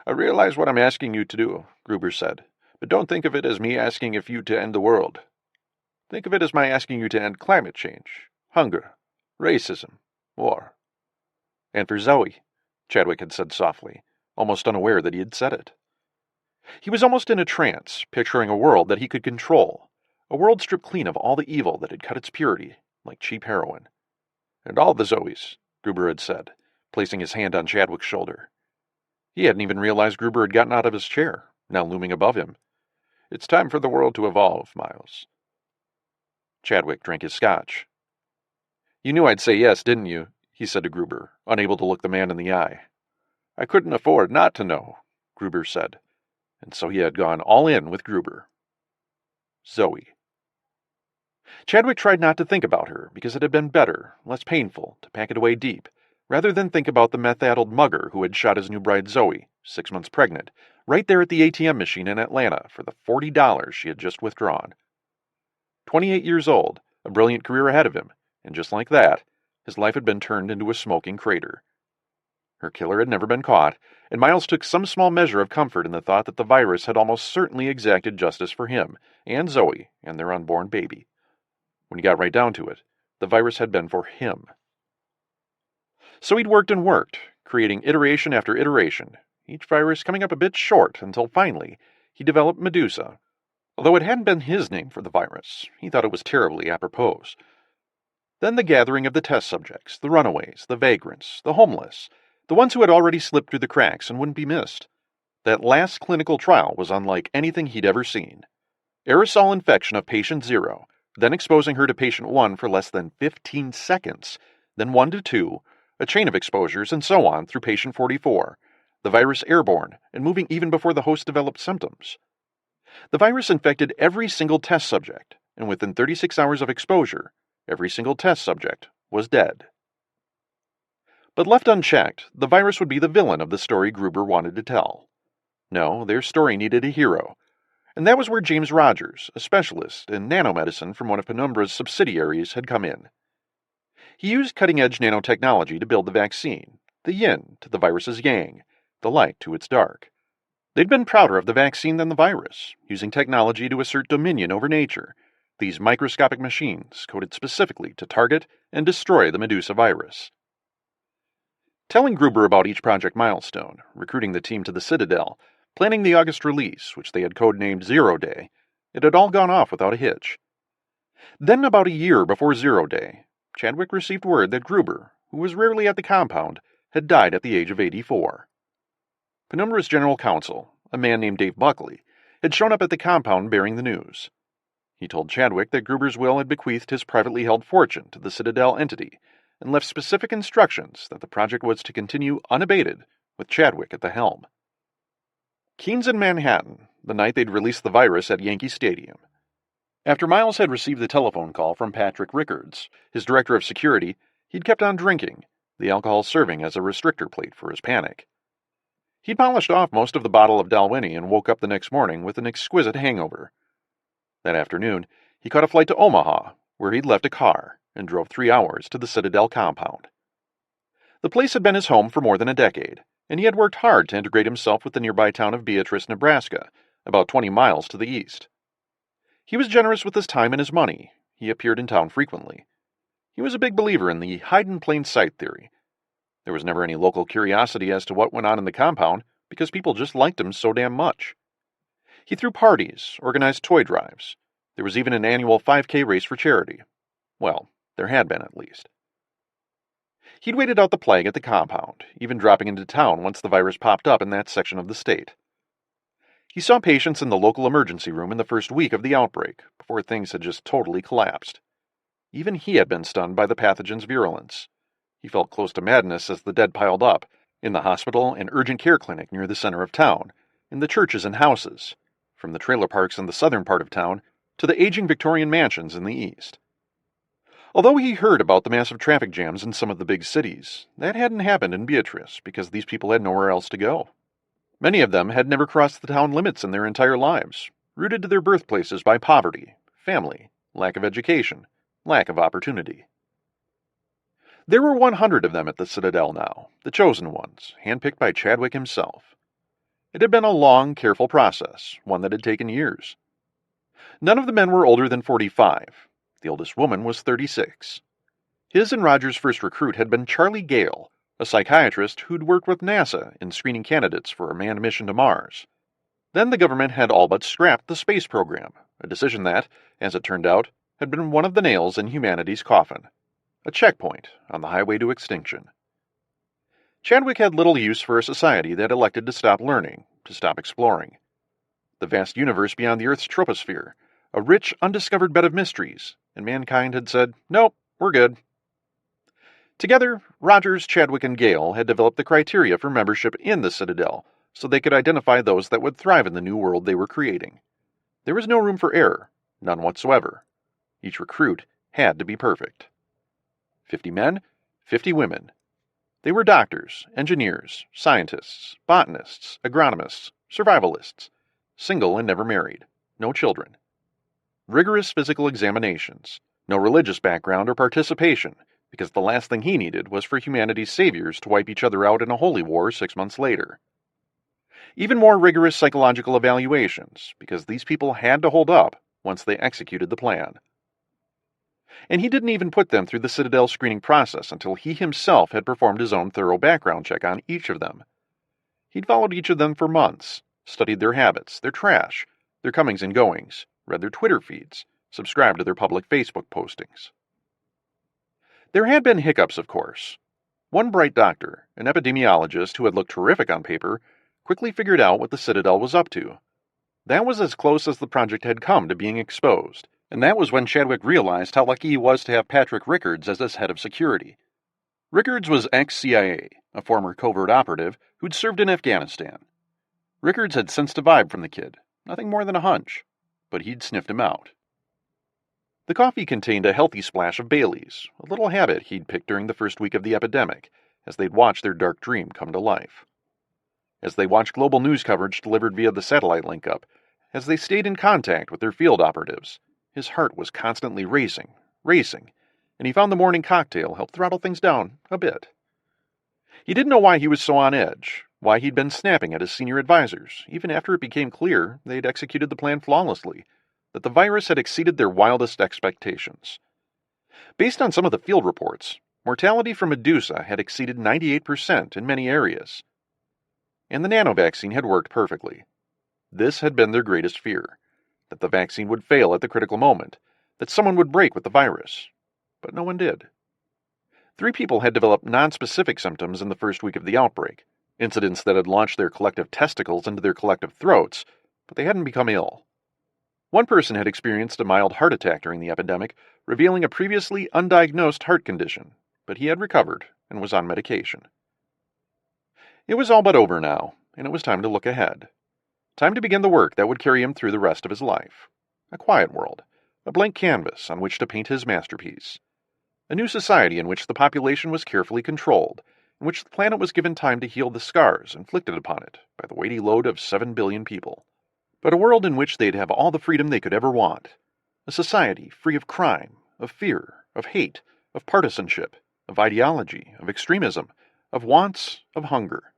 I realize what I'm asking you to do, Gruber said, but don't think of it as me asking if you to end the world. Think of it as my asking you to end climate change, hunger, racism, war. And for Zoe, Chadwick had said softly, almost unaware that he had said it. He was almost in a trance, picturing a world that he could control, a world stripped clean of all the evil that had cut its purity, like cheap heroin. And all the Zoes, Gruber had said, placing his hand on Chadwick's shoulder. He hadn't even realized Gruber had gotten out of his chair, now looming above him. It's time for the world to evolve, Miles. Chadwick drank his scotch. You knew I'd say yes, didn't you? He said to Gruber, unable to look the man in the eye. I couldn't afford not to know, Gruber said. And so he had gone all in with Gruber. Zoe. Chadwick tried not to think about her, because it had been better, less painful, to pack it away deep, rather than think about the meth-addled mugger who had shot his new bride Zoe, 6 months pregnant, right there at the ATM machine in Atlanta for the $40 she had just withdrawn. 28 years old, a brilliant career ahead of him, and just like that, his life had been turned into a smoking crater. Her killer had never been caught, and Miles took some small measure of comfort in the thought that the virus had almost certainly exacted justice for him, and Zoe, and their unborn baby. When he got right down to it, The virus had been for him. So he'd worked and worked, creating iteration after iteration, each virus coming up a bit short until finally he developed Medusa. Although it hadn't been his name for the virus, he thought it was terribly apropos. Then the gathering of the test subjects, the runaways, the vagrants, the homeless, the ones who had already slipped through the cracks and wouldn't be missed. That last clinical trial was unlike anything he'd ever seen. Aerosol infection of patient 0, then exposing her to patient 1 for less than 15 seconds, then 1 to 2, a chain of exposures, and so on through patient 44, the virus airborne and moving even before the host developed symptoms. The virus infected every single test subject, and within 36 hours of exposure, every single test subject was dead. But left unchecked, the virus would be the villain of the story Gruber wanted to tell. No, their story needed a hero, and that was where James Rogers, a specialist in nanomedicine from one of Penumbra's subsidiaries, had come in. He used cutting-edge nanotechnology to build the vaccine, the yin to the virus's yang, the light to its dark. They'd been prouder of the vaccine than the virus, using technology to assert dominion over nature, these microscopic machines coded specifically to target and destroy the Medusa virus. Telling Gruber about each project milestone, recruiting the team to the Citadel, planning the August release, which they had codenamed Zero Day, it had all gone off without a hitch. Then, about a year before Zero Day, Chadwick received word that Gruber, who was rarely at the compound, had died at the age of 84. Penumbra's general counsel, a man named Dave Buckley, had shown up at the compound bearing the news. He told Chadwick that Gruber's will had bequeathed his privately held fortune to the Citadel entity and left specific instructions that the project was to continue unabated with Chadwick at the helm. Keen's in Manhattan, the night they'd released the virus at Yankee Stadium. After Miles had received the telephone call from Patrick Rickards, his director of security, he'd kept on drinking, the alcohol serving as a restrictor plate for his panic. He'd polished off most of the bottle of Dalwhinnie and woke up the next morning with an exquisite hangover. That afternoon, he caught a flight to Omaha, where he'd left a car, and drove 3 hours to the Citadel compound. The place had been his home for more than a decade, and he had worked hard to integrate himself with the nearby town of Beatrice, Nebraska, about 20 miles to the east. He was generous with his time and his money. He appeared in town frequently. He was a big believer in the hide-in-plain-sight theory. There was never any local curiosity as to what went on in the compound, because people just liked him so damn much. He threw parties, organized toy drives. There was even an annual 5K race for charity. Well, there had been at least. He'd waited out the plague at the compound, even dropping into town once the virus popped up in that section of the state. He saw patients in the local emergency room in the first week of the outbreak, before things had just totally collapsed. Even he had been stunned by the pathogen's virulence. He felt close to madness as the dead piled up, in the hospital and urgent care clinic near the center of town, in the churches and houses, from the trailer parks in the southern part of town to the aging Victorian mansions in the east. Although he heard about the massive traffic jams in some of the big cities, that hadn't happened in Beatrice because these people had nowhere else to go. Many of them had never crossed the town limits in their entire lives, rooted to their birthplaces by poverty, family, lack of education, lack of opportunity. There were 100 of them at the Citadel now, the chosen ones, handpicked by Chadwick himself. It had been a long, careful process, one that had taken years. None of the men were older than 45. The oldest woman was 36. His and Roger's first recruit had been Charlie Gale, a psychiatrist who'd worked with NASA in screening candidates for a manned mission to Mars. Then the government had all but scrapped the space program, a decision that, as it turned out, had been one of the nails in humanity's coffin, a checkpoint on the highway to extinction. Chadwick had little use for a society that elected to stop learning, to stop exploring. The vast universe beyond the Earth's troposphere, a rich, undiscovered bed of mysteries, and mankind had said, nope, we're good. Together, Rogers, Chadwick, and Gale had developed the criteria for membership in the Citadel so they could identify those that would thrive in the new world they were creating. There was no room for error, none whatsoever. Each recruit had to be perfect. 50 men, 50 women. They were doctors, engineers, scientists, botanists, agronomists, survivalists, single and never married, no children. Rigorous physical examinations, no religious background or participation, because the last thing he needed was for humanity's saviors to wipe each other out in a holy war 6 months later. Even more rigorous psychological evaluations, because these people had to hold up once they executed the plan. And he didn't even put them through the Citadel screening process until he himself had performed his own thorough background check on each of them. He'd followed each of them for months, studied their habits, their trash, their comings and goings, read their Twitter feeds, subscribed to their public Facebook postings. There had been hiccups, of course. One bright doctor, an epidemiologist who had looked terrific on paper, quickly figured out what the Citadel was up to. That was as close as the project had come to being exposed, and that was when Chadwick realized how lucky he was to have Patrick Rickards as his head of security. Rickards was ex-CIA, a former covert operative who'd served in Afghanistan. Rickards had sensed a vibe from the kid, nothing more than a hunch, but he'd sniffed him out. The coffee contained a healthy splash of Bailey's, a little habit he'd picked during the first week of the epidemic, as they'd watched their dark dream come to life. As they watched global news coverage delivered via the satellite link-up, as they stayed in contact with their field operatives, his heart was constantly racing, and he found the morning cocktail helped throttle things down a bit. He didn't know why he was so on edge, why he'd been snapping at his senior advisors, even after it became clear they'd executed the plan flawlessly, that the virus had exceeded their wildest expectations. Based on some of the field reports, mortality from Medusa had exceeded 98% in many areas. And the nano-vaccine had worked perfectly. This had been their greatest fear, that the vaccine would fail at the critical moment, that someone would break with the virus. But no one did. 3 people had developed non-specific symptoms in the first week of the outbreak, incidents that had launched their collective testicles into their collective throats, but they hadn't become ill. One person had experienced a mild heart attack during the epidemic, revealing a previously undiagnosed heart condition, but he had recovered and was on medication. It was all but over now, and it was time to look ahead. Time to begin the work that would carry him through the rest of his life. A quiet world, a blank canvas on which to paint his masterpiece. A new society in which the population was carefully controlled, in which the planet was given time to heal the scars inflicted upon it by the weighty load of 7 billion people. But a world in which they'd have all the freedom they could ever want. A society free of crime, of fear, of hate, of partisanship, of ideology, of extremism, of wants, of hunger.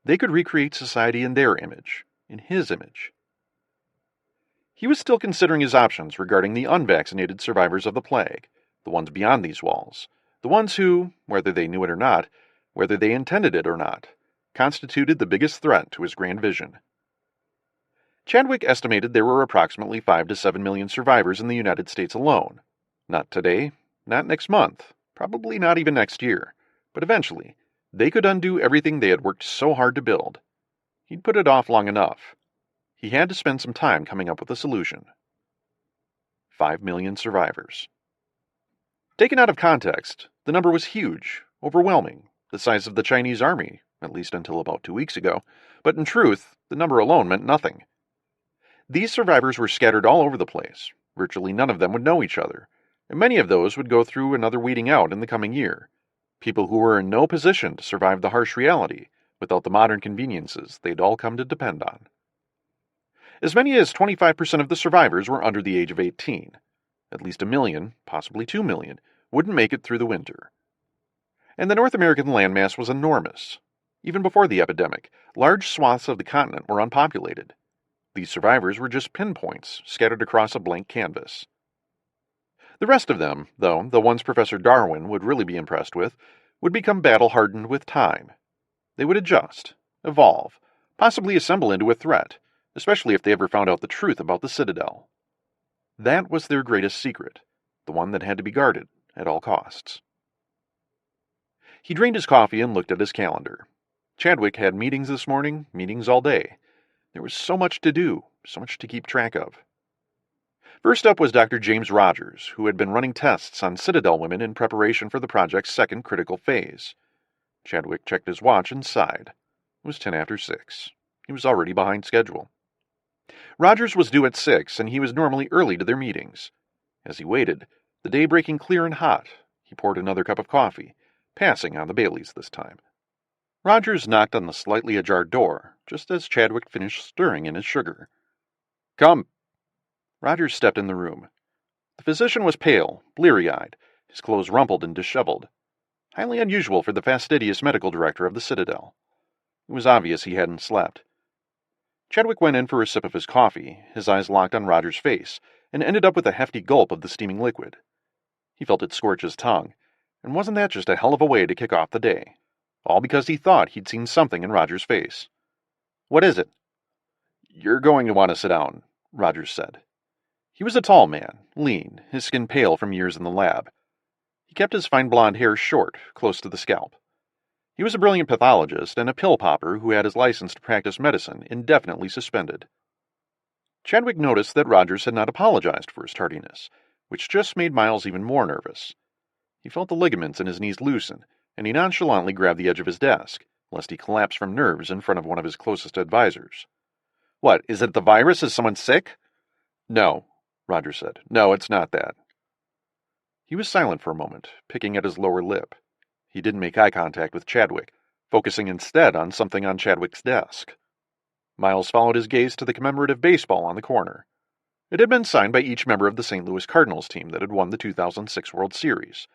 They could recreate society in their image, in his image. He was still considering his options regarding the unvaccinated survivors of the plague, the ones beyond these walls, the ones who, whether they knew it or not, whether they intended it or not, constituted the biggest threat to his grand vision. Chadwick estimated there were approximately 5 to 7 million survivors in the United States alone. Not today, not next month, probably not even next year, but eventually, they could undo everything they had worked so hard to build. He'd put it off long enough. He had to spend some time coming up with a solution. 5 million survivors. Taken out of context, the number was huge, overwhelming, the size of the Chinese army, at least until about 2 weeks ago, but in truth, the number alone meant nothing. These survivors were scattered all over the place. Virtually none of them would know each other, and many of those would go through another weeding out in the coming year. People who were in no position to survive the harsh reality without the modern conveniences they'd all come to depend on. As many as 25% of the survivors were under the age of 18. At least 1 million, possibly 2 million, wouldn't make it through the winter. And the North American landmass was enormous. Even before the epidemic, large swaths of the continent were unpopulated. These survivors were just pinpoints scattered across a blank canvas. The rest of them, though, the ones Professor Darwin would really be impressed with, would become battle-hardened with time. They would adjust, evolve, possibly assemble into a threat, especially if they ever found out the truth about the Citadel. That was their greatest secret, the one that had to be guarded at all costs. He drained his coffee and looked at his calendar. Chadwick had meetings this morning, meetings all day. There was so much to do, so much to keep track of. First up was Dr. James Rogers, who had been running tests on Citadel women in preparation for the project's second critical phase. Chadwick checked his watch and sighed. It was 10 after 6. He was already behind schedule. Rogers was due at 6, and he was normally early to their meetings. As he waited, the day breaking clear and hot, he poured another cup of coffee, passing on the Baileys this time. Rogers knocked on the slightly ajar door, just as Chadwick finished stirring in his sugar. "Come." Rogers stepped in the room. The physician was pale, bleary-eyed, his clothes rumpled and disheveled. Highly unusual for the fastidious medical director of the Citadel. It was obvious he hadn't slept. Chadwick went in for a sip of his coffee, his eyes locked on Rogers' face, and ended up with a hefty gulp of the steaming liquid. He felt it scorch his tongue, and wasn't that just a hell of a way to kick off the day? All because he thought he'd seen something in Roger's face. "What is it?" "You're going to want to sit down," Rogers said. He was a tall man, lean, his skin pale from years in the lab. He kept his fine blonde hair short, close to the scalp. He was a brilliant pathologist and a pill popper who had his license to practice medicine indefinitely suspended. Chadwick noticed that Rogers had not apologized for his tardiness, which just made Miles even more nervous. He felt the ligaments in his knees loosen, and he nonchalantly grabbed the edge of his desk, lest he collapse from nerves in front of one of his closest advisors. "What, is it the virus? Is someone sick?" "No," Rogers said. "No, it's not that." He was silent for a moment, picking at his lower lip. He didn't make eye contact with Chadwick, focusing instead on something on Chadwick's desk. Miles followed his gaze to the commemorative baseball on the corner. It had been signed by each member of the St. Louis Cardinals team that had won the 2006 World Series.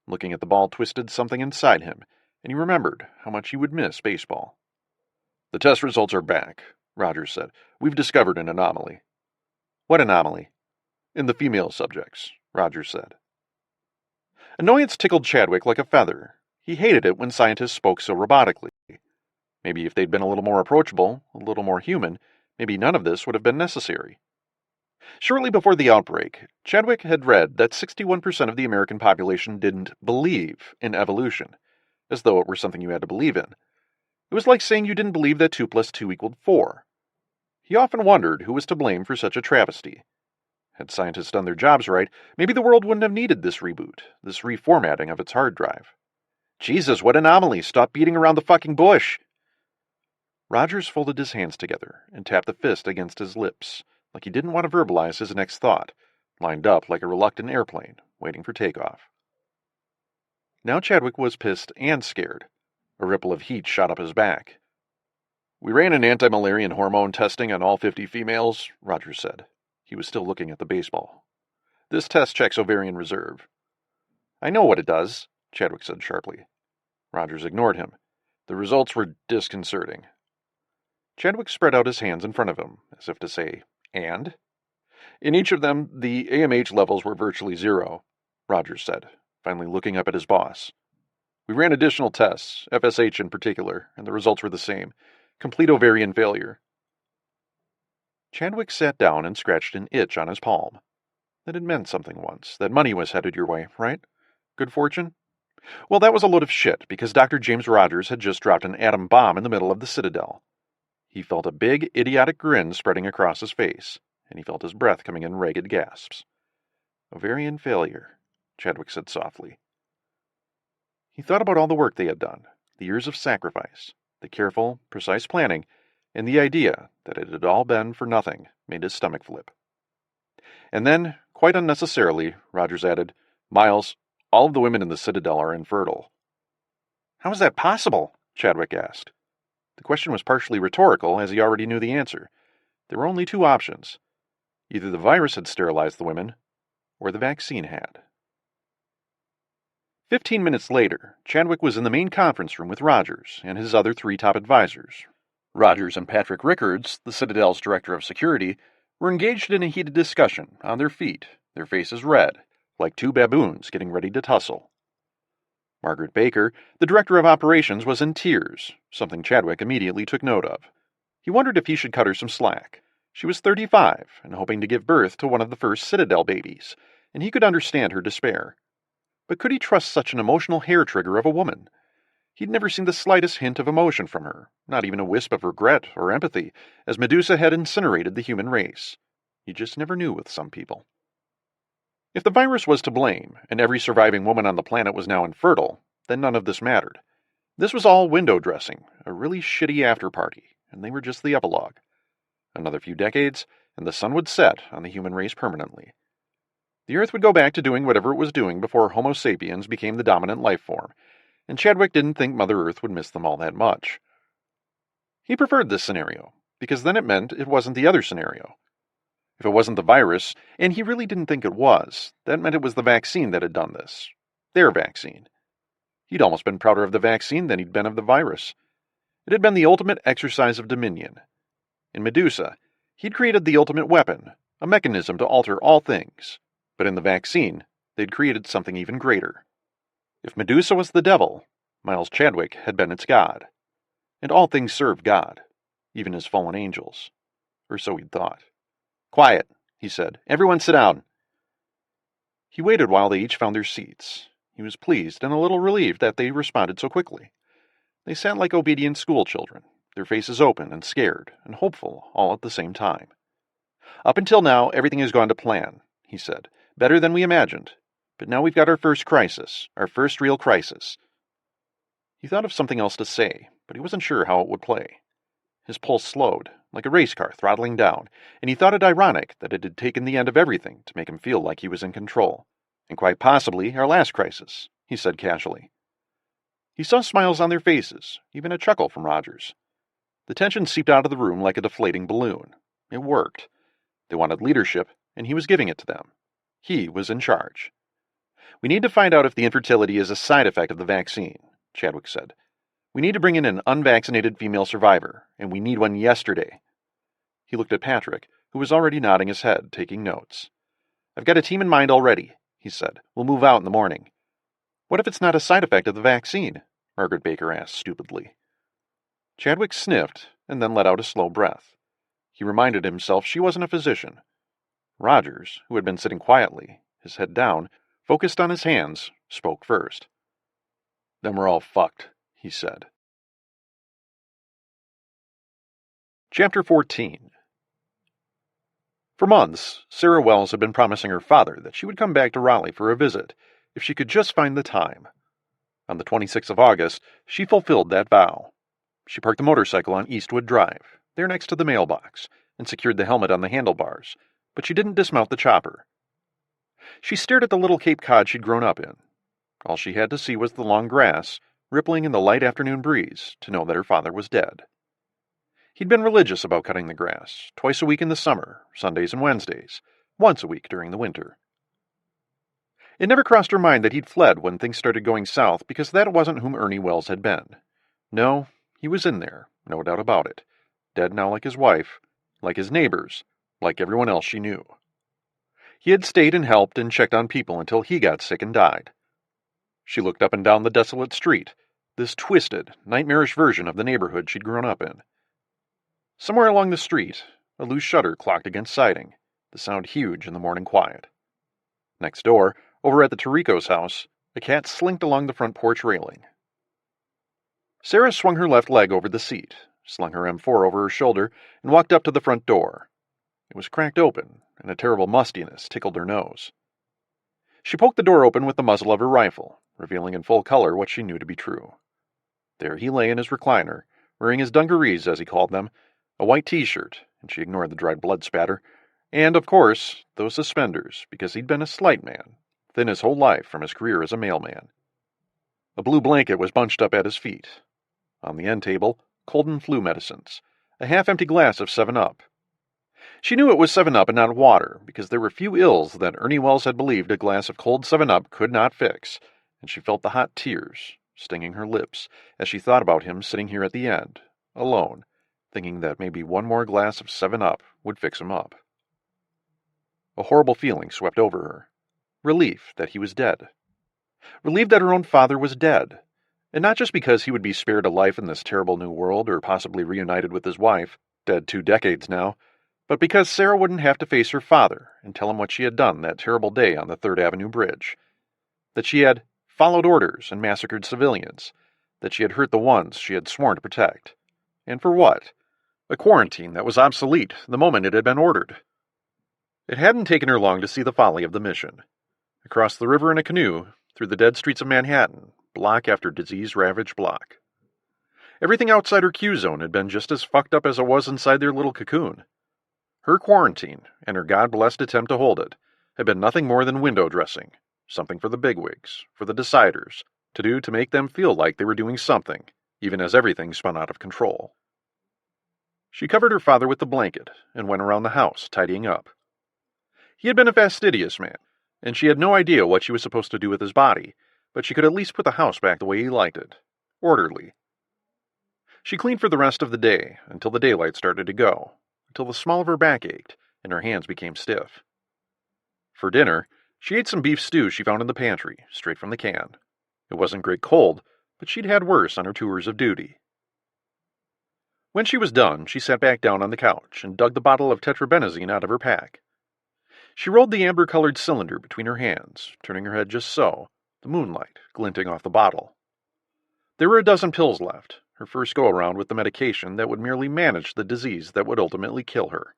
Looking at the ball twisted something inside him, and he remembered how much he would miss baseball. "The test results are back," Rogers said. "We've discovered an anomaly." "What anomaly?" "In the female subjects," Rogers said. Annoyance tickled Chadwick like a feather. He hated it when scientists spoke so robotically. Maybe if they'd been a little more approachable, a little more human, maybe none of this would have been necessary. Shortly before the outbreak, Chadwick had read that 61% of the American population didn't believe in evolution, as though it were something you had to believe in. It was like saying you didn't believe that 2 plus 2 equaled 4. He often wondered who was to blame for such a travesty. Had scientists done their jobs right, maybe the world wouldn't have needed this reboot, this reformatting of its hard drive. "Jesus, what anomaly! Stop beating around the fucking bush!" Rogers folded his hands together and tapped the fist against his lips, like he didn't want to verbalize his next thought, lined up like a reluctant airplane, waiting for takeoff. Now Chadwick was pissed and scared. A ripple of heat shot up his back. "We ran an anti-malarian hormone testing on all 50 females, Rogers said. He was still looking at the baseball. "This test checks ovarian reserve." "I know what it does," Chadwick said sharply. Rogers ignored him. The results were disconcerting. Chadwick spread out his hands in front of him, as if to say, "And?" "In each of them, the AMH levels were virtually zero," Rogers said, finally looking up at his boss. "We ran additional tests, FSH in particular, and the results were the same. Complete ovarian failure." Chadwick sat down and scratched an itch on his palm. That had meant something once, that money was headed your way, right? Good fortune? Well, that was a load of shit, because Dr. James Rogers had just dropped an atom bomb in the middle of the Citadel. He felt a big, idiotic grin spreading across his face, and he felt his breath coming in ragged gasps. "Ovarian failure," Chadwick said softly. He thought about all the work they had done, the years of sacrifice, the careful, precise planning, and the idea that it had all been for nothing made his stomach flip. And then, quite unnecessarily, Rogers added, "Miles, all of the women in the Citadel are infertile." "How is that possible?" Chadwick asked. The question was partially rhetorical, as he already knew the answer. There were only two options. Either the virus had sterilized the women, or the vaccine had. 15 minutes later, Chadwick was in the main conference room with Rogers and his other three top advisors. Rogers and Patrick Rickards, the Citadel's director of security, were engaged in a heated discussion, on their feet, their faces red, like two baboons getting ready to tussle. Margaret Baker, the director of operations, was in tears, something Chadwick immediately took note of. He wondered if he should cut her some slack. She was 35 and hoping to give birth to one of the first Citadel babies, and he could understand her despair. But could he trust such an emotional hair-trigger of a woman? He'd never seen the slightest hint of emotion from her, not even a wisp of regret or empathy, as Medusa had incinerated the human race. You just never knew with some people. If the virus was to blame, and every surviving woman on the planet was now infertile, then none of this mattered. This was all window dressing, a really shitty after-party, and they were just the epilogue. Another few decades, and the sun would set on the human race permanently. The Earth would go back to doing whatever it was doing before Homo sapiens became the dominant life form, and Chadwick didn't think Mother Earth would miss them all that much. He preferred this scenario, because then it meant it wasn't the other scenario. If it wasn't the virus, and he really didn't think it was, that meant it was the vaccine that had done this. Their vaccine. He'd almost been prouder of the vaccine than he'd been of the virus. It had been the ultimate exercise of dominion. In Medusa, he'd created the ultimate weapon, a mechanism to alter all things. But in the vaccine, they'd created something even greater. If Medusa was the devil, Miles Chadwick had been its god. And all things served God, even his fallen angels. Or so he'd thought. "Quiet," he said. "Everyone sit down." He waited while they each found their seats. He was pleased and a little relieved that they responded so quickly. They sat like obedient schoolchildren, their faces open and scared and hopeful all at the same time. "Up until now, everything has gone to plan," he said. "Better than we imagined. But now we've got our first crisis, our first real crisis." He thought of something else to say, but he wasn't sure how it would play. His pulse slowed, like a race car throttling down, and he thought it ironic that it had taken the end of everything to make him feel like he was in control. "And quite possibly our last crisis," he said casually. He saw smiles on their faces, even a chuckle from Rogers. The tension seeped out of the room like a deflating balloon. It worked. They wanted leadership, and he was giving it to them. He was in charge. "We need to find out if the infertility is a side effect of the vaccine," Chadwick said. "We need to bring in an unvaccinated female survivor, and we need one yesterday." He looked at Patrick, who was already nodding his head, taking notes. "I've got a team in mind already," he said. "We'll move out in the morning." "What if it's not a side effect of the vaccine?" Margaret Baker asked stupidly. Chadwick sniffed, and then let out a slow breath. He reminded himself she wasn't a physician. Rogers, who had been sitting quietly, his head down, focused on his hands, spoke first. "Then we're all fucked," he said. Chapter 14. For months, Sarah Wells had been promising her father that she would come back to Raleigh for a visit, if she could just find the time. On the 26th of August, she fulfilled that vow. She parked the motorcycle on Eastwood Drive, there next to the mailbox, and secured the helmet on the handlebars, but she didn't dismount the chopper. She stared at the little Cape Cod she'd grown up in. All she had to see was the long grass, rippling in the light afternoon breeze, to know that her father was dead. He'd been religious about cutting the grass, twice a week in the summer, Sundays and Wednesdays, once a week during the winter. It never crossed her mind that he'd fled when things started going south, because that wasn't whom Ernie Wells had been. No, he was in there, no doubt about it. Dead now like his wife, like his neighbors, like everyone else she knew. He had stayed and helped and checked on people until he got sick and died. She looked up and down the desolate street, this twisted, nightmarish version of the neighborhood she'd grown up in. Somewhere along the street, a loose shutter clocked against siding, the sound huge in the morning quiet. Next door, over at the Tirico's house, a cat slinked along the front porch railing. Sarah swung her left leg over the seat, slung her M4 over her shoulder, and walked up to the front door. It was cracked open, and a terrible mustiness tickled her nose. She poked the door open with the muzzle of her rifle, revealing in full color what she knew to be true. There he lay in his recliner, wearing his dungarees, as he called them, a white t-shirt, and she ignored the dried blood spatter, and, of course, those suspenders, because he'd been a slight man, thin his whole life from his career as a mailman. A blue blanket was bunched up at his feet. On the end table, cold and flu medicines, a half-empty glass of 7-Up. She knew it was 7-Up and not water, because there were few ills that Ernie Wells had believed a glass of cold 7-Up could not fix, and she felt the hot tears stinging her lips as she thought about him sitting here at the end, alone, thinking that maybe one more glass of 7-Up would fix him up. A horrible feeling swept over her. Relief that he was dead. Relief that her own father was dead. And not just because he would be spared a life in this terrible new world or possibly reunited with his wife, dead 2 decades now, but because Sarah wouldn't have to face her father and tell him what she had done that terrible day on the 3rd Avenue Bridge. That she had followed orders and massacred civilians. That she had hurt the ones she had sworn to protect. And for what? A quarantine that was obsolete the moment it had been ordered. It hadn't taken her long to see the folly of the mission. Across the river in a canoe, through the dead streets of Manhattan, block after disease-ravaged block. Everything outside her Q-zone had been just as fucked up as it was inside their little cocoon. Her quarantine, and her God-blessed attempt to hold it, had been nothing more than window dressing, something for the bigwigs, for the deciders, to do to make them feel like they were doing something, even as everything spun out of control. She covered her father with the blanket and went around the house, tidying up. He had been a fastidious man, and she had no idea what she was supposed to do with his body, but she could at least put the house back the way he liked it, orderly. She cleaned for the rest of the day, until the daylight started to go, until the small of her back ached, and her hands became stiff. For dinner, She ate some beef stew she found in the pantry, straight from the can. It wasn't great cold, but she'd had worse on her tours of duty. When she was done, she sat back down on the couch and dug the bottle of tetrabenazine out of her pack. She rolled the amber-colored cylinder between her hands, turning her head just so, the moonlight glinting off the bottle. There were a dozen pills left, her first go-around with the medication that would merely manage the disease that would ultimately kill her.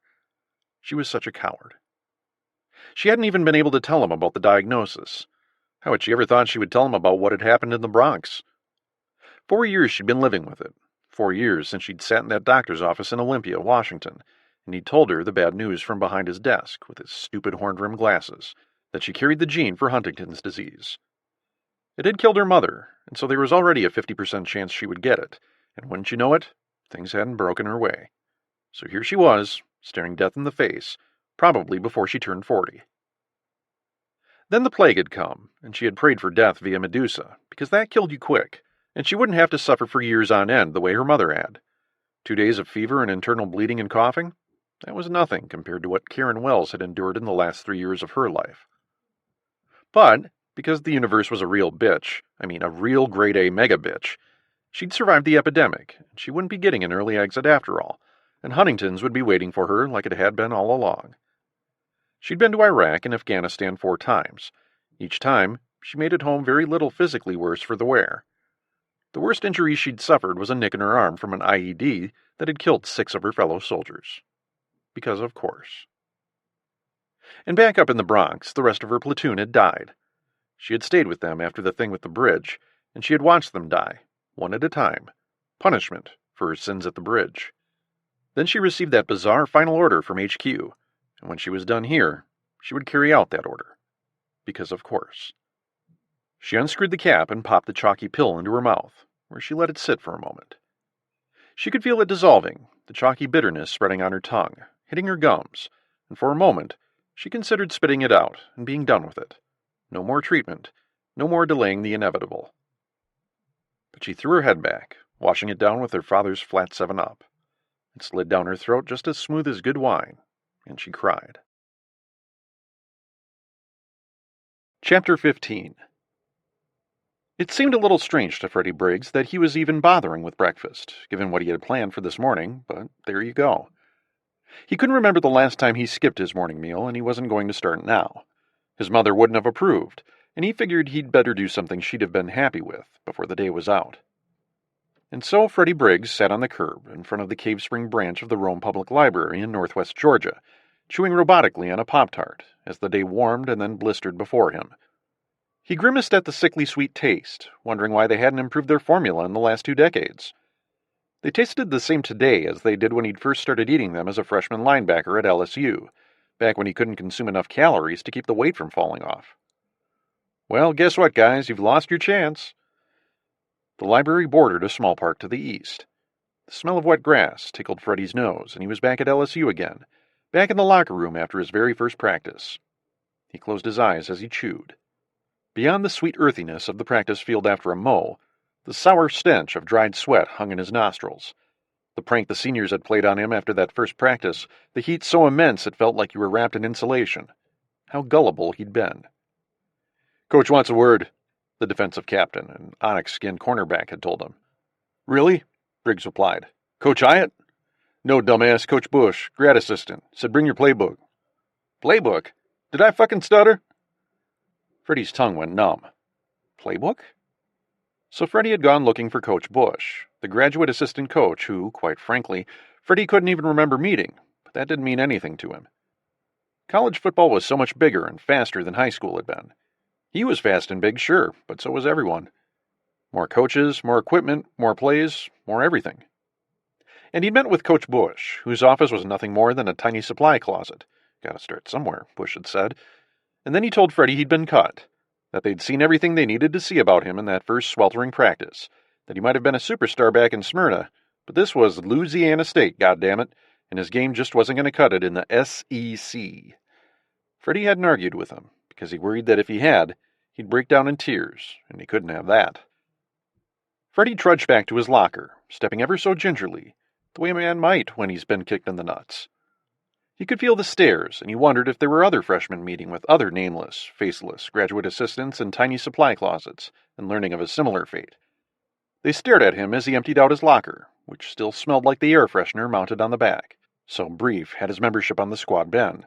She was such a coward. She hadn't even been able to tell him about the diagnosis. How had she ever thought she would tell him about what had happened in the Bronx? 4 years she'd been living with it. 4 years since she'd sat in that doctor's office in Olympia, Washington, and he'd told her the bad news from behind his desk with his stupid horn-rimmed glasses, that she carried the gene for Huntington's disease. It had killed her mother, and so there was already a 50% chance she would get it, and wouldn't you know it, things hadn't broken her way. So here she was, staring death in the face, probably before she turned 40. Then the plague had come, and she had prayed for death via Medusa, because that killed you quick, and she wouldn't have to suffer for years on end the way her mother had. 2 days of fever and internal bleeding and coughing? That was nothing compared to what Karen Wells had endured in the last 3 years of her life. But, because the universe was a real bitch, a real grade A mega bitch, she'd survived the epidemic, and she wouldn't be getting an early exit after all, and Huntington's would be waiting for her like it had been all along. She'd been to Iraq and Afghanistan 4 times. Each time, she made it home very little physically worse for the wear. The worst injury she'd suffered was a nick in her arm from an IED that had killed 6 of her fellow soldiers. Because of course. And back up in the Bronx, the rest of her platoon had died. She had stayed with them after the thing with the bridge, and she had watched them die, one at a time, punishment for her sins at the bridge. Then she received that bizarre final order from HQ, and when she was done here, she would carry out that order. Because of course. She unscrewed the cap and popped the chalky pill into her mouth, where she let it sit for a moment. She could feel it dissolving, the chalky bitterness spreading on her tongue, hitting her gums, and for a moment, she considered spitting it out and being done with it. No more treatment, no more delaying the inevitable. But she threw her head back, washing it down with her father's flat 7-Up. It slid down her throat just as smooth as good wine, and she cried. Chapter 15. It seemed a little strange to Freddie Briggs that he was even bothering with breakfast, given what he had planned for this morning, but there you go. He couldn't remember the last time he skipped his morning meal, and he wasn't going to start now. His mother wouldn't have approved, and he figured he'd better do something she'd have been happy with before the day was out. And so Freddie Briggs sat on the curb in front of the Cave Spring branch of the Rome Public Library in northwest Georgia, chewing robotically on a Pop-Tart as the day warmed and then blistered before him. He grimaced at the sickly sweet taste, wondering why they hadn't improved their formula in the last 2 decades. They tasted the same today as they did when he'd first started eating them as a freshman linebacker at LSU, back when he couldn't consume enough calories to keep the weight from falling off. Well, guess what, guys? You've lost your chance. The library bordered a small park to the east. The smell of wet grass tickled Freddie's nose, and he was back at LSU again, back in the locker room after his very first practice. He closed his eyes as he chewed. Beyond the sweet earthiness of the practice field after a mow, the sour stench of dried sweat hung in his nostrils. The prank the seniors had played on him after that first practice, the heat so immense it felt like you were wrapped in insulation. How gullible he'd been. "Coach wants a word," the defensive captain, an onyx-skinned cornerback, had told him. "Really?" Briggs replied. "Coach Hyatt?" "No, dumbass, Coach Bush, grad assistant, said bring your playbook." "Playbook? Did I fucking stutter?" Freddie's tongue went numb. Playbook? So Freddie had gone looking for Coach Bush, the graduate assistant coach who, quite frankly, Freddie couldn't even remember meeting, but that didn't mean anything to him. College football was so much bigger and faster than high school had been. He was fast and big, sure, but so was everyone. More coaches, more equipment, more plays, more everything. And he'd met with Coach Bush, whose office was nothing more than a tiny supply closet. Gotta start somewhere, Bush had said. And then he told Freddie he'd been cut, that they'd seen everything they needed to see about him in that first sweltering practice, that he might have been a superstar back in Smyrna, but this was Louisiana State, goddammit, and his game just wasn't going to cut it in the SEC. Freddie hadn't argued with him, because he worried that if he had, he'd break down in tears, and he couldn't have that. Freddie trudged back to his locker, stepping ever so gingerly, the way a man might when he's been kicked in the nuts. He could feel the stares, and he wondered if there were other freshmen meeting with other nameless, faceless graduate assistants in tiny supply closets and learning of a similar fate. They stared at him as he emptied out his locker, which still smelled like the air freshener mounted on the back, so brief had his membership on the squad been.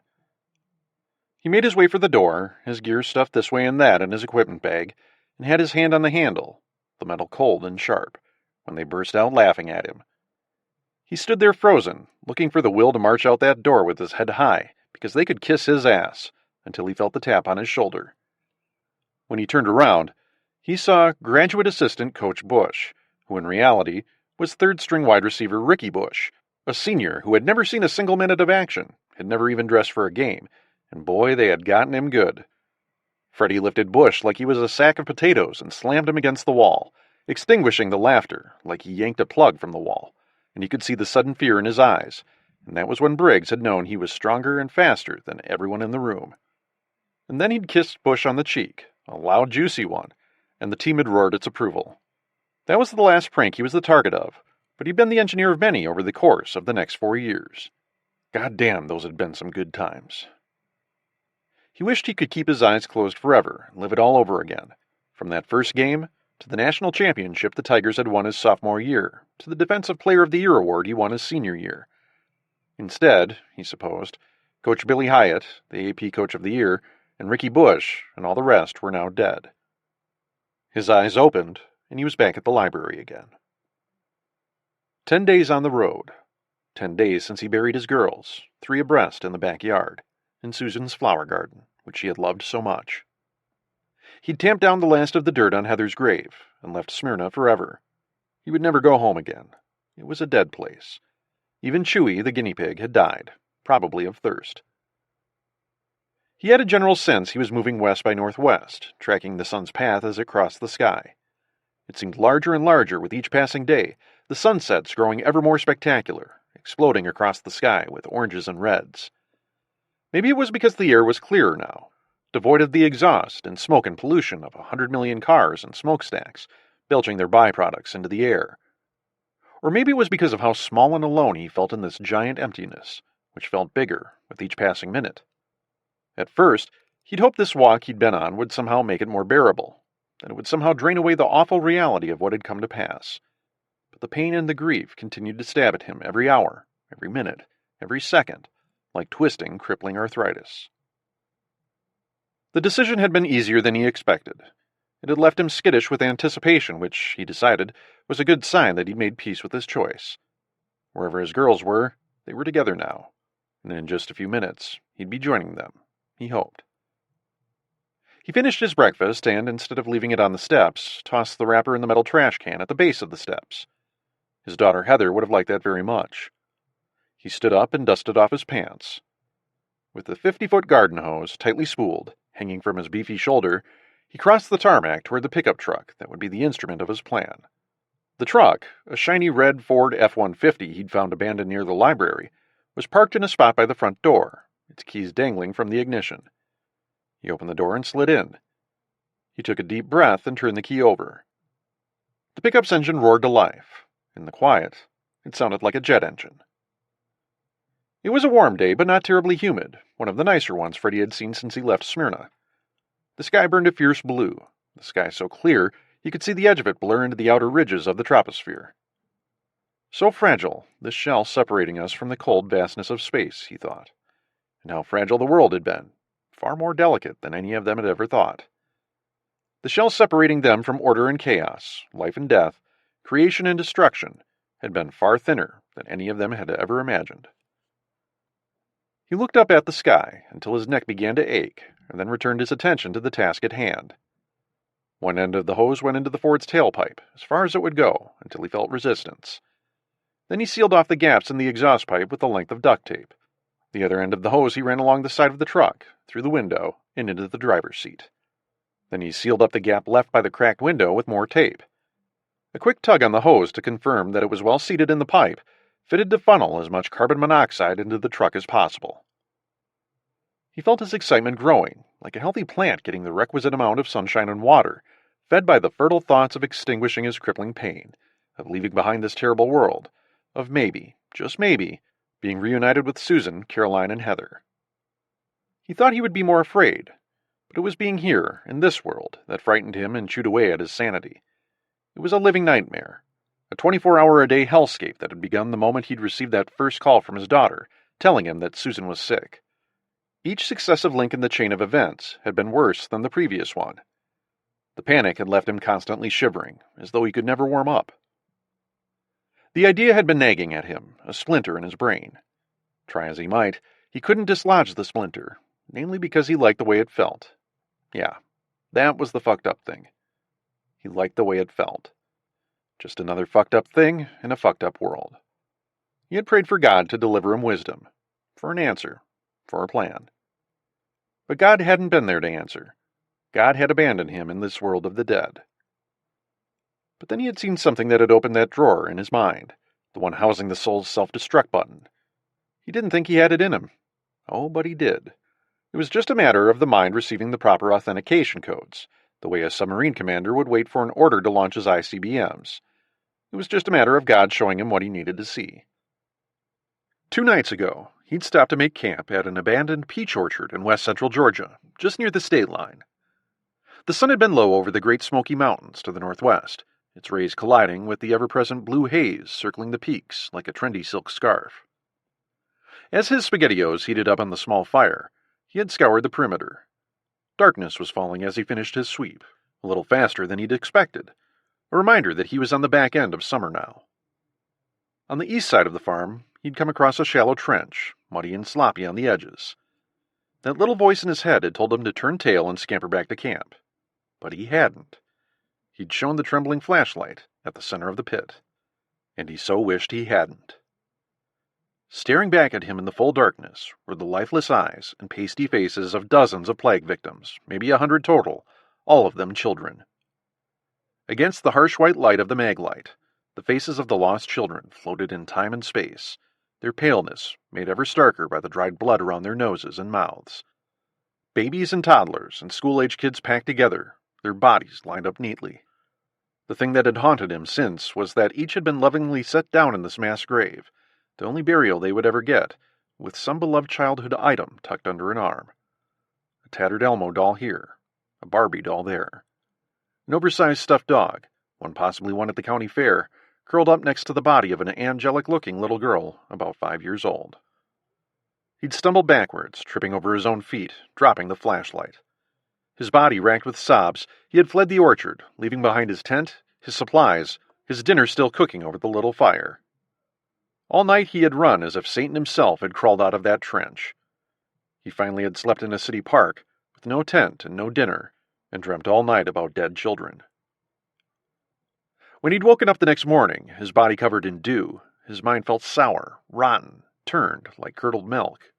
He made his way for the door, his gear stuffed this way and that in his equipment bag, and had his hand on the handle, the metal cold and sharp, when they burst out laughing at him. He stood there frozen, looking for the will to march out that door with his head high, because they could kiss his ass, until he felt the tap on his shoulder. When he turned around, he saw graduate assistant Coach Bush, who in reality was third-string wide receiver Ricky Bush, a senior who had never seen a single minute of action, had never even dressed for a game, and boy, they had gotten him good. Freddie lifted Bush like he was a sack of potatoes and slammed him against the wall, extinguishing the laughter like he yanked a plug from the wall, and he could see the sudden fear in his eyes, and that was when Briggs had known he was stronger and faster than everyone in the room. And then he'd kissed Bush on the cheek, a loud, juicy one, and the team had roared its approval. That was the last prank he was the target of, but he'd been the engineer of many over the course of the next 4 years. God damn, those had been some good times. He wished he could keep his eyes closed forever and live it all over again, from that first game to the national championship the Tigers had won his sophomore year, to the Defensive Player of the Year award he won his senior year. Instead, he supposed, Coach Billy Hyatt, the AP Coach of the Year, and Ricky Bush, and all the rest were now dead. His eyes opened, and he was back at the library again. 10 days on the road. 10 days since he buried his girls, 3 abreast in the backyard, in Susan's flower garden, which she had loved so much. He'd tamped down the last of the dirt on Heather's grave, and left Smyrna forever. He would never go home again. It was a dead place. Even Chewy, the guinea pig, had died, probably of thirst. He had a general sense he was moving west by northwest, tracking the sun's path as it crossed the sky. It seemed larger and larger with each passing day, the sunsets growing ever more spectacular, exploding across the sky with oranges and reds. Maybe it was because the air was clearer now, devoid of the exhaust and smoke and pollution of 100 million cars and smokestacks, belching their byproducts into the air. Or maybe it was because of how small and alone he felt in this giant emptiness, which felt bigger with each passing minute. At first, he'd hoped this walk he'd been on would somehow make it more bearable, that it would somehow drain away the awful reality of what had come to pass. But the pain and the grief continued to stab at him every hour, every minute, every second, like twisting, crippling arthritis. The decision had been easier than he expected. It had left him skittish with anticipation, which, he decided, was a good sign that he'd made peace with his choice. Wherever his girls were, they were together now, and in just a few minutes, he'd be joining them, he hoped. He finished his breakfast and, instead of leaving it on the steps, tossed the wrapper in the metal trash can at the base of the steps. His daughter Heather would have liked that very much. He stood up and dusted off his pants. With the 50-foot garden hose tightly spooled, hanging from his beefy shoulder, he crossed the tarmac toward the pickup truck that would be the instrument of his plan. The truck, a shiny red Ford F-150 he'd found abandoned near the library, was parked in a spot by the front door, its keys dangling from the ignition. He opened the door and slid in. He took a deep breath and turned the key over. The pickup's engine roared to life. In the quiet, it sounded like a jet engine. It was a warm day, but not terribly humid, one of the nicer ones Freddie had seen since he left Smyrna. The sky burned a fierce blue, the sky so clear he could see the edge of it blur into the outer ridges of the troposphere. So fragile, this shell separating us from the cold vastness of space, he thought. And how fragile the world had been, far more delicate than any of them had ever thought. The shell separating them from order and chaos, life and death, creation and destruction, had been far thinner than any of them had ever imagined. He looked up at the sky until his neck began to ache, and then returned his attention to the task at hand. One end of the hose went into the Ford's tailpipe, as far as it would go, until he felt resistance. Then he sealed off the gaps in the exhaust pipe with a length of duct tape. The other end of the hose he ran along the side of the truck, through the window, and into the driver's seat. Then he sealed up the gap left by the cracked window with more tape. A quick tug on the hose to confirm that it was well seated in the pipe fitted to funnel as much carbon monoxide into the truck as possible. He felt his excitement growing, like a healthy plant getting the requisite amount of sunshine and water, fed by the fertile thoughts of extinguishing his crippling pain, of leaving behind this terrible world, of maybe, just maybe, being reunited with Susan, Caroline, and Heather. He thought he would be more afraid, but it was being here, in this world, that frightened him and chewed away at his sanity. It was a living nightmare, a 24-hour-a-day hellscape that had begun the moment he'd received that first call from his daughter, telling him that Susan was sick. Each successive link in the chain of events had been worse than the previous one. The panic had left him constantly shivering, as though he could never warm up. The idea had been nagging at him, a splinter in his brain. Try as he might, he couldn't dislodge the splinter, namely because he liked the way it felt. Yeah, that was the fucked up thing. He liked the way it felt. Just another fucked up thing in a fucked up world. He had prayed for God to deliver him wisdom, for an answer, for a plan. But God hadn't been there to answer. God had abandoned him in this world of the dead. But then he had seen something that had opened that drawer in his mind, the one housing the soul's self-destruct button. He didn't think he had it in him. Oh, but he did. It was just a matter of the mind receiving the proper authentication codes, the way a submarine commander would wait for an order to launch his ICBMs. It was just a matter of God showing him what he needed to see. 2 nights ago, he'd stopped to make camp at an abandoned peach orchard in west-central Georgia, just near the state line. The sun had been low over the Great Smoky Mountains to the northwest, its rays colliding with the ever-present blue haze circling the peaks like a trendy silk scarf. As his SpaghettiOs heated up on the small fire, he had scoured the perimeter. Darkness was falling as he finished his sweep, a little faster than he'd expected, a reminder that he was on the back end of summer now. On the east side of the farm, he'd come across a shallow trench, muddy and sloppy on the edges. That little voice in his head had told him to turn tail and scamper back to camp. But he hadn't. He'd shown the trembling flashlight at the center of the pit, and he so wished he hadn't. Staring back at him in the full darkness were the lifeless eyes and pasty faces of dozens of plague victims, maybe 100 total, all of them children. Against the harsh white light of the maglite, the faces of the lost children floated in time and space, their paleness made ever starker by the dried blood around their noses and mouths. Babies and toddlers and school-age kids packed together, their bodies lined up neatly. The thing that had haunted him since was that each had been lovingly set down in this mass grave, the only burial they would ever get, with some beloved childhood item tucked under an arm. A tattered Elmo doll here, a Barbie doll there. An oversized stuffed dog, one possibly won at the county fair, curled up next to the body of an angelic-looking little girl about 5 years old. He'd stumbled backwards, tripping over his own feet, dropping the flashlight. His body racked with sobs, he had fled the orchard, leaving behind his tent, his supplies, his dinner still cooking over the little fire. All night he had run as if Satan himself had crawled out of that trench. He finally had slept in a city park, with no tent and no dinner, and dreamt all night about dead children. When he'd woken up the next morning, his body covered in dew, his mind felt sour, rotten, turned like curdled milk.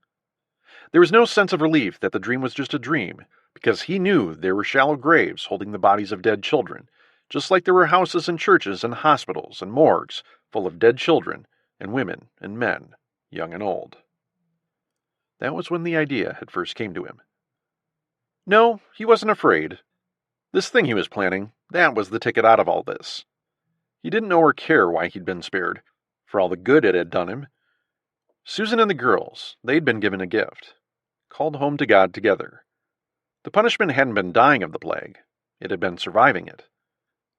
There was no sense of relief that the dream was just a dream, because he knew there were shallow graves holding the bodies of dead children, just like there were houses and churches and hospitals and morgues full of dead children and women and men, young and old. That was when the idea had first came to him. No, he wasn't afraid. This thing he was planning, that was the ticket out of all this. He didn't know or care why he'd been spared, for all the good it had done him. Susan and the girls, they'd been given a gift, called home to God together. The punishment hadn't been dying of the plague, it had been surviving it.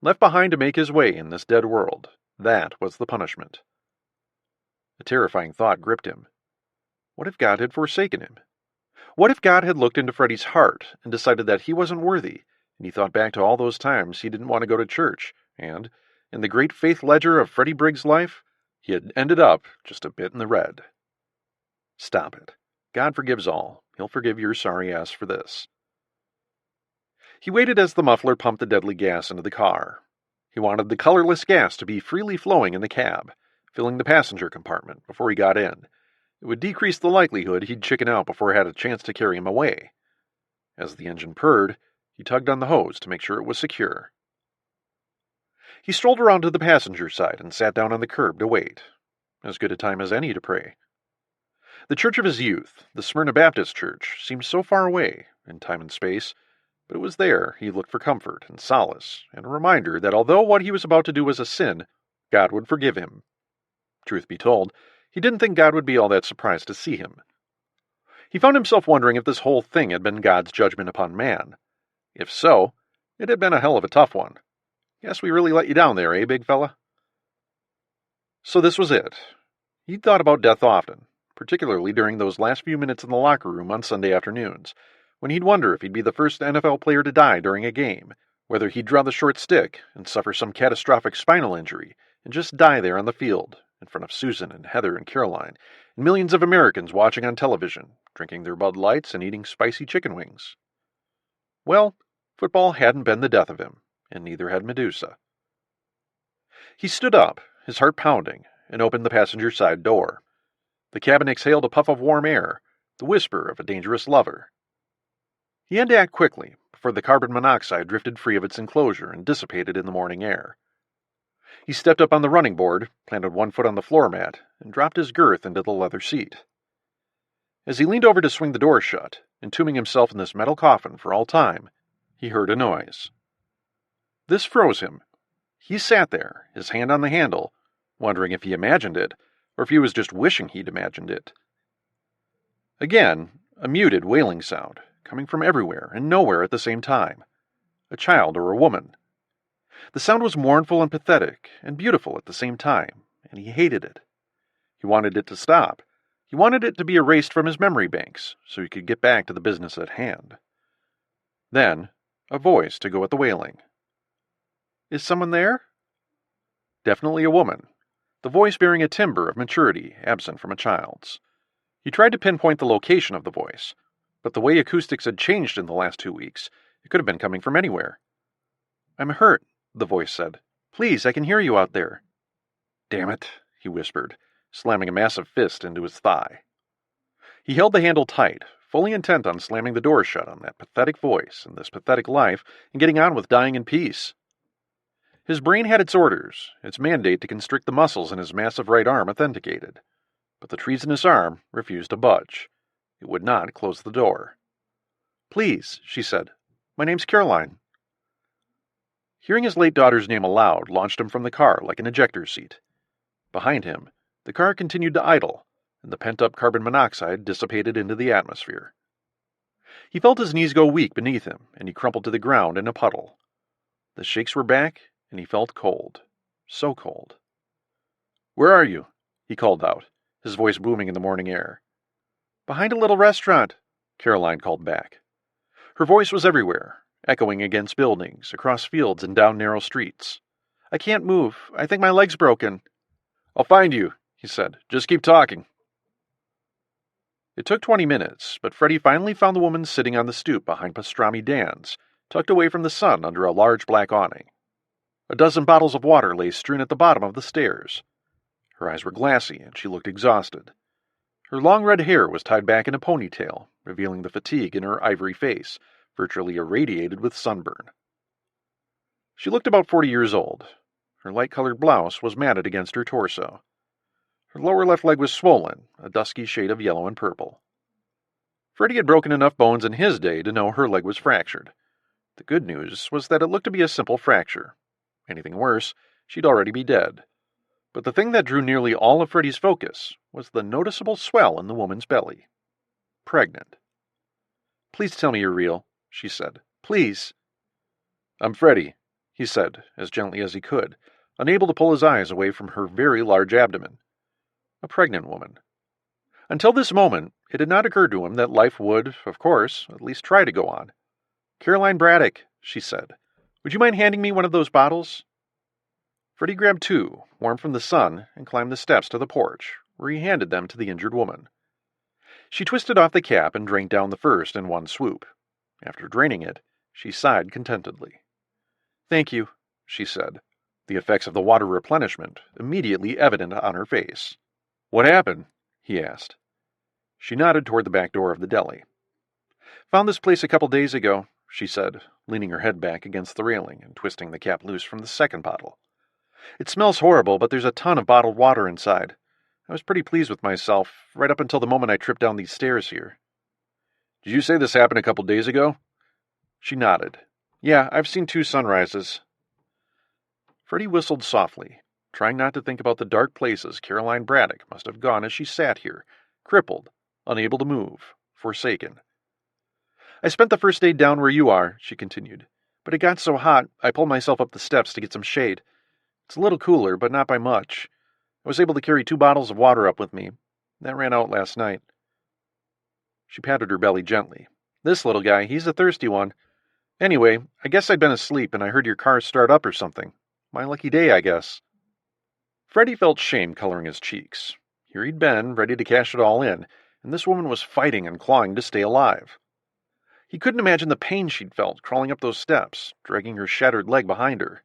Left behind to make his way in this dead world, that was the punishment. A terrifying thought gripped him. What if God had forsaken him? What if God had looked into Freddie's heart and decided that he wasn't worthy, and he thought back to all those times he didn't want to go to church, and, in the great faith ledger of Freddie Briggs' life, he had ended up just a bit in the red. Stop it. God forgives all. He'll forgive your sorry ass for this. He waited as the muffler pumped the deadly gas into the car. He wanted the colorless gas to be freely flowing in the cab, filling the passenger compartment before he got in. It would decrease the likelihood he'd chicken out before it had a chance to carry him away. As the engine purred, he tugged on the hose to make sure it was secure. He strolled around to the passenger side and sat down on the curb to wait. As good a time as any to pray. The church of his youth, the Smyrna Baptist Church, seemed so far away, in time and space, but it was there he looked for comfort and solace, and a reminder that although what he was about to do was a sin, God would forgive him. Truth be told, He didn't think God would be all that surprised to see him. He found himself wondering if this whole thing had been God's judgment upon man. If so, it had been a hell of a tough one. Guess we really let you down there, eh, big fella? So this was it. He'd thought about death often, particularly during those last few minutes in the locker room on Sunday afternoons, when he'd wonder if he'd be the first NFL player to die during a game, whether he'd draw the short stick and suffer some catastrophic spinal injury and just die there on the field, in front of Susan and Heather and Caroline, and millions of Americans watching on television, drinking their Bud Lights and eating spicy chicken wings. Well, football hadn't been the death of him, and neither had Medusa. He stood up, his heart pounding, and opened the passenger side door. The cabin exhaled a puff of warm air, the whisper of a dangerous lover. He had to act quickly, before the carbon monoxide drifted free of its enclosure and dissipated in the morning air. He stepped up on the running board, planted one foot on the floor mat, and dropped his girth into the leather seat. As he leaned over to swing the door shut, entombing himself in this metal coffin for all time, he heard a noise. This froze him. He sat there, his hand on the handle, wondering if he imagined it, or if he was just wishing he'd imagined it. Again, a muted wailing sound, coming from everywhere and nowhere at the same time. A child or a woman. The sound was mournful and pathetic, and beautiful at the same time, and he hated it. He wanted it to stop. He wanted it to be erased from his memory banks, so he could get back to the business at hand. Then, a voice to go with the wailing. Is someone there? Definitely a woman, the voice bearing a timbre of maturity absent from a child's. He tried to pinpoint the location of the voice, but the way acoustics had changed in the last 2 weeks, it could have been coming from anywhere. I'm hurt, the voice said. Please, I can hear you out there. Damn it, he whispered, slamming a massive fist into his thigh. He held the handle tight, fully intent on slamming the door shut on that pathetic voice and this pathetic life and getting on with dying in peace. His brain had its orders, its mandate to constrict the muscles in his massive right arm authenticated, but the treasonous arm refused to budge. It would not close the door. Please, she said. My name's Caroline. Hearing his late daughter's name aloud launched him from the car like an ejector seat. Behind him, the car continued to idle, and the pent-up carbon monoxide dissipated into the atmosphere. He felt his knees go weak beneath him, and he crumpled to the ground in a puddle. The shakes were back, and he felt cold. So cold. Where are you? He called out, his voice booming in the morning air. Behind a little restaurant, Caroline called back. Her voice was everywhere, echoing against buildings, across fields and down narrow streets. I can't move. I think my leg's broken. I'll find you, he said. Just keep talking. It took 20 minutes, but Freddie finally found the woman sitting on the stoop behind Pastrami Dan's, tucked away from the sun under a large black awning. A dozen bottles of water lay strewn at the bottom of the stairs. Her eyes were glassy, and she looked exhausted. Her long red hair was tied back in a ponytail, revealing the fatigue in her ivory face, virtually irradiated with sunburn. She looked about 40 years old. Her light-colored blouse was matted against her torso. Her lower left leg was swollen, a dusky shade of yellow and purple. Freddie had broken enough bones in his day to know her leg was fractured. The good news was that it looked to be a simple fracture. Anything worse, she'd already be dead. But the thing that drew nearly all of Freddie's focus was the noticeable swell in the woman's belly. Pregnant. Please tell me you're real, she said. Please. I'm Freddie, he said, as gently as he could, unable to pull his eyes away from her very large abdomen. A pregnant woman. Until this moment, it had not occurred to him that life would, of course, at least try to go on. Caroline Braddock, she said, would you mind handing me one of those bottles? Freddie grabbed two, warm from the sun, and climbed the steps to the porch, where he handed them to the injured woman. She twisted off the cap and drank down the first in one swoop. After draining it, she sighed contentedly. Thank you, she said, the effects of the water replenishment immediately evident on her face. What happened? He asked. She nodded toward the back door of the deli. Found this place a couple days ago, she said, leaning her head back against the railing and twisting the cap loose from the second bottle. It smells horrible, but there's a ton of bottled water inside. I was pretty pleased with myself, right up until the moment I tripped down these stairs here. Did you say this happened a couple days ago? She nodded. Yeah, I've seen 2 sunrises. Freddie whistled softly. trying not to think about the dark places Caroline Braddock must have gone as she sat here, crippled, unable to move, forsaken. I spent the first day down where you are, she continued, but it got so hot I pulled myself up the steps to get some shade. It's a little cooler, but not by much. I was able to carry 2 bottles of water up with me. That ran out last night. She patted her belly gently. This little guy, he's a thirsty one. Anyway, I guess I'd been asleep and I heard your car start up or something. My lucky day, I guess. Freddie felt shame coloring his cheeks. Here he'd been, ready to cash it all in, and this woman was fighting and clawing to stay alive. He couldn't imagine the pain she'd felt crawling up those steps, dragging her shattered leg behind her.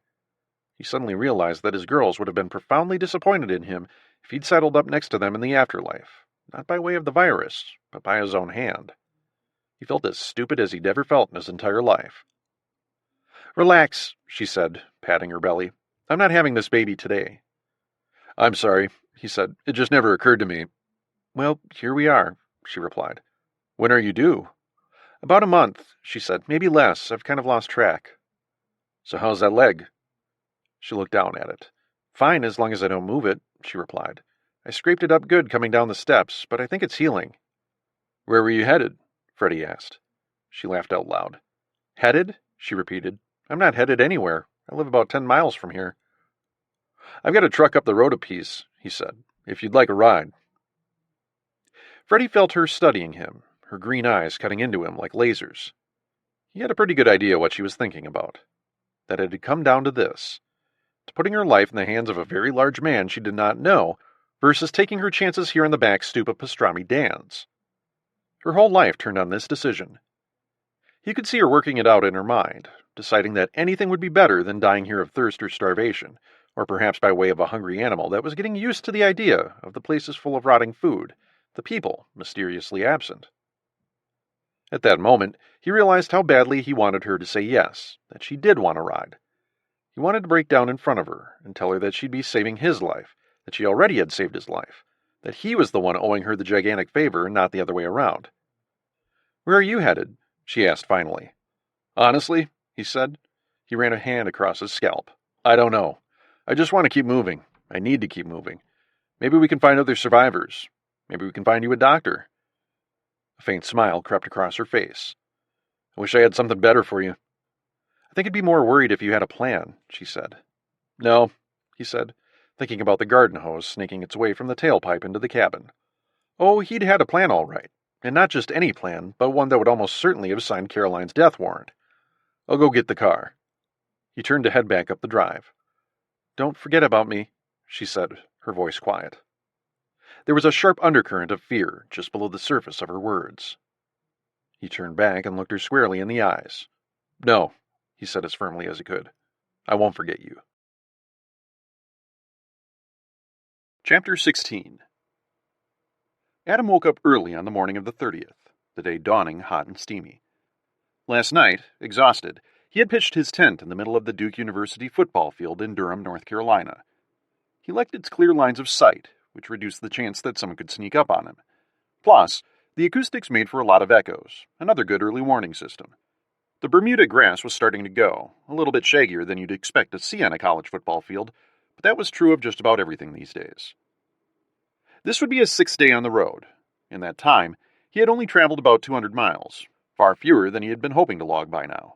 He suddenly realized that his girls would have been profoundly disappointed in him if he'd settled up next to them in the afterlife, not by way of the virus, but by his own hand. He felt as stupid as he'd ever felt in his entire life. Relax, she said, patting her belly. I'm not having this baby today. I'm sorry, he said. It just never occurred to me. Well, here we are, she replied. When are you due? About a month, she said. Maybe less. I've kind of lost track. So how's that leg? She looked down at it. Fine, as long as I don't move it, she replied. I scraped it up good coming down the steps, but I think it's healing. Where were you headed? Freddie asked. She laughed out loud. Headed? She repeated. I'm not headed anywhere. I live about 10 miles from here. I've got a truck up the road a piece, he said, if you'd like a ride. Freddie felt her studying him, her green eyes cutting into him like lasers. He had a pretty good idea what she was thinking about. That it had come down to this, to putting her life in the hands of a very large man she did not know, versus taking her chances here on the back stoop of Pastrami Dan's. Her whole life turned on this decision. He could see her working it out in her mind, deciding that anything would be better than dying here of thirst or starvation, or perhaps by way of a hungry animal that was getting used to the idea of the places full of rotting food, the people mysteriously absent. At that moment, he realized how badly he wanted her to say yes, that she did want a ride. He wanted to break down in front of her and tell her that she'd be saving his life, that she already had saved his life, that he was the one owing her the gigantic favor and not the other way around. Where are you headed? She asked finally. Honestly, he said. He ran a hand across his scalp. I don't know. I just want to keep moving. I need to keep moving. Maybe we can find other survivors. Maybe we can find you a doctor. A faint smile crept across her face. I wish I had something better for you. I think I'd be more worried if you had a plan, she said. No, he said, thinking about the garden hose snaking its way from the tailpipe into the cabin. Oh, he'd had a plan all right, and not just any plan, but one that would almost certainly have signed Caroline's death warrant. I'll go get the car. He turned to head back up the drive. Don't forget about me, she said, her voice quiet. There was a sharp undercurrent of fear just below the surface of her words. He turned back and looked her squarely in the eyes. No, he said as firmly as he could. I won't forget you. Chapter 16. Adam woke up early on the morning of the 30th, the day dawning hot and steamy. Last night, exhausted, he had pitched his tent in the middle of the Duke University football field in Durham, North Carolina. He liked its clear lines of sight, which reduced the chance that someone could sneak up on him. Plus, the acoustics made for a lot of echoes, another good early warning system. The Bermuda grass was starting to go, a little bit shaggier than you'd expect to see on a college football field, but that was true of just about everything these days. This would be his 6th day on the road. In that time, he had only traveled about 200 miles, far fewer than he had been hoping to log by now.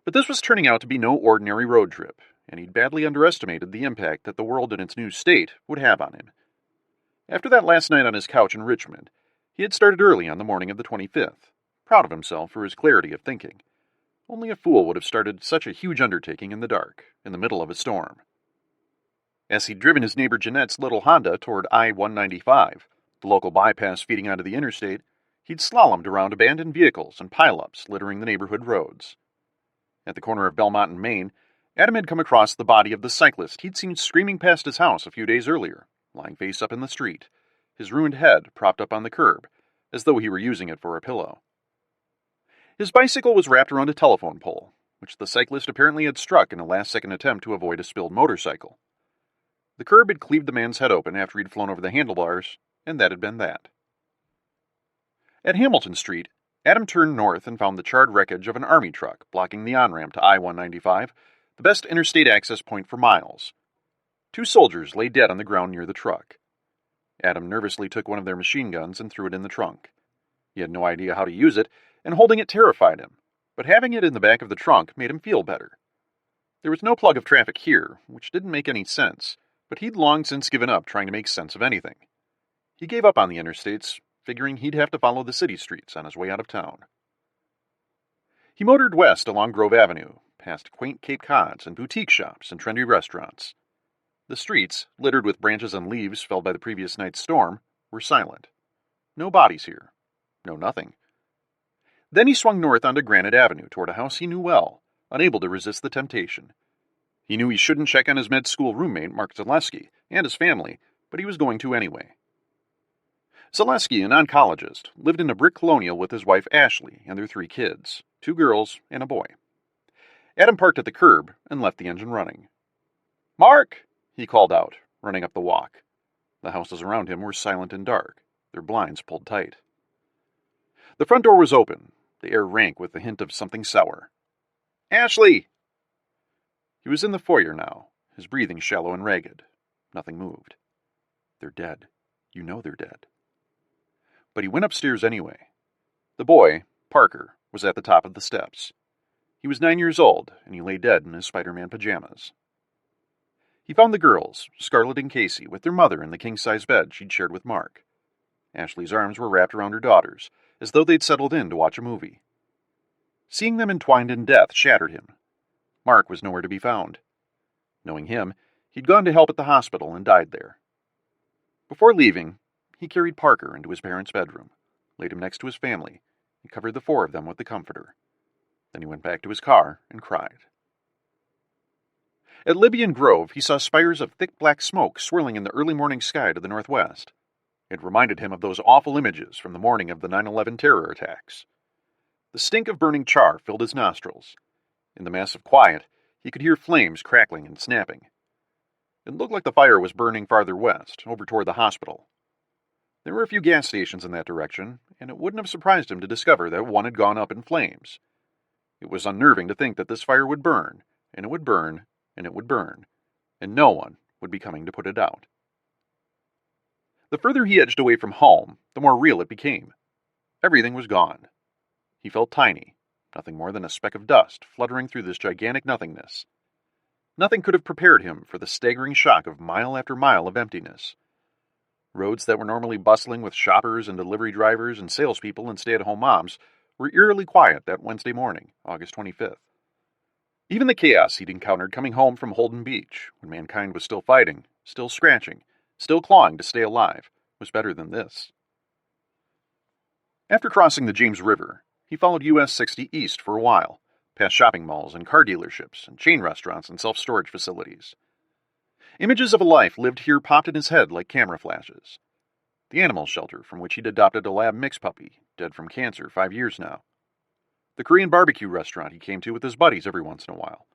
But this was turning out to be no ordinary road trip, and he'd badly underestimated the impact that the world in its new state would have on him. After that last night on his couch in Richmond, he had started early on the morning of the 25th, proud of himself for his clarity of thinking. Only a fool would have started such a huge undertaking in the dark, in the middle of a storm. As he'd driven his neighbor Jeanette's little Honda toward I-195, the local bypass feeding onto the interstate, he'd slalomed around abandoned vehicles and pileups littering the neighborhood roads. At the corner of Belmont and Main, Adam had come across the body of the cyclist he'd seen screaming past his house a few days earlier, lying face up in the street, his ruined head propped up on the curb, as though he were using it for a pillow. His bicycle was wrapped around a telephone pole, which the cyclist apparently had struck in a last-second attempt to avoid a spilled motorcycle. The curb had cleaved the man's head open after he'd flown over the handlebars, and that had been that. At Hamilton Street, Adam turned north and found the charred wreckage of an army truck blocking the on-ramp to I-195, the best interstate access point for miles. 2 soldiers lay dead on the ground near the truck. Adam nervously took one of their machine guns and threw it in the trunk. He had no idea how to use it, and holding it terrified him, but having it in the back of the trunk made him feel better. There was no plug of traffic here, which didn't make any sense, but he'd long since given up trying to make sense of anything. He gave up on the interstates, figuring he'd have to follow the city streets on his way out of town. He motored west along Grove Avenue, past quaint Cape Cods and boutique shops and trendy restaurants. The streets, littered with branches and leaves felled by the previous night's storm, were silent. No bodies here. No nothing. Then he swung north onto Granite Avenue toward a house he knew well, unable to resist the temptation. He knew he shouldn't check on his med school roommate, Mark Zaleski, and his family, but he was going to anyway. Zaleski, an oncologist, lived in a brick colonial with his wife Ashley and their 3 kids, 2 girls and a boy. Adam parked at the curb and left the engine running. "Mark!" he called out, running up the walk. The houses around him were silent and dark, their blinds pulled tight. The front door was open, the air rank with the hint of something sour. "Ashley!" He was in the foyer now, his breathing shallow and ragged. Nothing moved. They're dead. You know they're dead. But he went upstairs anyway. The boy, Parker, was at the top of the steps. He was 9 years old, and he lay dead in his Spider-Man pajamas. He found the girls, Scarlett and Kazzie, with their mother in the king-size bed she'd shared with Mark. Ashley's arms were wrapped around her daughters, as though they'd settled in to watch a movie. Seeing them entwined in death shattered him. Mark was nowhere to be found. Knowing him, he'd gone to help at the hospital and died there. Before leaving, he carried Parker into his parents' bedroom, laid him next to his family, and covered the 4 of them with the comforter. Then he went back to his car and cried. At Libyan Grove, he saw spires of thick black smoke swirling in the early morning sky to the northwest. It reminded him of those awful images from the morning of the 9/11 terror attacks. The stink of burning char filled his nostrils. In the massive quiet, he could hear flames crackling and snapping. It looked like the fire was burning farther west, over toward the hospital. There were a few gas stations in that direction, and it wouldn't have surprised him to discover that one had gone up in flames. It was unnerving to think that this fire would burn, and it would burn, and it would burn, and no one would be coming to put it out. The further he edged away from home, the more real it became. Everything was gone. He felt tiny, nothing more than a speck of dust fluttering through this gigantic nothingness. Nothing could have prepared him for the staggering shock of mile after mile of emptiness. Roads that were normally bustling with shoppers and delivery drivers and salespeople and stay-at-home moms were eerily quiet that Wednesday morning, August 25th. Even the chaos he'd encountered coming home from Holden Beach, when mankind was still fighting, still scratching, still clawing to stay alive, was better than this. After crossing the James River, he followed US 60 east for a while, past shopping malls and car dealerships and chain restaurants and self-storage facilities. Images of a life lived here popped in his head like camera flashes. The animal shelter from which he'd adopted a lab mix puppy, dead from cancer 5 years now. The Korean barbecue restaurant he came to with his buddies every once in a while.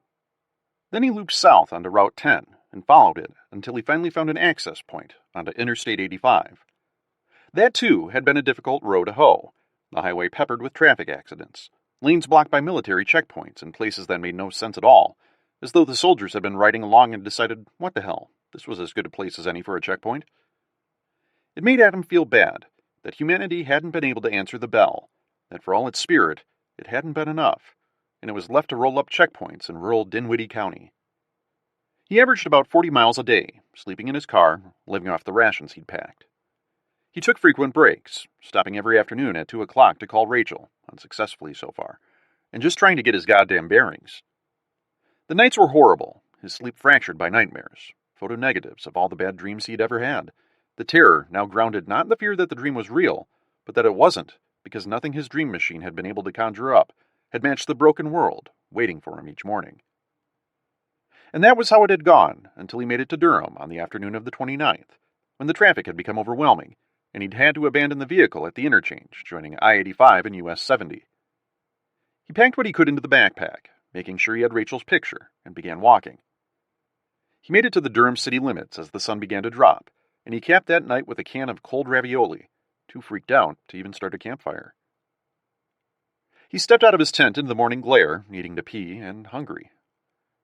Then he looped south onto Route 10 and followed it until he finally found an access point onto Interstate 85. That, too, had been a difficult row to hoe, the highway peppered with traffic accidents, lanes blocked by military checkpoints in places that made no sense at all, as though the soldiers had been riding along and decided, what the hell, this was as good a place as any for a checkpoint. It made Adam feel bad that humanity hadn't been able to answer the bell, that for all its spirit, it hadn't been enough, and it was left to roll up checkpoints in rural Dinwiddie County. He averaged about 40 miles a day, sleeping in his car, living off the rations he'd packed. He took frequent breaks, stopping every afternoon at 2 o'clock to call Rachel, unsuccessfully so far, and just trying to get his goddamn bearings. The nights were horrible, his sleep fractured by nightmares, photo negatives of all the bad dreams he'd ever had, the terror now grounded not in the fear that the dream was real, but that it wasn't, because nothing his dream machine had been able to conjure up had matched the broken world waiting for him each morning. And that was how it had gone until he made it to Durham on the afternoon of the 29th, when the traffic had become overwhelming, and he'd had to abandon the vehicle at the interchange, joining I-85 and US 70. He packed what he could into the backpack, making sure he had Rachel's picture, and began walking. He made it to the Durham city limits as the sun began to drop, and he capped that night with a can of cold ravioli, too freaked out to even start a campfire. He stepped out of his tent into the morning glare, needing to pee and hungry.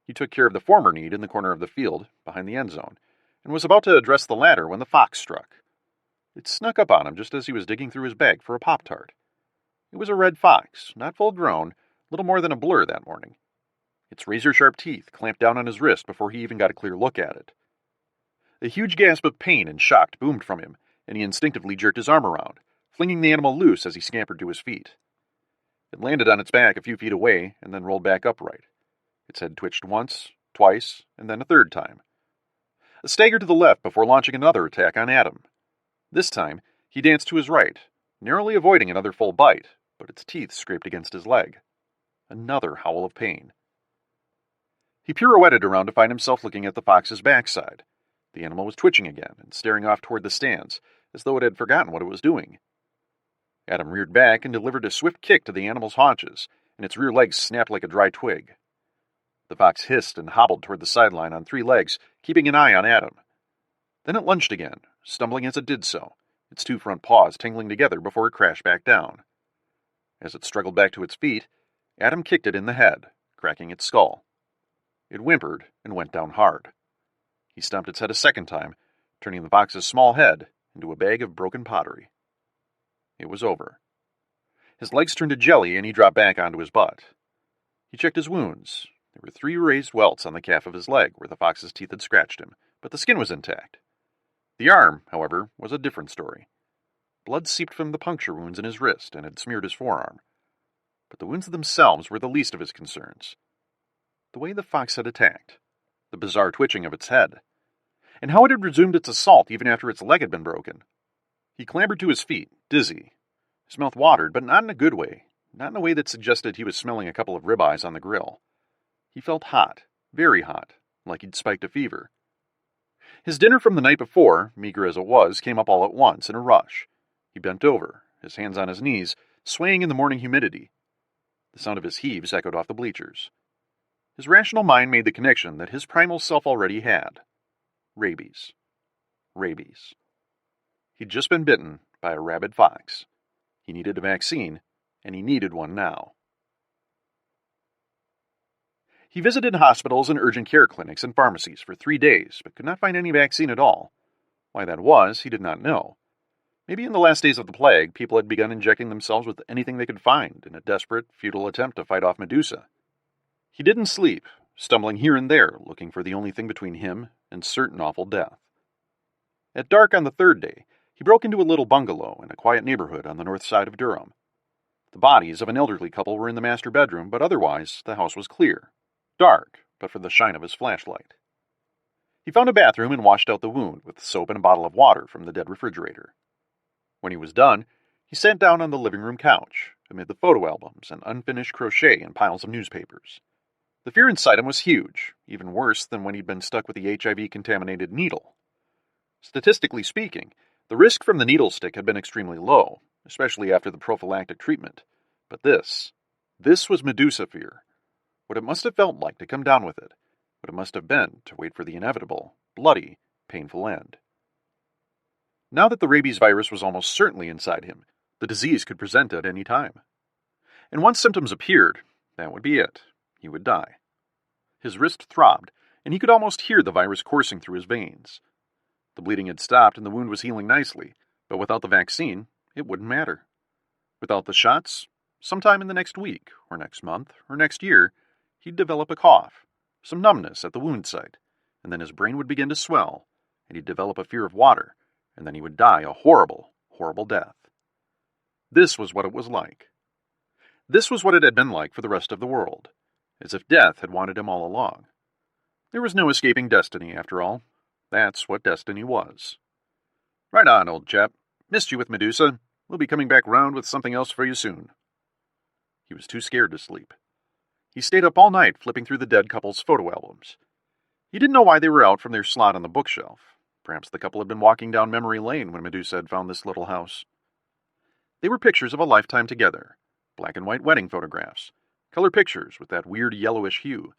He took care of the former need in the corner of the field, behind the end zone, and was about to address the latter when the fox struck. It snuck up on him just as he was digging through his bag for a Pop-Tart. It was a red fox, not full grown, little more than a blur that morning. Its razor-sharp teeth clamped down on his wrist before he even got a clear look at it. A huge gasp of pain and shock boomed from him, and he instinctively jerked his arm around, flinging the animal loose as he scampered to his feet. It landed on its back a few feet away and then rolled back upright. Its head twitched once, twice, and then a third time. A stagger to the left before launching another attack on Adam. This time, he danced to his right, narrowly avoiding another full bite, but its teeth scraped against his leg. Another howl of pain. He pirouetted around to find himself looking at the fox's backside. The animal was twitching again and staring off toward the stands, as though it had forgotten what it was doing. Adam reared back and delivered a swift kick to the animal's haunches, and its rear legs snapped like a dry twig. The fox hissed and hobbled toward the sideline on 3 legs, keeping an eye on Adam. Then it lunged again, stumbling as it did so, its 2 front paws tangling together before it crashed back down. As it struggled back to its feet, Adam kicked it in the head, cracking its skull. It whimpered and went down hard. He stomped its head a second time, turning the fox's small head into a bag of broken pottery. It was over. His legs turned to jelly and he dropped back onto his butt. He checked his wounds. There were 3 raised welts on the calf of his leg where the fox's teeth had scratched him, but the skin was intact. The arm, however, was a different story. Blood seeped from the puncture wounds in his wrist and had smeared his forearm. But the wounds themselves were the least of his concerns. The way the fox had attacked, the bizarre twitching of its head, and how it had resumed its assault even after its leg had been broken. He clambered to his feet, dizzy. His mouth watered, but not in a good way, not in a way that suggested he was smelling a couple of ribeyes on the grill. He felt hot, very hot, like he'd spiked a fever. His dinner from the night before, meager as it was, came up all at once, in a rush. He bent over, his hands on his knees, swaying in the morning humidity. The sound of his heaves echoed off the bleachers. His rational mind made the connection that his primal self already had. Rabies. Rabies. He'd just been bitten by a rabid fox. He needed a vaccine, and he needed one now. He visited hospitals and urgent care clinics and pharmacies for 3 days, but could not find any vaccine at all. Why that was, he did not know. Maybe in the last days of the plague, people had begun injecting themselves with anything they could find in a desperate, futile attempt to fight off Medusa. He didn't sleep, stumbling here and there, looking for the only thing between him and certain awful death. At dark on the 3rd day, he broke into a little bungalow in a quiet neighborhood on the north side of Durham. The bodies of an elderly couple were in the master bedroom, but otherwise the house was clear. Dark, but for the shine of his flashlight. He found a bathroom and washed out the wound with soap and a bottle of water from the dead refrigerator. When he was done, he sat down on the living room couch, amid the photo albums and unfinished crochet and piles of newspapers. The fear inside him was huge, even worse than when he'd been stuck with the HIV-contaminated needle. Statistically speaking, the risk from the needle stick had been extremely low, especially after the prophylactic treatment. But this was Medusa fear. What it must have felt like to come down with it. What it must have been to wait for the inevitable, bloody, painful end. Now that the rabies virus was almost certainly inside him, the disease could present at any time. And once symptoms appeared, that would be it. He would die. His wrist throbbed, and he could almost hear the virus coursing through his veins. The bleeding had stopped and the wound was healing nicely, but without the vaccine, it wouldn't matter. Without the shots, sometime in the next week, or next month, or next year, he'd develop a cough, some numbness at the wound site, and then his brain would begin to swell, and he'd develop a fear of water, and then he would die a horrible, horrible death. This was what it was like. This was what it had been like for the rest of the world, as if death had wanted him all along. There was no escaping destiny, after all. That's what destiny was. Right on, old chap. Missed you with Medusa. We'll be coming back round with something else for you soon. He was too scared to sleep. He stayed up all night flipping through the dead couple's photo albums. He didn't know why they were out from their slot on the bookshelf. Perhaps the couple had been walking down memory lane when Medusa had found this little house. They were pictures of a lifetime together. Black and white wedding photographs. Color pictures with that weird yellowish hue.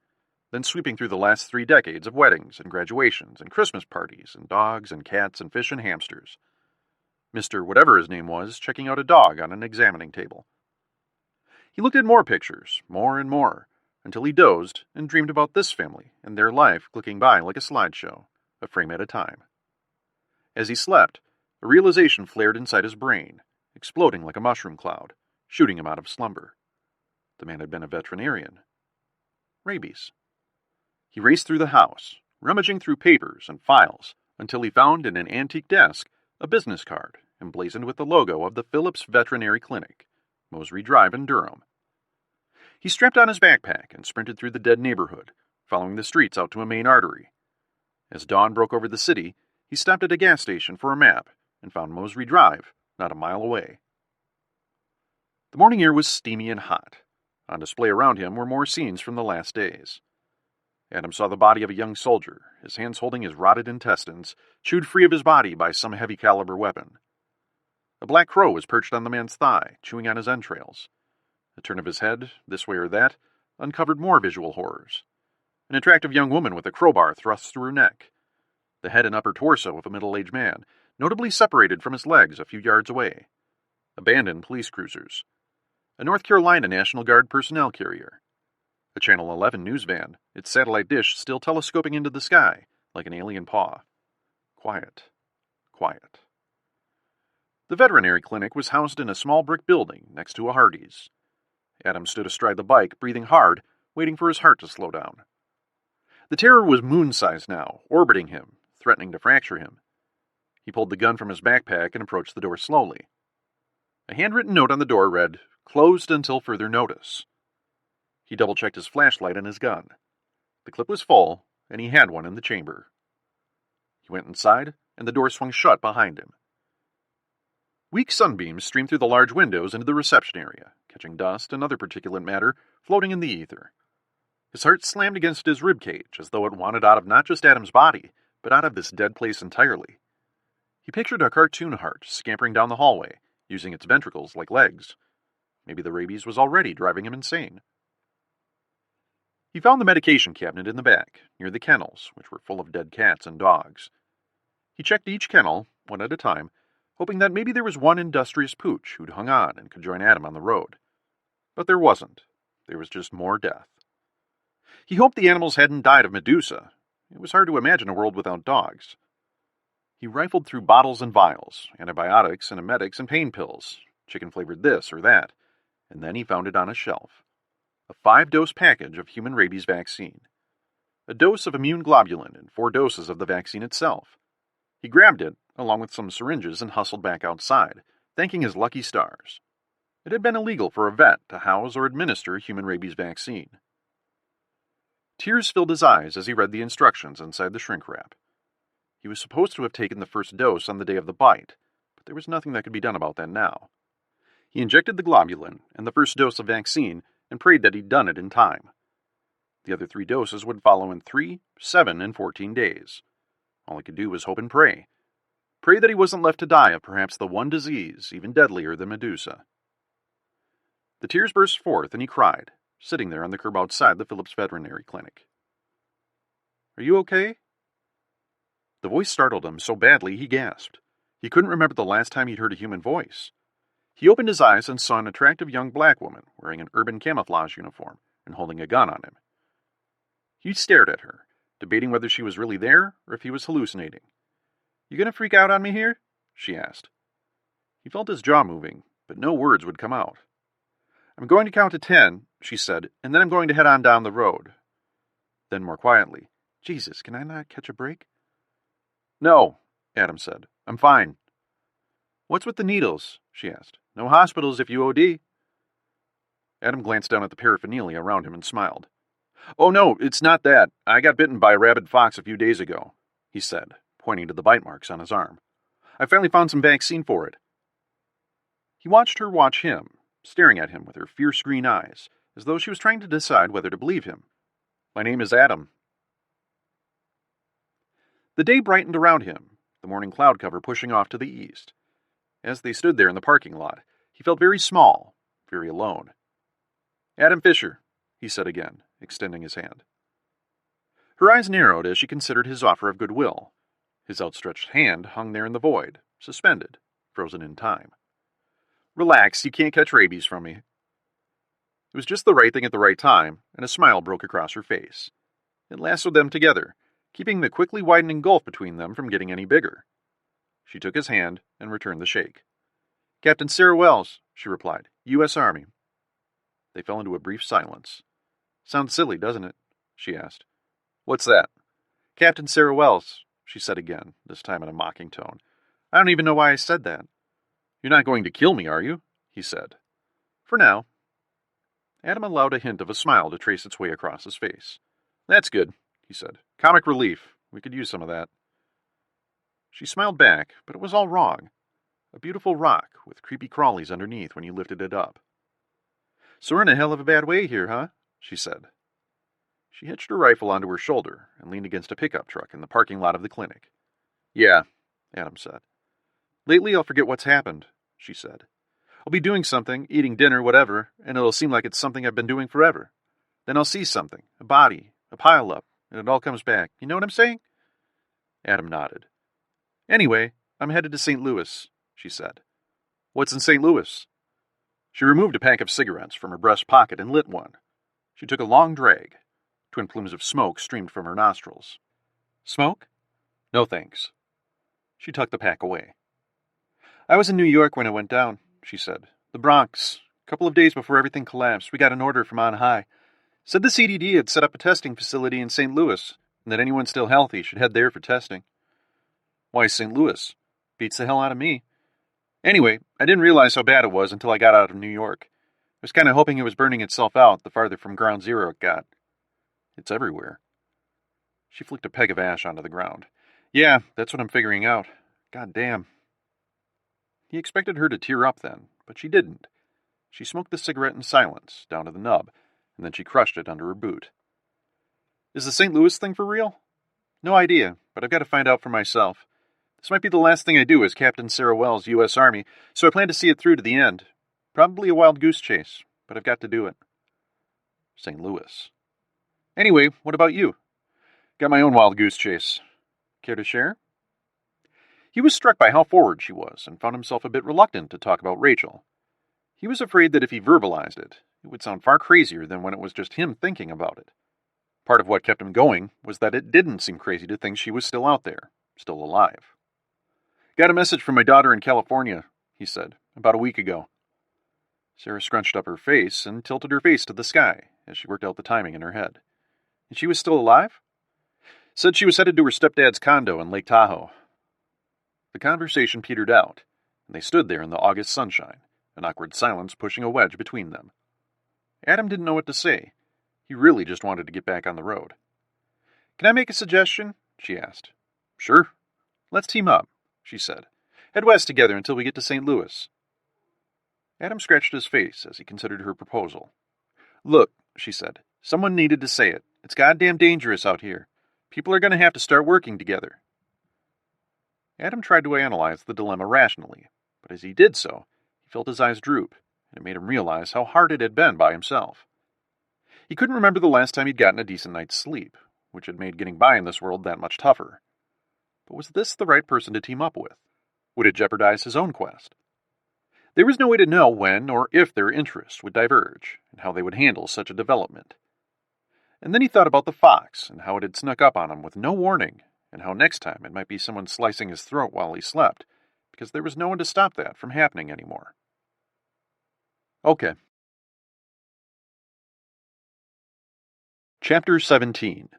Then sweeping through the last 3 decades of weddings and graduations and Christmas parties and dogs and cats and fish and hamsters. Mr. Whatever his name was checking out a dog on an examining table. He looked at more pictures, more and more, until he dozed and dreamed about this family and their life clicking by like a slideshow. a frame at a time. As he slept, a realization flared inside his brain, exploding like a mushroom cloud, shooting him out of slumber. The man had been a veterinarian. Rabies. He raced through the house, rummaging through papers and files, until he found in an antique desk a business card emblazoned with the logo of the Phillips Veterinary Clinic, Mosry Drive in Durham. He strapped on his backpack and sprinted through the dead neighborhood, following the streets out to a main artery. As dawn broke over the city, he stopped at a gas station for a map and found Mosry Drive, not a mile away. The morning air was steamy and hot. On display around him were more scenes from the last days. Adam saw the body of a young soldier, his hands holding his rotted intestines, chewed free of his body by some heavy-caliber weapon. A black crow was perched on the man's thigh, chewing on his entrails. A turn of his head, this way or that, uncovered more visual horrors. An attractive young woman with a crowbar thrust through her neck. The head and upper torso of a middle-aged man, notably separated from his legs a few yards away. Abandoned police cruisers. A North Carolina National Guard personnel carrier. A Channel 11 news van, its satellite dish still telescoping into the sky like an alien paw. Quiet. Quiet. The veterinary clinic was housed in a small brick building next to a Hardee's. Adam stood astride the bike, breathing hard, waiting for his heart to slow down. The terror was moon-sized now, orbiting him, threatening to fracture him. He pulled the gun from his backpack and approached the door slowly. A handwritten note on the door read, "Closed until further notice." He double-checked his flashlight and his gun. The clip was full, and he had one in the chamber. He went inside, and the door swung shut behind him. Weak sunbeams streamed through the large windows into the reception area, catching dust and other particulate matter floating in the ether. His heart slammed against his ribcage as though it wanted out of not just Adam's body, but out of this dead place entirely. He pictured a cartoon heart scampering down the hallway, using its ventricles like legs. Maybe the rabies was already driving him insane. He found the medication cabinet in the back, near the kennels, which were full of dead cats and dogs. He checked each kennel, one at a time, hoping that maybe there was one industrious pooch who'd hung on and could join Adam on the road. But there wasn't. There was just more death. He hoped the animals hadn't died of Medusa. It was hard to imagine a world without dogs. He rifled through bottles and vials, antibiotics and emetics and pain pills, chicken-flavored this or that, and then he found it on a shelf. A 5-dose package of human rabies vaccine. A dose of immune globulin and 4 doses of the vaccine itself. He grabbed it, along with some syringes, and hustled back outside, thanking his lucky stars. It had been illegal for a vet to house or administer a human rabies vaccine. Tears filled his eyes as he read the instructions inside the shrink wrap. He was supposed to have taken the first dose on the day of the bite, but there was nothing that could be done about that now. He injected the globulin and the first dose of vaccine and prayed that he'd done it in time. The other 3 doses would follow in 3, 7, and 14 days. All he could do was hope and pray. Pray that he wasn't left to die of perhaps the one disease even deadlier than Medusa. The tears burst forth and he cried, sitting there on the curb outside the Phillips Veterinary Clinic. "Are you okay?" The voice startled him so badly he gasped. He couldn't remember the last time he'd heard a human voice. He opened his eyes and saw an attractive young black woman wearing an urban camouflage uniform and holding a gun on him. He stared at her, debating whether she was really there or if he was hallucinating. "You gonna freak out on me here?" she asked. He felt his jaw moving, but no words would come out. "I'm going to count to 10, she said, "and then I'm going to head on down the road." Then more quietly, "Jesus, can I not catch a break?" "No," Adam said. "I'm fine." "What's with the needles?" she asked. "No hospitals if you OD." Adam glanced down at the paraphernalia around him and smiled. "Oh no, it's not that. I got bitten by a rabid fox a few days ago," he said, pointing to the bite marks on his arm. "I finally found some vaccine for it." He watched her watch him, staring at him with her fierce green eyes, as though she was trying to decide whether to believe him. "My name is Adam." The day brightened around him, the morning cloud cover pushing off to the east. As they stood there in the parking lot, he felt very small, very alone. "Adam Fisher," he said again, extending his hand. Her eyes narrowed as she considered his offer of goodwill. His outstretched hand hung there in the void, suspended, frozen in time. "Relax, you can't catch rabies from me." It was just the right thing at the right time, and a smile broke across her face. It lassoed them together, keeping the quickly widening gulf between them from getting any bigger. She took his hand and returned the shake. "Captain Sarah Wells," she replied, "U.S. Army." They fell into a brief silence. "Sounds silly, doesn't it?" she asked. "What's that?" "Captain Sarah Wells," she said again, this time in a mocking tone. "I don't even know why I said that." "You're not going to kill me, are you?" he said. "For now." Adam allowed a hint of a smile to trace its way across his face. "That's good," he said. "Comic relief. We could use some of that." She smiled back, but it was all wrong. A beautiful rock with creepy crawlies underneath when you lifted it up. "So we're in a hell of a bad way here, huh?" she said. She hitched her rifle onto her shoulder and leaned against a pickup truck in the parking lot of the clinic. "Yeah," Adam said. "Lately I'll forget what's happened," she said. "I'll be doing something, eating dinner, whatever, and it'll seem like it's something I've been doing forever. Then I'll see something, a body, a pile-up, and it all comes back. You know what I'm saying?" Adam nodded. "Anyway, I'm headed to St. Louis," she said. "What's in St. Louis?" She removed a pack of cigarettes from her breast pocket and lit one. She took a long drag. Twin plumes of smoke streamed from her nostrils. "Smoke?" "No thanks." She tucked the pack away. "I was in New York when it went down," she said. "The Bronx. A couple of days before everything collapsed, we got an order from on high. Said the CDD had set up a testing facility in St. Louis, and that anyone still healthy should head there for testing." "Why St. Louis?" "Beats the hell out of me. Anyway, I didn't realize how bad it was until I got out of New York. I was kind of hoping it was burning itself out the farther from ground zero it got. It's everywhere." She flicked a peg of ash onto the ground. "Yeah, that's what I'm figuring out. God damn." He expected her to tear up then, but she didn't. She smoked the cigarette in silence, down to the nub, and then she crushed it under her boot. "Is the St. Louis thing for real?" "No idea, but I've got to find out for myself. This might be the last thing I do as Captain Sarah Wells, U.S. Army, so I plan to see it through to the end. Probably a wild goose chase, but I've got to do it." St. Louis. "Anyway, what about you?" "Got my own wild goose chase. Care to share?" He was struck by how forward she was, and found himself a bit reluctant to talk about Rachel. He was afraid that if he verbalized it, it would sound far crazier than when it was just him thinking about it. Part of what kept him going was that it didn't seem crazy to think she was still out there, still alive. "Got a message from my daughter in California," he said, "about a week ago." Sarah scrunched up her face and tilted her face to the sky as she worked out the timing in her head. "And she was still alive?" "Said she was headed to her stepdad's condo in Lake Tahoe." The conversation petered out, and they stood there in the August sunshine, an awkward silence pushing a wedge between them. Adam didn't know what to say. He really just wanted to get back on the road. "Can I make a suggestion?" she asked. "Sure." "Let's team up," she said. "Head west together until we get to St. Louis." Adam scratched his face as he considered her proposal. "Look," she said, "someone needed to say it. It's goddamn dangerous out here. People are going to have to start working together." Adam tried to analyze the dilemma rationally, but as he did so, he felt his eyes droop, and it made him realize how hard it had been by himself. He couldn't remember the last time he'd gotten a decent night's sleep, which had made getting by in this world that much tougher. But was this the right person to team up with? Would it jeopardize his own quest? There was no way to know when or if their interests would diverge, and how they would handle such a development. And then he thought about the fox, and how it had snuck up on him with no warning, and how next time it might be someone slicing his throat while he slept, because there was no one to stop that from happening anymore. Okay. Chapter 17.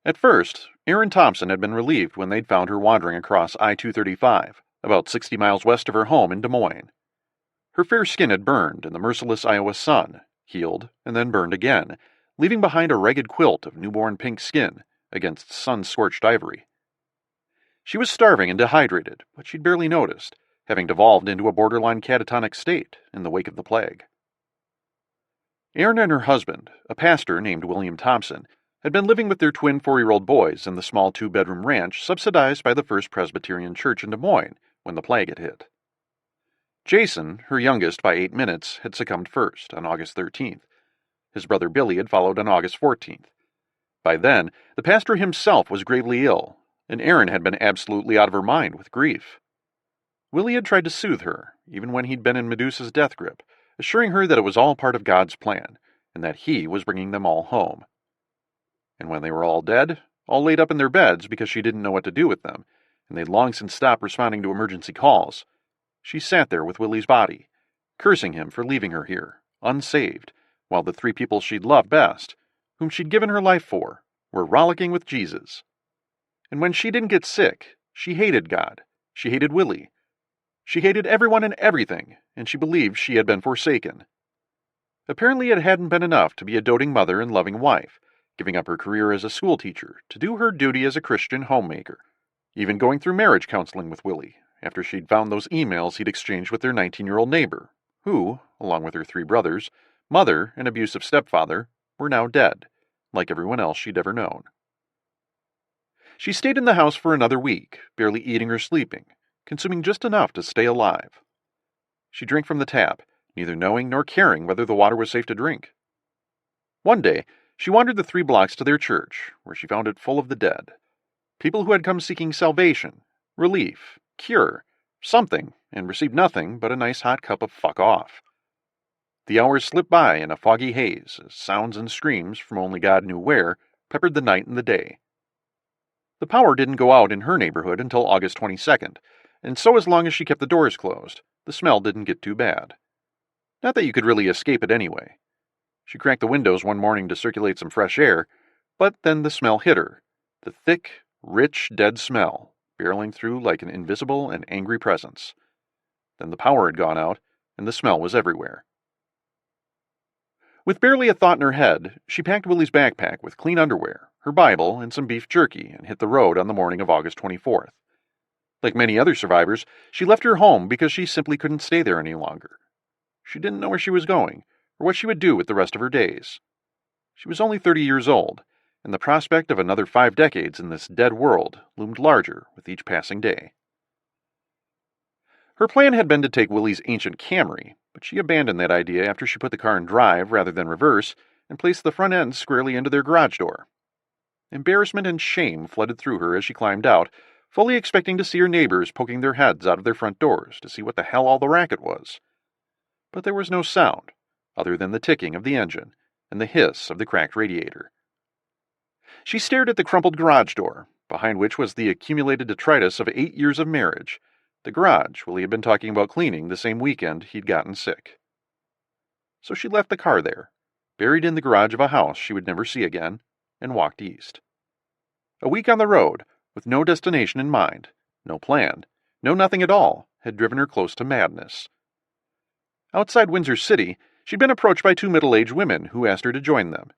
At first, Erin Thompson had been relieved when they'd found her wandering across I-235, about 60 miles west of her home in Des Moines. Her fair skin had burned in the merciless Iowa sun, healed, and then burned again, leaving behind a ragged quilt of newborn pink skin against sun-scorched ivory. She was starving and dehydrated, but she'd barely noticed, having devolved into a borderline catatonic state in the wake of the plague. Erin and her husband, a pastor named William Thompson, had been living with their twin 4-year-old boys in the small 2-bedroom ranch subsidized by the First Presbyterian Church in Des Moines when the plague had hit. Jason, her youngest by 8 minutes, had succumbed first on August 13th. His brother Billy had followed on August 14th. By then, the pastor himself was gravely ill, and Erin had been absolutely out of her mind with grief. Willie had tried to soothe her, even when he'd been in Medusa's death grip, assuring her that it was all part of God's plan, and that he was bringing them all home. And when they were all dead, all laid up in their beds because she didn't know what to do with them, and they'd long since stopped responding to emergency calls. She sat there with Willie's body, cursing him for leaving her here, unsaved, while the three people she'd loved best, whom she'd given her life for, were rollicking with Jesus. And when she didn't get sick, she hated God. She hated Willie. She hated everyone and everything, and she believed she had been forsaken. Apparently it hadn't been enough to be a doting mother and loving wife, giving up her career as a schoolteacher to do her duty as a Christian homemaker, even going through marriage counseling with Willie, after she'd found those emails he'd exchanged with their 19-year-old neighbor, who, along with her 3 brothers, mother, and abusive stepfather, were now dead, like everyone else she'd ever known. She stayed in the house for another week, barely eating or sleeping, consuming just enough to stay alive. She drank from the tap, neither knowing nor caring whether the water was safe to drink. One day, she wandered the 3 blocks to their church, where she found it full of the dead. People who had come seeking salvation, relief, cure, something, and received nothing but a nice hot cup of fuck off. The hours slipped by in a foggy haze, as sounds and screams from only God knew where peppered the night and the day. The power didn't go out in her neighborhood until August 22nd, and so as long as she kept the doors closed, the smell didn't get too bad. Not that you could really escape it anyway. She cracked the windows one morning to circulate some fresh air, but then the smell hit her, the thick, rich, dead smell, barreling through like an invisible and angry presence. Then the power had gone out, and the smell was everywhere. With barely a thought in her head, she packed Willie's backpack with clean underwear, her Bible, and some beef jerky, and hit the road on the morning of August 24th. Like many other survivors, she left her home because she simply couldn't stay there any longer. She didn't know where she was going, or what she would do with the rest of her days. She was only 30 years old, and the prospect of another 5 decades in this dead world loomed larger with each passing day. Her plan had been to take Willie's ancient Camry, but she abandoned that idea after she put the car in drive rather than reverse and placed the front end squarely into their garage door. Embarrassment and shame flooded through her as she climbed out, fully expecting to see her neighbors poking their heads out of their front doors to see what the hell all the racket was. But there was no sound, other than the ticking of the engine and the hiss of the cracked radiator. She stared at the crumpled garage door, behind which was the accumulated detritus of 8 years of marriage, the garage Willie had been talking about cleaning the same weekend he'd gotten sick. So she left the car there, buried in the garage of a house she would never see again, and walked east. A week on the road, with no destination in mind, no plan, no nothing at all, had driven her close to madness. Outside Windsor City, she'd been approached by 2 middle-aged women who asked her to join them.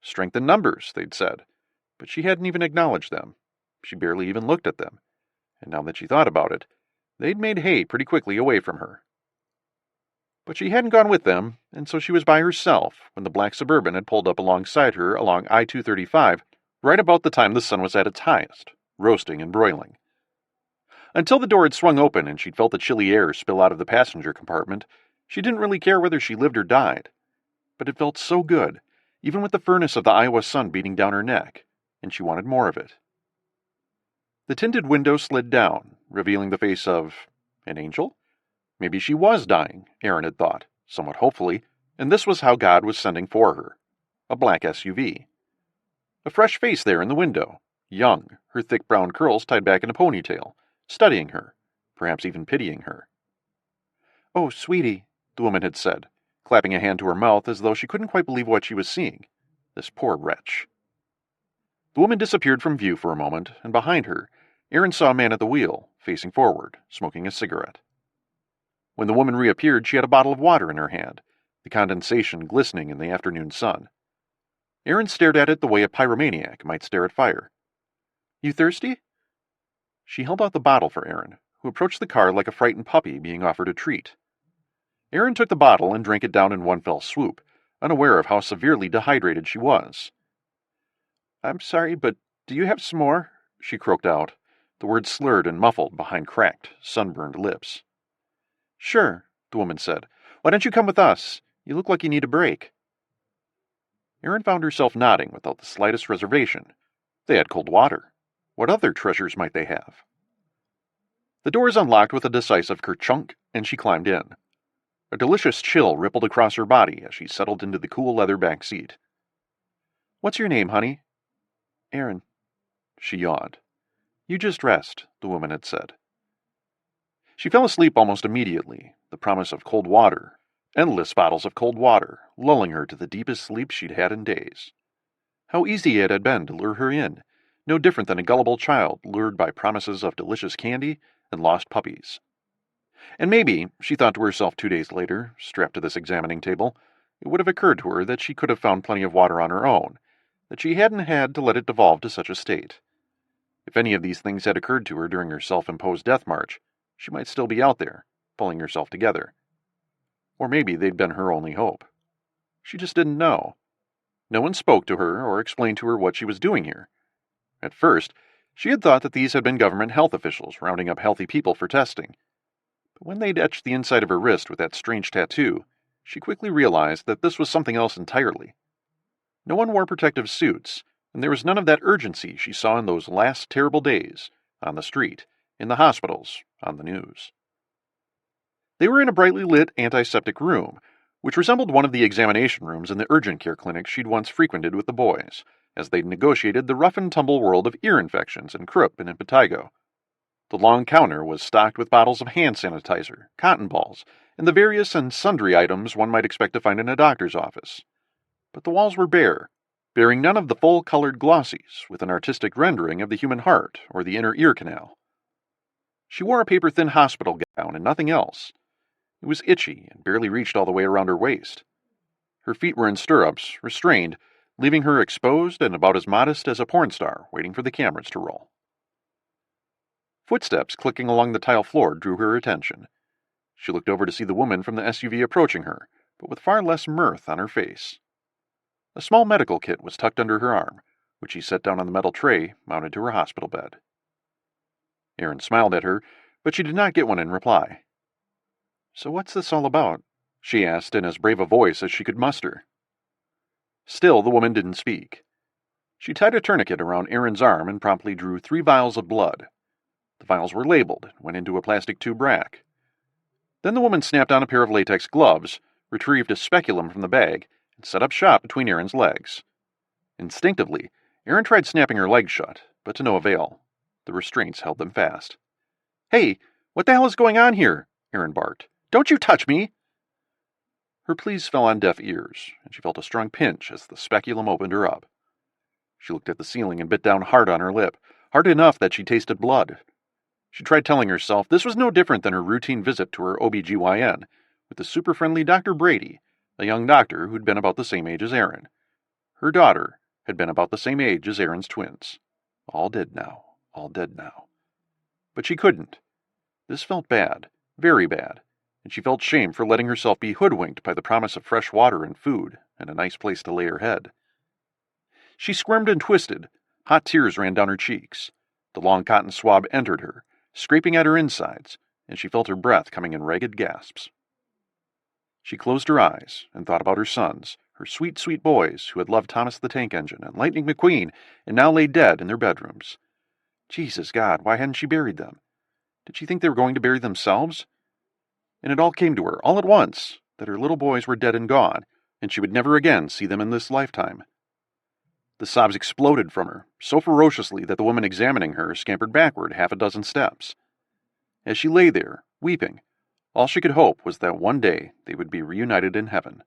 Strength in numbers, they'd said, but she hadn't even acknowledged them. She barely even looked at them, and now that she thought about it, they'd made hay pretty quickly away from her. But she hadn't gone with them, and so she was by herself when the black Suburban had pulled up alongside her along I-235 right about the time the sun was at its highest, roasting and broiling. Until the door had swung open and she'd felt the chilly air spill out of the passenger compartment, she didn't really care whether she lived or died. But it felt so good, even with the furnace of the Iowa sun beating down her neck, and she wanted more of it. The tinted window slid down, revealing the face of an angel? Maybe she was dying, Erin had thought, somewhat hopefully, and this was how God was sending for her. A black SUV. A fresh face there in the window, young, her thick brown curls tied back in a ponytail, studying her, perhaps even pitying her. "Oh, sweetie," the woman had said, clapping a hand to her mouth as though she couldn't quite believe what she was seeing. This poor wretch. The woman disappeared from view for a moment, and behind her, Erin saw a man at the wheel, facing forward, smoking a cigarette. When the woman reappeared, she had a bottle of water in her hand, the condensation glistening in the afternoon sun. Erin stared at it the way a pyromaniac might stare at fire. "You thirsty?" She held out the bottle for Erin, who approached the car like a frightened puppy being offered a treat. Erin took the bottle and drank it down in one fell swoop, unaware of how severely dehydrated she was. "I'm sorry, but do you have some more?" she croaked out, the words slurred and muffled behind cracked, sunburned lips. "Sure," the woman said. "Why don't you come with us? You look like you need a break." Erin found herself nodding without the slightest reservation. They had cold water. What other treasures might they have? The doors unlocked with a decisive kerchunk, and she climbed in. A delicious chill rippled across her body as she settled into the cool leather back seat. "What's your name, honey?" "Erin." she yawned. You just rest, the woman had said. She fell asleep almost immediately, the promise of cold water, endless bottles of cold water, lulling her to the deepest sleep she'd had in days. How easy it had been to lure her in, no different than a gullible child lured by promises of delicious candy and lost puppies. And maybe, she thought to herself 2 days later, strapped to this examining table, it would have occurred to her that she could have found plenty of water on her own, that she hadn't had to let it devolve to such a state. If any of these things had occurred to her during her self-imposed death march, she might still be out there, pulling herself together. Or maybe they'd been her only hope. She just didn't know. No one spoke to her or explained to her what she was doing here. At first, she had thought that these had been government health officials rounding up healthy people for testing. But when they'd etched the inside of her wrist with that strange tattoo, she quickly realized that this was something else entirely. No one wore protective suits, and there was none of that urgency she saw in those last terrible days, on the street, in the hospitals, on the news. They were in a brightly lit antiseptic room, which resembled one of the examination rooms in the urgent care clinic she'd once frequented with the boys, as they'd negotiated the rough-and-tumble world of ear infections and croup and impetigo. The long counter was stocked with bottles of hand sanitizer, cotton balls, and the various and sundry items one might expect to find in a doctor's office. But the walls were bare, bearing none of the full-colored glossies with an artistic rendering of the human heart or the inner ear canal. She wore a paper-thin hospital gown and nothing else. It was itchy and barely reached all the way around her waist. Her feet were in stirrups, restrained, leaving her exposed and about as modest as a porn star waiting for the cameras to roll. Footsteps clicking along the tile floor drew her attention. She looked over to see the woman from the SUV approaching her, but with far less mirth on her face. A small medical kit was tucked under her arm, which she set down on the metal tray mounted to her hospital bed. Erin smiled at her, but she did not get one in reply. "So what's this all about?" she asked in as brave a voice as she could muster. Still, the woman didn't speak. She tied a tourniquet around Erin's arm and promptly drew 3 vials of blood. The vials were labeled and went into a plastic tube rack. Then the woman snapped on a pair of latex gloves, retrieved a speculum from the bag, and set up shop between Erin's legs. Instinctively, Erin tried snapping her legs shut, but to no avail. The restraints held them fast. "Hey, what the hell is going on here?" Erin barked. "Don't you touch me!" Her pleas fell on deaf ears, and she felt a strong pinch as the speculum opened her up. She looked at the ceiling and bit down hard on her lip, hard enough that she tasted blood. She tried telling herself this was no different than her routine visit to her OB-GYN, with the super-friendly Dr. Brady, a young doctor who'd been about the same age as Erin. Her daughter had been about the same age as Erin's twins. All dead now, all dead now. But she couldn't. This felt bad, very bad, and she felt shame for letting herself be hoodwinked by the promise of fresh water and food and a nice place to lay her head. She squirmed and twisted. Hot tears ran down her cheeks. The long cotton swab entered her, scraping at her insides, and she felt her breath coming in ragged gasps. She closed her eyes and thought about her sons, her sweet, sweet boys who had loved Thomas the Tank Engine and Lightning McQueen and now lay dead in their bedrooms. Jesus God, why hadn't she buried them? Did she think they were going to bury themselves? And it all came to her, all at once, that her little boys were dead and gone, and she would never again see them in this lifetime. The sobs exploded from her, so ferociously that the woman examining her scampered backward 6 steps. As she lay there, weeping, all she could hope was that one day they would be reunited in heaven.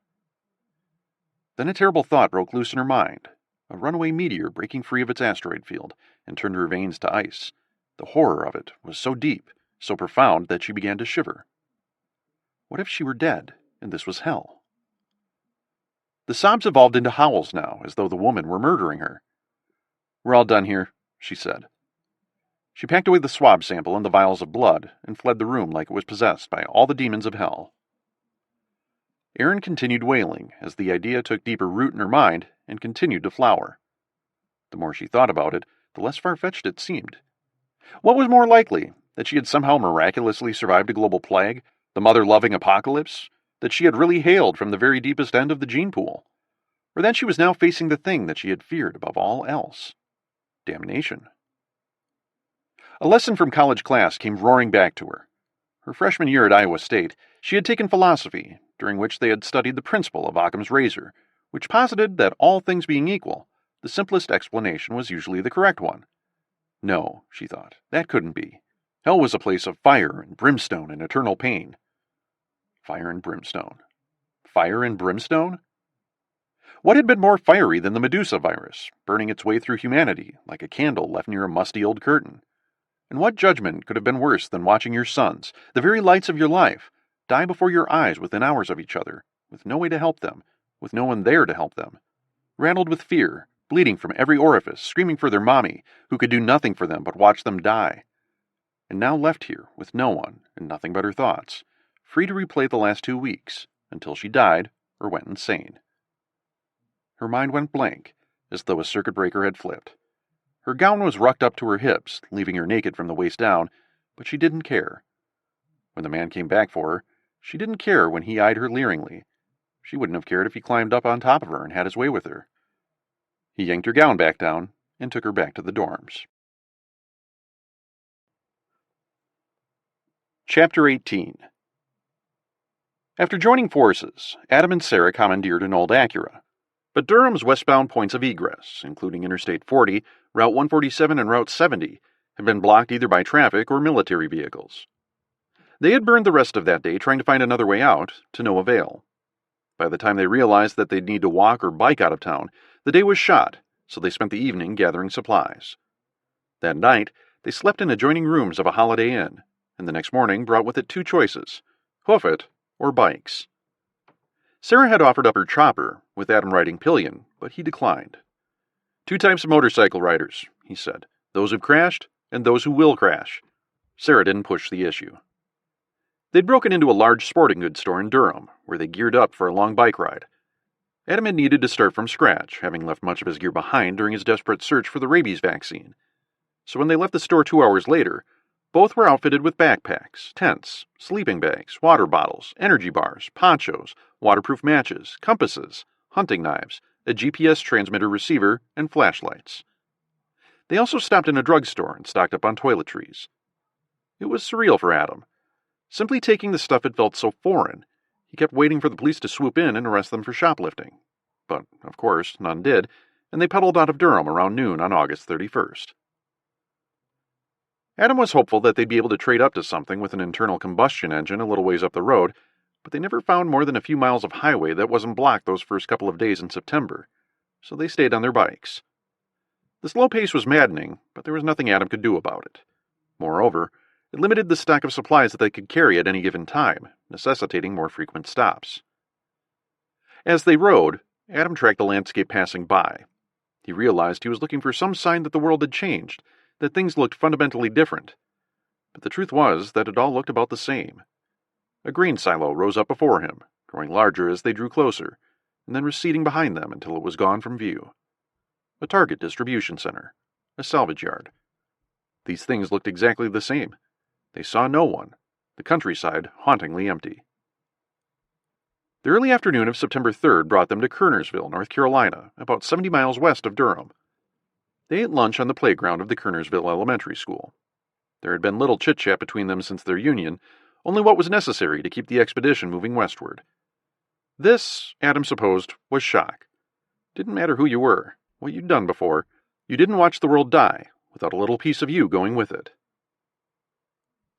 Then a terrible thought broke loose in her mind, a runaway meteor breaking free of its asteroid field and turned her veins to ice. The horror of it was so deep, so profound that she began to shiver. What if she were dead, and this was hell? The sobs evolved into howls now, as though the woman were murdering her. "We're all done here," she said. She packed away the swab sample and the vials of blood, and fled the room like it was possessed by all the demons of hell. Erin continued wailing, as the idea took deeper root in her mind and continued to flower. The more she thought about it, the less far-fetched it seemed. What was more likely, that she had somehow miraculously survived a global plague, the mother-loving apocalypse, that she had really hailed from the very deepest end of the gene pool, or that she was now facing the thing that she had feared above all else? Damnation. A lesson from college class came roaring back to her. Her freshman year at Iowa State, she had taken philosophy, during which they had studied the principle of Occam's razor, which posited that all things being equal, the simplest explanation was usually the correct one. No, she thought, that couldn't be. Hell was a place of fire and brimstone and eternal pain. Fire and brimstone. Fire and brimstone? What had been more fiery than the Medusa virus, burning its way through humanity like a candle left near a musty old curtain? And what judgment could have been worse than watching your sons, the very lights of your life, die before your eyes within hours of each other, with no way to help them, with no one there to help them? Rattled with fear, bleeding from every orifice, screaming for their mommy, who could do nothing for them but watch them die. And now left here, with no one, and nothing but her thoughts, free to replay the last 2 weeks, until she died or went insane. Her mind went blank, as though a circuit breaker had flipped. Her gown was rucked up to her hips, leaving her naked from the waist down, but she didn't care. When the man came back for her, she didn't care when he eyed her leeringly. She wouldn't have cared if he climbed up on top of her and had his way with her. He yanked her gown back down and took her back to the dorms. Chapter 18. After joining forces, Adam and Sarah commandeered an old Acura. But Durham's westbound points of egress, including Interstate 40, Route 147, and Route 70, had been blocked either by traffic or military vehicles. They had burned the rest of that day trying to find another way out, to no avail. By the time they realized that they'd need to walk or bike out of town, the day was shot, so they spent the evening gathering supplies. That night, they slept in adjoining rooms of a Holiday Inn, and the next morning brought with it 2 choices: hoof it or bikes. Sarah had offered up her chopper, with Adam riding pillion, but he declined. 2 types of motorcycle riders, he said, those who've crashed and those who will crash. Sarah didn't push the issue. They'd broken into a large sporting goods store in Durham, where they geared up for a long bike ride. Adam had needed to start from scratch, having left much of his gear behind during his desperate search for the rabies vaccine. So when they left the store 2 hours later, both were outfitted with backpacks, tents, sleeping bags, water bottles, energy bars, ponchos, waterproof matches, compasses, hunting knives, a GPS transmitter receiver, and flashlights. They also stopped in a drugstore and stocked up on toiletries. It was surreal for Adam. Simply taking the stuff had felt so foreign. He kept waiting for the police to swoop in and arrest them for shoplifting. But, of course, none did, and they pedaled out of Durham around noon on August 31st. Adam was hopeful that they'd be able to trade up to something with an internal combustion engine a little ways up the road, but they never found more than a few miles of highway that wasn't blocked those first couple of days in September, so they stayed on their bikes. The slow pace was maddening, but there was nothing Adam could do about it. Moreover, it limited the stock of supplies that they could carry at any given time, necessitating more frequent stops. As they rode, Adam tracked the landscape passing by. He realized he was looking for some sign that the world had changed, that things looked fundamentally different. But the truth was that it all looked about the same. A grain silo rose up before him, growing larger as they drew closer, and then receding behind them until it was gone from view. A Target distribution center. A salvage yard. These things looked exactly the same. They saw no one, the countryside hauntingly empty. The early afternoon of September 3rd brought them to Kernersville, North Carolina, about 70 miles west of Durham. They ate lunch on the playground of the Kernersville Elementary School. There had been little chit-chat between them since their union, only what was necessary to keep the expedition moving westward. This, Adam supposed, was shock. Didn't matter who you were, what you'd done before, you didn't watch the world die without a little piece of you going with it.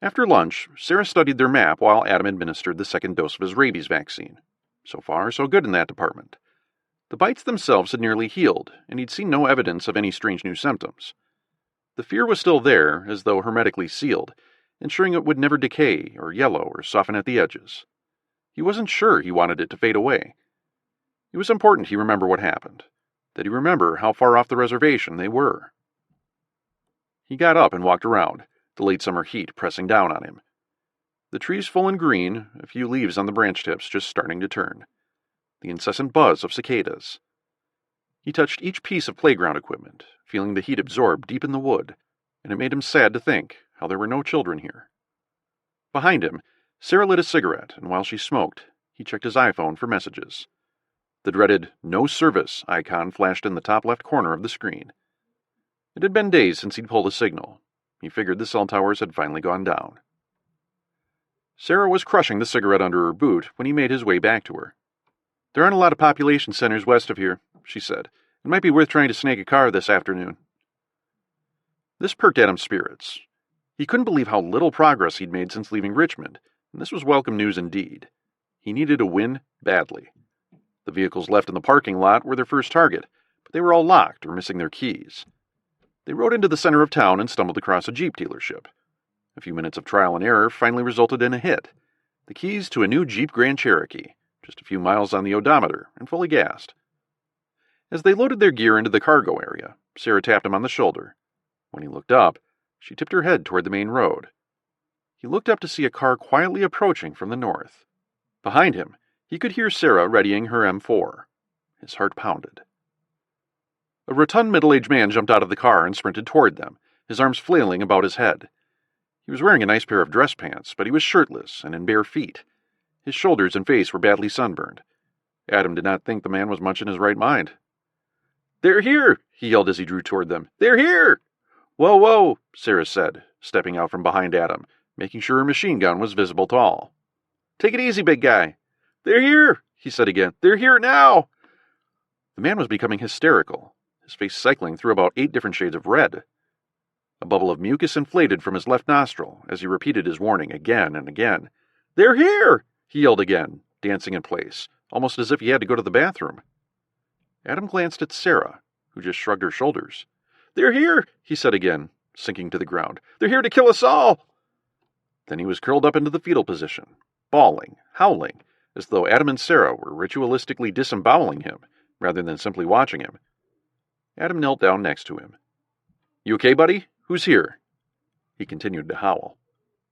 After lunch, Sarah studied their map while Adam administered the second dose of his rabies vaccine. So far, so good in that department. The bites themselves had nearly healed, and he'd seen no evidence of any strange new symptoms. The fear was still there, as though hermetically sealed, ensuring it would never decay or yellow or soften at the edges. He wasn't sure he wanted it to fade away. It was important he remember what happened, that he remember how far off the reservation they were. He got up and walked around, the late summer heat pressing down on him. The trees full and green, a few leaves on the branch tips just starting to turn. The incessant buzz of cicadas. He touched each piece of playground equipment, feeling the heat absorb deep in the wood, and it made him sad to think how there were no children here. Behind him, Sarah lit a cigarette, and while she smoked, he checked his iPhone for messages. The dreaded "No Service" icon flashed in the top left corner of the screen. It had been days since he'd pulled a signal. He figured the cell towers had finally gone down. Sarah was crushing the cigarette under her boot when he made his way back to her. "There aren't a lot of population centers west of here," she said. "It might be worth trying to snake a car this afternoon." This perked Adam's spirits. He couldn't believe how little progress he'd made since leaving Richmond, and this was welcome news indeed. He needed a win badly. The vehicles left in the parking lot were their first target, but they were all locked or missing their keys. They rode into the center of town and stumbled across a Jeep dealership. A few minutes of trial and error finally resulted in a hit. The keys to a new Jeep Grand Cherokee, just a few miles on the odometer and fully gassed. As they loaded their gear into the cargo area, Sarah tapped him on the shoulder. When he looked up, she tipped her head toward the main road. He looked up to see a car quietly approaching from the north. Behind him, he could hear Sarah readying her M4. His heart pounded. A rotund middle-aged man jumped out of the car and sprinted toward them, his arms flailing about his head. He was wearing a nice pair of dress pants, but he was shirtless and in bare feet. His shoulders and face were badly sunburned. Adam did not think the man was much in his right mind. "They're here!" he yelled as he drew toward them. "They're here!" "Whoa, whoa," Sarah said, stepping out from behind Adam, making sure her machine gun was visible to all. "Take it easy, big guy." "They're here," he said again. "They're here now." The man was becoming hysterical, his face cycling through about 8 different shades of red. A bubble of mucus inflated from his left nostril as he repeated his warning again and again. "They're here!" he yelled again, dancing in place, almost as if he had to go to the bathroom. Adam glanced at Sarah, who just shrugged her shoulders. "They're here," he said again, sinking to the ground. "They're here to kill us all!" Then he was curled up into the fetal position, bawling, howling, as though Adam and Sarah were ritualistically disemboweling him, rather than simply watching him. Adam knelt down next to him. "You okay, buddy? Who's here?" He continued to howl.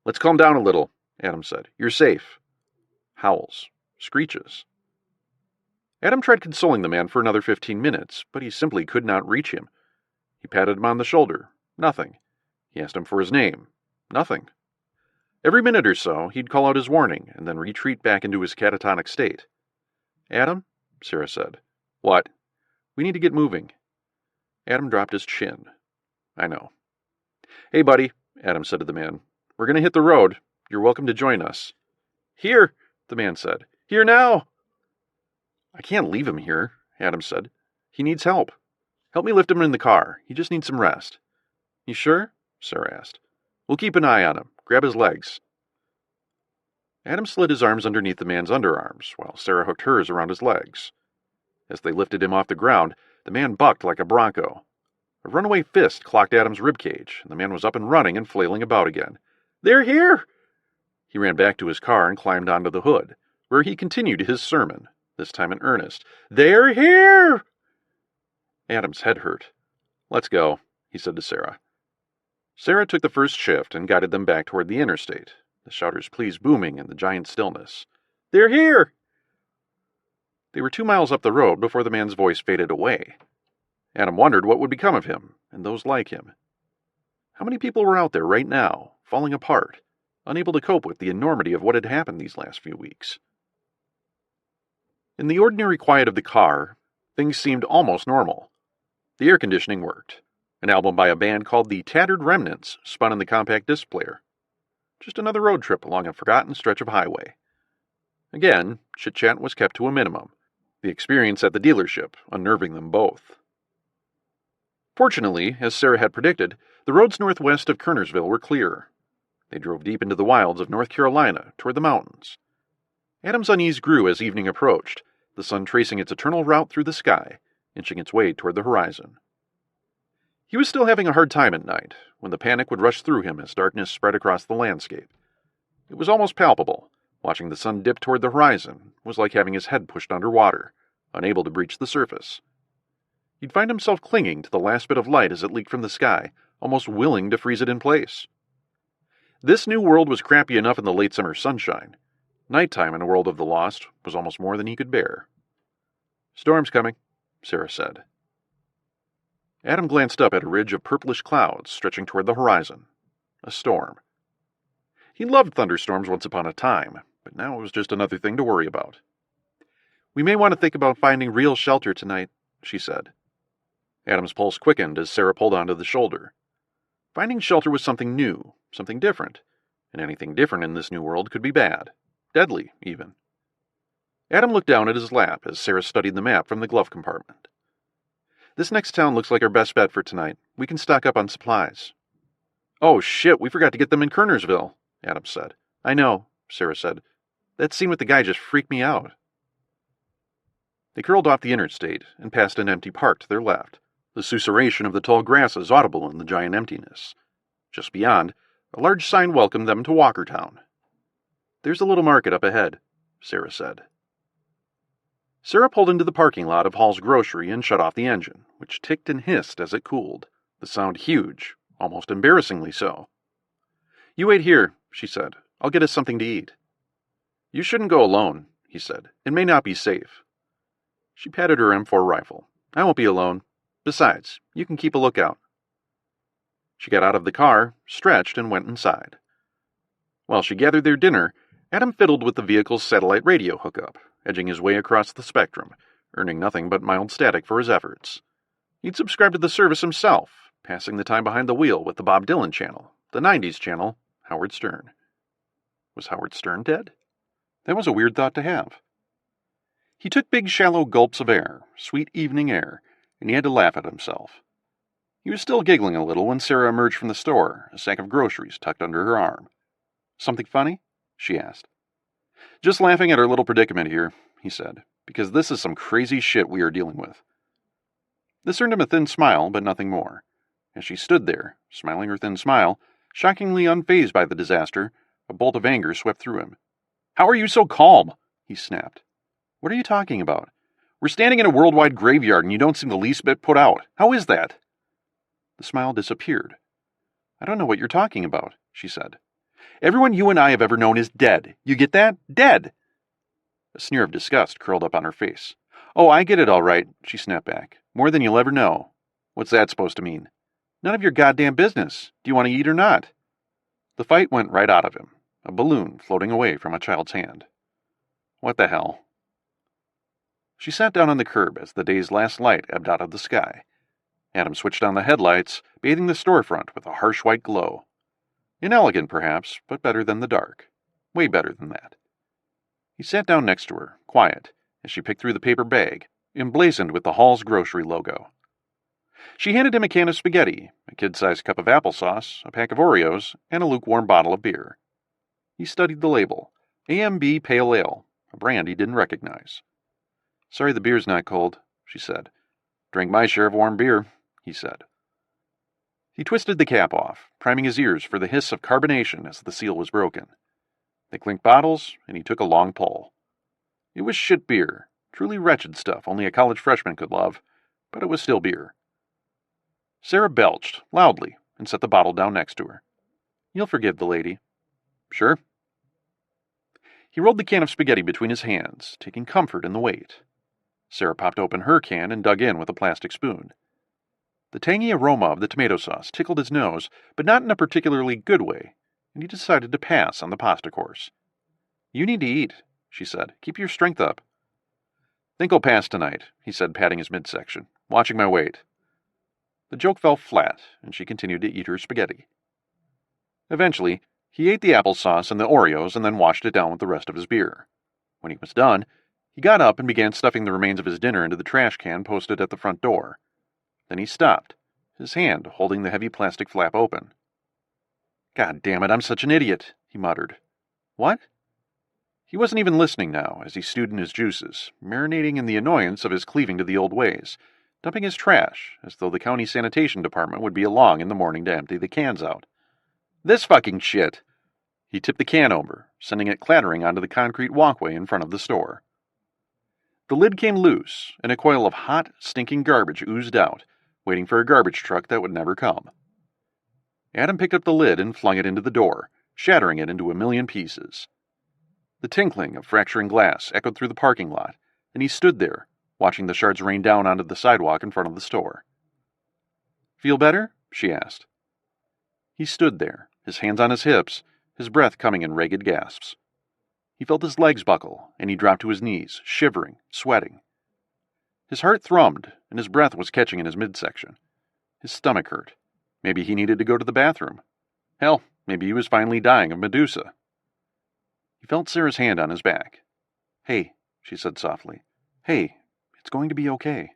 "Let's calm down a little," Adam said. "You're safe." Howls. Screeches. Adam tried consoling the man for another 15 minutes, but he simply could not reach him. He patted him on the shoulder. Nothing. He asked him for his name. Nothing. Every minute or so, he'd call out his warning and then retreat back into his catatonic state. "Adam?" Sarah said. "What?" "We need to get moving." Adam dropped his chin. "I know." "Hey, buddy," Adam said to the man. "We're going to hit the road. You're welcome to join us." "Here," the man said. "Here now." "I can't leave him here," Adam said. "He needs help. Help me lift him in the car. He just needs some rest." "You sure?" Sarah asked. "We'll keep an eye on him. Grab his legs." Adam slid his arms underneath the man's underarms, while Sarah hooked hers around his legs. As they lifted him off the ground, the man bucked like a bronco. A runaway fist clocked Adam's ribcage, and the man was up and running and flailing about again. "They're here!" He ran back to his car and climbed onto the hood, where he continued his sermon, this time in earnest. "They're here!" Adam's head hurt. "Let's go," he said to Sarah. Sarah took the first shift and guided them back toward the interstate, the shouter's pleas booming in the giant stillness. "They're here!" They were 2 miles up the road before the man's voice faded away. Adam wondered what would become of him, and those like him. How many people were out there right now, falling apart, unable to cope with the enormity of what had happened these last few weeks? In the ordinary quiet of the car, things seemed almost normal. The air conditioning worked. An album by a band called the Tattered Remnants spun in the compact disc player. Just another road trip along a forgotten stretch of highway. Again, chit-chat was kept to a minimum, the experience at the dealership unnerving them both. Fortunately, as Sarah had predicted, the roads northwest of Kernersville were clear. They drove deep into the wilds of North Carolina toward the mountains. Adam's unease grew as evening approached, the sun tracing its eternal route through the sky, inching its way toward the horizon. He was still having a hard time at night, when the panic would rush through him as darkness spread across the landscape. It was almost palpable. Watching the sun dip toward the horizon was like having his head pushed under water, unable to breach the surface. He'd find himself clinging to the last bit of light as it leaked from the sky, almost willing to freeze it in place. This new world was crappy enough in the late summer sunshine. Nighttime in a world of the lost was almost more than he could bear. "Storm's coming," Sarah said. Adam glanced up at a ridge of purplish clouds stretching toward the horizon. A storm. He loved thunderstorms once upon a time, but now it was just another thing to worry about. "We may want to think about finding real shelter tonight," she said. Adam's pulse quickened as Sarah pulled onto the shoulder. Finding shelter was something new, something different, and anything different in this new world could be bad. Deadly, even. Adam looked down at his lap as Sarah studied the map from the glove compartment. This next town looks like our best bet for tonight. We can stock up on supplies. Oh shit, we forgot to get them in Kernersville, Adam said. I know, Sarah said. That scene with the guy just freaked me out. They curled off the interstate and passed an empty park to their left, the susurration of the tall grasses audible in the giant emptiness. Just beyond, a large sign welcomed them to Walkertown. There's a little market up ahead, Sarah said. Sarah pulled into the parking lot of Hall's Grocery and shut off the engine, which ticked and hissed as it cooled, the sound huge, almost embarrassingly so. You wait here, she said. I'll get us something to eat. You shouldn't go alone, he said. It may not be safe. She patted her M4 rifle. I won't be alone. Besides, you can keep a lookout. She got out of the car, stretched, and went inside. While she gathered their dinner, Adam fiddled with the vehicle's satellite radio hookup, edging his way across the spectrum, earning nothing but mild static for his efforts. He'd subscribed to the service himself, passing the time behind the wheel with the Bob Dylan channel, the 90s channel, Howard Stern. Was Howard Stern dead? That was a weird thought to have. He took big shallow gulps of air, sweet evening air, and he had to laugh at himself. He was still giggling a little when Sarah emerged from the store, a sack of groceries tucked under her arm. Something funny? She asked. Just laughing at our little predicament here, he said, because this is some crazy shit we are dealing with. This earned him a thin smile, but nothing more. As she stood there, smiling her thin smile, shockingly unfazed by the disaster, a bolt of anger swept through him. How are you so calm? He snapped. What are you talking about? We're standing in a worldwide graveyard and you don't seem the least bit put out. How is that? The smile disappeared. I don't know what you're talking about, she said. Everyone you and I have ever known is dead. You get that? Dead! A sneer of disgust curled up on her face. Oh, I get it all right, she snapped back. More than you'll ever know. What's that supposed to mean? None of your goddamn business. Do you want to eat or not? The fight went right out of him, a balloon floating away from a child's hand. What the hell? She sat down on the curb as the day's last light ebbed out of the sky. Adam switched on the headlights, bathing the storefront with a harsh white glow. Inelegant, perhaps, but better than the dark. Way better than that. He sat down next to her, quiet, as she picked through the paper bag, emblazoned with the Hall's Grocery logo. She handed him a can of spaghetti, a kid-sized cup of applesauce, a pack of Oreos, and a lukewarm bottle of beer. He studied the label. AMB Pale Ale, a brand he didn't recognize. Sorry the beer's not cold, she said. Drank my share of warm beer, he said. He twisted the cap off, priming his ears for the hiss of carbonation as the seal was broken. They clinked bottles, and he took a long pull. It was shit beer, truly wretched stuff only a college freshman could love, but it was still beer. Sarah belched, loudly, and set the bottle down next to her. You'll forgive the lady. Sure. He rolled the can of spaghetti between his hands, taking comfort in the weight. Sarah popped open her can and dug in with a plastic spoon. The tangy aroma of the tomato sauce tickled his nose, but not in a particularly good way, and he decided to pass on the pasta course. You need to eat, she said. Keep your strength up. Think I'll pass tonight, he said, patting his midsection, watching my weight. The joke fell flat, and she continued to eat her spaghetti. Eventually, he ate the applesauce and the Oreos and then washed it down with the rest of his beer. When he was done, he got up and began stuffing the remains of his dinner into the trash can posted at the front door. Then he stopped, his hand holding the heavy plastic flap open. God damn it, I'm such an idiot, he muttered. What? He wasn't even listening now as he stewed in his juices, marinating in the annoyance of his cleaving to the old ways, dumping his trash as though the county sanitation department would be along in the morning to empty the cans out. This fucking shit! He tipped the can over, sending it clattering onto the concrete walkway in front of the store. The lid came loose, and a coil of hot, stinking garbage oozed out, waiting for a garbage truck that would never come. Adam picked up the lid and flung it into the door, shattering it into a million pieces. The tinkling of fracturing glass echoed through the parking lot, and he stood there, watching the shards rain down onto the sidewalk in front of the store. Feel better? She asked. He stood there, his hands on his hips, his breath coming in ragged gasps. He felt his legs buckle, and he dropped to his knees, shivering, sweating. His heart thrummed, and his breath was catching in his midsection. His stomach hurt. Maybe he needed to go to the bathroom. Hell, maybe he was finally dying of Medusa. He felt Sarah's hand on his back. Hey, she said softly. Hey, it's going to be okay.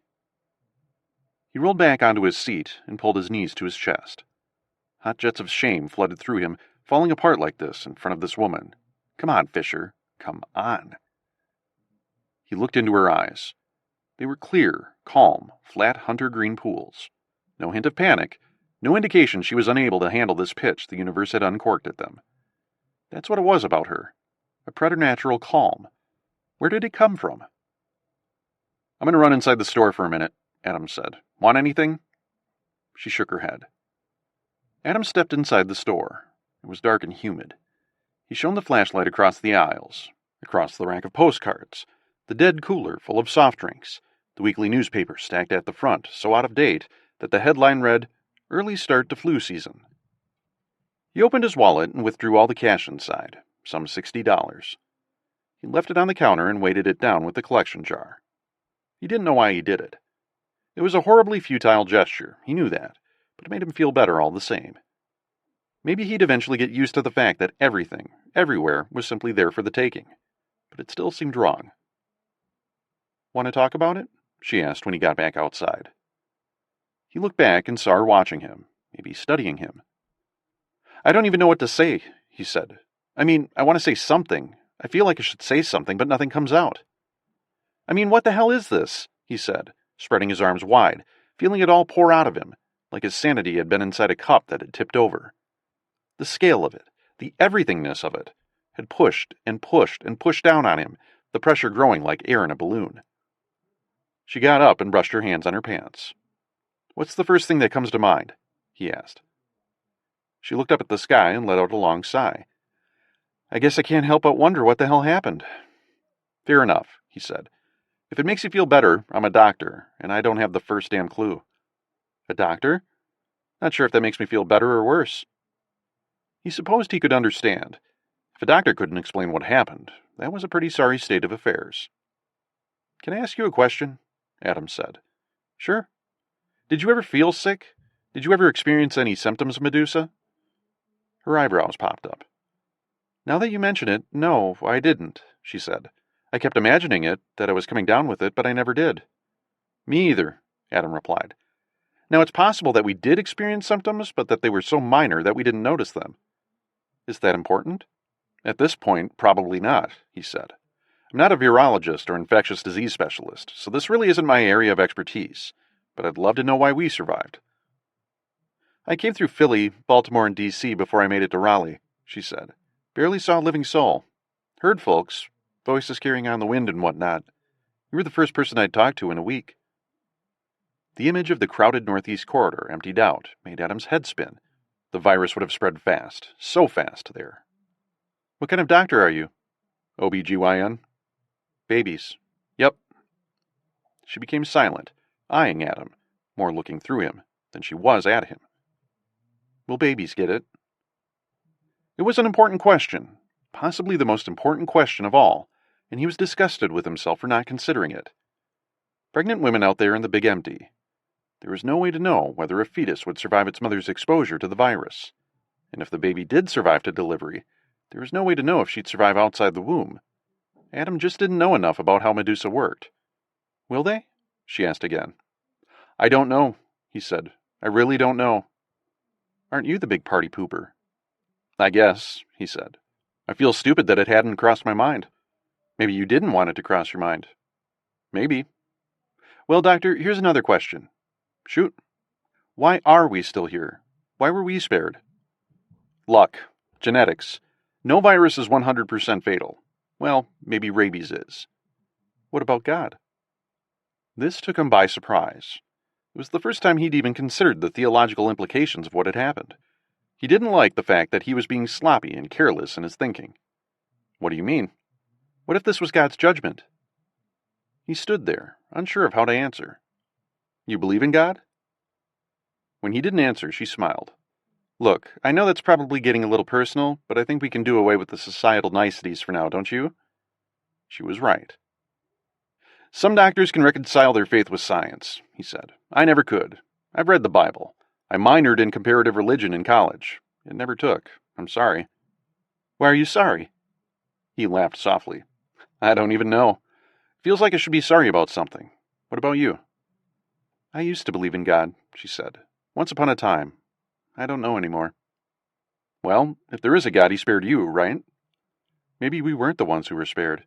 He rolled back onto his seat and pulled his knees to his chest. Hot jets of shame flooded through him, falling apart like this in front of this woman. Come on, Fisher. Come on. He looked into her eyes. They were clear, calm, flat hunter-green pools. No hint of panic, no indication she was unable to handle this pitch the universe had uncorked at them. That's what it was about her. A preternatural calm. Where did it come from? I'm going to run inside the store for a minute, Adams said. Want anything? She shook her head. Adams stepped inside the store. It was dark and humid. He shone the flashlight across the aisles, across the rack of postcards, the dead cooler full of soft drinks, the weekly newspaper stacked at the front, so out of date that the headline read, "Early Start to Flu Season." He opened his wallet and withdrew all the cash inside, some $60. He left it on the counter and weighted it down with the collection jar. He didn't know why he did it. It was a horribly futile gesture, he knew that, but it made him feel better all the same. Maybe he'd eventually get used to the fact that everything, everywhere, was simply there for the taking, but it still seemed wrong. Want to talk about it? She asked when he got back outside. He looked back and saw her watching him, maybe studying him. I don't even know what to say, he said. I mean, I want to say something. I feel like I should say something, but nothing comes out. I mean, what the hell is this? He said, spreading his arms wide, feeling it all pour out of him, like his sanity had been inside a cup that had tipped over. The scale of it, the everythingness of it, had pushed and pushed and pushed down on him, the pressure growing like air in a balloon. She got up and brushed her hands on her pants. What's the first thing that comes to mind? He asked. She looked up at the sky and let out a long sigh. I guess I can't help but wonder what the hell happened. Fair enough, he said. If it makes you feel better, I'm a doctor, and I don't have the first damn clue. A doctor? Not sure if that makes me feel better or worse. He supposed he could understand. If a doctor couldn't explain what happened, that was a pretty sorry state of affairs. Can I ask you a question? Adams said. Sure. Did you ever feel sick? Did you ever experience any symptoms, Medusa? Her eyebrows popped up. Now that you mention it, no, I didn't, she said. I kept imagining it, that I was coming down with it, but I never did. Me either, Adam replied. Now it's possible that we did experience symptoms, but that they were so minor that we didn't notice them. Is that important? At this point, probably not, he said. I'm not a virologist or infectious disease specialist, so this really isn't my area of expertise, but I'd love to know why we survived. I came through Philly, Baltimore, and D.C. before I made it to Raleigh, she said. Barely saw a living soul. Heard folks, voices carrying on the wind and whatnot. You were the first person I'd talked to in a week. The image of the crowded northeast corridor emptied out, made Adam's head spin. The virus would have spread fast, so fast there. What kind of doctor are you? OB-GYN? Babies. Yep. She became silent, eyeing Adam, more looking through him than she was at him. Will babies get it? It was an important question, possibly the most important question of all, and he was disgusted with himself for not considering it. Pregnant women out there in the big empty. There was no way to know whether a fetus would survive its mother's exposure to the virus. And if the baby did survive to delivery, there was no way to know if she'd survive outside the womb. Adam just didn't know enough about how Medusa worked. Will they? She asked again. I don't know, he said. I really don't know. Aren't you the big party pooper? I guess, he said. I feel stupid that it hadn't crossed my mind. Maybe you didn't want it to cross your mind. Maybe. Well, Doctor, here's another question. Shoot. Why are we still here? Why were we spared? Luck. Genetics. No virus is 100% fatal. Well, maybe rabies is. What about God? This took him by surprise. It was the first time he'd even considered the theological implications of what had happened. He didn't like the fact that he was being sloppy and careless in his thinking. What do you mean? What if this was God's judgment? He stood there, unsure of how to answer. You believe in God? When he didn't answer, she smiled. Look, I know that's probably getting a little personal, but I think we can do away with the societal niceties for now, don't you? She was right. Some doctors can reconcile their faith with science, he said. I never could. I've read the Bible. I minored in comparative religion in college. It never took. I'm sorry. Why are you sorry? He laughed softly. I don't even know. Feels like I should be sorry about something. What about you? I used to believe in God, she said. Once upon a time. I don't know anymore. Well, if there is a God, he spared you, right? Maybe we weren't the ones who were spared.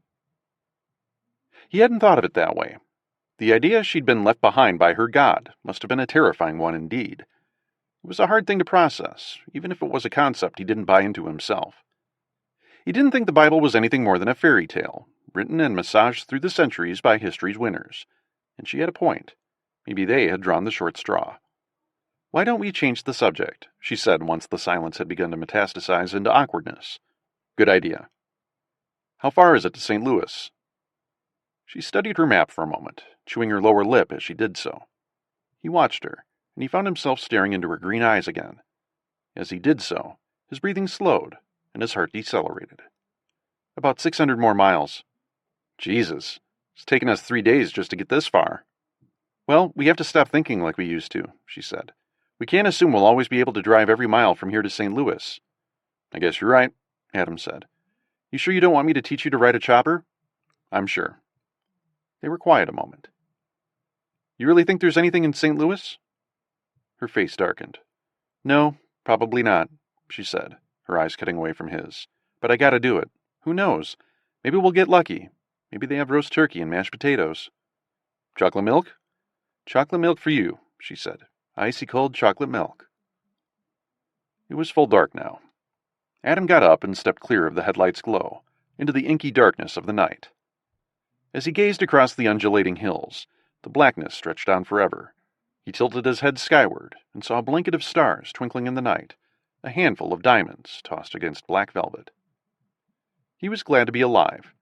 He hadn't thought of it that way. The idea she'd been left behind by her God must have been a terrifying one indeed. It was a hard thing to process, even if it was a concept he didn't buy into himself. He didn't think the Bible was anything more than a fairy tale, written and massaged through the centuries by history's winners. And she had a point. Maybe they had drawn the short straw. Why don't we change the subject? She said once the silence had begun to metastasize into awkwardness. Good idea. How far is it to St. Louis? She studied her map for a moment, chewing her lower lip as she did so. He watched her, and he found himself staring into her green eyes again. As he did so, his breathing slowed, and his heart decelerated. About 600 more miles. Jesus, it's taken us 3 days just to get this far. Well, we have to stop thinking like we used to, she said. We can't assume we'll always be able to drive every mile from here to St. Louis. I guess you're right, Adam said. You sure you don't want me to teach you to ride a chopper? I'm sure. They were quiet a moment. You really think there's anything in St. Louis? Her face darkened. No, probably not, she said, her eyes cutting away from his. But I gotta do it. Who knows? Maybe we'll get lucky. Maybe they have roast turkey and mashed potatoes. Chocolate milk? Chocolate milk for you, she said. Icy cold chocolate milk. It was full dark now. Adam got up and stepped clear of the headlight's glow, into the inky darkness of the night. As he gazed across the undulating hills, the blackness stretched on forever. He tilted his head skyward and saw a blanket of stars twinkling in the night, a handful of diamonds tossed against black velvet. He was glad to be alive.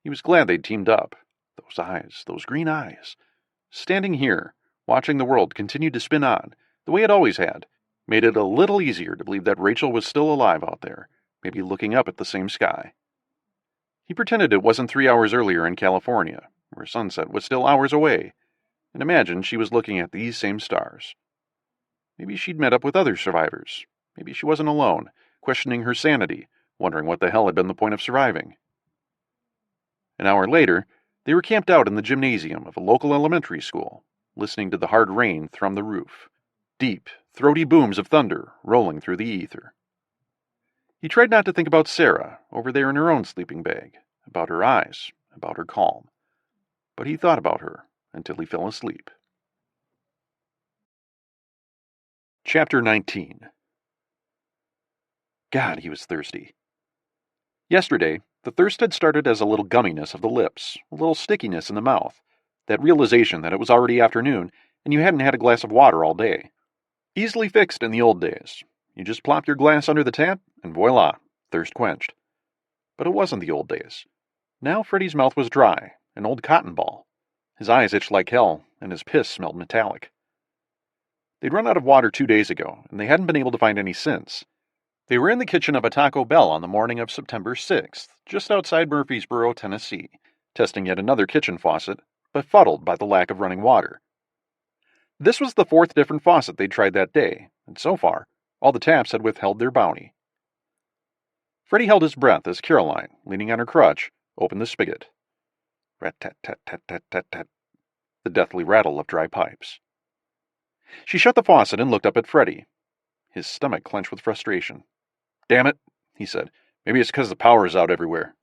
He was glad they'd teamed up. Those eyes, those green eyes. Standing here, watching the world continue to spin on, the way it always had, made it a little easier to believe that Rachel was still alive out there, maybe looking up at the same sky. He pretended it wasn't 3 hours earlier in California, where sunset was still hours away, and imagined she was looking at these same stars. Maybe she'd met up with other survivors. Maybe she wasn't alone, questioning her sanity, wondering what the hell had been the point of surviving. An hour later, they were camped out in the gymnasium of a local elementary school, listening to the hard rain thrum the roof, deep, throaty booms of thunder rolling through the ether. He tried not to think about Sarah, over there in her own sleeping bag, about her eyes, about her calm. But he thought about her until he fell asleep. Chapter 19. God, he was thirsty. Yesterday, the thirst had started as a little gumminess of the lips, a little stickiness in the mouth, that realization that it was already afternoon and you hadn't had a glass of water all day. Easily fixed in the old days. You just plopped your glass under the tap, and voila, thirst quenched. But it wasn't the old days. Now Freddie's mouth was dry, an old cotton ball. His eyes itched like hell, and his piss smelled metallic. They'd run out of water 2 days ago, and they hadn't been able to find any since. They were in the kitchen of a Taco Bell on the morning of September 6th, just outside Murfreesboro, Tennessee, testing yet another kitchen faucet, befuddled by the lack of running water. This was the 4th different faucet they'd tried that day, and so far, all the taps had withheld their bounty. Freddie held his breath as Caroline, leaning on her crutch, opened the spigot. Rat-tat-tat-tat-tat-tat-tat, the deathly rattle of dry pipes. She shut the faucet and looked up at Freddie. His stomach clenched with frustration. Damn it, he said. Maybe it's because the power is out everywhere.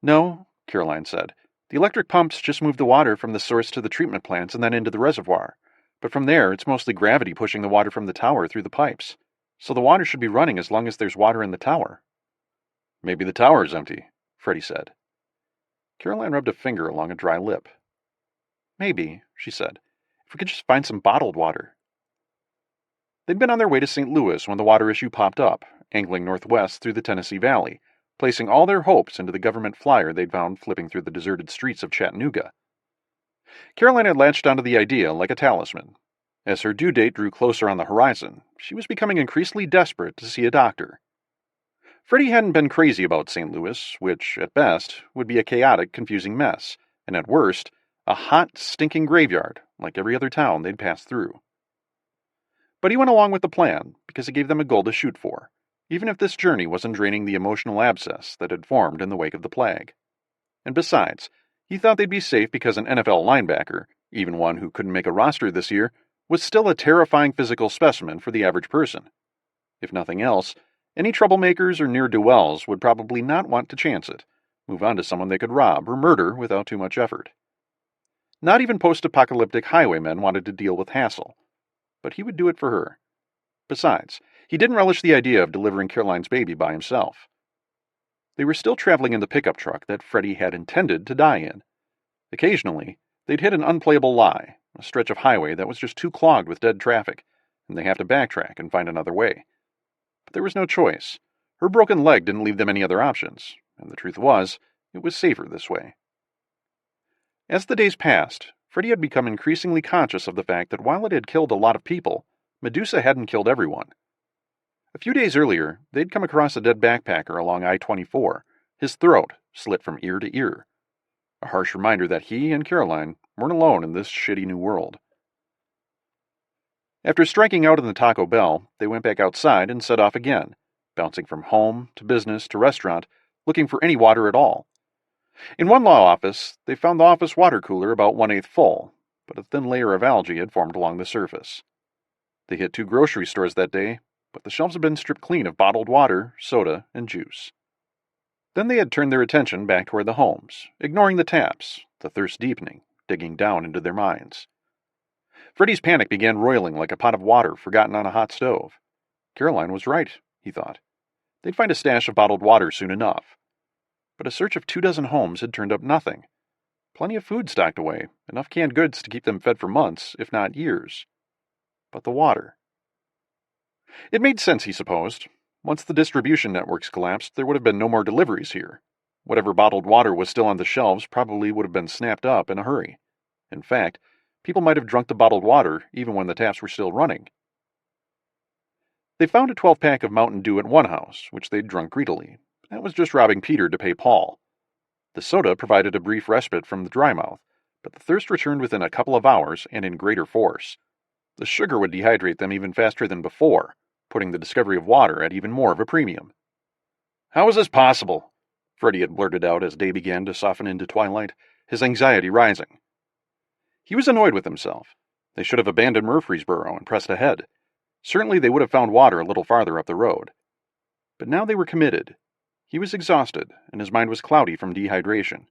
No, Caroline said. The electric pumps just move the water from the source to the treatment plants and then into the reservoir. But from there, it's mostly gravity pushing the water from the tower through the pipes. So the water should be running as long as there's water in the tower. Maybe the tower is empty, Freddie said. Caroline rubbed a finger along a dry lip. Maybe, she said, if we could just find some bottled water. They'd been on their way to St. Louis when the water issue popped up, angling northwest through the Tennessee Valley, placing all their hopes into the government flyer they'd found flipping through the deserted streets of Chattanooga. Caroline had latched onto the idea like a talisman. As her due date drew closer on the horizon, she was becoming increasingly desperate to see a doctor. Freddie hadn't been crazy about St. Louis, which, at best, would be a chaotic, confusing mess, and at worst, a hot, stinking graveyard, like every other town they'd passed through. But he went along with the plan, because it gave them a goal to shoot for, even if this journey wasn't draining the emotional abscess that had formed in the wake of the plague. And besides, he thought they'd be safe because an NFL linebacker, Even one who couldn't make a roster this year was still a terrifying physical specimen for the average person. If nothing else, any troublemakers or ne'er-do-wells would probably not want to chance it, move on to someone they could rob or murder without too much effort. Not even post-apocalyptic highwaymen wanted to deal with hassle, but he would do it for her. Besides, he didn't relish the idea of delivering Caroline's baby by himself. They were still traveling in the pickup truck that Freddie had intended to die in. Occasionally, they'd hit an unplayable lie, a stretch of highway that was just too clogged with dead traffic, and they have to backtrack and find another way. But there was no choice. Her broken leg didn't leave them any other options, and the truth was, it was safer this way. As the days passed, Freddie had become increasingly conscious of the fact that while it had killed a lot of people, Medusa hadn't killed everyone. A few days earlier, they'd come across a dead backpacker along I-24, his throat slit from ear to ear. A harsh reminder that he and Caroline weren't alone in this shitty new world. After striking out in the Taco Bell, they went back outside and set off again, bouncing from home to business to restaurant, looking for any water at all. In one law office, they found the office water cooler about 1/8 full, but a thin layer of algae had formed along the surface. They hit 2 grocery stores that day, but the shelves had been stripped clean of bottled water, soda, and juice. Then they had turned their attention back toward the homes, ignoring the taps, the thirst deepening, digging down into their minds. Freddie's panic began roiling like a pot of water forgotten on a hot stove. Caroline was right, he thought. They'd find a stash of bottled water soon enough. But a search of 24 homes had turned up nothing. Plenty of food stocked away, enough canned goods to keep them fed for months, if not years. But the water. It made sense, he supposed. Once the distribution networks collapsed, there would have been no more deliveries here. Whatever bottled water was still on the shelves probably would have been snapped up in a hurry. In fact, people might have drunk the bottled water even when the taps were still running. They found a 12-pack of Mountain Dew at one house, which they'd drunk greedily. That was just robbing Peter to pay Paul. The soda provided a brief respite from the dry mouth, but the thirst returned within a couple of hours and in greater force. The sugar would dehydrate them even faster than before, putting the discovery of water at even more of a premium. "How is this possible?" Freddie had blurted out as day began to soften into twilight, his anxiety rising. He was annoyed with himself. They should have abandoned Murfreesboro and pressed ahead. Certainly they would have found water a little farther up the road. But now they were committed. He was exhausted, and his mind was cloudy from dehydration.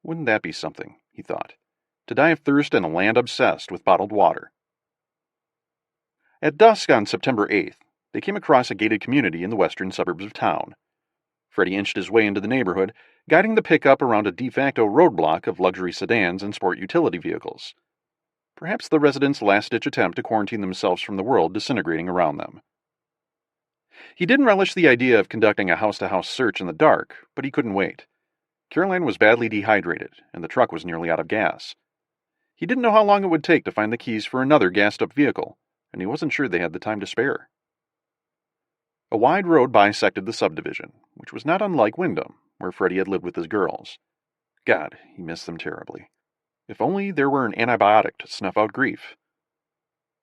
Wouldn't that be something, he thought, to die of thirst in a land obsessed with bottled water. At dusk on September 8th, they came across a gated community in the western suburbs of town. Freddie inched his way into the neighborhood, guiding the pickup around a de facto roadblock of luxury sedans and sport utility vehicles. Perhaps the residents' last-ditch attempt to quarantine themselves from the world disintegrating around them. He didn't relish the idea of conducting a house-to-house search in the dark, but he couldn't wait. Caroline was badly dehydrated, and the truck was nearly out of gas. He didn't know how long it would take to find the keys for another gassed-up vehicle, and he wasn't sure they had the time to spare. A wide road bisected the subdivision, which was not unlike Wyndham, where Freddie had lived with his girls. God, he missed them terribly. If only there were an antibiotic to snuff out grief.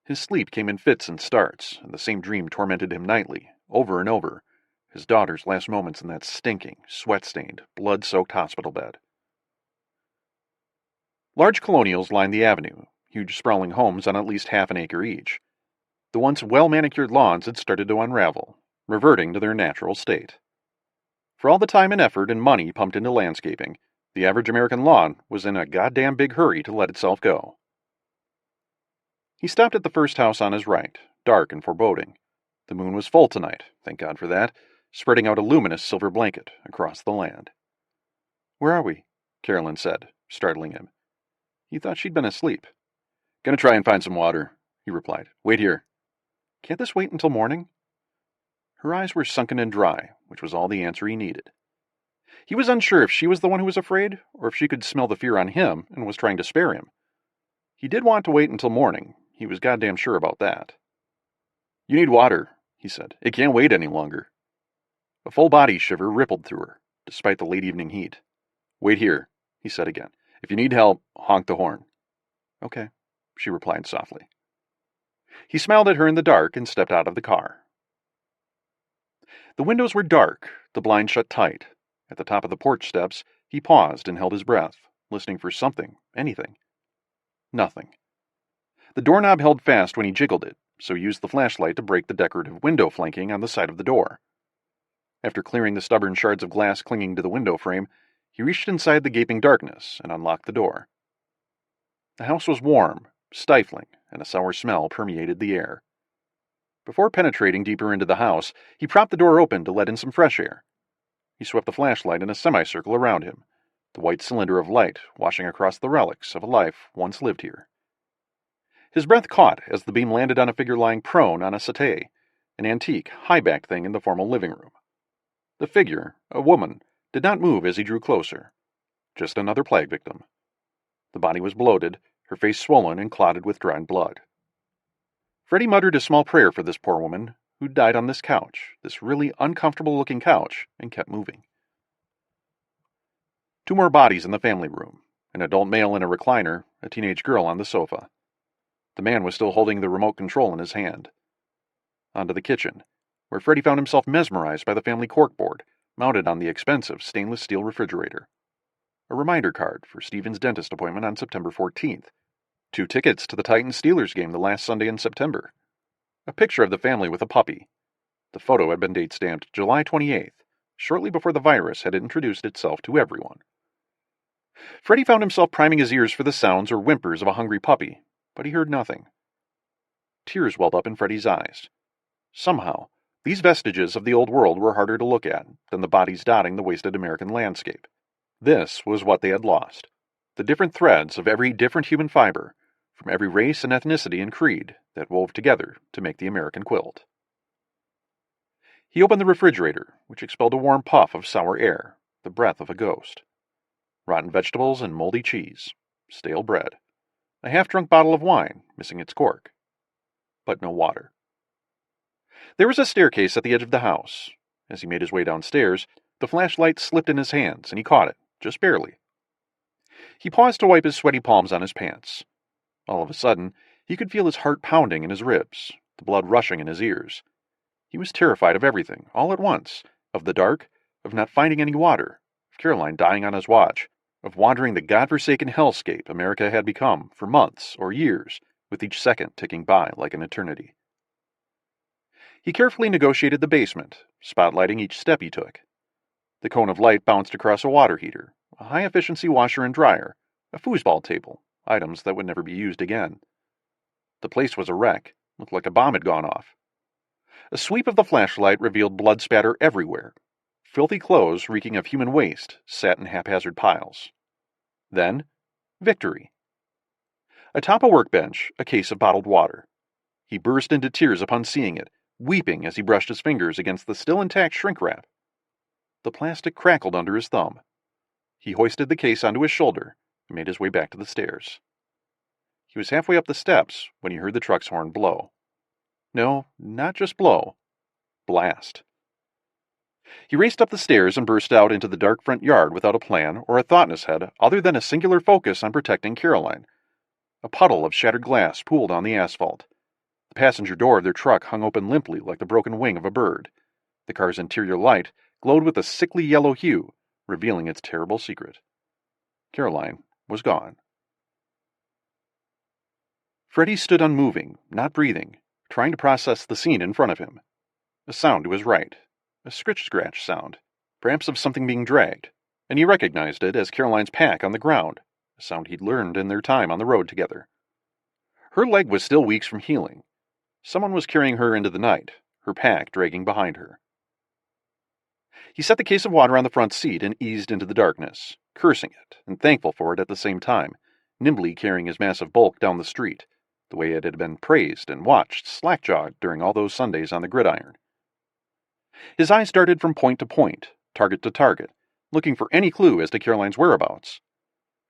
His sleep came in fits and starts, and the same dream tormented him nightly, over and over, his daughter's last moments in that stinking, sweat-stained, blood-soaked hospital bed. Large colonials lined the avenue, huge sprawling homes on at least half an acre each. The once well-manicured lawns had started to unravel, reverting to their natural state. For all the time and effort and money pumped into landscaping, the average American lawn was in a goddamn big hurry to let itself go. He stopped at the first house on his right, dark and foreboding. The moon was full tonight, thank God for that, spreading out a luminous silver blanket across the land. "Where are we?" Carolyn said, startling him. He thought she'd been asleep. "Gonna try and find some water," he replied. "Wait here." "Can't this wait until morning?" Her eyes were sunken and dry, which was all the answer he needed. He was unsure if she was the one who was afraid, or if she could smell the fear on him and was trying to spare him. He did want to wait until morning, he was goddamn sure about that. "You need water," he said. "It can't wait any longer." A full body shiver rippled through her, despite the late evening heat. "Wait here," he said again. "If you need help, honk the horn." "Okay," she replied softly. He smiled at her in the dark and stepped out of the car. The windows were dark, the blind shut tight. At the top of the porch steps, he paused and held his breath, listening for something, anything. Nothing. The doorknob held fast when he jiggled it, so he used the flashlight to break the decorative window flanking on the side of the door. After clearing the stubborn shards of glass clinging to the window frame, he reached inside the gaping darkness and unlocked the door. The house was warm, stifling, and a sour smell permeated the air. Before penetrating deeper into the house, he propped the door open to let in some fresh air. He swept the flashlight in a semicircle around him, the white cylinder of light washing across the relics of a life once lived here. His breath caught as the beam landed on a figure lying prone on a settee, an antique, high-backed thing in the formal living room. The figure, a woman, did not move as he drew closer. Just another plague victim. The body was bloated, her face swollen and clotted with dried blood. Freddie muttered a small prayer for this poor woman, who died on this couch, this really uncomfortable-looking couch, and kept moving. 2 more bodies in the family room, an adult male in a recliner, a teenage girl on the sofa. The man was still holding the remote control in his hand. Onto the kitchen, where Freddie found himself mesmerized by the family corkboard, mounted on the expensive stainless steel refrigerator. A reminder card for Steven's dentist appointment on September 14th. 2 tickets to the Titans-Steelers game the last Sunday in September. A picture of the family with a puppy. The photo had been date-stamped July 28th, shortly before the virus had introduced itself to everyone. Freddie found himself priming his ears for the sounds or whimpers of a hungry puppy, but he heard nothing. Tears welled up in Freddie's eyes. Somehow, these vestiges of the old world were harder to look at than the bodies dotting the wasted American landscape. This was what they had lost. The different threads of every different human fiber, from every race and ethnicity and creed, that wove together to make the American quilt. He opened the refrigerator, which expelled a warm puff of sour air, the breath of a ghost. Rotten vegetables and moldy cheese, stale bread. A half-drunk bottle of wine, missing its cork. But no water. There was a staircase at the edge of the house. As he made his way downstairs, the flashlight slipped in his hands, and he caught it, just barely. He paused to wipe his sweaty palms on his pants. All of a sudden, he could feel his heart pounding in his ribs, the blood rushing in his ears. He was terrified of everything, all at once, of the dark, of not finding any water, of Caroline dying on his watch, of wandering the godforsaken hellscape America had become for months or years, with each second ticking by like an eternity. He carefully negotiated the basement, spotlighting each step he took. The cone of light bounced across a water heater, a high-efficiency washer and dryer, a foosball table, items that would never be used again. The place was a wreck, looked like a bomb had gone off. A sweep of the flashlight revealed blood spatter everywhere. Filthy clothes reeking of human waste sat in haphazard piles. Then, victory. Atop a workbench, a case of bottled water. He burst into tears upon seeing it, weeping as he brushed his fingers against the still intact shrink wrap. The plastic crackled under his thumb. He hoisted the case onto his shoulder and made his way back to the stairs. He was halfway up the steps when he heard the truck's horn blow. No, not just blow. Blast. He raced up the stairs and burst out into the dark front yard without a plan or a thought in his head other than a singular focus on protecting Caroline. A puddle of shattered glass pooled on the asphalt. The passenger door of their truck hung open limply like the broken wing of a bird. The car's interior light glowed with a sickly yellow hue, revealing its terrible secret. Caroline was gone. Freddie stood unmoving, not breathing, trying to process the scene in front of him. A sound to his right. A scritch-scratch sound, perhaps of something being dragged, and he recognized it as Caroline's pack on the ground, a sound he'd learned in their time on the road together. Her leg was still weeks from healing. Someone was carrying her into the night, her pack dragging behind her. He set the case of water on the front seat and eased into the darkness, cursing it and thankful for it at the same time, nimbly carrying his massive bulk down the street, the way it had been praised and watched slack-jawed during all those Sundays on the gridiron. His eyes darted from point to point, target to target, looking for any clue as to Caroline's whereabouts.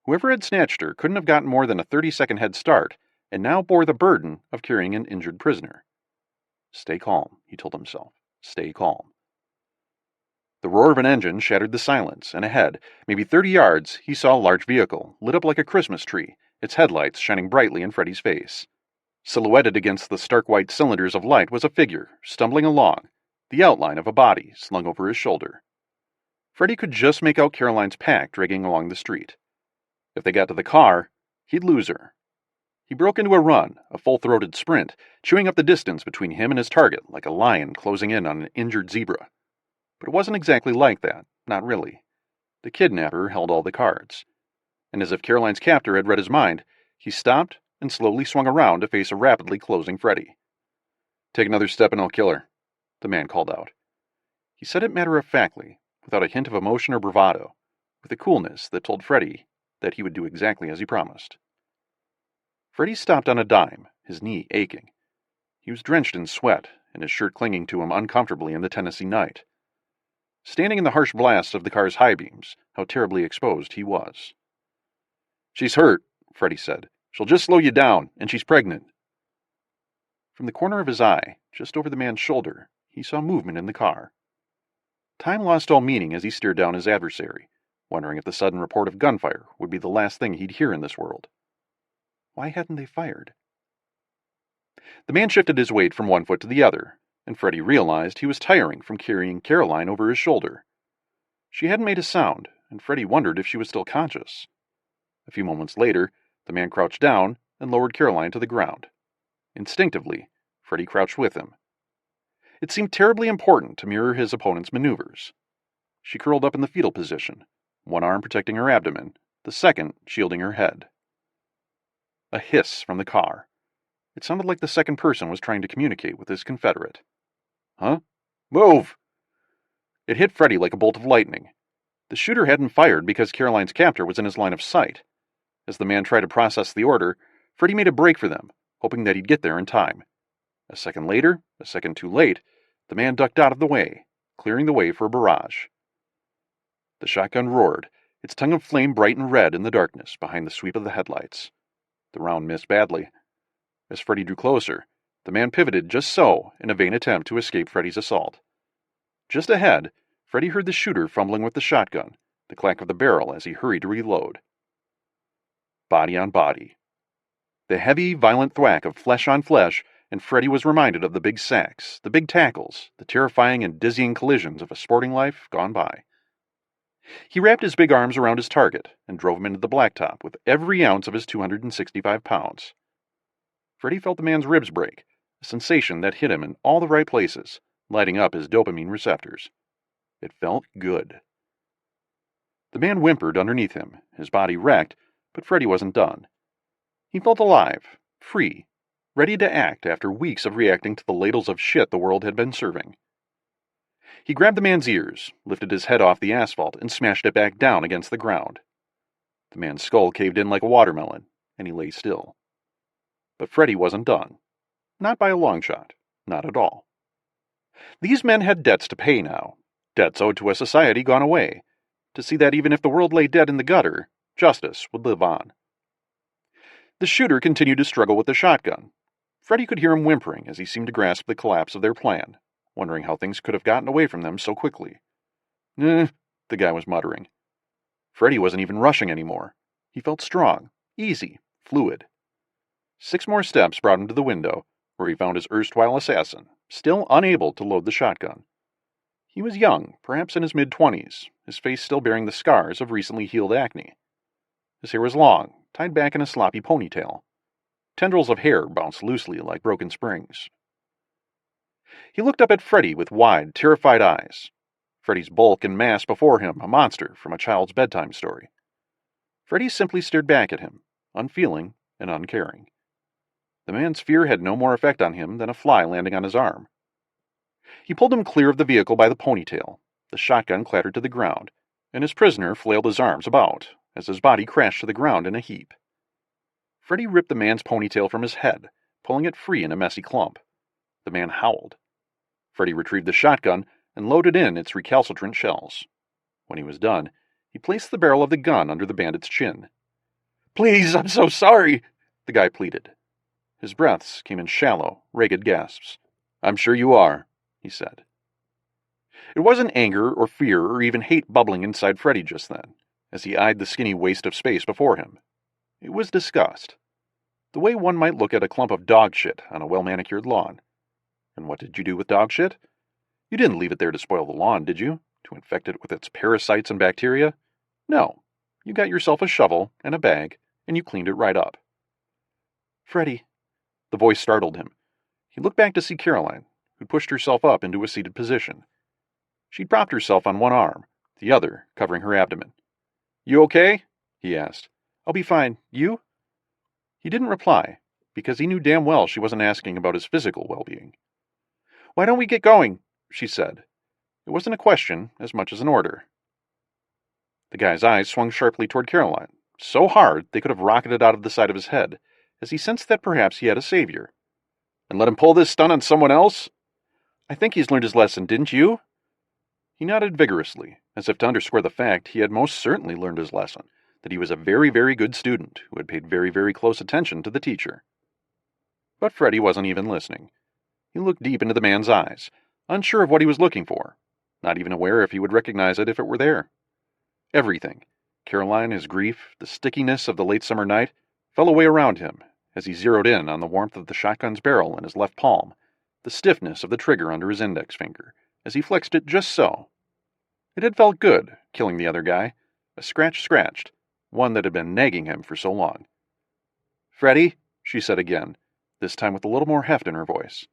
Whoever had snatched her couldn't have gotten more than a 30-second head start, and now bore the burden of carrying an injured prisoner. Stay calm, he told himself. Stay calm. The roar of an engine shattered the silence, and ahead, maybe 30 yards, he saw a large vehicle, lit up like a Christmas tree, its headlights shining brightly in Freddie's face. Silhouetted against the stark white cylinders of light was a figure, stumbling along, the outline of a body slung over his shoulder. Freddie could just make out Caroline's pack dragging along the street. If they got to the car, he'd lose her. He broke into a run, a full-throated sprint, chewing up the distance between him and his target like a lion closing in on an injured zebra. But it wasn't exactly like that, not really. The kidnapper held all the cards. And as if Caroline's captor had read his mind, he stopped and slowly swung around to face a rapidly closing Freddy. "Take another step and I'll kill her," the man called out. He said it matter-of-factly, without a hint of emotion or bravado, with a coolness that told Freddy that he would do exactly as he promised. Freddy stopped on a dime, his knee aching. He was drenched in sweat, and his shirt clinging to him uncomfortably in the Tennessee night. Standing in the harsh blast of the car's high beams, how terribly exposed he was. "She's hurt," Freddy said. "She'll just slow you down, and she's pregnant." From the corner of his eye, just over the man's shoulder, he saw movement in the car. Time lost all meaning as he stared down his adversary, wondering if the sudden report of gunfire would be the last thing he'd hear in this world. Why hadn't they fired? The man shifted his weight from one foot to the other, and Freddy realized he was tiring from carrying Caroline over his shoulder. She hadn't made a sound, and Freddy wondered if she was still conscious. A few moments later, the man crouched down and lowered Caroline to the ground. Instinctively, Freddy crouched with him. It seemed terribly important to mirror his opponent's maneuvers. She curled up in the fetal position, one arm protecting her abdomen, the second shielding her head. A hiss from the car. It sounded like the second person was trying to communicate with his confederate. "Huh? Move!" It hit Freddy like a bolt of lightning. The shooter hadn't fired because Caroline's captor was in his line of sight. As the man tried to process the order, Freddy made a break for them, hoping that he'd get there in time. A second later, a second too late, the man ducked out of the way, clearing the way for a barrage. The shotgun roared, its tongue of flame bright and red in the darkness behind the sweep of the headlights. The round missed badly. As Freddy drew closer, the man pivoted just so in a vain attempt to escape Freddy's assault. Just ahead, Freddy heard the shooter fumbling with the shotgun, the clack of the barrel as he hurried to reload. Body on body. The heavy, violent thwack of flesh on flesh, and Freddy was reminded of the big sacks, the big tackles, the terrifying and dizzying collisions of a sporting life gone by. He wrapped his big arms around his target and drove him into the blacktop with every ounce of his 265 pounds. Freddy felt the man's ribs break, a sensation that hit him in all the right places, lighting up his dopamine receptors. It felt good. The man whimpered underneath him, his body wrecked, but Freddy wasn't done. He felt alive, free, ready to act after weeks of reacting to the ladles of shit the world had been serving. He grabbed the man's ears, lifted his head off the asphalt, and smashed it back down against the ground. The man's skull caved in like a watermelon, and he lay still. But Freddy wasn't done. Not by a long shot. Not at all. These men had debts to pay now, debts owed to a society gone away, to see that even if the world lay dead in the gutter, justice would live on. The shooter continued to struggle with the shotgun. Freddy could hear him whimpering as he seemed to grasp the collapse of their plan, wondering how things could have gotten away from them so quickly. The guy was muttering. Freddy wasn't even rushing anymore. He felt strong, easy, fluid. 6 more steps brought him to the window, where he found his erstwhile assassin, still unable to load the shotgun. He was young, perhaps in his mid-20s, his face still bearing the scars of recently healed acne. His hair was long, tied back in a sloppy ponytail. Tendrils of hair bounced loosely like broken springs. He looked up at Freddy with wide, terrified eyes. Freddy's bulk and mass before him, a monster from a child's bedtime story. Freddy simply stared back at him, unfeeling and uncaring. The man's fear had no more effect on him than a fly landing on his arm. He pulled him clear of the vehicle by the ponytail. The shotgun clattered to the ground, and his prisoner flailed his arms about as his body crashed to the ground in a heap. Freddy ripped the man's ponytail from his head, pulling it free in a messy clump. The man howled. Freddy retrieved the shotgun and loaded in its recalcitrant shells. When he was done, he placed the barrel of the gun under the bandit's chin. "Please, I'm so sorry," the guy pleaded. His breaths came in shallow, ragged gasps. "I'm sure you are," he said. It wasn't anger or fear or even hate bubbling inside Freddy just then, as he eyed the skinny waste of space before him. It was disgust. The way one might look at a clump of dog shit on a well-manicured lawn. And what did you do with dog shit? You didn't leave it there to spoil the lawn, did you? To infect it with its parasites and bacteria? No. You got yourself a shovel and a bag, and you cleaned it right up. Freddie. The voice startled him. He looked back to see Caroline, who'd pushed herself up into a seated position. She'd propped herself on one arm, the other covering her abdomen. You okay? He asked. I'll be fine. You? He didn't reply, because he knew damn well she wasn't asking about his physical well-being. Why don't we get going? She said. It wasn't a question as much as an order. The guy's eyes swung sharply toward Caroline, so hard they could have rocketed out of the side of his head, as he sensed that perhaps he had a savior. And let him pull this stunt on someone else? I think he's learned his lesson, didn't you? He nodded vigorously, as if to underscore the fact he had most certainly learned his lesson, that he was a very, very good student who had paid very, very close attention to the teacher. But Freddie wasn't even listening. He looked deep into the man's eyes, unsure of what he was looking for, not even aware if he would recognize it if it were there. Everything, Caroline, his grief, the stickiness of the late summer night, fell away around him as he zeroed in on the warmth of the shotgun's barrel in his left palm, the stiffness of the trigger under his index finger, as he flexed it just so. It had felt good, killing the other guy, a scratch scratched, one that had been nagging him for so long. Freddie, she said again, this time with a little more heft in her voice.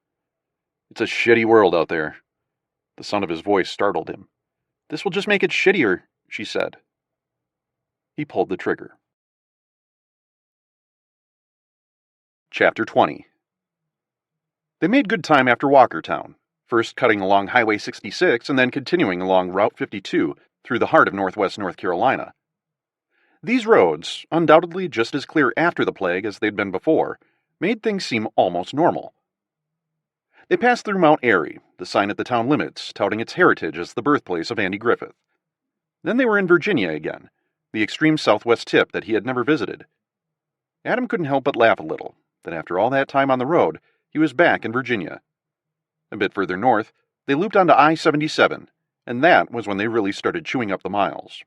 It's a shitty world out there. The sound of his voice startled him. This will just make it shittier, she said. He pulled the trigger. Chapter 20. They made good time after Walkertown, first cutting along Highway 66 and then continuing along Route 52 through the heart of northwest North Carolina. These roads, undoubtedly just as clear after the plague as they'd been before, made things seem almost normal. They passed through Mount Airy, the sign at the town limits, touting its heritage as the birthplace of Andy Griffith. Then they were in Virginia again, the extreme southwest tip that he had never visited. Adam couldn't help but laugh a little, that after all that time on the road, he was back in Virginia. A bit further north, they looped onto I-77, and that was when they really started chewing up the miles.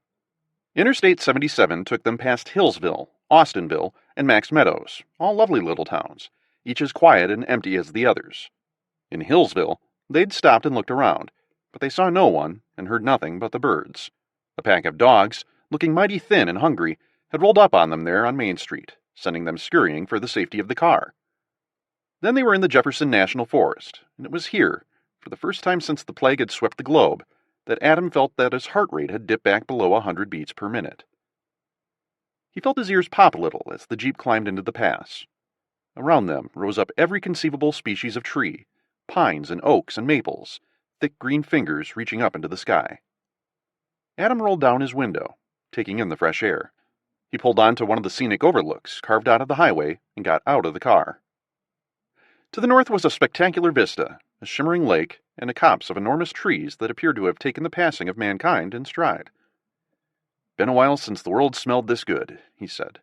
Interstate 77 took them past Hillsville, Austinville, and Max Meadows, all lovely little towns, each as quiet and empty as the others. In Hillsville, they'd stopped and looked around, but they saw no one and heard nothing but the birds. A pack of dogs, looking mighty thin and hungry, had rolled up on them there on Main Street, sending them scurrying for the safety of the car. Then they were in the Jefferson National Forest, and it was here, for the first time since the plague had swept the globe, that Adam felt that his heart rate had dipped back below 100 beats per minute. He felt his ears pop a little as the Jeep climbed into the pass. Around them rose up every conceivable species of tree, pines and oaks and maples, thick green fingers reaching up into the sky. Adam rolled down his window, taking in the fresh air. He pulled onto one of the scenic overlooks carved out of the highway and got out of the car. To the north was a spectacular vista, a shimmering lake, and a copse of enormous trees that appeared to have taken the passing of mankind in stride. Been a while since the world smelled this good, he said.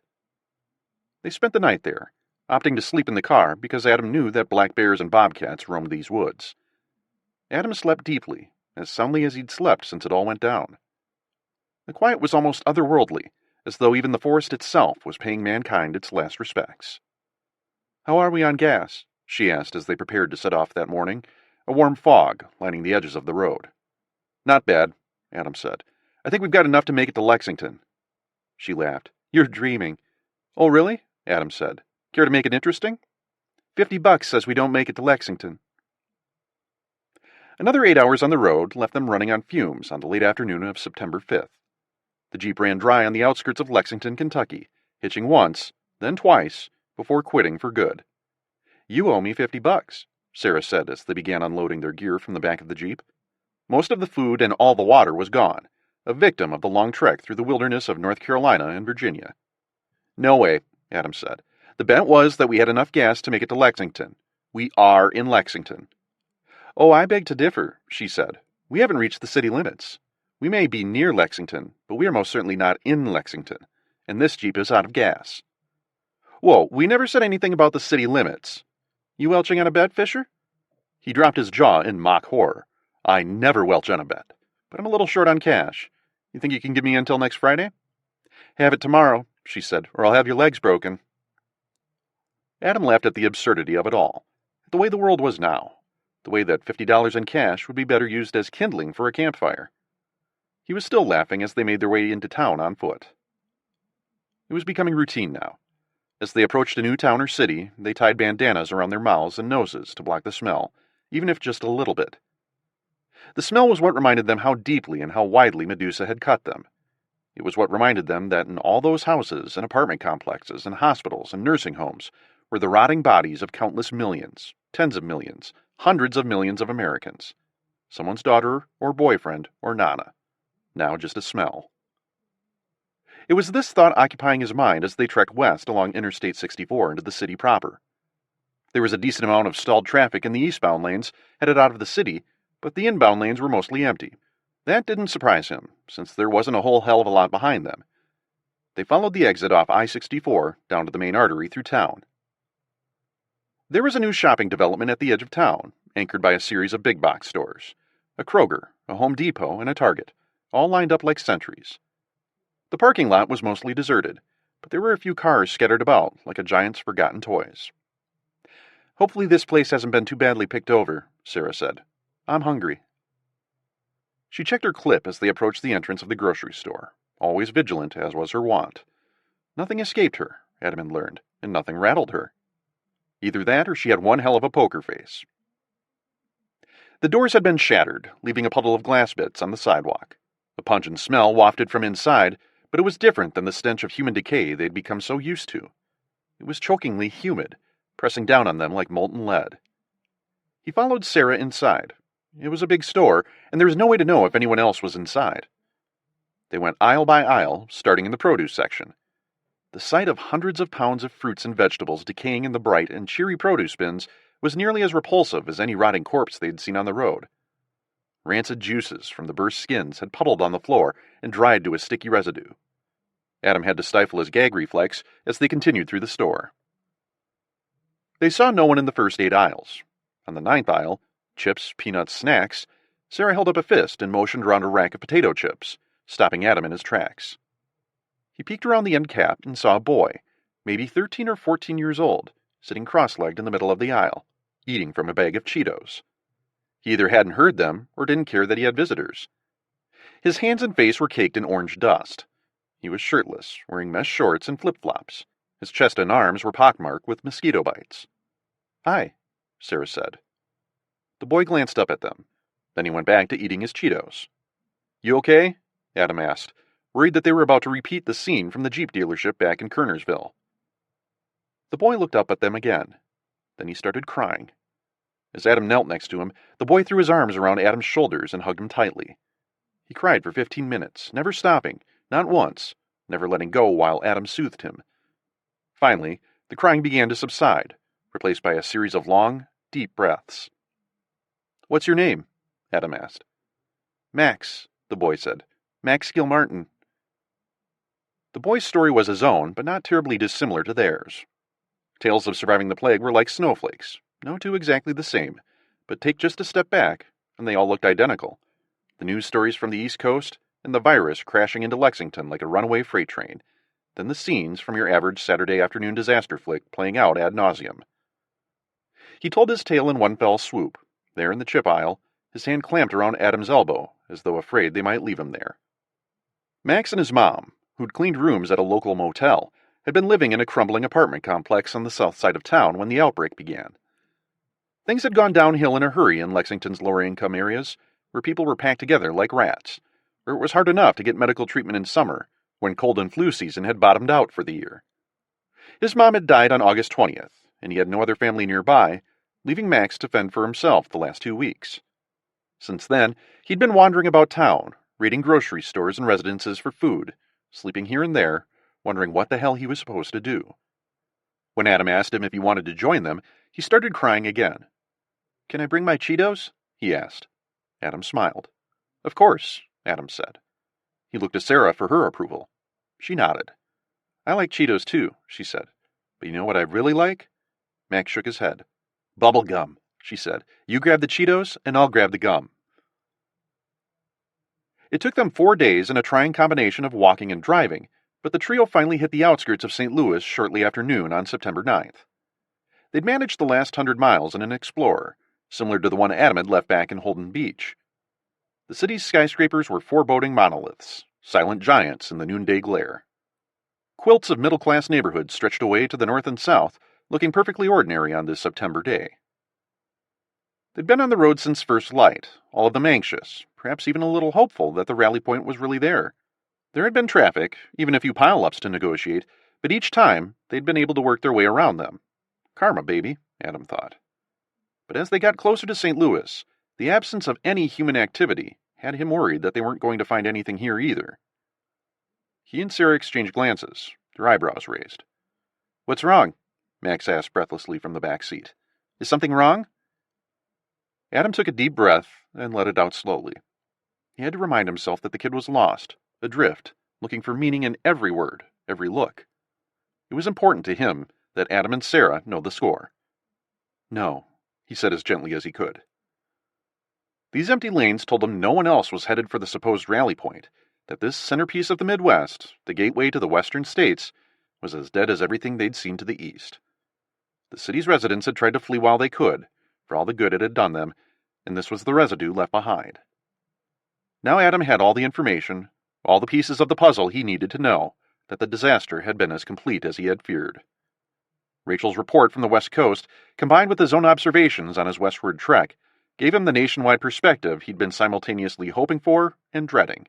They spent the night there, opting to sleep in the car because Adam knew that black bears and bobcats roamed these woods. Adam slept deeply, as soundly as he'd slept since it all went down. The quiet was almost otherworldly, as though even the forest itself was paying mankind its last respects. How are we on gas? She asked as they prepared to set off that morning, a warm fog lining the edges of the road. Not bad, Adam said. I think we've got enough to make it to Lexington. She laughed. You're dreaming. Oh, really? Adam said. Care to make it interesting? $50 says we don't make it to Lexington. Another 8 hours on the road left them running on fumes on the late afternoon of September 5th. The Jeep ran dry on the outskirts of Lexington, Kentucky, hitching once, then twice, before quitting for good. You owe me $50, Sarah said as they began unloading their gear from the back of the Jeep. Most of the food and all the water was gone, a victim of the long trek through the wilderness of North Carolina and Virginia. No way, Adam said. The bet was that we had enough gas to make it to Lexington. We are in Lexington. Oh, I beg to differ, she said. We haven't reached the city limits. We may be near Lexington, but we are most certainly not in Lexington, and this Jeep is out of gas. Whoa, we never said anything about the city limits. You welching on a bet, Fisher? He dropped his jaw in mock horror. I never welch on a bet, but I'm a little short on cash. You think you can give me until next Friday? Have it tomorrow, she said, or I'll have your legs broken. Adam laughed at the absurdity of it all, the way the world was now, the way that $50 in cash would be better used as kindling for a campfire. He was still laughing as they made their way into town on foot. It was becoming routine now. As they approached a new town or city, they tied bandanas around their mouths and noses to block the smell, even if just a little bit. The smell was what reminded them how deeply and how widely Medusa had cut them. It was what reminded them that in all those houses and apartment complexes and hospitals and nursing homes were the rotting bodies of countless millions, tens of millions, hundreds of millions of Americans. Someone's daughter or boyfriend or nana. Now just a smell. It was this thought occupying his mind as they trekked west along Interstate 64 into the city proper. There was a decent amount of stalled traffic in the eastbound lanes headed out of the city, but the inbound lanes were mostly empty. That didn't surprise him, since there wasn't a whole hell of a lot behind them. They followed the exit off I-64 down to the main artery through town. There was a new shopping development at the edge of town, anchored by a series of big box stores. A Kroger, a Home Depot, and a Target, all lined up like sentries. The parking lot was mostly deserted, but there were a few cars scattered about like a giant's forgotten toys. "Hopefully this place hasn't been too badly picked over," Sarah said. "I'm hungry." She checked her clip as they approached the entrance of the grocery store, always vigilant as was her wont. Nothing escaped her, Adam had learned, and nothing rattled her. Either that or she had one hell of a poker face. The doors had been shattered, leaving a puddle of glass bits on the sidewalk. A pungent smell wafted from inside, but it was different than the stench of human decay they'd become so used to. It was chokingly humid, pressing down on them like molten lead. He followed Sarah inside. It was a big store, and there was no way to know if anyone else was inside. They went aisle by aisle, starting in the produce section. The sight of hundreds of pounds of fruits and vegetables decaying in the bright and cheery produce bins was nearly as repulsive as any rotting corpse they'd seen on the road. Rancid juices from the burst skins had puddled on the floor and dried to a sticky residue. Adam had to stifle his gag reflex as they continued through the store. They saw no one in the first 8 aisles. On the 9th aisle, chips, peanuts, snacks, Sarah held up a fist and motioned around a rack of potato chips, stopping Adam in his tracks. He peeked around the end cap and saw a boy, maybe 13 or 14 years old, sitting cross-legged in the middle of the aisle, eating from a bag of Cheetos. He either hadn't heard them or didn't care that he had visitors. His hands and face were caked in orange dust. He was shirtless, wearing mesh shorts and flip-flops. His chest and arms were pockmarked with mosquito bites. "Hi," Sarah said. The boy glanced up at them. Then he went back to eating his Cheetos. "You okay?" Adam asked, worried that they were about to repeat the scene from the Jeep dealership back in Kernersville. The boy looked up at them again. Then he started crying. As Adam knelt next to him, the boy threw his arms around Adam's shoulders and hugged him tightly. He cried for 15 minutes, never stopping, not once, never letting go while Adam soothed him. Finally, the crying began to subside, replaced by a series of long, deep breaths. "What's your name?" Adam asked. "Max," the boy said. "Max Gilmartin." The boy's story was his own, but not terribly dissimilar to theirs. Tales of surviving the plague were like snowflakes, no two exactly the same, but take just a step back, and they all looked identical. The news stories from the East Coast, and the virus crashing into Lexington like a runaway freight train, then the scenes from your average Saturday afternoon disaster flick playing out ad nauseum. He told his tale in one fell swoop, there in the chip aisle, his hand clamped around Adam's elbow, as though afraid they might leave him there. Max and his mom, who'd cleaned rooms at a local motel, had been living in a crumbling apartment complex on the south side of town when the outbreak began. Things had gone downhill in a hurry in Lexington's lower-income areas, where people were packed together like rats, where it was hard enough to get medical treatment in summer, when cold and flu season had bottomed out for the year. His mom had died on August 20th, and he had no other family nearby, leaving Max to fend for himself the last 2 weeks. Since then, he'd been wandering about town, raiding grocery stores and residences for food, sleeping here and there, wondering what the hell he was supposed to do. When Adam asked him if he wanted to join them, he started crying again. "Can I bring my Cheetos?" he asked. Adam smiled. "Of course," Adam said. He looked at Sarah for her approval. She nodded. "I like Cheetos too," she said. "But you know what I really like?" Max shook his head. "Bubble gum," she said. "You grab the Cheetos, and I'll grab the gum." It took them 4 days and a trying combination of walking and driving, but the trio finally hit the outskirts of St. Louis shortly after noon on September 9th. They'd managed the last 100 miles in an Explorer, similar to the one Adam had left back in Holden Beach. The city's skyscrapers were foreboding monoliths, silent giants in the noonday glare. Quilts of middle-class neighborhoods stretched away to the north and south, looking perfectly ordinary on this September day. They'd been on the road since first light, all of them anxious, perhaps even a little hopeful that the rally point was really there. There had been traffic, even a few pile-ups to negotiate, but each time they'd been able to work their way around them. Karma, baby, Adam thought. But as they got closer to St. Louis, the absence of any human activity had him worried that they weren't going to find anything here either. He and Sarah exchanged glances, their eyebrows raised. "What's wrong?" Max asked breathlessly from the back seat. "Is something wrong?" Adam took a deep breath and let it out slowly. He had to remind himself that the kid was lost, adrift, looking for meaning in every word, every look. It was important to him that Adam and Sarah know the score. "No," he said as gently as he could. These empty lanes told him no one else was headed for the supposed rally point, that this centerpiece of the Midwest, the gateway to the western states, was as dead as everything they'd seen to the east. The city's residents had tried to flee while they could, for all the good it had done them, and this was the residue left behind. Now Adam had all the information, all the pieces of the puzzle he needed to know that the disaster had been as complete as he had feared. Rachel's report from the West Coast, combined with his own observations on his westward trek, gave him the nationwide perspective he'd been simultaneously hoping for and dreading.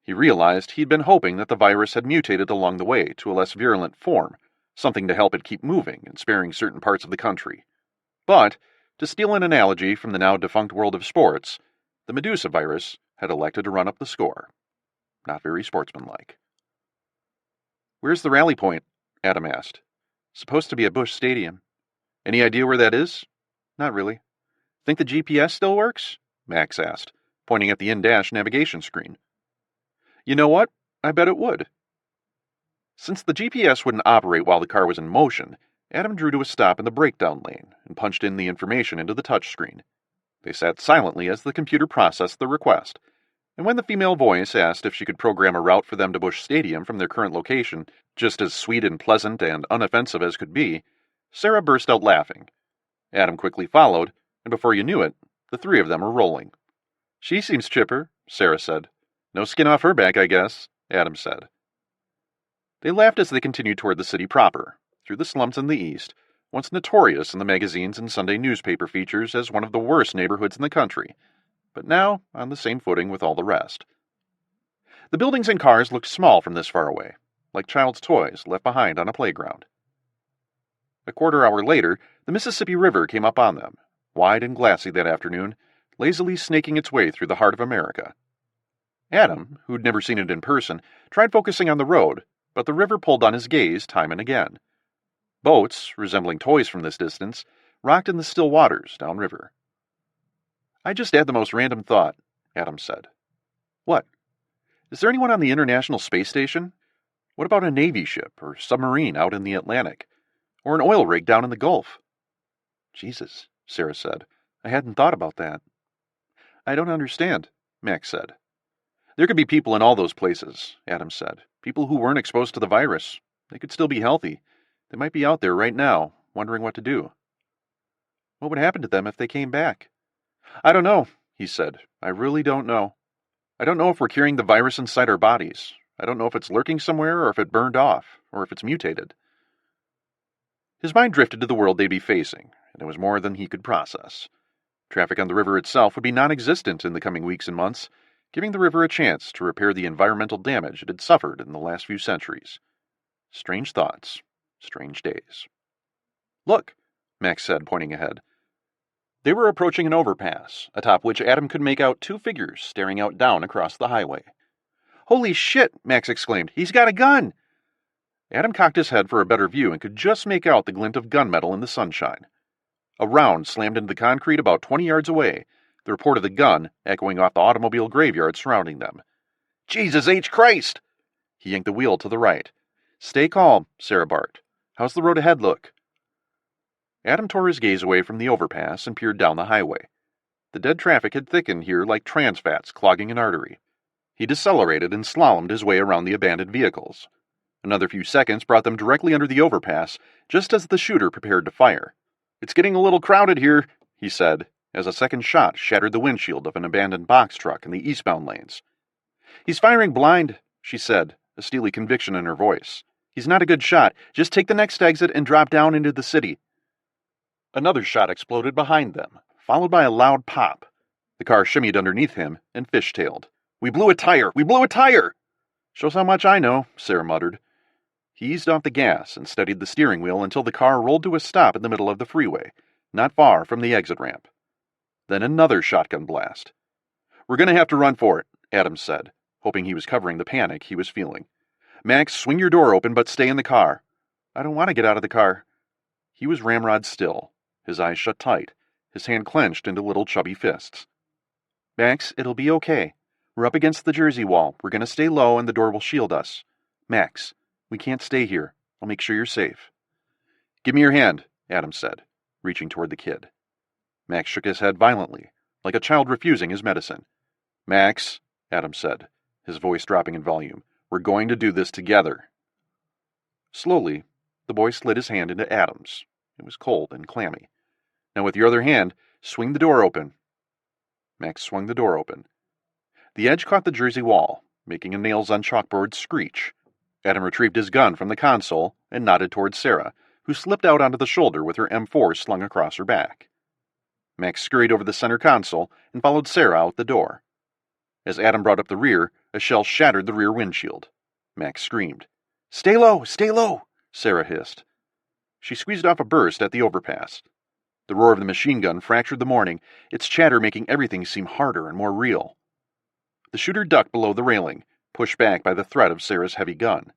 He realized he'd been hoping that the virus had mutated along the way to a less virulent form, something to help it keep moving and sparing certain parts of the country. But, to steal an analogy from the now defunct world of sports, the Medusa virus had elected to run up the score. Not very sportsmanlike. "Where's the rally point?" Adam asked. "Supposed to be at Busch Stadium." "Any idea where that is?" "Not really." "Think the GPS still works?" Max asked, pointing at the in-dash navigation screen. "You know what? I bet it would." Since the GPS wouldn't operate while the car was in motion, Adam drew to a stop in the breakdown lane and punched in the information into the touchscreen. They sat silently as the computer processed the request, and when the female voice asked if she could program a route for them to Busch Stadium from their current location, just as sweet and pleasant and unoffensive as could be, Sarah burst out laughing. Adam quickly followed, and before you knew it, the three of them were rolling. "She seems chipper," Sarah said. "No skin off her back, I guess," Adam said. They laughed as they continued toward the city proper, through the slums in the east, once notorious in the magazines and Sunday newspaper features as one of the worst neighborhoods in the country, but now on the same footing with all the rest. The buildings and cars looked small from this far away, like child's toys left behind on a playground. A quarter hour later, the Mississippi River came up on them, wide and glassy that afternoon, lazily snaking its way through the heart of America. Adam, who'd never seen it in person, tried focusing on the road, but the river pulled on his gaze time and again. Boats, resembling toys from this distance, rocked in the still waters downriver. "I just had the most random thought," Adam said. "What?" "Is there anyone on the International Space Station? What about a Navy ship or submarine out in the Atlantic? Or an oil rig down in the Gulf?" "Jesus," Sarah said. "I hadn't thought about that." "I don't understand," Max said. "There could be people in all those places," Adam said. "People who weren't exposed to the virus. They could still be healthy. They might be out there right now, wondering what to do." "What would happen to them if they came back?" "I don't know," he said. "I really don't know. I don't know if we're carrying the virus inside our bodies. I don't know if it's lurking somewhere or if it burned off, or if it's mutated." His mind drifted to the world they'd be facing, and it was more than he could process. Traffic on the river itself would be non-existent in the coming weeks and months, giving the river a chance to repair the environmental damage it had suffered in the last few centuries. Strange thoughts, strange days. "Look," Max said, pointing ahead. They were approaching an overpass, atop which Adam could make out two figures staring out down across the highway. "Holy shit!" Max exclaimed. "He's got a gun!" Adam cocked his head for a better view and could just make out the glint of gunmetal in the sunshine. A round slammed into the concrete about 20 yards away, the report of the gun echoing off the automobile graveyard surrounding them. "Jesus H. Christ!" He yanked the wheel to the right. "Stay calm," Sarah barked. "How's the road ahead look?" Adam tore his gaze away from the overpass and peered down the highway. The dead traffic had thickened here like trans fats clogging an artery. He decelerated and slalomed his way around the abandoned vehicles. Another few seconds brought them directly under the overpass, just as the shooter prepared to fire. "It's getting a little crowded here," he said, as a second shot shattered the windshield of an abandoned box truck in the eastbound lanes. "He's firing blind," she said, a steely conviction in her voice. He's not a good shot. Just take the next exit and drop down into the city." Another shot exploded behind them, followed by a loud pop. The car shimmied underneath him and fishtailed. "We blew a tire! We blew a tire!" "Shows how much I know," Sarah muttered. He eased off the gas and steadied the steering wheel until the car rolled to a stop in the middle of the freeway, not far from the exit ramp. Then another shotgun blast. "We're going to have to run for it," Adam said, hoping he was covering the panic he was feeling. "Max, swing your door open, but stay in the car." "I don't want to get out of the car." He was ramrod still, his eyes shut tight, his hand clenched into little chubby fists. "Max, it'll be okay. We're up against the Jersey wall. We're going to stay low and the door will shield us. Max, we can't stay here. I'll make sure you're safe." "Give me your hand," Adam said, reaching toward the kid. Max shook his head violently, like a child refusing his medicine. "Max," Adam said, his voice dropping in volume, "we're going to do this together." Slowly, the boy slid his hand into Adam's. It was cold and clammy. "Now with your other hand, swing the door open." Max swung the door open. The edge caught the Jersey wall, making a nails-on-chalkboard screech. Adam retrieved his gun from the console and nodded toward Sarah, who slipped out onto the shoulder with her M4 slung across her back. Max scurried over the center console and followed Sarah out the door. As Adam brought up the rear, a shell shattered the rear windshield. Max screamed. "Stay low! Stay low!" Sarah hissed. She squeezed off a burst at the overpass. The roar of the machine gun fractured the morning, its chatter making everything seem harder and more real. The shooter ducked below the railing, pushed back by the threat of Sarah's heavy gun.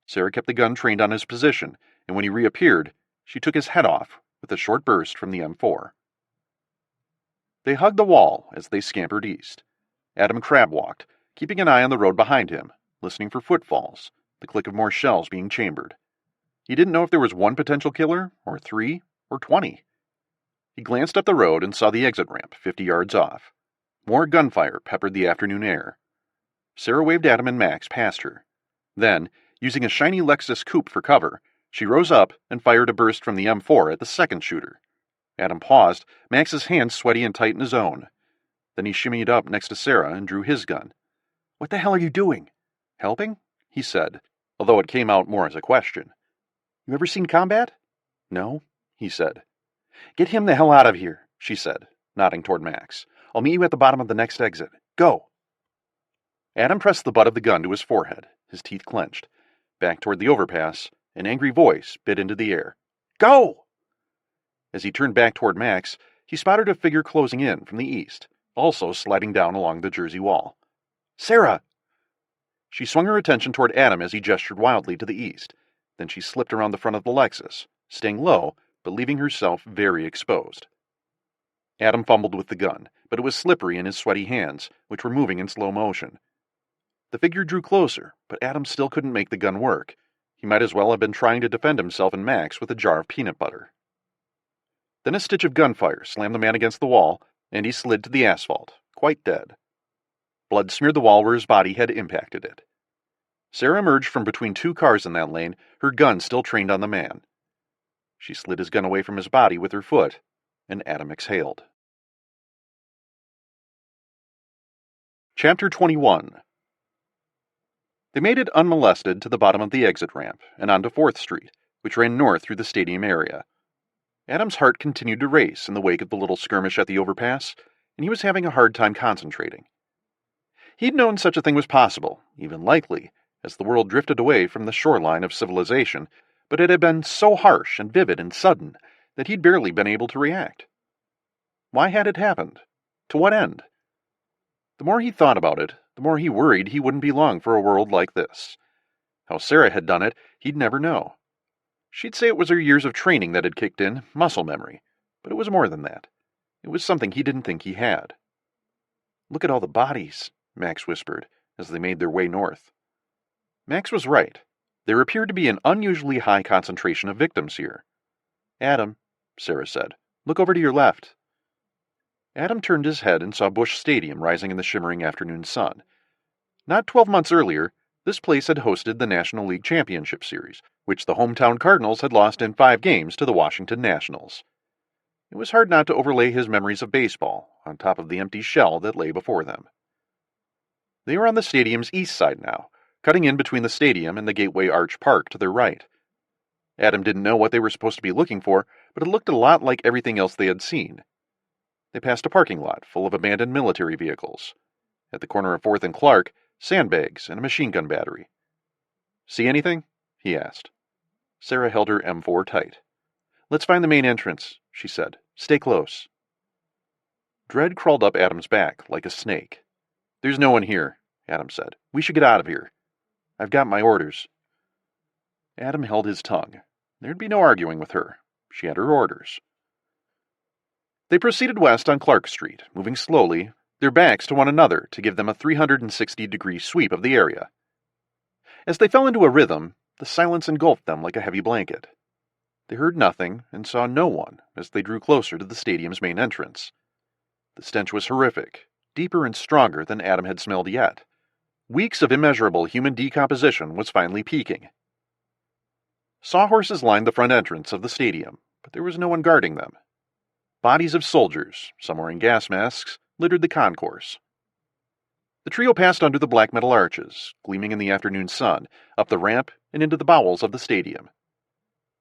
Sarah kept the gun trained on his position, and when he reappeared, she took his head off with a short burst from the M4. They hugged the wall as they scampered east. Adam crab-walked, keeping an eye on the road behind him, listening for footfalls, the click of more shells being chambered. He didn't know if there was one potential killer, or 3, or 20. He glanced up the road and saw the exit ramp 50 yards off. More gunfire peppered the afternoon air. Sarah waved Adam and Max past her. Then, using a shiny Lexus coupe for cover, she rose up and fired a burst from the M4 at the second shooter. Adam paused, Max's hand sweaty and tight in his own. Then he shimmied up next to Sarah and drew his gun. "What the hell are you doing?" "Helping?" he said, although it came out more as a question. "You ever seen combat?" "No," he said. "Get him the hell out of here," she said, nodding toward Max. "I'll meet you at the bottom of the next exit. Go!" Adam pressed the butt of the gun to his forehead, his teeth clenched. Back toward the overpass, an angry voice bit into the air. "Go!" As he turned back toward Max, he spotted a figure closing in from the east, also sliding down along the Jersey wall. "Sarah!" She swung her attention toward Adam as he gestured wildly to the east. Then she slipped around the front of the Lexus, staying low, but leaving herself very exposed. Adam fumbled with the gun, but it was slippery in his sweaty hands, which were moving in slow motion. The figure drew closer, but Adam still couldn't make the gun work. He might as well have been trying to defend himself and Max with a jar of peanut butter. Then a stitch of gunfire slammed the man against the wall, and he slid to the asphalt, quite dead. Blood smeared the wall where his body had impacted it. Sarah emerged from between two cars in that lane, her gun still trained on the man. She slid his gun away from his body with her foot, and Adam exhaled. Chapter 21. They made it unmolested to the bottom of the exit ramp and onto 4th Street, which ran north through the stadium area. Adam's heart continued to race in the wake of the little skirmish at the overpass, and he was having a hard time concentrating. He'd known such a thing was possible, even likely, as the world drifted away from the shoreline of civilization, but it had been so harsh and vivid and sudden that he'd barely been able to react. Why had it happened? To what end? The more he thought about it, the more he worried he wouldn't be long for a world like this. How Sarah had done it, he'd never know. She'd say it was her years of training that had kicked in, muscle memory, but it was more than that. It was something he didn't think he had. "Look at all the bodies," Max whispered, as they made their way north. Max was right. There appeared to be an unusually high concentration of victims here. "Adam," Sarah said, "look over to your left." Adam turned his head and saw Busch Stadium rising in the shimmering afternoon sun. Not 12 months earlier, this place had hosted the National League Championship Series, which the hometown Cardinals had lost in 5 games to the Washington Nationals. It was hard not to overlay his memories of baseball on top of the empty shell that lay before them. They were on the stadium's east side now, cutting in between the stadium and the Gateway Arch Park to their right. Adam didn't know what they were supposed to be looking for, but it looked a lot like everything else they had seen. They passed a parking lot full of abandoned military vehicles. At the corner of 4th and Clark, sandbags and a machine gun battery. "See anything?" he asked. Sarah held her M4 tight. "Let's find the main entrance," she said. "Stay close." Dread crawled up Adam's back like a snake. "There's no one here," Adam said. "We should get out of here. I've got my orders." Adam held his tongue. There'd be no arguing with her. She had her orders. They proceeded west on Clark Street, moving slowly, their backs to one another to give them a 360-degree sweep of the area. As they fell into a rhythm, the silence engulfed them like a heavy blanket. They heard nothing and saw no one as they drew closer to the stadium's main entrance. The stench was horrific, deeper and stronger than Adam had smelled yet. Weeks of immeasurable human decomposition was finally peaking. Sawhorses lined the front entrance of the stadium, but there was no one guarding them. Bodies of soldiers, some wearing gas masks, littered the concourse. The trio passed under the black metal arches, gleaming in the afternoon sun, up the ramp and into the bowels of the stadium.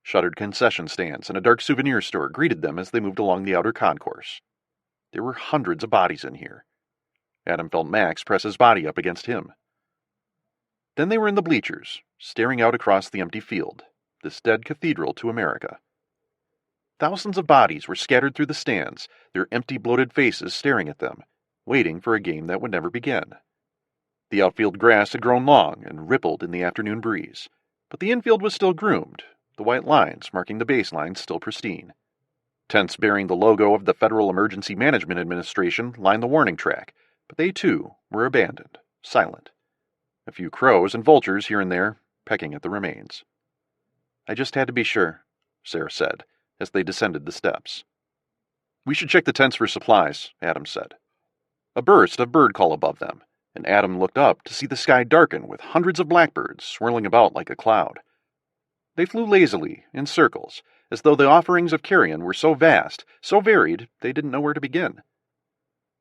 Shuttered concession stands and a dark souvenir store greeted them as they moved along the outer concourse. There were hundreds of bodies in here. Adam felt Max press his body up against him. Then they were in the bleachers, staring out across the empty field, this dead cathedral to America. Thousands of bodies were scattered through the stands, their empty, bloated faces staring at them, waiting for a game that would never begin. The outfield grass had grown long and rippled in the afternoon breeze, but the infield was still groomed, the white lines marking the baselines still pristine. Tents bearing the logo of the Federal Emergency Management Administration lined the warning track, but they too were abandoned, silent. A few crows and vultures here and there, pecking at the remains. "I just had to be sure," Sarah said, as they descended the steps. "We should check the tents for supplies," Adam said. A burst of bird call above them, and Adam looked up to see the sky darken with hundreds of blackbirds swirling about like a cloud. They flew lazily, in circles, as though the offerings of carrion were so vast, so varied, they didn't know where to begin.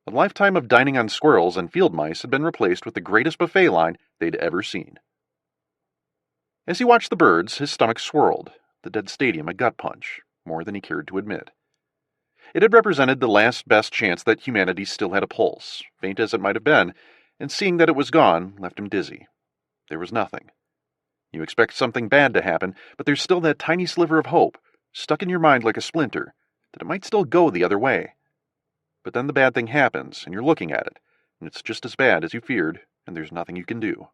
A lifetime of dining on squirrels and field mice had been replaced with the greatest buffet line they'd ever seen. As he watched the birds, his stomach swirled, the dead stadium a gut punch, more than he cared to admit. It had represented the last best chance that humanity still had a pulse, faint as it might have been, and seeing that it was gone left him dizzy. There was nothing. You expect something bad to happen, but there's still that tiny sliver of hope, stuck in your mind like a splinter, that it might still go the other way. But then the bad thing happens, and you're looking at it, and it's just as bad as you feared, and there's nothing you can do.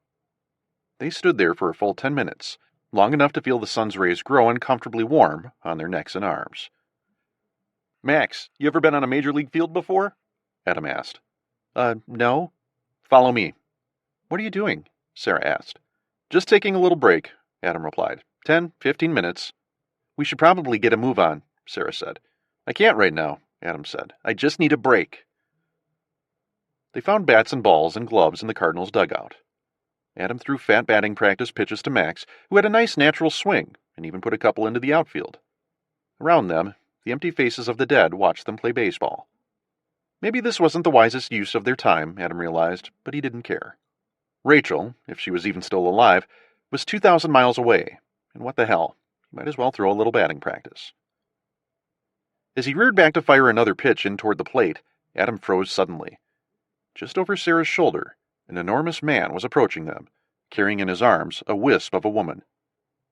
They stood there for a full 10 minutes, long enough to feel the sun's rays grow uncomfortably warm on their necks and arms. "Max, you ever been on a major league field before?" Adam asked. No." "Follow me." "What are you doing?" Sarah asked. "Just taking a little break," Adam replied. 10, 15 minutes. "We should probably get a move on," Sarah said. "I can't right now," Adam said. "I just need a break." They found bats and balls and gloves in the Cardinals' dugout. Adam threw fat batting practice pitches to Max, who had a nice natural swing, and even put a couple into the outfield. Around them, the empty faces of the dead watched them play baseball. Maybe this wasn't the wisest use of their time, Adam realized, but he didn't care. Rachel, if she was even still alive, was 2,000 miles away, and what the hell, he might as well throw a little batting practice. As he reared back to fire another pitch in toward the plate, Adam froze suddenly. Just over Sarah's shoulder, an enormous man was approaching them, carrying in his arms a wisp of a woman.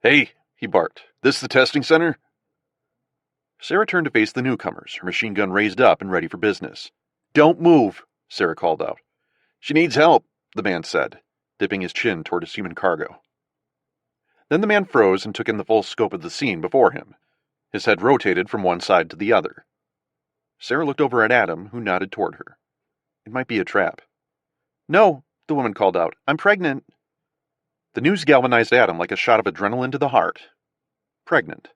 "Hey," he barked, "this the testing center?" Sarah turned to face the newcomers, her machine gun raised up and ready for business. "Don't move," Sarah called out. "She needs help," the man said, dipping his chin toward his human cargo. Then the man froze and took in the full scope of the scene before him. His head rotated from one side to the other. Sarah looked over at Adam, who nodded toward her. It might be a trap. "No," the woman called out. "I'm pregnant." The news galvanized Adam like a shot of adrenaline to the heart. Pregnant.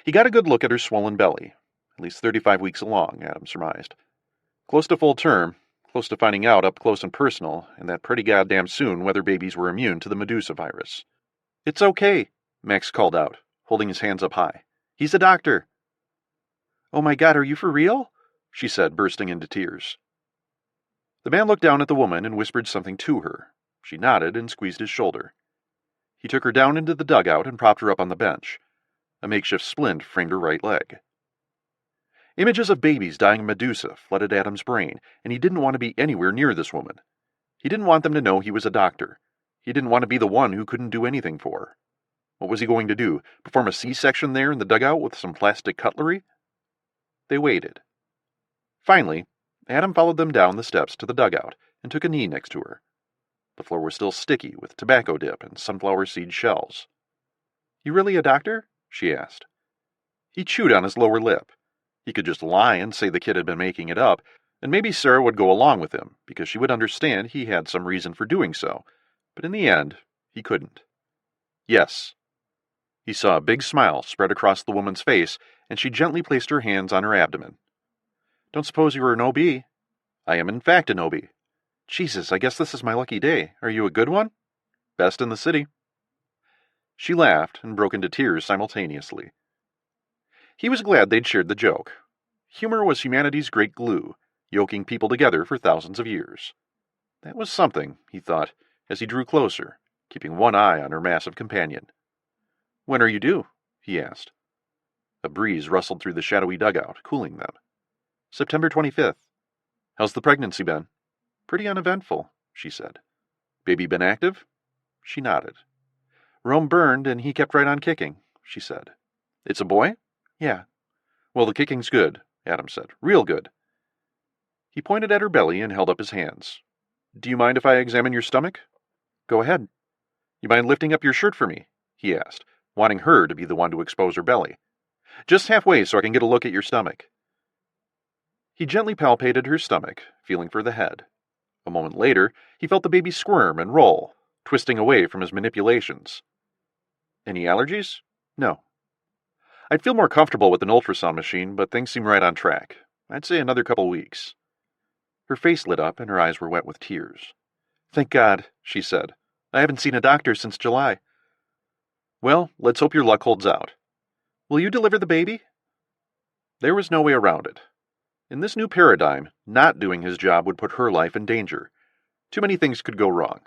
He got a good look at her swollen belly, at least 35 weeks along, Adam surmised. Close to full term, close to finding out up close and personal, and that pretty goddamn soon whether babies were immune to the Medusa virus. "It's okay," Max called out, holding his hands up high. "He's a doctor." "Oh my God, are you for real?" she said, bursting into tears. The man looked down at the woman and whispered something to her. She nodded and squeezed his shoulder. He took her down into the dugout and propped her up on the bench. A makeshift splint framed her right leg. Images of babies dying of Medusa flooded Adam's brain, and he didn't want to be anywhere near this woman. He didn't want them to know he was a doctor. He didn't want to be the one who couldn't do anything for her. What was he going to do? Perform a C-section there in the dugout with some plastic cutlery? They waited. Finally, Adam followed them down the steps to the dugout and took a knee next to her. The floor was still sticky with tobacco dip and sunflower seed shells. "You really a doctor?" she asked. He chewed on his lower lip. He could just lie and say the kid had been making it up, and maybe Sarah would go along with him, because she would understand he had some reason for doing so, but in the end, he couldn't. "Yes." He saw a big smile spread across the woman's face, and she gently placed her hands on her abdomen. "Don't suppose you were an OB?" "I am in fact an OB." "Jesus, I guess this is my lucky day. Are you a good one?" "Best in the city." She laughed and broke into tears simultaneously. He was glad they'd shared the joke. Humor was humanity's great glue, yoking people together for thousands of years. That was something, he thought, as he drew closer, keeping one eye on her massive companion. "When are you due?" he asked. A breeze rustled through the shadowy dugout, cooling them. "September 25th. How's the pregnancy been?" "Pretty uneventful," she said. "Baby been active?" She nodded. "Rome burned, and he kept right on kicking," she said. "It's a boy?" "Yeah." "Well, the kicking's good," Adam said. "Real good." He pointed at her belly and held up his hands. "Do you mind if I examine your stomach?" "Go ahead." "You mind lifting up your shirt for me?" he asked, wanting her to be the one to expose her belly. "Just halfway so I can get a look at your stomach." He gently palpated her stomach, feeling for the head. A moment later, he felt the baby squirm and roll, twisting away from his manipulations. "Any allergies?" "No." "I'd feel more comfortable with an ultrasound machine, but things seem right on track. I'd say another couple weeks." Her face lit up and her eyes were wet with tears. "Thank God," she said. "I haven't seen a doctor since July." "Well, let's hope your luck holds out." "Will you deliver the baby?" There was no way around it. In this new paradigm, not doing his job would put her life in danger. Too many things could go wrong.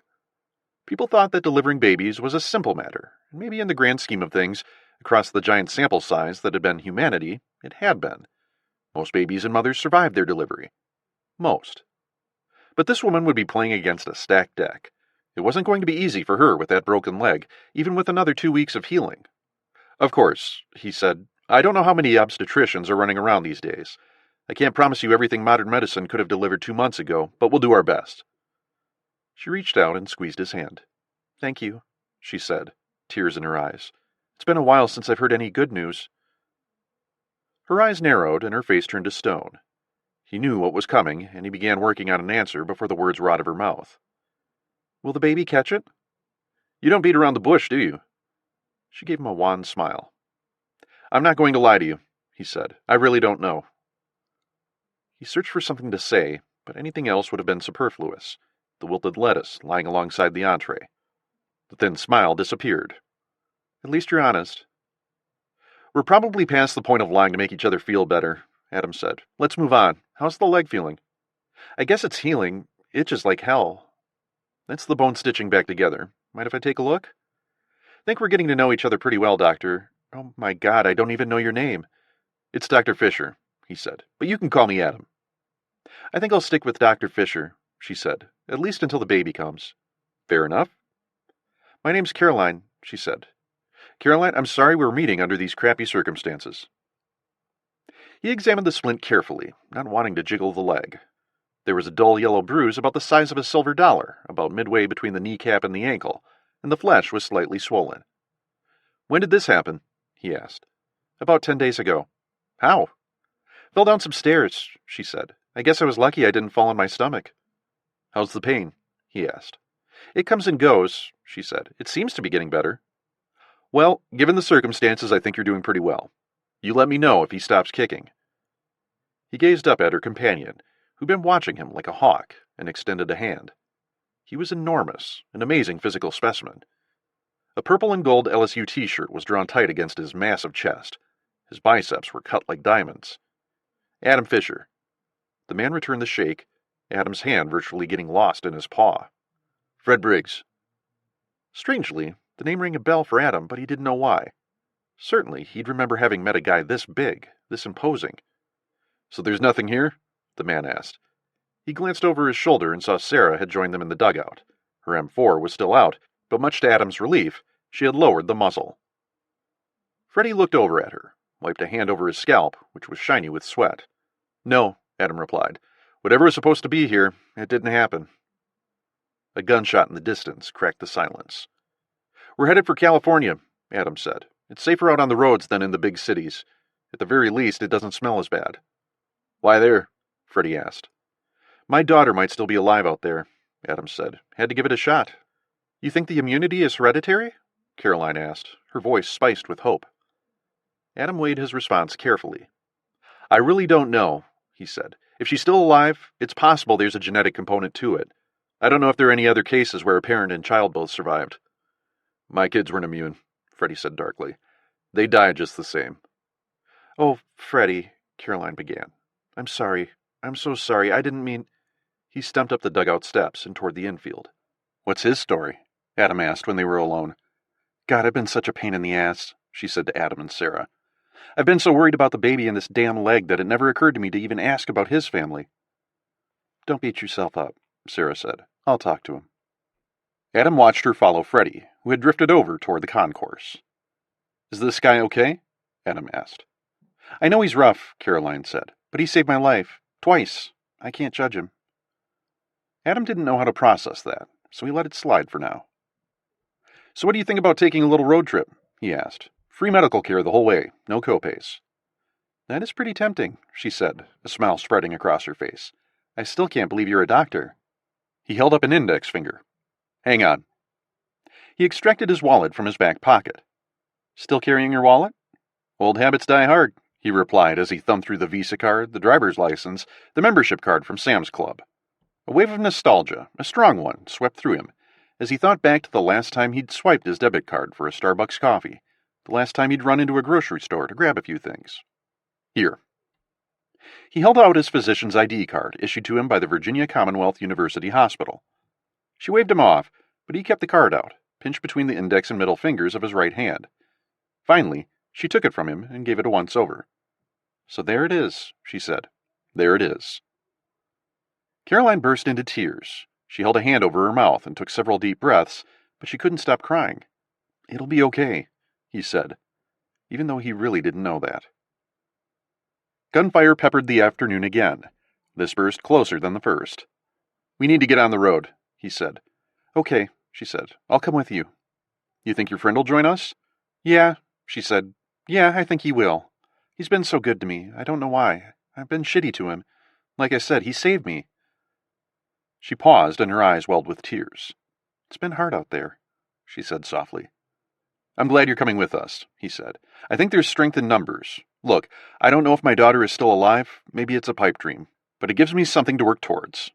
People thought that delivering babies was a simple matter, and maybe in the grand scheme of things, across the giant sample size that had been humanity, it had been. Most babies and mothers survived their delivery. Most. But this woman would be playing against a stacked deck. It wasn't going to be easy for her with that broken leg, even with another 2 weeks of healing. "Of course," he said, "I don't know how many obstetricians are running around these days. I can't promise you everything modern medicine could have delivered 2 months ago, but we'll do our best." She reached out and squeezed his hand. "Thank you," she said, tears in her eyes. "It's been a while since I've heard any good news." Her eyes narrowed and her face turned to stone. He knew what was coming, and he began working on an answer before the words were out of her mouth. "Will the baby catch it?" "You don't beat around the bush, do you?" She gave him a wan smile. "I'm not going to lie to you," he said. "I really don't know." He searched for something to say, but anything else would have been superfluous. The wilted lettuce lying alongside the entree. The thin smile disappeared. "At least you're honest." "We're probably past the point of lying to make each other feel better," Adam said. "Let's move on. How's the leg feeling?" "I guess it's healing. Itches like hell." "That's the bone stitching back together. Mind if I take a look?" "Think we're getting to know each other pretty well, Doctor." "Oh my God, I don't even know your name." "It's Dr. Fisher," he said, "but you can call me Adam." "I think I'll stick with Dr. Fisher," she said, "at least until the baby comes." "Fair enough." "My name's Caroline," she said. "Caroline, I'm sorry we're meeting under these crappy circumstances." He examined the splint carefully, not wanting to jiggle the leg. There was a dull yellow bruise about the size of a silver dollar, about midway between the kneecap and the ankle, and the flesh was slightly swollen. "When did this happen?" he asked. "About 10 days ago." "How?" "Fell down some stairs," she said. "I guess I was lucky I didn't fall on my stomach." "How's the pain?" he asked. "It comes and goes," she said. "It seems to be getting better." "Well, given the circumstances, I think you're doing pretty well. You let me know if he stops kicking." He gazed up at her companion, who'd been watching him like a hawk, and extended a hand. He was enormous, an amazing physical specimen. A purple and gold LSU t-shirt was drawn tight against his massive chest. His biceps were cut like diamonds. "Adam Fisher." The man returned the shake, Adam's hand virtually getting lost in his paw. Fred Briggs. Strangely, the name rang a bell for Adam, but he didn't know why. Certainly, he'd remember having met a guy this big, this imposing. So there's nothing here? The man asked. He glanced over his shoulder and saw Sarah had joined them in the dugout. Her M4 was still out, but much to Adam's relief, she had lowered the muzzle. Freddie looked over at her, wiped a hand over his scalp, which was shiny with sweat. No, Adam replied. Whatever was supposed to be here, it didn't happen. A gunshot in the distance cracked the silence. We're headed for California, Adam said. It's safer out on the roads than in the big cities. At the very least, it doesn't smell as bad. Why there? Freddie asked. My daughter might still be alive out there, Adam said. Had to give it a shot. You think the immunity is hereditary? Caroline asked, her voice spiced with hope. Adam weighed his response carefully. I really don't know, he said. If she's still alive, it's possible there's a genetic component to it. I don't know if there are any other cases where a parent and child both survived. My kids weren't immune, Freddie said darkly. They died just the same. Oh, Freddie, Caroline began. I'm sorry. I'm so sorry. I didn't mean... He stumped up the dugout steps and toward the infield. What's his story? Adam asked when they were alone. God, I've been such a pain in the ass, she said to Adam and Sarah. I've been so worried about the baby and this damn leg that it never occurred to me to even ask about his family. Don't beat yourself up, Sarah said. I'll talk to him. Adam watched her follow Freddie, who had drifted over toward the concourse. Is this guy okay? Adam asked. I know he's rough, Caroline said, but he saved my life. Twice. I can't judge him. Adam didn't know how to process that, so he let it slide for now. So what do you think about taking a little road trip? He asked. Free medical care the whole way, no copays. That is pretty tempting, she said, a smile spreading across her face. I still can't believe you're a doctor. He held up an index finger. Hang on. He extracted his wallet from his back pocket. Still carrying your wallet? Old habits die hard, he replied as he thumbed through the Visa card, the driver's license, the membership card from Sam's Club. A wave of nostalgia, a strong one, swept through him as he thought back to the last time he'd swiped his debit card for a Starbucks coffee, the last time he'd run into a grocery store to grab a few things. Here. He held out his physician's ID card, issued to him by the Virginia Commonwealth University Hospital. She waved him off, but he kept the card out, pinched between the index and middle fingers of his right hand. Finally, she took it from him and gave it a once-over. So there it is, she said. There it is. Caroline burst into tears. She held a hand over her mouth and took several deep breaths, but she couldn't stop crying. It'll be okay, he said, even though he really didn't know that. Gunfire peppered the afternoon again, this burst closer than the first. We need to get on the road, he said. Okay, she said. I'll come with you. You think your friend will join us? Yeah, she said. Yeah, I think he will. He's been so good to me. I don't know why. I've been shitty to him. Like I said, he saved me. She paused and her eyes welled with tears. It's been hard out there, she said softly. I'm glad you're coming with us, he said. I think there's strength in numbers. Look, I don't know if my daughter is still alive. Maybe it's a pipe dream. But it gives me something to work towards.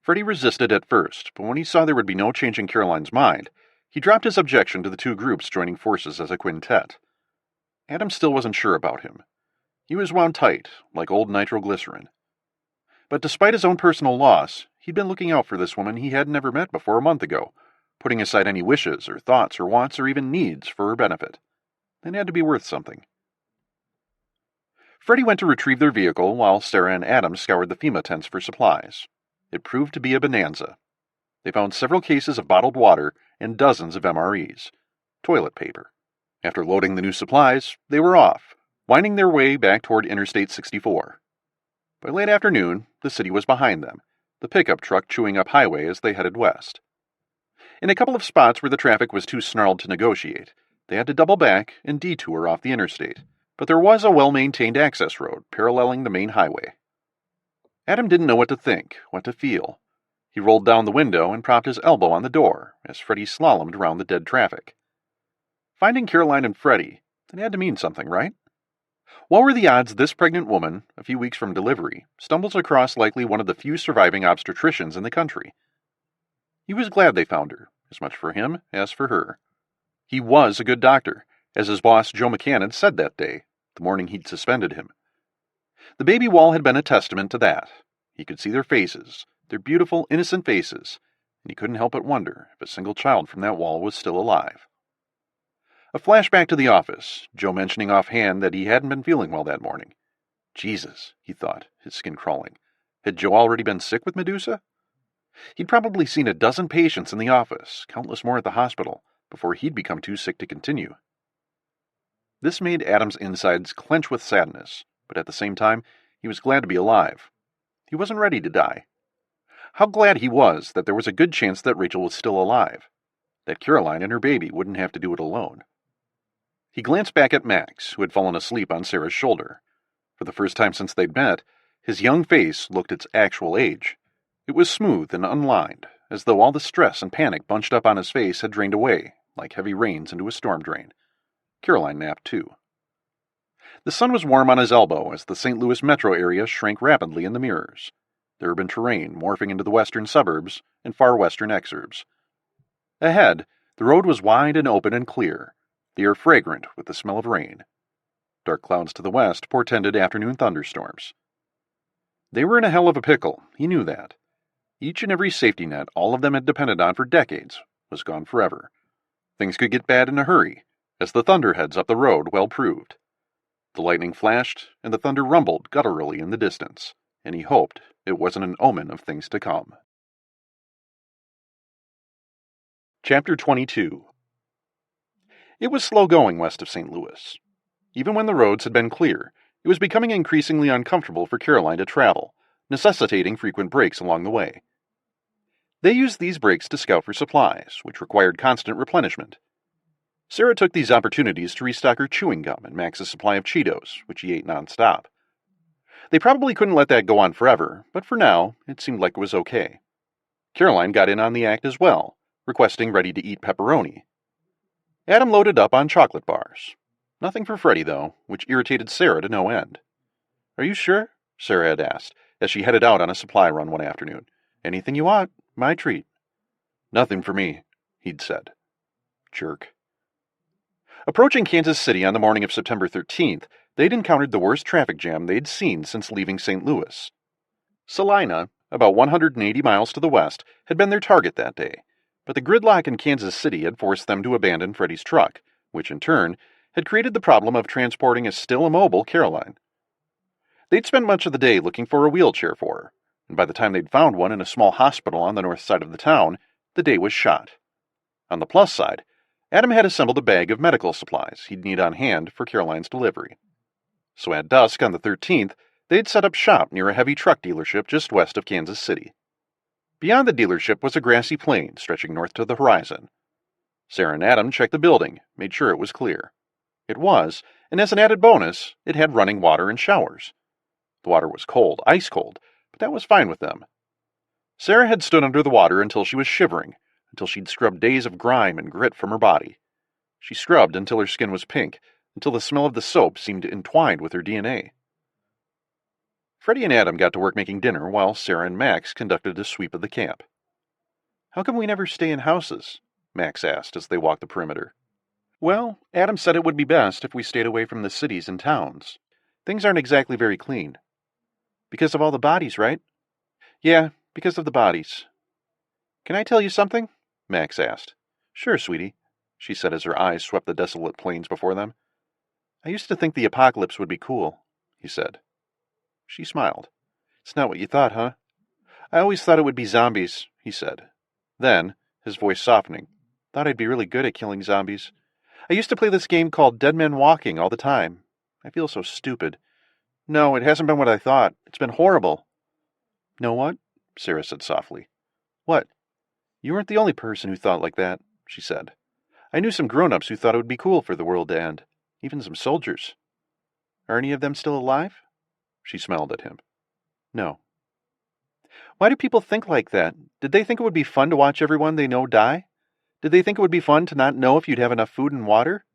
Freddie resisted at first, but when he saw there would be no change in Caroline's mind, he dropped his objection to the two groups joining forces as a quintet. Adam still wasn't sure about him. He was wound tight, like old nitroglycerin. But despite his own personal loss, he'd been looking out for this woman he had never met before a month ago, putting aside any wishes or thoughts or wants or even needs for her benefit. It had to be worth something. Freddie went to retrieve their vehicle while Sarah and Adam scoured the FEMA tents for supplies. It proved to be a bonanza. They found several cases of bottled water and dozens of MREs. Toilet paper. After loading the new supplies, they were off, winding their way back toward Interstate 64. By late afternoon, the city was behind them, the pickup truck chewing up highway as they headed west. In a couple of spots where the traffic was too snarled to negotiate, they had to double back and detour off the interstate, but there was a well-maintained access road paralleling the main highway. Adam didn't know what to think, what to feel. He rolled down the window and propped his elbow on the door as Freddie slalomed around the dead traffic. Finding Caroline and Freddie, it had to mean something, right? What were the odds this pregnant woman, a few weeks from delivery, stumbles across likely one of the few surviving obstetricians in the country? He was glad they found her, as much for him as for her. He was a good doctor, as his boss Joe McCann had said that day, the morning he'd suspended him. The baby wall had been a testament to that. He could see their faces, their beautiful, innocent faces, and he couldn't help but wonder if a single child from that wall was still alive. A flashback to the office, Joe mentioning offhand that he hadn't been feeling well that morning. Jesus, he thought, his skin crawling. Had Joe already been sick with Medusa? He'd probably seen a dozen patients in the office, countless more at the hospital, before he'd become too sick to continue. This made Adam's insides clench with sadness, but at the same time, he was glad to be alive. He wasn't ready to die. How glad he was that there was a good chance that Rachel was still alive, that Caroline and her baby wouldn't have to do it alone. He glanced back at Max, who had fallen asleep on Sarah's shoulder. For the first time since they'd met, his young face looked its actual age. It was smooth and unlined, as though all the stress and panic bunched up on his face had drained away, like heavy rains into a storm drain. Caroline napped too. The sun was warm on his elbow as the St. Louis metro area shrank rapidly in the mirrors, the urban terrain morphing into the western suburbs and far western exurbs. Ahead, the road was wide and open and clear, the air fragrant with the smell of rain. Dark clouds to the west portended afternoon thunderstorms. They were in a hell of a pickle, he knew that. Each and every safety net all of them had depended on for decades was gone forever. Things could get bad in a hurry, as the thunderheads up the road well proved. The lightning flashed, and the thunder rumbled gutturally in the distance, and he hoped it wasn't an omen of things to come. Chapter 22. It was slow going west of St. Louis. Even when the roads had been clear, it was becoming increasingly uncomfortable for Caroline to travel, necessitating frequent breaks along the way. They used these breaks to scout for supplies, which required constant replenishment. Sarah took these opportunities to restock her chewing gum and Max's supply of Cheetos, which he ate nonstop. They probably couldn't let that go on forever, but for now, it seemed like it was okay. Caroline got in on the act as well, requesting ready-to-eat pepperoni. Adam loaded up on chocolate bars. Nothing for Freddie, though, which irritated Sarah to no end. "Are you sure?" Sarah had asked, as she headed out on a supply run one afternoon. "Anything you want, my treat." "Nothing for me," he'd said. Jerk. Approaching Kansas City on the morning of September 13th, they'd encountered the worst traffic jam they'd seen since leaving St. Louis. Salina, about 180 miles to the west, had been their target that day, but the gridlock in Kansas City had forced them to abandon Freddie's truck, which in turn had created the problem of transporting a still immobile Caroline. They'd spent much of the day looking for a wheelchair for her, and by the time they'd found one in a small hospital on the north side of the town, the day was shot. On the plus side, Adam had assembled a bag of medical supplies he'd need on hand for Caroline's delivery. So at dusk on the 13th, they'd set up shop near a heavy truck dealership just west of Kansas City. Beyond the dealership was a grassy plain stretching north to the horizon. Sarah and Adam checked the building, made sure it was clear. It was, and as an added bonus, it had running water and showers. The water was cold, ice cold, but that was fine with them. Sarah had stood under the water until she was shivering, until she'd scrubbed days of grime and grit from her body. She scrubbed until her skin was pink, until the smell of the soap seemed entwined with her DNA. Freddie and Adam got to work making dinner while Sarah and Max conducted a sweep of the camp. "How come we never stay in houses?" Max asked as they walked the perimeter. "Well, Adam said it would be best if we stayed away from the cities and towns. Things aren't exactly very clean." "Because of all the bodies, right?" "Yeah, because of the bodies." "Can I tell you something?" Max asked. "Sure, sweetie," she said as her eyes swept the desolate plains before them. "I used to think the apocalypse would be cool," he said. She smiled. "It's not what you thought, huh?" "I always thought it would be zombies," he said. Then, his voice softening, "Thought I'd be really good at killing zombies. I used to play this game called Dead Men Walking all the time. I feel so stupid. No, it hasn't been what I thought. It's been horrible." "Know what?" Sarah said softly. "What?" "You weren't the only person who thought like that," she said. "I knew some grown-ups who thought it would be cool for the world to end. Even some soldiers." "Are any of them still alive?" She smiled at him. "No." "Why do people think like that? Did they think it would be fun to watch everyone they know die? Did they think it would be fun to not know if you'd have enough food and water?"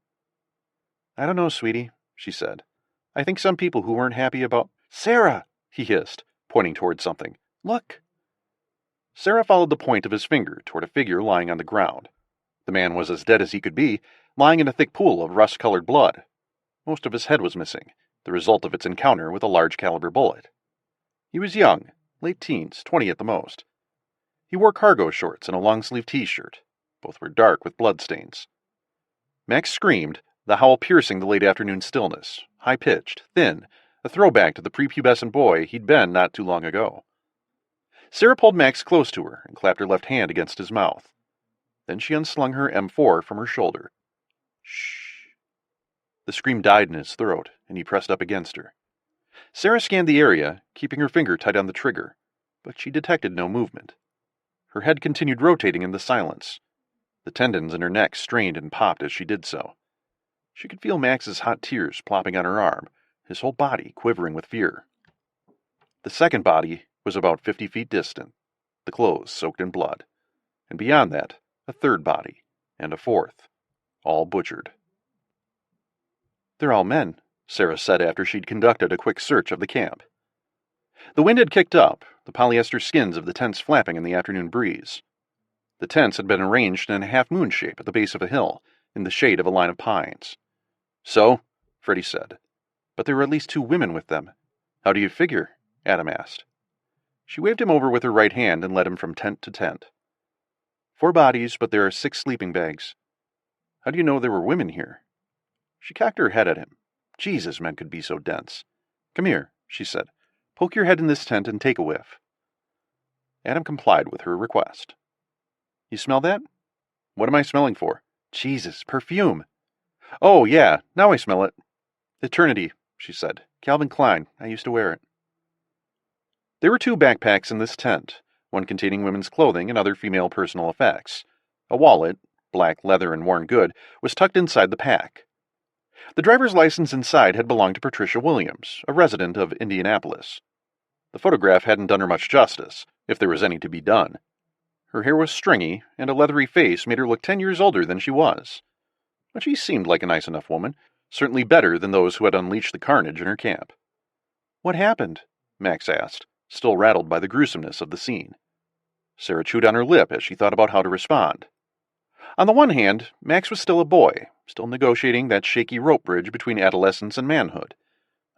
"I don't know, sweetie," she said. "I think some people who weren't happy about—" "Sarah!" he hissed, pointing toward something. "Look!" Sarah followed the point of his finger toward a figure lying on the ground. The man was as dead as he could be, lying in a thick pool of rust-colored blood. Most of his head was missing, the result of its encounter with a large-caliber bullet. He was young, late teens, 20 at the most. He wore cargo shorts and a long-sleeved t-shirt. Both were dark with bloodstains. Max screamed, the howl piercing the late afternoon stillness, high-pitched, thin, a throwback to the prepubescent boy he'd been not too long ago. Sarah pulled Max close to her and clapped her left hand against his mouth. Then she unslung her M4 from her shoulder. Shh. The scream died in his throat, and he pressed up against her. Sarah scanned the area, keeping her finger tight on the trigger, but she detected no movement. Her head continued rotating in the silence. The tendons in her neck strained and popped as she did so. She could feel Max's hot tears plopping on her arm, his whole body quivering with fear. The second body was about 50 feet distant, the clothes soaked in blood, and beyond that, a third body, and a fourth, all butchered. "They're all men," Sarah said after she'd conducted a quick search of the camp. The wind had kicked up, the polyester skins of the tents flapping in the afternoon breeze. The tents had been arranged in a half-moon shape at the base of a hill, in the shade of a line of pines. "So?" Freddie said. "But there were at least 2 women with them. How do you figure?" Adam asked. She waved him over with her right hand and led him from tent to tent. 4 bodies, but there are 6 sleeping bags. How do you know there were women here?" She cocked her head at him. Jesus, men could be so dense. "Come here," she said. "Poke your head in this tent and take a whiff." Adam complied with her request. "You smell that?" "What am I smelling for?" "Jesus, perfume." "Oh, yeah, now I smell it." "Eternity," she said. "Calvin Klein. I used to wear it." There were 2 backpacks in this tent, one containing women's clothing and other female personal effects. A wallet, black leather and worn good, was tucked inside the pack. The driver's license inside had belonged to Patricia Williams, a resident of Indianapolis. The photograph hadn't done her much justice, if there was any to be done. Her hair was stringy, and a leathery face made her look 10 years older than she was. But she seemed like a nice enough woman, certainly better than those who had unleashed the carnage in her camp. "What happened?" Max asked, still rattled by the gruesomeness of the scene. Sarah chewed on her lip as she thought about how to respond. On the one hand, Max was still a boy, still negotiating that shaky rope bridge between adolescence and manhood.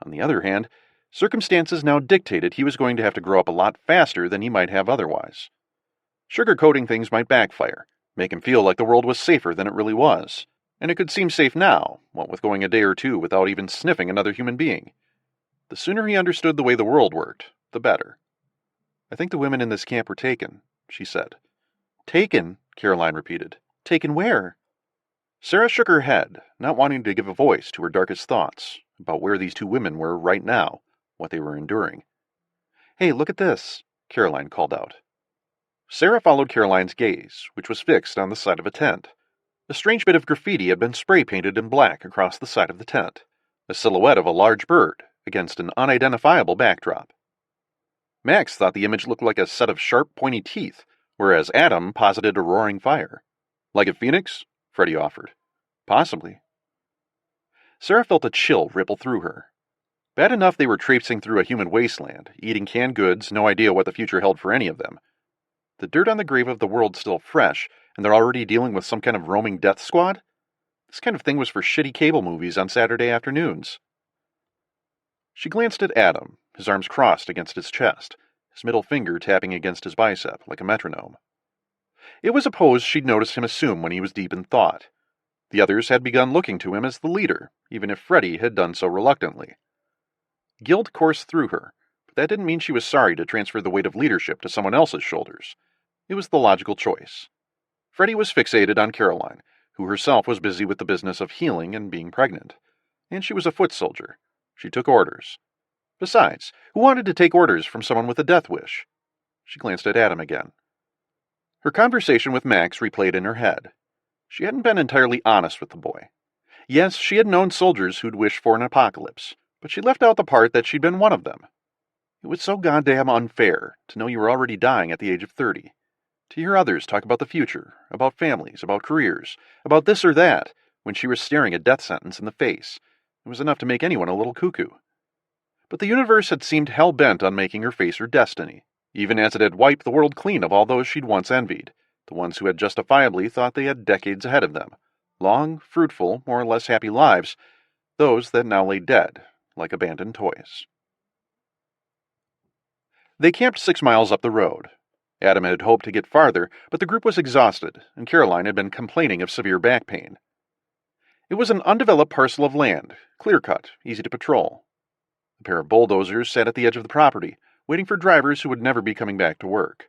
On the other hand, circumstances now dictated he was going to have to grow up a lot faster than he might have otherwise. Sugarcoating things might backfire, make him feel like the world was safer than it really was, and it could seem safe now, what with going a day or 2 without even sniffing another human being. The sooner he understood the way the world worked, the better. "I think the women in this camp were taken," she said. "Taken?" Caroline repeated. "Taken where?" Sarah shook her head, not wanting to give a voice to her darkest thoughts about where these 2 women were right now, what they were enduring. "Hey, look at this," Caroline called out. Sarah followed Caroline's gaze, which was fixed on the side of a tent. A strange bit of graffiti had been spray-painted in black across the side of the tent, a silhouette of a large bird against an unidentifiable backdrop. Max thought the image looked like a set of sharp, pointy teeth, whereas Adam posited a roaring fire. "Like a phoenix?" Freddie offered. "Possibly." Sarah felt a chill ripple through her. Bad enough they were traipsing through a human wasteland, eating canned goods, no idea what the future held for any of them. The dirt on the grave of the world still fresh, and they're already dealing with some kind of roaming death squad? This kind of thing was for shitty cable movies on Saturday afternoons. She glanced at Adam, his arms crossed against his chest, his middle finger tapping against his bicep like a metronome. It was a pose she'd noticed him assume when he was deep in thought. The others had begun looking to him as the leader, even if Freddie had done so reluctantly. Guilt coursed through her, but that didn't mean she was sorry to transfer the weight of leadership to someone else's shoulders. It was the logical choice. Freddie was fixated on Caroline, who herself was busy with the business of healing and being pregnant. And she was a foot soldier. She took orders. Besides, who wanted to take orders from someone with a death wish? She glanced at Adam again. Her conversation with Max replayed in her head. She hadn't been entirely honest with the boy. Yes, she had known soldiers who'd wished for an apocalypse, but she left out the part that she'd been one of them. It was so goddamn unfair to know you were already dying at the age of 30. To hear others talk about the future, about families, about careers, about this or that, when she was staring a death sentence in the face, it was enough to make anyone a little cuckoo. But the universe had seemed hell-bent on making her face her destiny, even as it had wiped the world clean of all those she'd once envied, the ones who had justifiably thought they had decades ahead of them, long, fruitful, more or less happy lives, those that now lay dead, like abandoned toys. They camped 6 miles up the road. Adam had hoped to get farther, but the group was exhausted, and Caroline had been complaining of severe back pain. It was an undeveloped parcel of land, clear-cut, easy to patrol. A pair of bulldozers sat at the edge of the property, waiting for drivers who would never be coming back to work.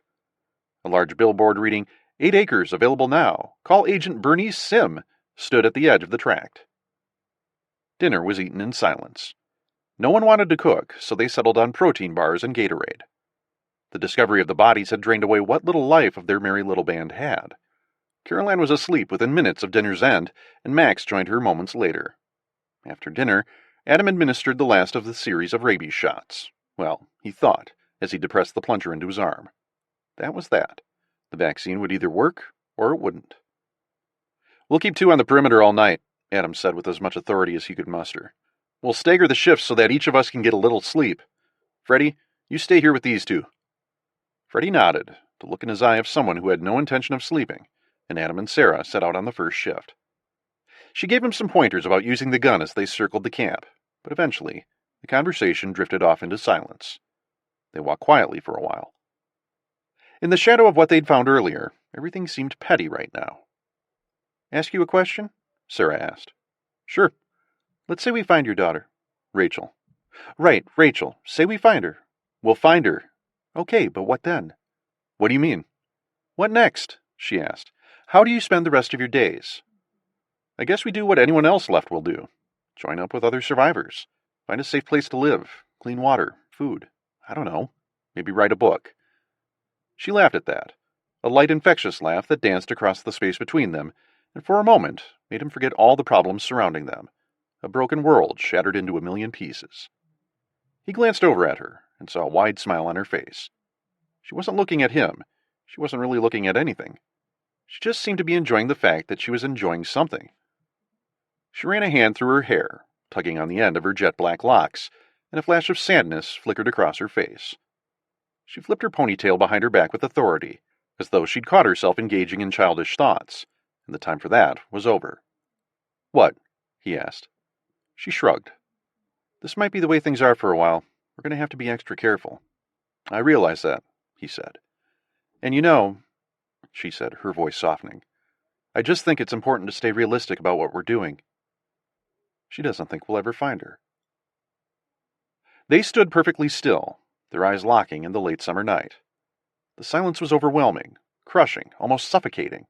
A large billboard reading, 8 acres available now. Call Agent Bernice Sim, stood at the edge of the tract. Dinner was eaten in silence. No one wanted to cook, so they settled on protein bars and Gatorade. The discovery of the bodies had drained away what little life of their merry little band had. Caroline was asleep within minutes of dinner's end, and Max joined her moments later. After dinner, Adam administered the last of the series of rabies shots. Well, he thought, as he depressed the plunger into his arm. That was that. The vaccine would either work, or it wouldn't. "We'll keep 2 on the perimeter all night," Adam said with as much authority as he could muster. "We'll stagger the shifts so that each of us can get a little sleep. Freddie, you stay here with these 2. Freddie nodded, the look in his eye of someone who had no intention of sleeping, and Adam and Sarah set out on the first shift. She gave him some pointers about using the gun as they circled the camp, but eventually, the conversation drifted off into silence. They walked quietly for a while. In the shadow of what they'd found earlier, everything seemed petty right now. "Ask you a question?" Sarah asked. "Sure. Let's say we find your daughter." "Rachel." "Right, Rachel. Say we find her." "We'll find her." "Okay, but what then?" "What do you mean?" "What next?" she asked. "How do you spend the rest of your days?" "I guess we do what anyone else left will do. Join up with other survivors. Find a safe place to live. Clean water. Food. I don't know. Maybe write a book." She laughed at that, a light, infectious laugh that danced across the space between them, and for a moment made him forget all the problems surrounding them, a broken world shattered into a million pieces. He glanced over at her and saw a wide smile on her face. She wasn't looking at him. She wasn't really looking at anything. She just seemed to be enjoying the fact that she was enjoying something. She ran a hand through her hair, tugging on the end of her jet-black locks, and a flash of sadness flickered across her face. She flipped her ponytail behind her back with authority, as though she'd caught herself engaging in childish thoughts, and the time for that was over. "What?" he asked. She shrugged. "This might be the way things are for a while. We're going to have to be extra careful." "I realize that," he said. "And you know," she said, her voice softening, "I just think it's important to stay realistic about what we're doing." She doesn't think we'll ever find her. They stood perfectly still, their eyes locking in the late summer night. The silence was overwhelming, crushing, almost suffocating.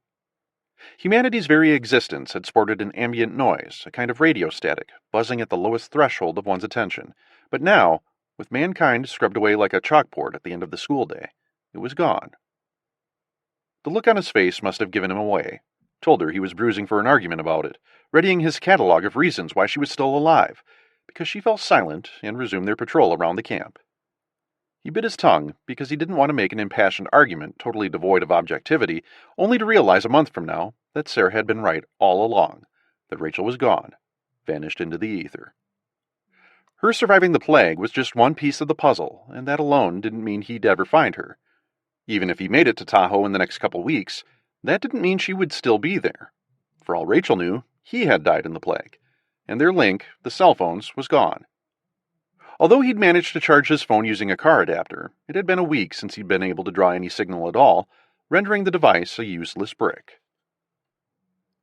Humanity's very existence had sported an ambient noise, a kind of radio static, buzzing at the lowest threshold of one's attention. But now, with mankind scrubbed away like a chalkboard at the end of the school day, it was gone. The look on his face must have given him away, told her he was bruising for an argument about it, readying his catalog of reasons why she was still alive, because she fell silent and resumed their patrol around the camp. He bit his tongue because he didn't want to make an impassioned argument totally devoid of objectivity, only to realize a month from now that Sarah had been right all along, that Rachel was gone, vanished into the ether. Her surviving the plague was just one piece of the puzzle, and that alone didn't mean he'd ever find her. Even if he made it to Tahoe in the next couple weeks, that didn't mean she would still be there. For all Rachel knew, he had died in the plague, and their link, the cell phones, was gone. Although he'd managed to charge his phone using a car adapter, it had been a week since he'd been able to draw any signal at all, rendering the device a useless brick.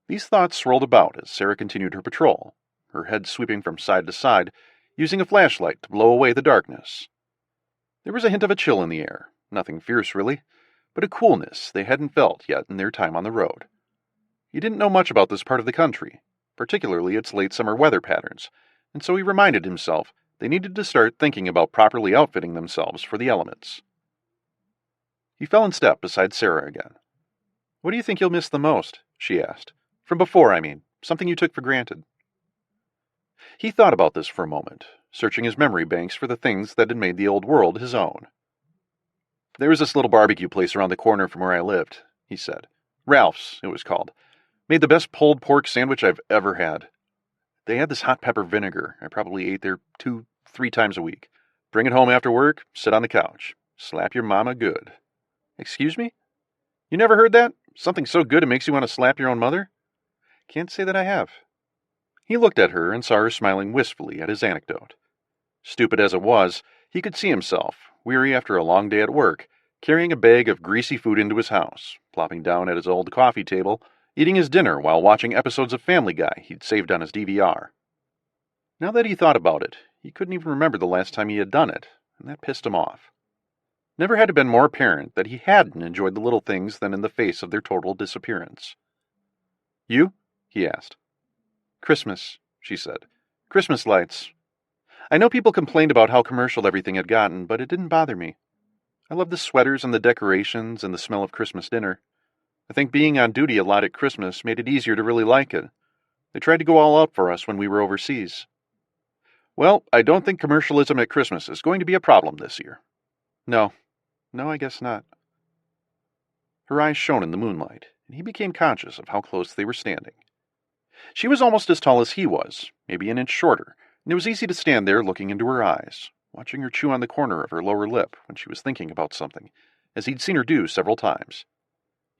These thoughts swirled about as Sarah continued her patrol, her head sweeping from side to side, using a flashlight to blow away the darkness. There was a hint of a chill in the air, nothing fierce really, but a coolness they hadn't felt yet in their time on the road. He didn't know much about this part of the country, particularly its late summer weather patterns, and so he reminded himself they needed to start thinking about properly outfitting themselves for the elements. He fell in step beside Sarah again. "What do you think you'll miss the most?" she asked. "From before, I mean. Something you took for granted." He thought about this for a moment, searching his memory banks for the things that had made the old world his own. "There was this little barbecue place around the corner from where I lived," he said. "Ralph's, it was called. Made the best pulled pork sandwich I've ever had. They had this hot pepper vinegar. I probably ate there 2-3 times a week. Bring it home after work, sit on the couch. Slap your mama good." "Excuse me? You never heard that? Something so good it makes you want to slap your own mother?" "Can't say that I have." He looked at her and saw her smiling wistfully at his anecdote. Stupid as it was, he could see himself, weary after a long day at work, carrying a bag of greasy food into his house, plopping down at his old coffee table, eating his dinner while watching episodes of Family Guy he'd saved on his DVR. Now that he thought about it, he couldn't even remember the last time he had done it, and that pissed him off. Never had it been more apparent that he hadn't enjoyed the little things than in the face of their total disappearance. "You?" he asked. "Christmas," she said. "Christmas lights. I know people complained about how commercial everything had gotten, but it didn't bother me. I love the sweaters and the decorations and the smell of Christmas dinner. I think being on duty a lot at Christmas made it easier to really like it. They tried to go all out for us when we were overseas. Well, I don't think commercialism at Christmas is going to be a problem this year. No, I guess not." Her eyes shone in the moonlight, and he became conscious of how close they were standing. She was almost as tall as he was, maybe an inch shorter, and it was easy to stand there looking into her eyes, watching her chew on the corner of her lower lip when she was thinking about something, as he'd seen her do several times.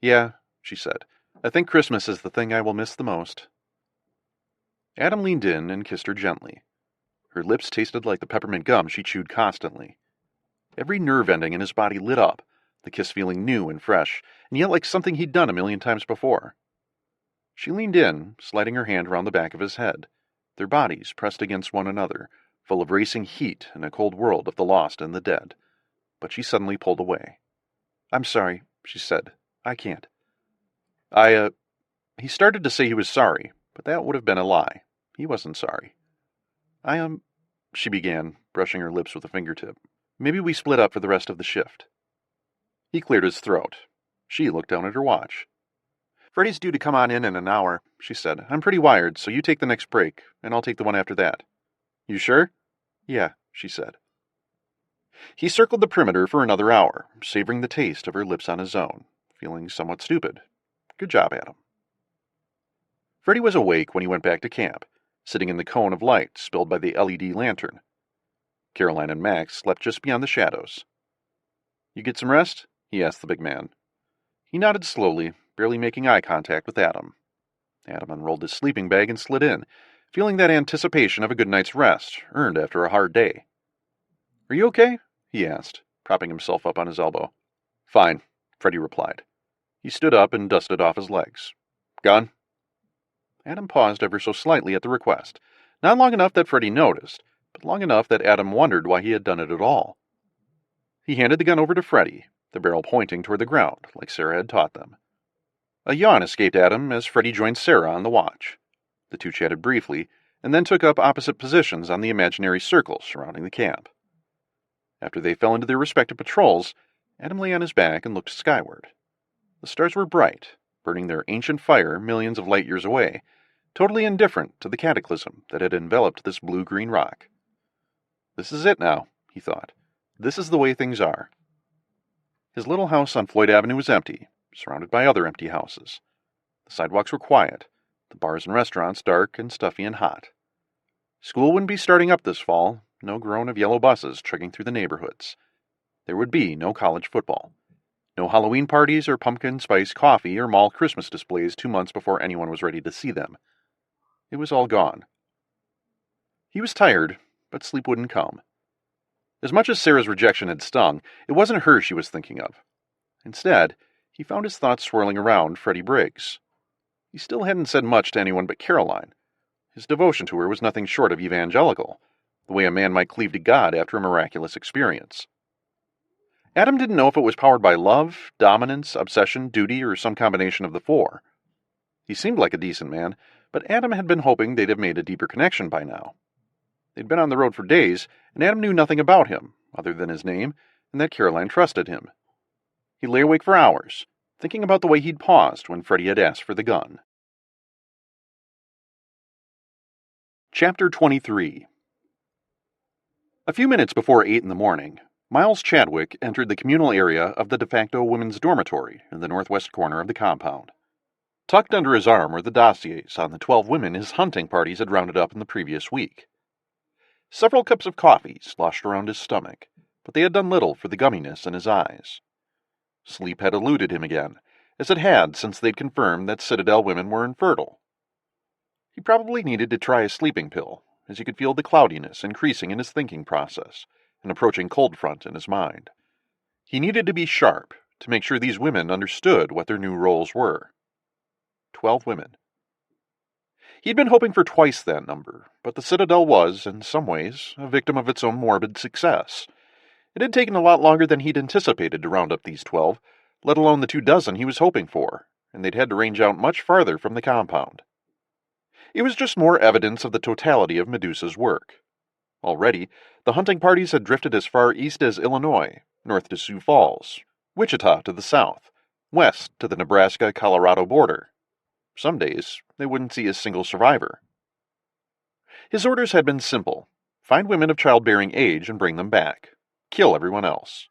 "Yeah," she said, "I think Christmas is the thing I will miss the most." Adam leaned in and kissed her gently. Her lips tasted like the peppermint gum she chewed constantly. Every nerve ending in his body lit up, the kiss feeling new and fresh, and yet like something he'd done a million times before. She leaned in, sliding her hand around the back of his head, their bodies pressed against one another, full of racing heat in a cold world of the lost and the dead. But she suddenly pulled away. "I'm sorry," she said. "I can't." He started to say he was sorry, but that would have been a lie. He wasn't sorry. She began, brushing her lips with a fingertip. "Maybe we split up for the rest of the shift." He cleared his throat. She looked down at her watch. "Freddie's due to come on in an hour," she said. "I'm pretty wired, so you take the next break, and I'll take the one after that." "You sure?" "Yeah," she said. He circled the perimeter for another hour, savoring the taste of her lips on his own, feeling somewhat stupid. Good job, Adam. Freddie was awake when he went back to camp, sitting in the cone of light spilled by the LED lantern. Caroline and Max slept just beyond the shadows. "You get some rest?" he asked the big man. He nodded slowly, barely making eye contact with Adam. Adam unrolled his sleeping bag and slid in, feeling that anticipation of a good night's rest, earned after a hard day. "Are you okay?" he asked, propping himself up on his elbow. "Fine," Freddie replied. He stood up and dusted off his legs. "Gun?" Adam paused ever so slightly at the request, not long enough that Freddie noticed, but long enough that Adam wondered why he had done it at all. He handed the gun over to Freddie, the barrel pointing toward the ground, like Sarah had taught them. A yawn escaped Adam as Freddie joined Sarah on the watch. The two chatted briefly, and then took up opposite positions on the imaginary circle surrounding the camp. After they fell into their respective patrols, Adam lay on his back and looked skyward. The stars were bright, burning their ancient fire millions of light years away, totally indifferent to the cataclysm that had enveloped this blue-green rock. This is it now, he thought. This is the way things are. His little house on Floyd Avenue was empty, surrounded by other empty houses. The sidewalks were quiet, the bars and restaurants dark and stuffy and hot. School wouldn't be starting up this fall, no groan of yellow buses chugging through the neighborhoods. There would be no college football. No Halloween parties or pumpkin spice coffee or mall Christmas displays 2 months before anyone was ready to see them. It was all gone. He was tired, but sleep wouldn't come. As much as Sarah's rejection had stung, it wasn't her she was thinking of. Instead, he found his thoughts swirling around Freddie Briggs. He still hadn't said much to anyone but Caroline. His devotion to her was nothing short of evangelical, the way a man might cleave to God after a miraculous experience. Adam didn't know if it was powered by love, dominance, obsession, duty, or some combination of the four. He seemed like a decent man, but Adam had been hoping they'd have made a deeper connection by now. They'd been on the road for days, and Adam knew nothing about him, other than his name, and that Caroline trusted him. He lay awake for hours, thinking about the way he'd paused when Freddie had asked for the gun. Chapter 23. A few minutes before 8 in the morning, Miles Chadwick entered the communal area of the de facto women's dormitory in the northwest corner of the compound. Tucked under his arm were the dossiers on the 12 women his hunting parties had rounded up in the previous week. Several cups of coffee sloshed around his stomach, but they had done little for the gumminess in his eyes. Sleep had eluded him again, as it had since they'd confirmed that Citadel women were infertile. He probably needed to try a sleeping pill, as he could feel the cloudiness increasing in his thinking process, an approaching cold front in his mind. He needed to be sharp to make sure these women understood what their new roles were. 12 women. He'd been hoping for twice that number, but the Citadel was, in some ways, a victim of its own morbid success. It had taken a lot longer than he'd anticipated to round up these 12, let alone the 24 he was hoping for, and they'd had to range out much farther from the compound. It was just more evidence of the totality of Medusa's work. Already, the hunting parties had drifted as far east as Illinois, north to Sioux Falls, Wichita to the south, west to the Nebraska-Colorado border. Some days, they wouldn't see a single survivor. His orders had been simple: find women of childbearing age and bring them back. Kill everyone else.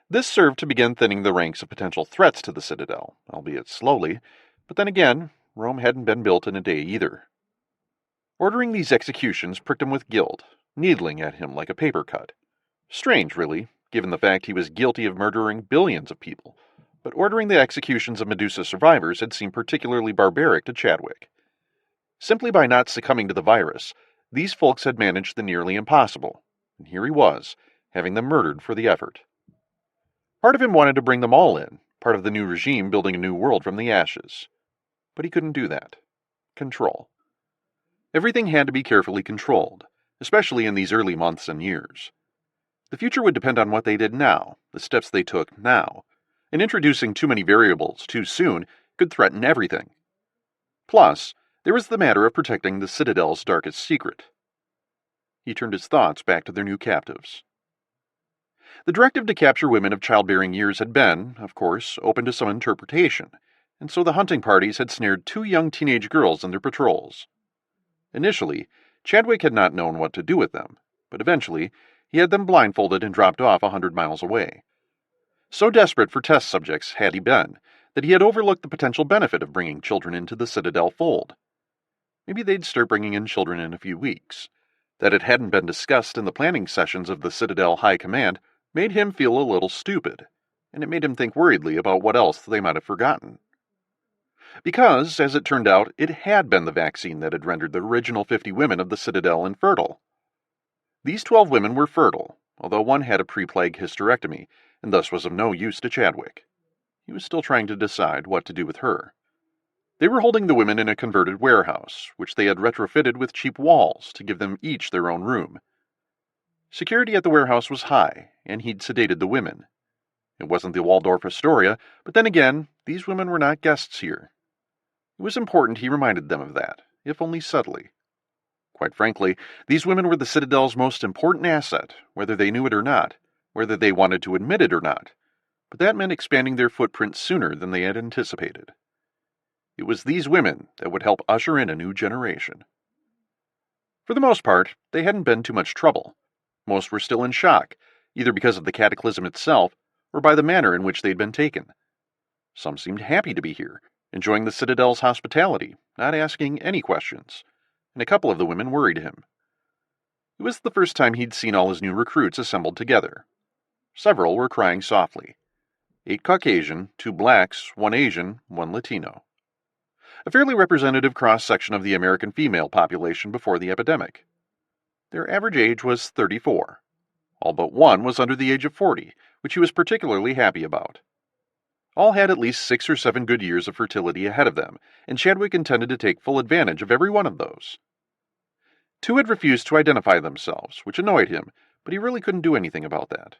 This served to begin thinning the ranks of potential threats to the Citadel, albeit slowly, but then again, Rome hadn't been built in a day either. Ordering these executions pricked him with guilt, needling at him like a paper cut. Strange, really, given the fact he was guilty of murdering billions of people, but ordering the executions of Medusa survivors had seemed particularly barbaric to Chadwick. Simply by not succumbing to the virus, these folks had managed the nearly impossible, and here he was, having them murdered for the effort. Part of him wanted to bring them all in, part of the new regime building a new world from the ashes. But he couldn't do that. Control. Everything had to be carefully controlled, especially in these early months and years. The future would depend on what they did now, the steps they took now, and introducing too many variables too soon could threaten everything. Plus, there was the matter of protecting the Citadel's darkest secret. He turned his thoughts back to their new captives. The directive to capture women of childbearing years had been, of course, open to some interpretation, and so the hunting parties had snared 2 young teenage girls in their patrols. Initially, Chadwick had not known what to do with them, but eventually he had them blindfolded and dropped off 100 miles away. So desperate for test subjects had he been, that he had overlooked the potential benefit of bringing children into the Citadel fold. Maybe they'd start bringing in children in a few weeks. That it hadn't been discussed in the planning sessions of the Citadel High Command made him feel a little stupid, and it made him think worriedly about what else they might have forgotten. Because, as it turned out, it had been the vaccine that had rendered the original 50 women of the Citadel infertile. These 12 women were fertile, although one had a pre-plague hysterectomy, and thus was of no use to Chadwick. He was still trying to decide what to do with her. They were holding the women in a converted warehouse, which they had retrofitted with cheap walls to give them each their own room. Security at the warehouse was high, and he'd sedated the women. It wasn't the Waldorf Astoria, but then again, these women were not guests here. It was important he reminded them of that, if only subtly. Quite frankly, these women were the Citadel's most important asset, whether they knew it or not, whether they wanted to admit it or not, but that meant expanding their footprint sooner than they had anticipated. It was these women that would help usher in a new generation. For the most part, they hadn't been too much trouble. Most were still in shock, either because of the cataclysm itself, or by the manner in which they'd been taken. Some seemed happy to be here, enjoying the Citadel's hospitality, not asking any questions, and a couple of the women worried him. It was the first time he'd seen all his new recruits assembled together. Several were crying softly. 8 Caucasian, 2 blacks, 1 Asian, 1 Latino. A fairly representative cross-section of the American female population before the epidemic. Their average age was 34. All but one was under the age of 40, which he was particularly happy about. All had at least 6 or 7 good years of fertility ahead of them, and Chadwick intended to take full advantage of every one of those. 2 had refused to identify themselves, which annoyed him, but he really couldn't do anything about that.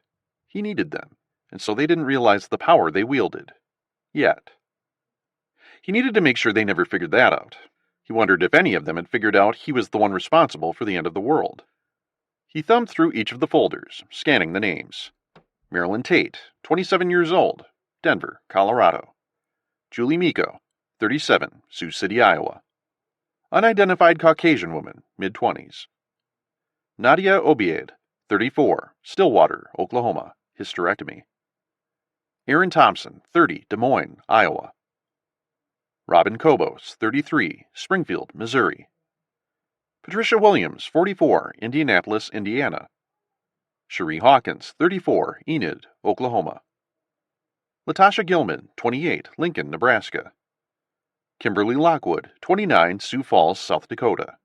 He needed them, and so they didn't realize the power they wielded. Yet. He needed to make sure they never figured that out. He wondered if any of them had figured out he was the one responsible for the end of the world. He thumbed through each of the folders, scanning the names. Marilyn Tate, 27 years old, Denver, Colorado. Julie Miko, 37, Sioux City, Iowa. Unidentified Caucasian woman, mid-20s. Nadia Obiad, 34, Stillwater, Oklahoma, hysterectomy. Aaron Thompson, 30, Des Moines, Iowa. Robin Kobos, 33, Springfield, Missouri. Patricia Williams, 44, Indianapolis, Indiana. Cherie Hawkins, 34, Enid, Oklahoma. Latasha Gilman, 28, Lincoln, Nebraska. Kimberly Lockwood, 29, Sioux Falls, South Dakota.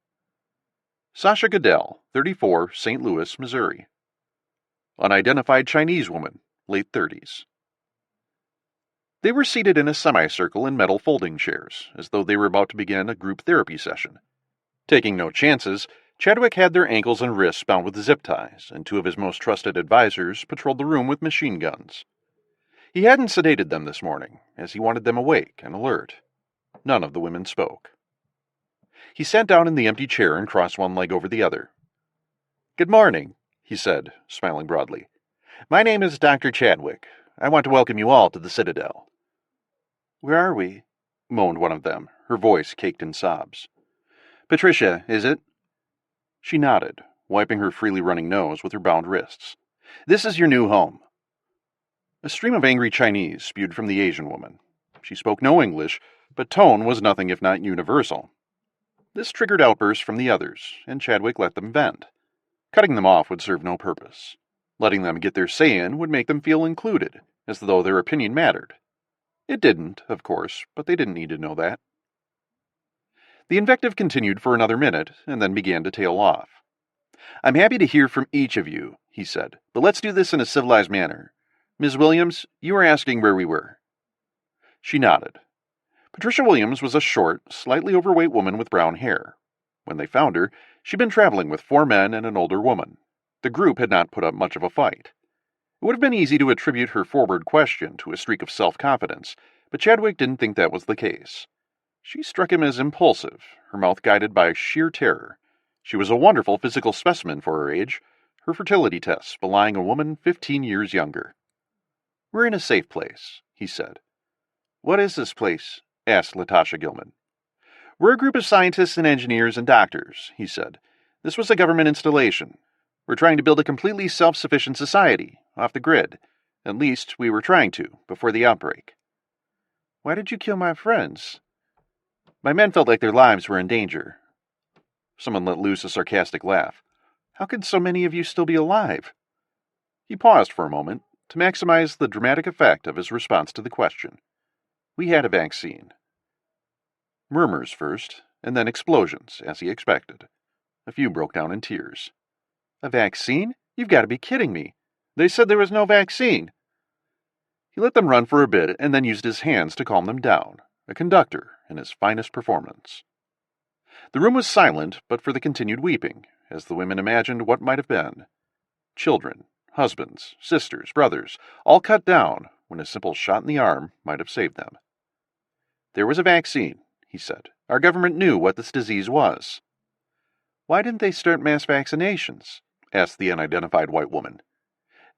Sasha Goodell, 34, St. Louis, Missouri. Unidentified Chinese woman, late 30s. They were seated in a semicircle in metal folding chairs, as though they were about to begin a group therapy session. Taking no chances, Chadwick had their ankles and wrists bound with zip ties, and two of his most trusted advisors patrolled the room with machine guns. He hadn't sedated them this morning, as he wanted them awake and alert. None of the women spoke. He sat down in the empty chair and crossed one leg over the other. "Good morning," he said, smiling broadly. "My name is Dr. Chadwick. I want to welcome you all to the Citadel." "Where are we?" moaned one of them, her voice caked in sobs. "Patricia, is it?" She nodded, wiping her freely running nose with her bound wrists. "This is your new home." A stream of angry Chinese spewed from the Asian woman. She spoke no English, but tone was nothing if not universal. This triggered outbursts from the others, and Chadwick let them vent. Cutting them off would serve no purpose. Letting them get their say in would make them feel included, as though their opinion mattered. It didn't, of course, but they didn't need to know that. The invective continued for another minute, and then began to tail off. "I'm happy to hear from each of you," he said, "but let's do this in a civilized manner. Ms. Williams, you were asking where we were." She nodded. Patricia Williams was a short, slightly overweight woman with brown hair. When they found her, she'd been traveling with 4 men and an older woman. The group had not put up much of a fight. It would have been easy to attribute her forward question to a streak of self-confidence, but Chadwick didn't think that was the case. She struck him as impulsive, her mouth guided by sheer terror. She was a wonderful physical specimen for her age, her fertility tests belying a woman 15 years younger. "We're in a safe place," he said. "What is this place?" asked Latasha Gilman. "We're a group of scientists and engineers and doctors," he said. "This was a government installation. We're trying to build a completely self-sufficient society, off the grid. At least, we were trying to, before the outbreak." "Why did you kill my friends?" "My men felt like their lives were in danger." Someone let loose a sarcastic laugh. "How could so many of you still be alive?" He paused for a moment, to maximize the dramatic effect of his response to the question. "We had a vaccine." Murmurs first, and then explosions, as he expected. A few broke down in tears. "A vaccine? You've got to be kidding me. They said there was no vaccine." He let them run for a bit and then used his hands to calm them down, a conductor in his finest performance. The room was silent but for the continued weeping, as the women imagined what might have been. Children, husbands, sisters, brothers, all cut down when a simple shot in the arm might have saved them. "There was a vaccine," he said. "Our government knew what this disease was." "Why didn't they start mass vaccinations?" asked the unidentified white woman.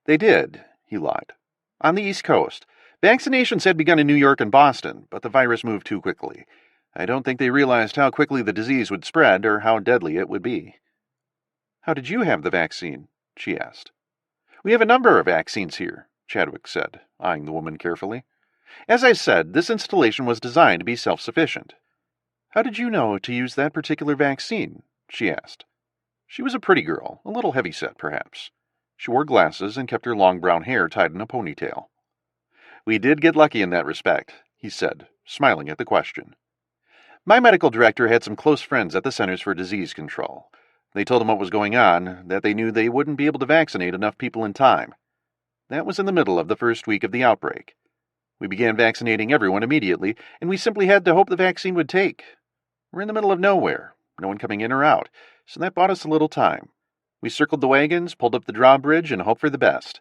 "They did," he lied. "On the East Coast. Vaccinations had begun in New York and Boston, but the virus moved too quickly. I don't think they realized how quickly the disease would spread or how deadly it would be." "How did you have the vaccine?" she asked. "We have a number of vaccines here," Chadwick said, eyeing the woman carefully. "As I said, this installation was designed to be self-sufficient." "How did you know to use that particular vaccine?" she asked. She was a pretty girl, a little heavyset perhaps. She wore glasses and kept her long brown hair tied in a ponytail. "We did get lucky in that respect," he said, smiling at the question. "My medical director had some close friends at the Centers for Disease Control. They told him what was going on, that they knew they wouldn't be able to vaccinate enough people in time. That was in the middle of the first week of the outbreak. We began vaccinating everyone immediately, and we simply had to hope the vaccine would take. We're in the middle of nowhere, no one coming in or out, so that bought us a little time. We circled the wagons, pulled up the drawbridge, and hoped for the best.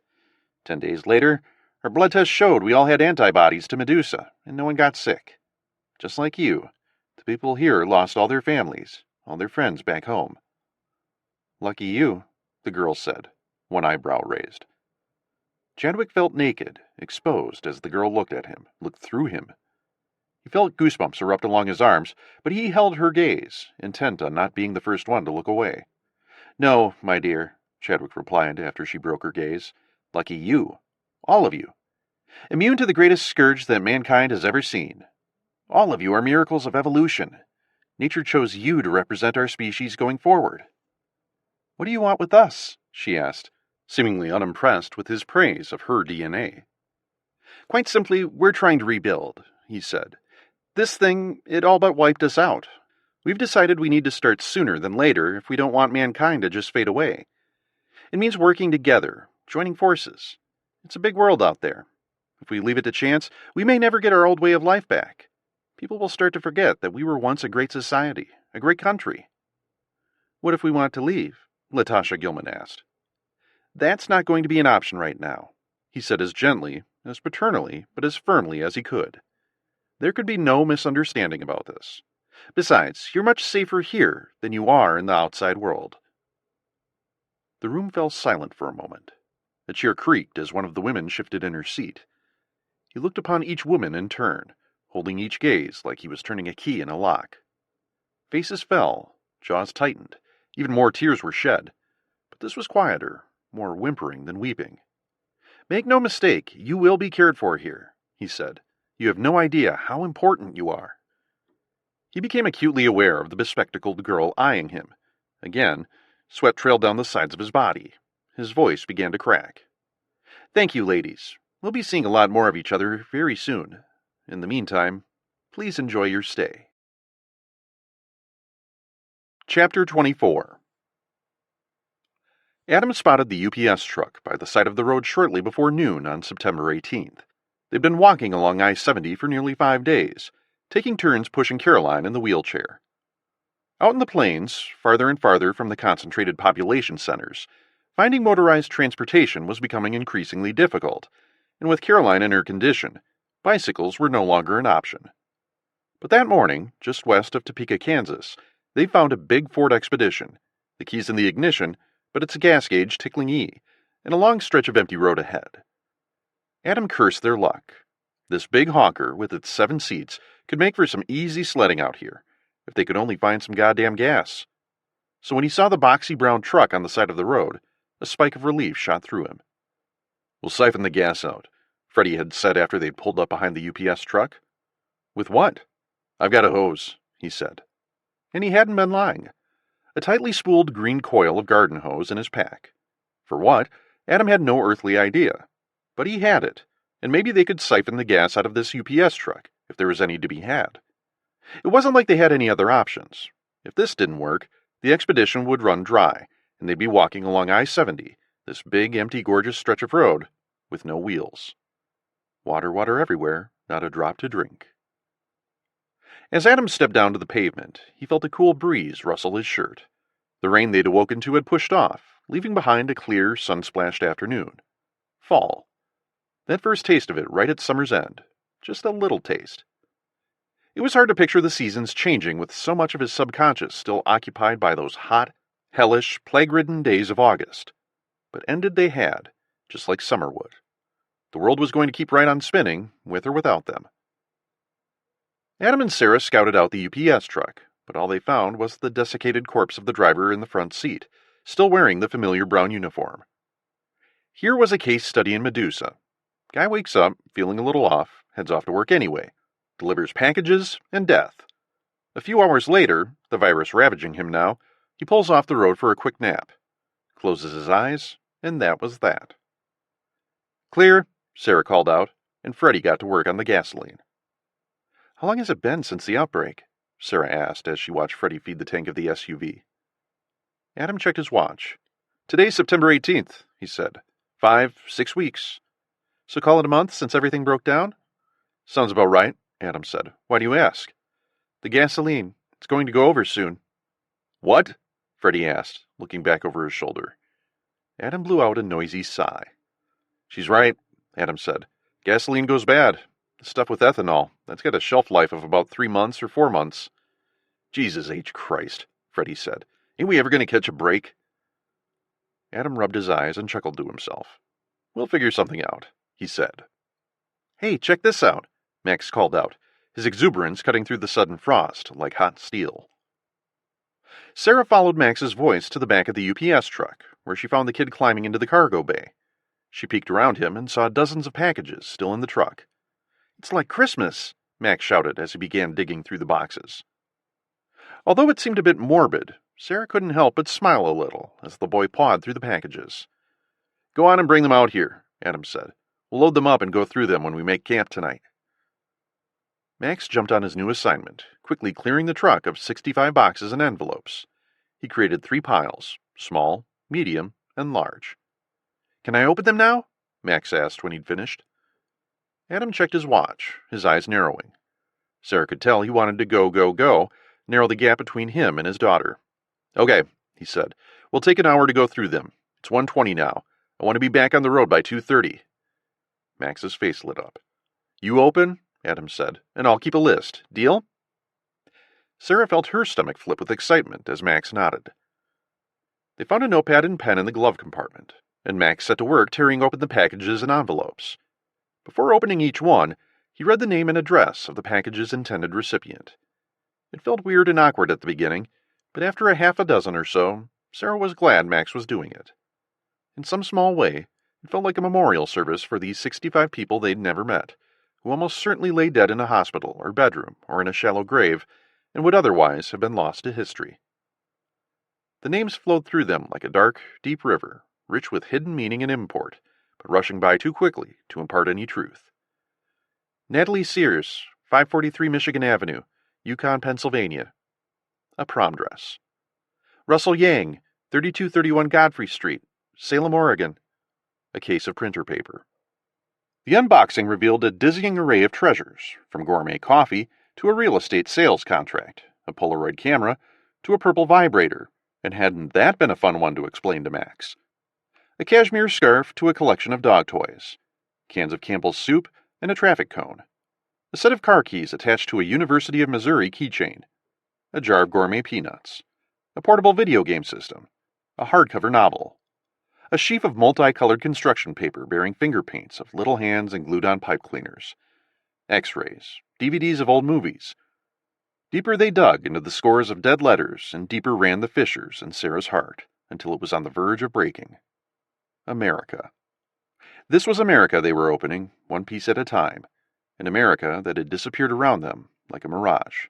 10 days later, our blood tests showed we all had antibodies to Medusa, and no one got sick. Just like you, the people here lost all their families, all their friends back home." "Lucky you," the girl said, one eyebrow raised. Chadwick felt naked, exposed, as the girl looked at him, looked through him. He felt goosebumps erupt along his arms, but he held her gaze, intent on not being the first one to look away. "No, my dear," Chadwick replied after she broke her gaze. "Lucky you. All of you. Immune to the greatest scourge that mankind has ever seen. All of you are miracles of evolution. Nature chose you to represent our species going forward." "What do you want with us?" she asked, seemingly unimpressed with his praise of her DNA. "Quite simply, we're trying to rebuild," he said. "This thing, it all but wiped us out. We've decided we need to start sooner than later if we don't want mankind to just fade away. It means working together, joining forces. It's a big world out there. If we leave it to chance, we may never get our old way of life back. People will start to forget that we were once a great society, a great country." "What if we want to leave?" Latasha Gilman asked. "That's not going to be an option right now," he said as gently, as paternally, but as firmly as he could. "There could be no misunderstanding about this. Besides, you're much safer here than you are in the outside world." The room fell silent for a moment. A chair creaked as one of the women shifted in her seat. He looked upon each woman in turn, holding each gaze like he was turning a key in a lock. Faces fell, jaws tightened, even more tears were shed, but this was quieter, more whimpering than weeping. "Make no mistake, you will be cared for here," he said. "You have no idea how important you are." He became acutely aware of the bespectacled girl eyeing him. Again, sweat trailed down the sides of his body. His voice began to crack. "Thank you, ladies. We'll be seeing a lot more of each other very soon. In the meantime, please enjoy your stay." Chapter 24. Adam spotted the UPS truck by the side of the road shortly before noon on September 18th. They'd been walking along I-70 for nearly 5 days, taking turns pushing Caroline in the wheelchair. Out in the plains, farther and farther from the concentrated population centers, finding motorized transportation was becoming increasingly difficult, and with Caroline in her condition, bicycles were no longer an option. But that morning, just west of Topeka, Kansas, they found a big Ford Expedition, the keys in the ignition, but its gas gauge tickling E, and a long stretch of empty road ahead. Adam cursed their luck. This big honker, with its 7 seats, could make for some easy sledding out here, if they could only find some goddamn gas. So when he saw the boxy brown truck on the side of the road, a spike of relief shot through him. "We'll siphon the gas out," Freddie had said after they'd pulled up behind the UPS truck. "With what?" "I've got a hose," he said. And he hadn't been lying. A tightly spooled green coil of garden hose in his pack. For what, Adam had no earthly idea. But he had it, and maybe they could siphon the gas out of this UPS truck, if there was any to be had. It wasn't like they had any other options. If this didn't work, the expedition would run dry, and they'd be walking along I-70, this big, empty, gorgeous stretch of road, with no wheels. Water, water everywhere, not a drop to drink. As Adam stepped down to the pavement, he felt a cool breeze rustle his shirt. The rain they'd awoken to had pushed off, leaving behind a clear, sun-splashed afternoon. Fall. That first taste of it right at summer's end. Just a little taste. It was hard to picture the seasons changing with so much of his subconscious still occupied by those hot, hellish, plague-ridden days of August. But ended they had, just like summer would. The world was going to keep right on spinning, with or without them. Adam and Sarah scouted out the UPS truck, but all they found was the desiccated corpse of the driver in the front seat, still wearing the familiar brown uniform. Here was a case study in Medusa. Guy wakes up, feeling a little off, heads off to work anyway, delivers packages, and death. A few hours later, the virus ravaging him now, he pulls off the road for a quick nap, closes his eyes, and that was that. "Clear," Sarah called out, and Freddie got to work on the gasoline. "How long has it been since the outbreak?" Sarah asked as she watched Freddie feed the tank of the SUV. Adam checked his watch. "Today's September 18th, he said. 5, 6 weeks. So call it a month since everything broke down?" "Sounds about right," Adam said. "Why do you ask?" "The gasoline. It's going to go over soon." "What?" Freddie asked, looking back over his shoulder. Adam blew out a noisy sigh. "She's right," Adam said. "Gasoline goes bad. The stuff with ethanol, that's got a shelf life of about 3 months or 4 months. "Jesus H. Christ," Freddie said. "Ain't we ever going to catch a break?" Adam rubbed his eyes and chuckled to himself. "We'll figure something out," he said. "Hey, check this out," Max called out, his exuberance cutting through the sudden frost like hot steel. Sarah followed Max's voice to the back of the UPS truck, where she found the kid climbing into the cargo bay. She peeked around him and saw dozens of packages still in the truck. "It's like Christmas," Max shouted as he began digging through the boxes. Although it seemed a bit morbid, Sarah couldn't help but smile a little as the boy pawed through the packages. "Go on and bring them out here," Adam said. "We'll load them up and go through them when we make camp tonight." Max jumped on his new assignment, quickly clearing the truck of 65 boxes and envelopes. He created 3 piles, small, medium, and large. "Can I open them now?" Max asked when he'd finished. Adam checked his watch, his eyes narrowing. Sarah could tell he wanted to go, narrow the gap between him and his daughter. Okay, he said. We'll take an hour to go through them. It's 1:20 now. I want to be back on the road by 2:30. Max's face lit up. You open, Adam said, and I'll keep a list. Deal? Sarah felt her stomach flip with excitement as Max nodded. They found a notepad and pen in the glove compartment, and Max set to work tearing open the packages and envelopes. Before opening each one, he read the name and address of the package's intended recipient. It felt weird and awkward at the beginning, but after a half a dozen or so, Sarah was glad Max was doing it. In some small way, it felt like a memorial service for these 65 people they'd never met, who almost certainly lay dead in a hospital or bedroom or in a shallow grave, and would otherwise have been lost to history. The names flowed through them like a dark, deep river, rich with hidden meaning and import, but rushing by too quickly to impart any truth. Natalie Sears, 543 Michigan Avenue, Yukon, Pennsylvania. A prom dress. Russell Yang, 3231 Godfrey Street, Salem, Oregon. A case of printer paper. The unboxing revealed a dizzying array of treasures, from gourmet coffee to a real estate sales contract, a Polaroid camera to a purple vibrator, and hadn't that been a fun one to explain to Max? A cashmere scarf to a collection of dog toys, cans of Campbell's soup, and a traffic cone. A set of car keys attached to a University of Missouri keychain. A jar of gourmet peanuts. A portable video game system. A hardcover novel. A sheaf of multicolored construction paper bearing finger paints of little hands and glued-on pipe cleaners. X-rays. DVDs of old movies. Deeper they dug into the scores of dead letters, and deeper ran the fissures in Sarah's heart, until it was on the verge of breaking. America. This was America they were opening, one piece at a time, an America that had disappeared around them like a mirage.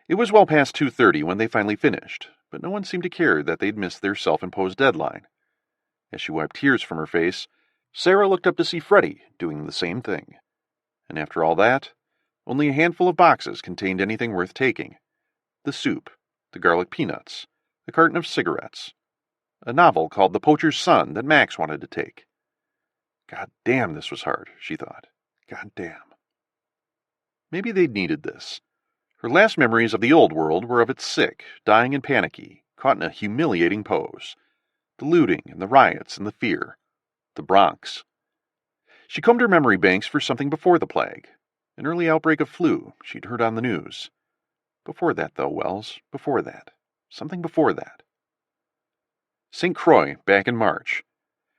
It was well past 2:30 when they finally finished, but no one seemed to care that they'd missed their self-imposed deadline. As she wiped tears from her face, Sarah looked up to see Freddie doing the same thing. And after all that, only a handful of boxes contained anything worth taking. The soup, the garlic peanuts, a carton of cigarettes, a novel called The Poacher's Son that Max wanted to take. God damn, this was hard, she thought. God damn. Maybe they'd needed this. Her last memories of the old world were of it sick, dying and panicky, caught in a humiliating pose. The looting and the riots and the fear. The Bronx. She combed her memory banks for something before the plague. An early outbreak of flu she'd heard on the news. Before that, though, Wells, before that. Something before that. St. Croix, back in March.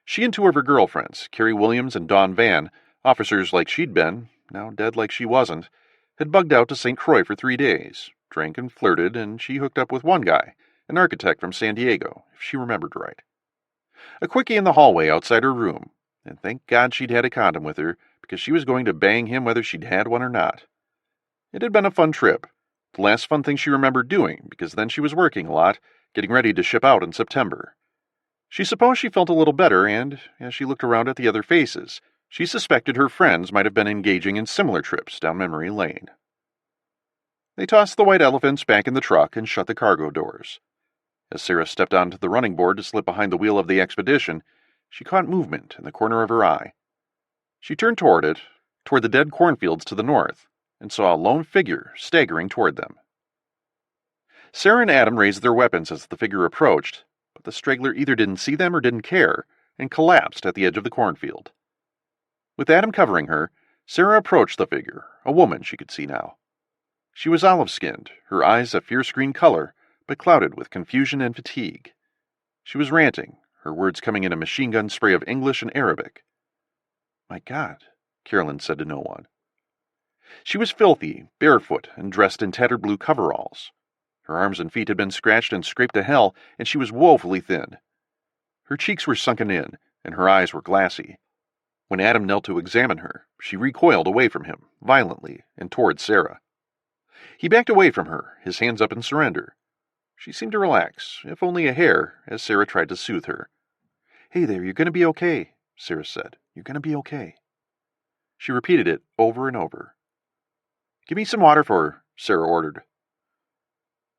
She and two of her girlfriends, Carrie Williams and Dawn Van, officers like she'd been, now dead like she wasn't, had bugged out to St. Croix for 3 days, drank and flirted, and she hooked up with one guy, an architect from San Diego, if she remembered right. A quickie in the hallway outside her room, and thank God she'd had a condom with her, because she was going to bang him whether she'd had one or not. It had been a fun trip, the last fun thing she remembered doing, because then she was working a lot, getting ready to ship out in September. She supposed she felt a little better, and, as she looked around at the other faces, she suspected her friends might have been engaging in similar trips down memory lane. They tossed the white elephants back in the truck and shut the cargo doors. As Sarah stepped onto the running board to slip behind the wheel of the Expedition, she caught movement in the corner of her eye. She turned toward it, toward the dead cornfields to the north, and saw a lone figure staggering toward them. Sarah and Adam raised their weapons as the figure approached, but the straggler either didn't see them or didn't care, and collapsed at the edge of the cornfield. With Adam covering her, Sarah approached the figure, a woman she could see now. She was olive-skinned, her eyes a fierce green color, but clouded with confusion and fatigue. She was ranting, her words coming in a machine-gun spray of English and Arabic. "My God," Carolyn said to no one. She was filthy, barefoot, and dressed in tattered blue coveralls. Her arms and feet had been scratched and scraped to hell, and she was woefully thin. Her cheeks were sunken in, and her eyes were glassy. When Adam knelt to examine her, she recoiled away from him, violently, and toward Sarah. He backed away from her, his hands up in surrender. She seemed to relax, if only a hair, as Sarah tried to soothe her. "Hey there, you're going to be okay," Sarah said. "You're going to be okay." She repeated it over and over. "Give me some water for her," Sarah ordered.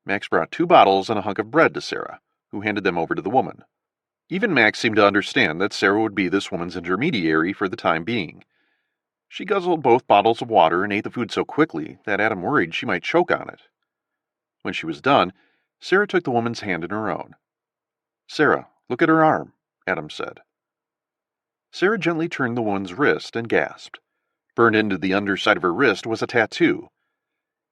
Max brought 2 bottles and a hunk of bread to Sarah, who handed them over to the woman. Even Max seemed to understand that Sarah would be this woman's intermediary for the time being. She guzzled both bottles of water and ate the food so quickly that Adam worried she might choke on it. When she was done, Sarah took the woman's hand in her own. "Sarah, look at her arm," Adam said. Sarah gently turned the woman's wrist and gasped. Burned into the underside of her wrist was a tattoo.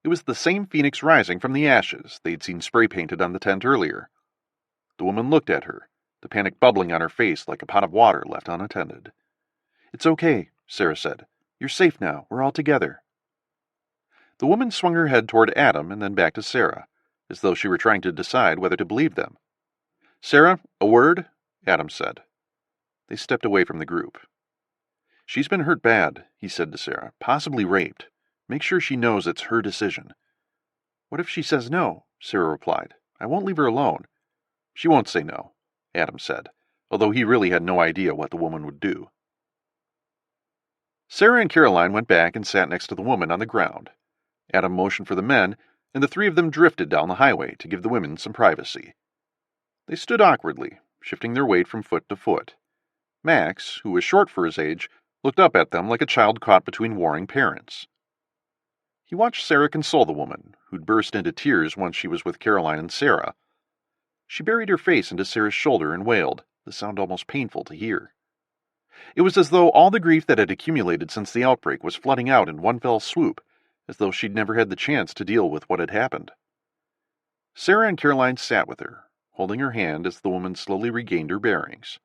It was the same phoenix rising from the ashes they'd seen spray-painted on the tent earlier. The woman looked at her, the panic bubbling on her face like a pot of water left unattended. "It's okay," Sarah said. "You're safe now. We're all together." The woman swung her head toward Adam and then back to Sarah, as though she were trying to decide whether to believe them. "Sarah, a word?" Adam said. They stepped away from the group. "She's been hurt bad," he said to Sarah, "possibly raped. Make sure she knows it's her decision." "What if she says no?" Sarah replied. "I won't leave her alone." "She won't say no," Adam said, although he really had no idea what the woman would do. Sarah and Caroline went back and sat next to the woman on the ground. Adam motioned for the men, and the three of them drifted down the highway to give the women some privacy. They stood awkwardly, shifting their weight from foot to foot. Max, who was short for his age, looked up at them like a child caught between warring parents. He watched Sarah console the woman, who'd burst into tears once she was with Caroline and Sarah. She buried her face into Sarah's shoulder and wailed, the sound almost painful to hear. It was as though all the grief that had accumulated since the outbreak was flooding out in one fell swoop, as though she'd never had the chance to deal with what had happened. Sarah and Caroline sat with her, holding her hand as the woman slowly regained her bearings.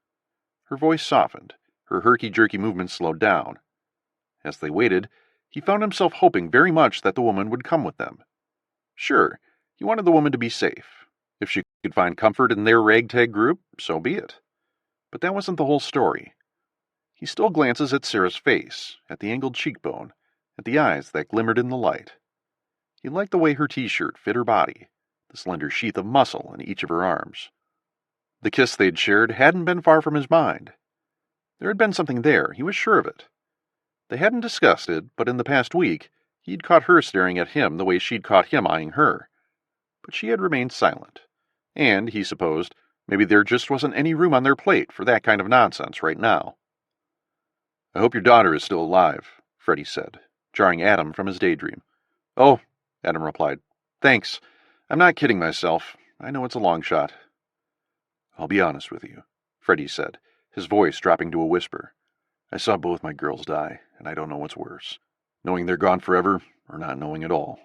Her voice softened, her herky-jerky movements slowed down. As they waited, he found himself hoping very much that the woman would come with them. Sure, he wanted the woman to be safe. If she could find comfort in their ragtag group, so be it. But that wasn't the whole story. He stole glances at Sarah's face, at the angled cheekbone, at the eyes that glimmered in the light. He liked the way her t-shirt fit her body, the slender sheath of muscle in each of her arms. The kiss they'd shared hadn't been far from his mind. There had been something there, he was sure of it. They hadn't discussed it, but in the past week, he'd caught her staring at him the way she'd caught him eyeing her. But she had remained silent, and, he supposed, maybe there just wasn't any room on their plate for that kind of nonsense right now. "I hope your daughter is still alive," Freddie said, jarring Adam from his daydream. "Oh," Adam replied, "thanks. I'm not kidding myself. I know it's a long shot." "I'll be honest with you," Freddie said, his voice dropping to a whisper. "I saw both my girls die, and I don't know what's worse, knowing they're gone forever or not knowing at all."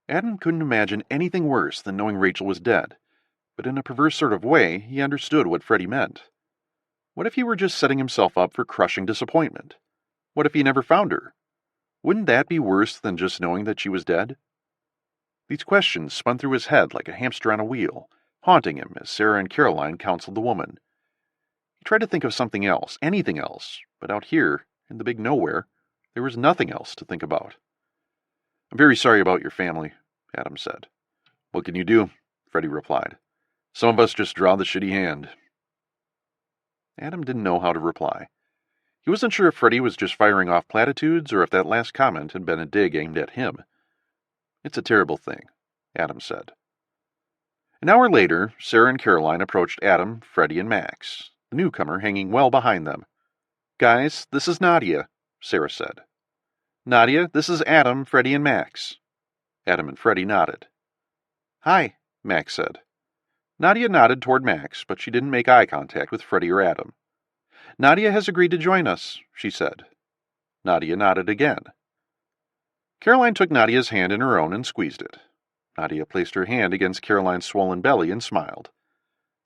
Adam couldn't imagine anything worse than knowing Rachel was dead, but in a perverse sort of way, he understood what Freddie meant. What if he were just setting himself up for crushing disappointment? What if he never found her? Wouldn't that be worse than just knowing that she was dead? These questions spun through his head like a hamster on a wheel, haunting him as Sarah and Caroline counseled the woman. He tried to think of something else, anything else, but out here, in the big nowhere, there was nothing else to think about. "I'm very sorry about your family," Adam said. "What can you do?" Freddie replied. "Some of us just draw the shitty hand." Adam didn't know how to reply. He wasn't sure if Freddie was just firing off platitudes or if that last comment had been a dig aimed at him. "It's a terrible thing," Adam said. An hour later, Sarah and Caroline approached Adam, Freddie, and Max, the newcomer hanging well behind them. "Guys, this is Nadia," Sarah said. "Nadia, this is Adam, Freddie, and Max." Adam and Freddie nodded. "Hi," Max said. Nadia nodded toward Max, but she didn't make eye contact with Freddie or Adam. "Nadia has agreed to join us," she said. Nadia nodded again. Caroline took Nadia's hand in her own and squeezed it. Nadia placed her hand against Caroline's swollen belly and smiled.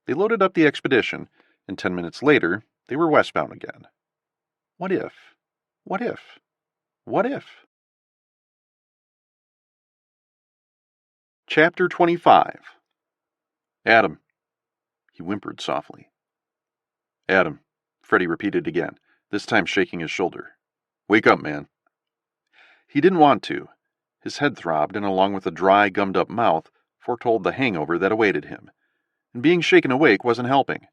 They loaded up the expedition, and 10 minutes later, they were westbound again. What if? What if? What if? Chapter 25. "Adam," he whimpered softly. "Adam," Freddie repeated again, this time shaking his shoulder. "Wake up, man." He didn't want to. His head throbbed, and along with a dry, gummed-up mouth, foretold the hangover that awaited him. And being shaken awake wasn't helping.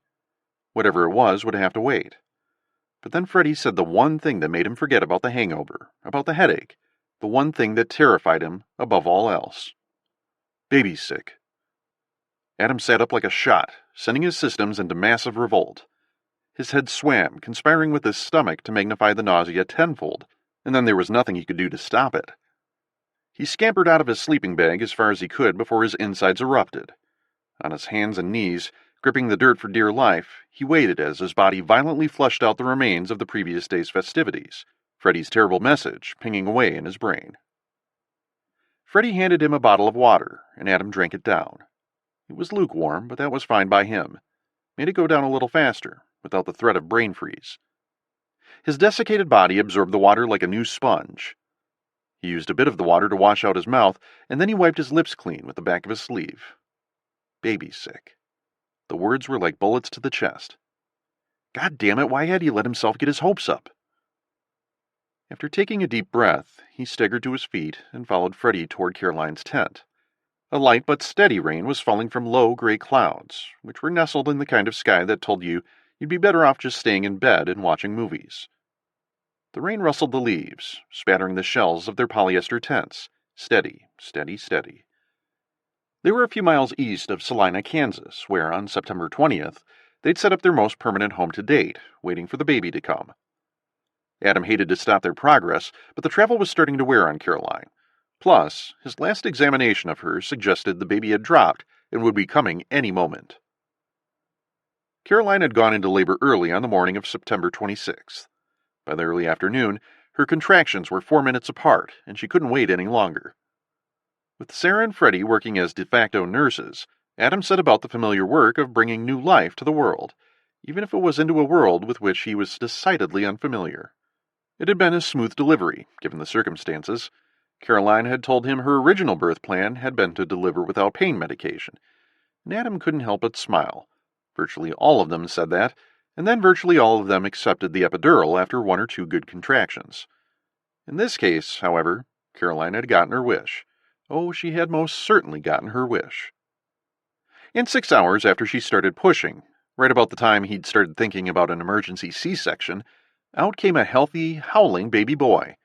Whatever it was would have to wait. But then Freddie said the one thing that made him forget about the hangover, about the headache, the one thing that terrified him above all else. "Baby's sick." Adam sat up like a shot, sending his systems into massive revolt. His head swam, conspiring with his stomach to magnify the nausea tenfold, and then there was nothing he could do to stop it. He scampered out of his sleeping bag as far as he could before his insides erupted. On his hands and knees, gripping the dirt for dear life, he waited as his body violently flushed out the remains of the previous day's festivities, Freddy's terrible message pinging away in his brain. Freddy handed him a bottle of water, and Adam drank it down. It was lukewarm, but that was fine by him. Made it go down a little faster, without the threat of brain freeze. His desiccated body absorbed the water like a new sponge. He used a bit of the water to wash out his mouth, and then he wiped his lips clean with the back of his sleeve. Baby's sick. The words were like bullets to the chest. God damn it, why had he let himself get his hopes up? After taking a deep breath, he staggered to his feet and followed Freddy toward Caroline's tent. A light but steady rain was falling from low gray clouds, which were nestled in the kind of sky that told you you'd be better off just staying in bed and watching movies. The rain rustled the leaves, spattering the shells of their polyester tents. Steady, steady, steady. They were a few miles east of Salina, Kansas, where on September 20th, they'd set up their most permanent home to date, waiting for the baby to come. Adam hated to stop their progress, but the travel was starting to wear on Caroline. Plus, his last examination of her suggested the baby had dropped and would be coming any moment. Caroline had gone into labor early on the morning of September 26th. By the early afternoon, her contractions were 4 minutes apart, and she couldn't wait any longer. With Sarah and Freddy working as de facto nurses, Adam set about the familiar work of bringing new life to the world, even if it was into a world with which he was decidedly unfamiliar. It had been a smooth delivery, given the circumstances. Caroline had told him her original birth plan had been to deliver without pain medication, and Adam couldn't help but smile. Virtually all of them said that, and then virtually all of them accepted the epidural after 1 or 2 good contractions. In this case, however, Caroline had gotten her wish. Oh, she had most certainly gotten her wish. And 6 hours after she started pushing, right about the time he'd started thinking about an emergency C-section, out came a healthy, howling baby boy,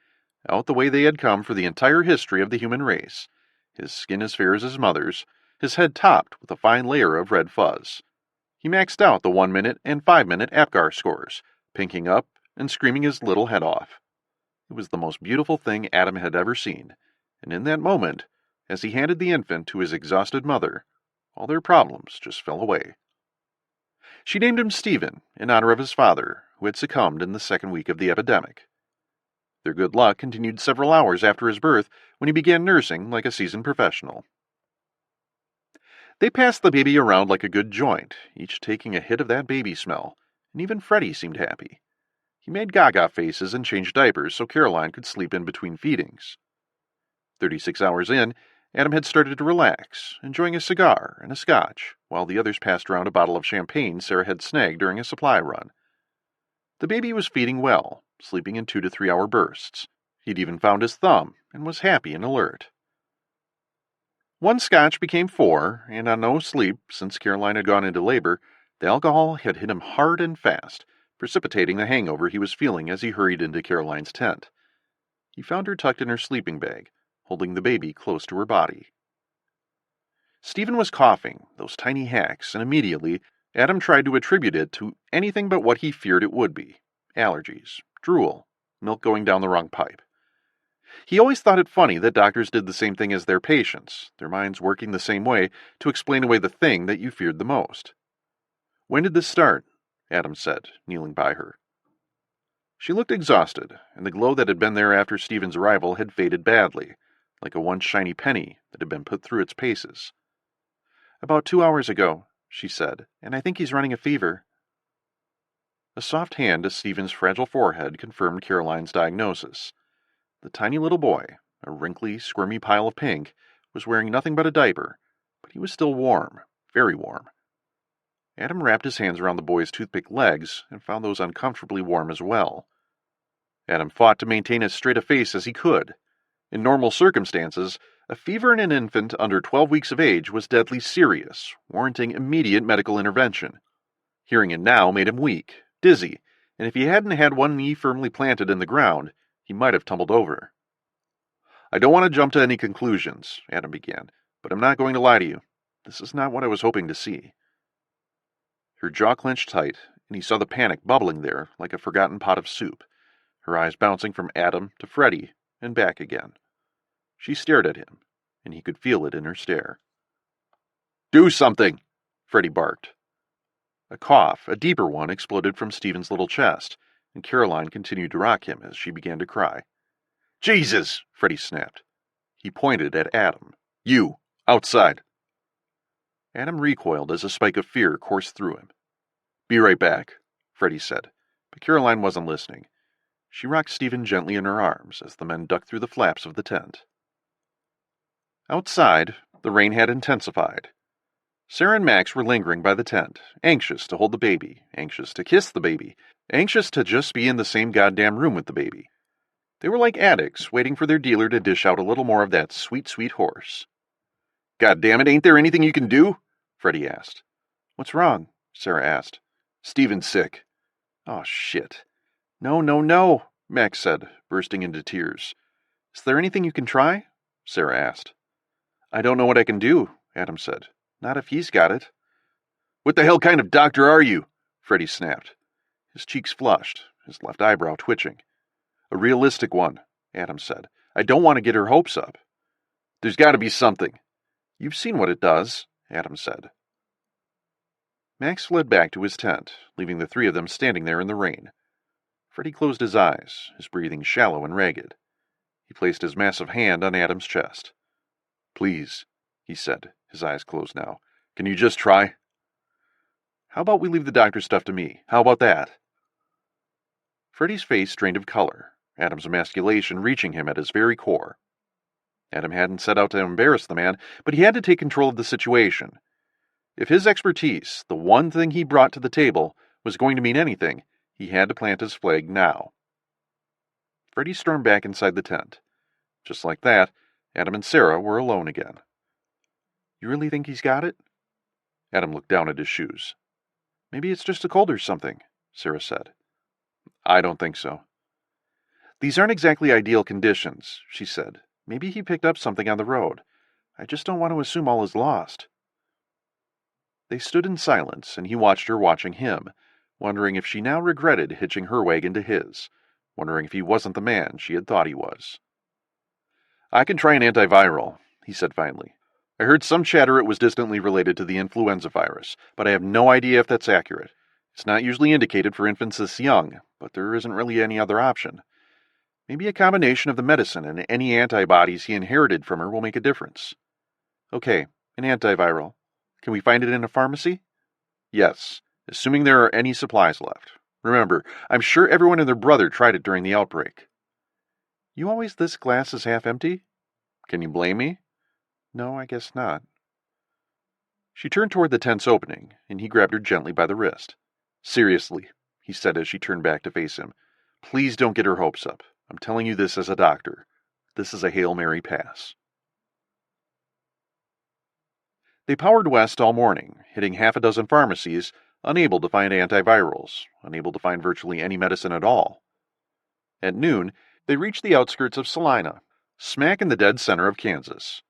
out the way they had come for the entire history of the human race, his skin as fair as his mother's, his head topped with a fine layer of red fuzz. He maxed out the 1-minute and 5-minute APGAR scores, pinking up and screaming his little head off. It was the most beautiful thing Adam had ever seen, and in that moment, as he handed the infant to his exhausted mother, all their problems just fell away. She named him Stephen, in honor of his father, who had succumbed in the 2nd week of the epidemic. Their good luck continued several hours after his birth, when he began nursing like a seasoned professional. They passed the baby around like a good joint, each taking a hit of that baby smell, and even Freddy seemed happy. He made gaga faces and changed diapers so Caroline could sleep in between feedings. 36 hours in, Adam had started to relax, enjoying a cigar and a scotch, while the others passed around a bottle of champagne Sarah had snagged during a supply run. The baby was feeding well, sleeping in 2 to 3 hour bursts. He'd even found his thumb, and was happy and alert. 1 scotch became 4, and on no sleep, since Caroline had gone into labor, the alcohol had hit him hard and fast, precipitating the hangover he was feeling as he hurried into Caroline's tent. He found her tucked in her sleeping bag, holding the baby close to her body. Stephen was coughing, those tiny hacks, and immediately Adam tried to attribute it to anything but what he feared it would be: allergies, drool, milk going down the wrong pipe. He always thought it funny that doctors did the same thing as their patients, their minds working the same way to explain away the thing that you feared the most. "When did this start?" Adam said, kneeling by her. She looked exhausted, and the glow that had been there after Stephen's arrival had faded badly, like a once shiny penny that had been put through its paces. "About 2 hours ago," she said, "and I think he's running a fever." A soft hand to Stephen's fragile forehead confirmed Caroline's diagnosis. The tiny little boy, a wrinkly, squirmy pile of pink, was wearing nothing but a diaper, but he was still warm, very warm. Adam wrapped his hands around the boy's toothpick legs and found those uncomfortably warm as well. Adam fought to maintain as straight a face as he could. In normal circumstances, a fever in an infant under 12 weeks of age was deadly serious, warranting immediate medical intervention. Hearing it now made him weak, dizzy, and if he hadn't had one knee firmly planted in the ground, he might have tumbled over. "I don't want to jump to any conclusions," Adam began, "but I'm not going to lie to you. This is not what I was hoping to see." Her jaw clenched tight, and he saw the panic bubbling there like a forgotten pot of soup, her eyes bouncing from Adam to Freddie and back again. She stared at him, and he could feel it in her stare. "Do something!" Freddie barked. A cough, a deeper one, exploded from Stephen's little chest, and Caroline continued to rock him as she began to cry. "Jesus!" Freddie snapped. He pointed at Adam. "You! Outside!" Adam recoiled as a spike of fear coursed through him. "Be right back," Freddie said, but Caroline wasn't listening. She rocked Stephen gently in her arms as the men ducked through the flaps of the tent. Outside, the rain had intensified. Sarah and Max were lingering by the tent, anxious to hold the baby, anxious to kiss the baby, anxious to just be in the same goddamn room with the baby. They were like addicts waiting for their dealer to dish out a little more of that sweet, sweet horse. "God damn it, ain't there anything you can do?" Freddie asked. "What's wrong?" Sarah asked. "Stephen's sick." "Oh, shit." "No, no, no," Max said, bursting into tears. "Is there anything you can try?" Sarah asked. "I don't know what I can do," Adam said. "Not if he's got it." "What the hell kind of doctor are you?" Freddie snapped. His cheeks flushed, his left eyebrow twitching. "A realistic one," Adam said. "I don't want to get her hopes up." "There's got to be something." "You've seen what it does," Adam said. Max fled back to his tent, leaving the three of them standing there in the rain. Freddie closed his eyes, his breathing shallow and ragged. He placed his massive hand on Adam's chest. "Please," he said, his eyes closed now. "Can you just try?" "How about we leave the doctor's stuff to me? How about that?" Freddie's face drained of color, Adam's emasculation reaching him at his very core. Adam hadn't set out to embarrass the man, but he had to take control of the situation. If his expertise, the one thing he brought to the table, was going to mean anything, he had to plant his flag now. Freddie stormed back inside the tent. Just like that, Adam and Sarah were alone again. "You really think he's got it?" Adam looked down at his shoes. "Maybe it's just a cold or something," Sarah said. "I don't think so." "These aren't exactly ideal conditions," she said. "Maybe he picked up something on the road. I just don't want to assume all is lost." They stood in silence, and he watched her watching him, wondering if she now regretted hitching her wagon to his, wondering if he wasn't the man she had thought he was. "I can try an antiviral," he said finally. "I heard some chatter it was distantly related to the influenza virus, but I have no idea if that's accurate. It's not usually indicated for infants this young, but there isn't really any other option. Maybe a combination of the medicine and any antibodies he inherited from her will make a difference." "Okay, an antiviral. Can we find it in a pharmacy?" "Yes, assuming there are any supplies left. Remember, I'm sure everyone and their brother tried it during the outbreak." "You always this glass is half empty?" "Can you blame me?" "No, I guess not." She turned toward the tent's opening, and he grabbed her gently by the wrist. "Seriously," he said as she turned back to face him, "please don't get her hopes up. I'm telling you this as a doctor. This is a Hail Mary pass." They powered west all morning, hitting half a dozen pharmacies, unable to find antivirals, unable to find virtually any medicine at all. At noon, they reached the outskirts of Salina, smack in the dead center of Kansas.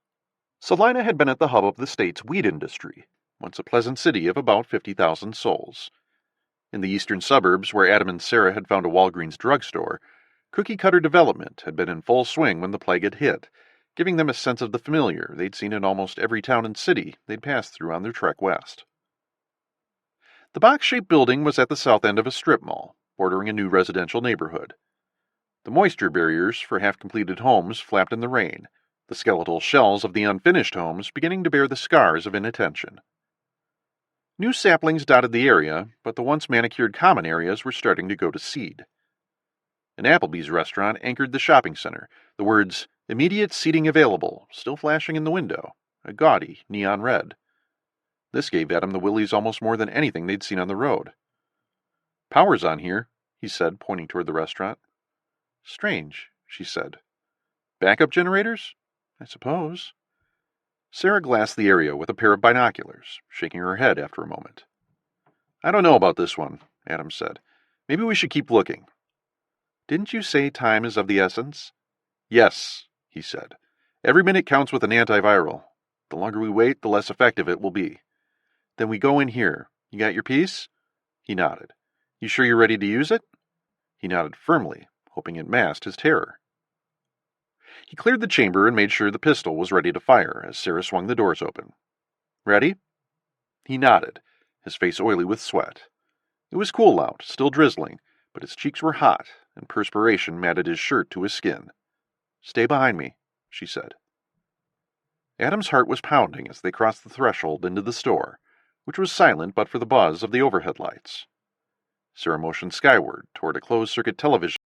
Salina had been at the hub of the state's wheat industry, once a pleasant city of about 50,000 souls. In the eastern suburbs, where Adam and Sarah had found a Walgreens drugstore, cookie-cutter development had been in full swing when the plague had hit, giving them a sense of the familiar they'd seen in almost every town and city they'd passed through on their trek west. The box-shaped building was at the south end of a strip mall, bordering a new residential neighborhood. The moisture barriers for half-completed homes flapped in the rain, the skeletal shells of the unfinished homes beginning to bear the scars of inattention. New saplings dotted the area, but the once manicured common areas were starting to go to seed. An Applebee's restaurant anchored the shopping center, the words, "Immediate seating available," still flashing in the window, a gaudy neon red. This gave Adam the willies almost more than anything they'd seen on the road. "Power's on here," he said, pointing toward the restaurant. "Strange," she said. "Backup generators? I suppose." Sarah glassed the area with a pair of binoculars, shaking her head after a moment. "I don't know about this one," Adam said. "Maybe we should keep looking." "Didn't you say time is of the essence?" "Yes," he said. "Every minute counts with an antiviral. The longer we wait, the less effective it will be." "Then we go in here. You got your piece? He nodded. You sure you're ready to use it? He nodded firmly, hoping it masked his terror. He cleared the chamber and made sure the pistol was ready to fire as Sarah swung the doors open. Ready? He nodded, his face oily with sweat. It was cool out, still drizzling, but his cheeks were hot, and perspiration matted his shirt to his skin. Stay behind me, she said. Adam's heart was pounding as they crossed the threshold into the store, which was silent but for the buzz of the overhead lights. Sarah motioned skyward toward a closed-circuit television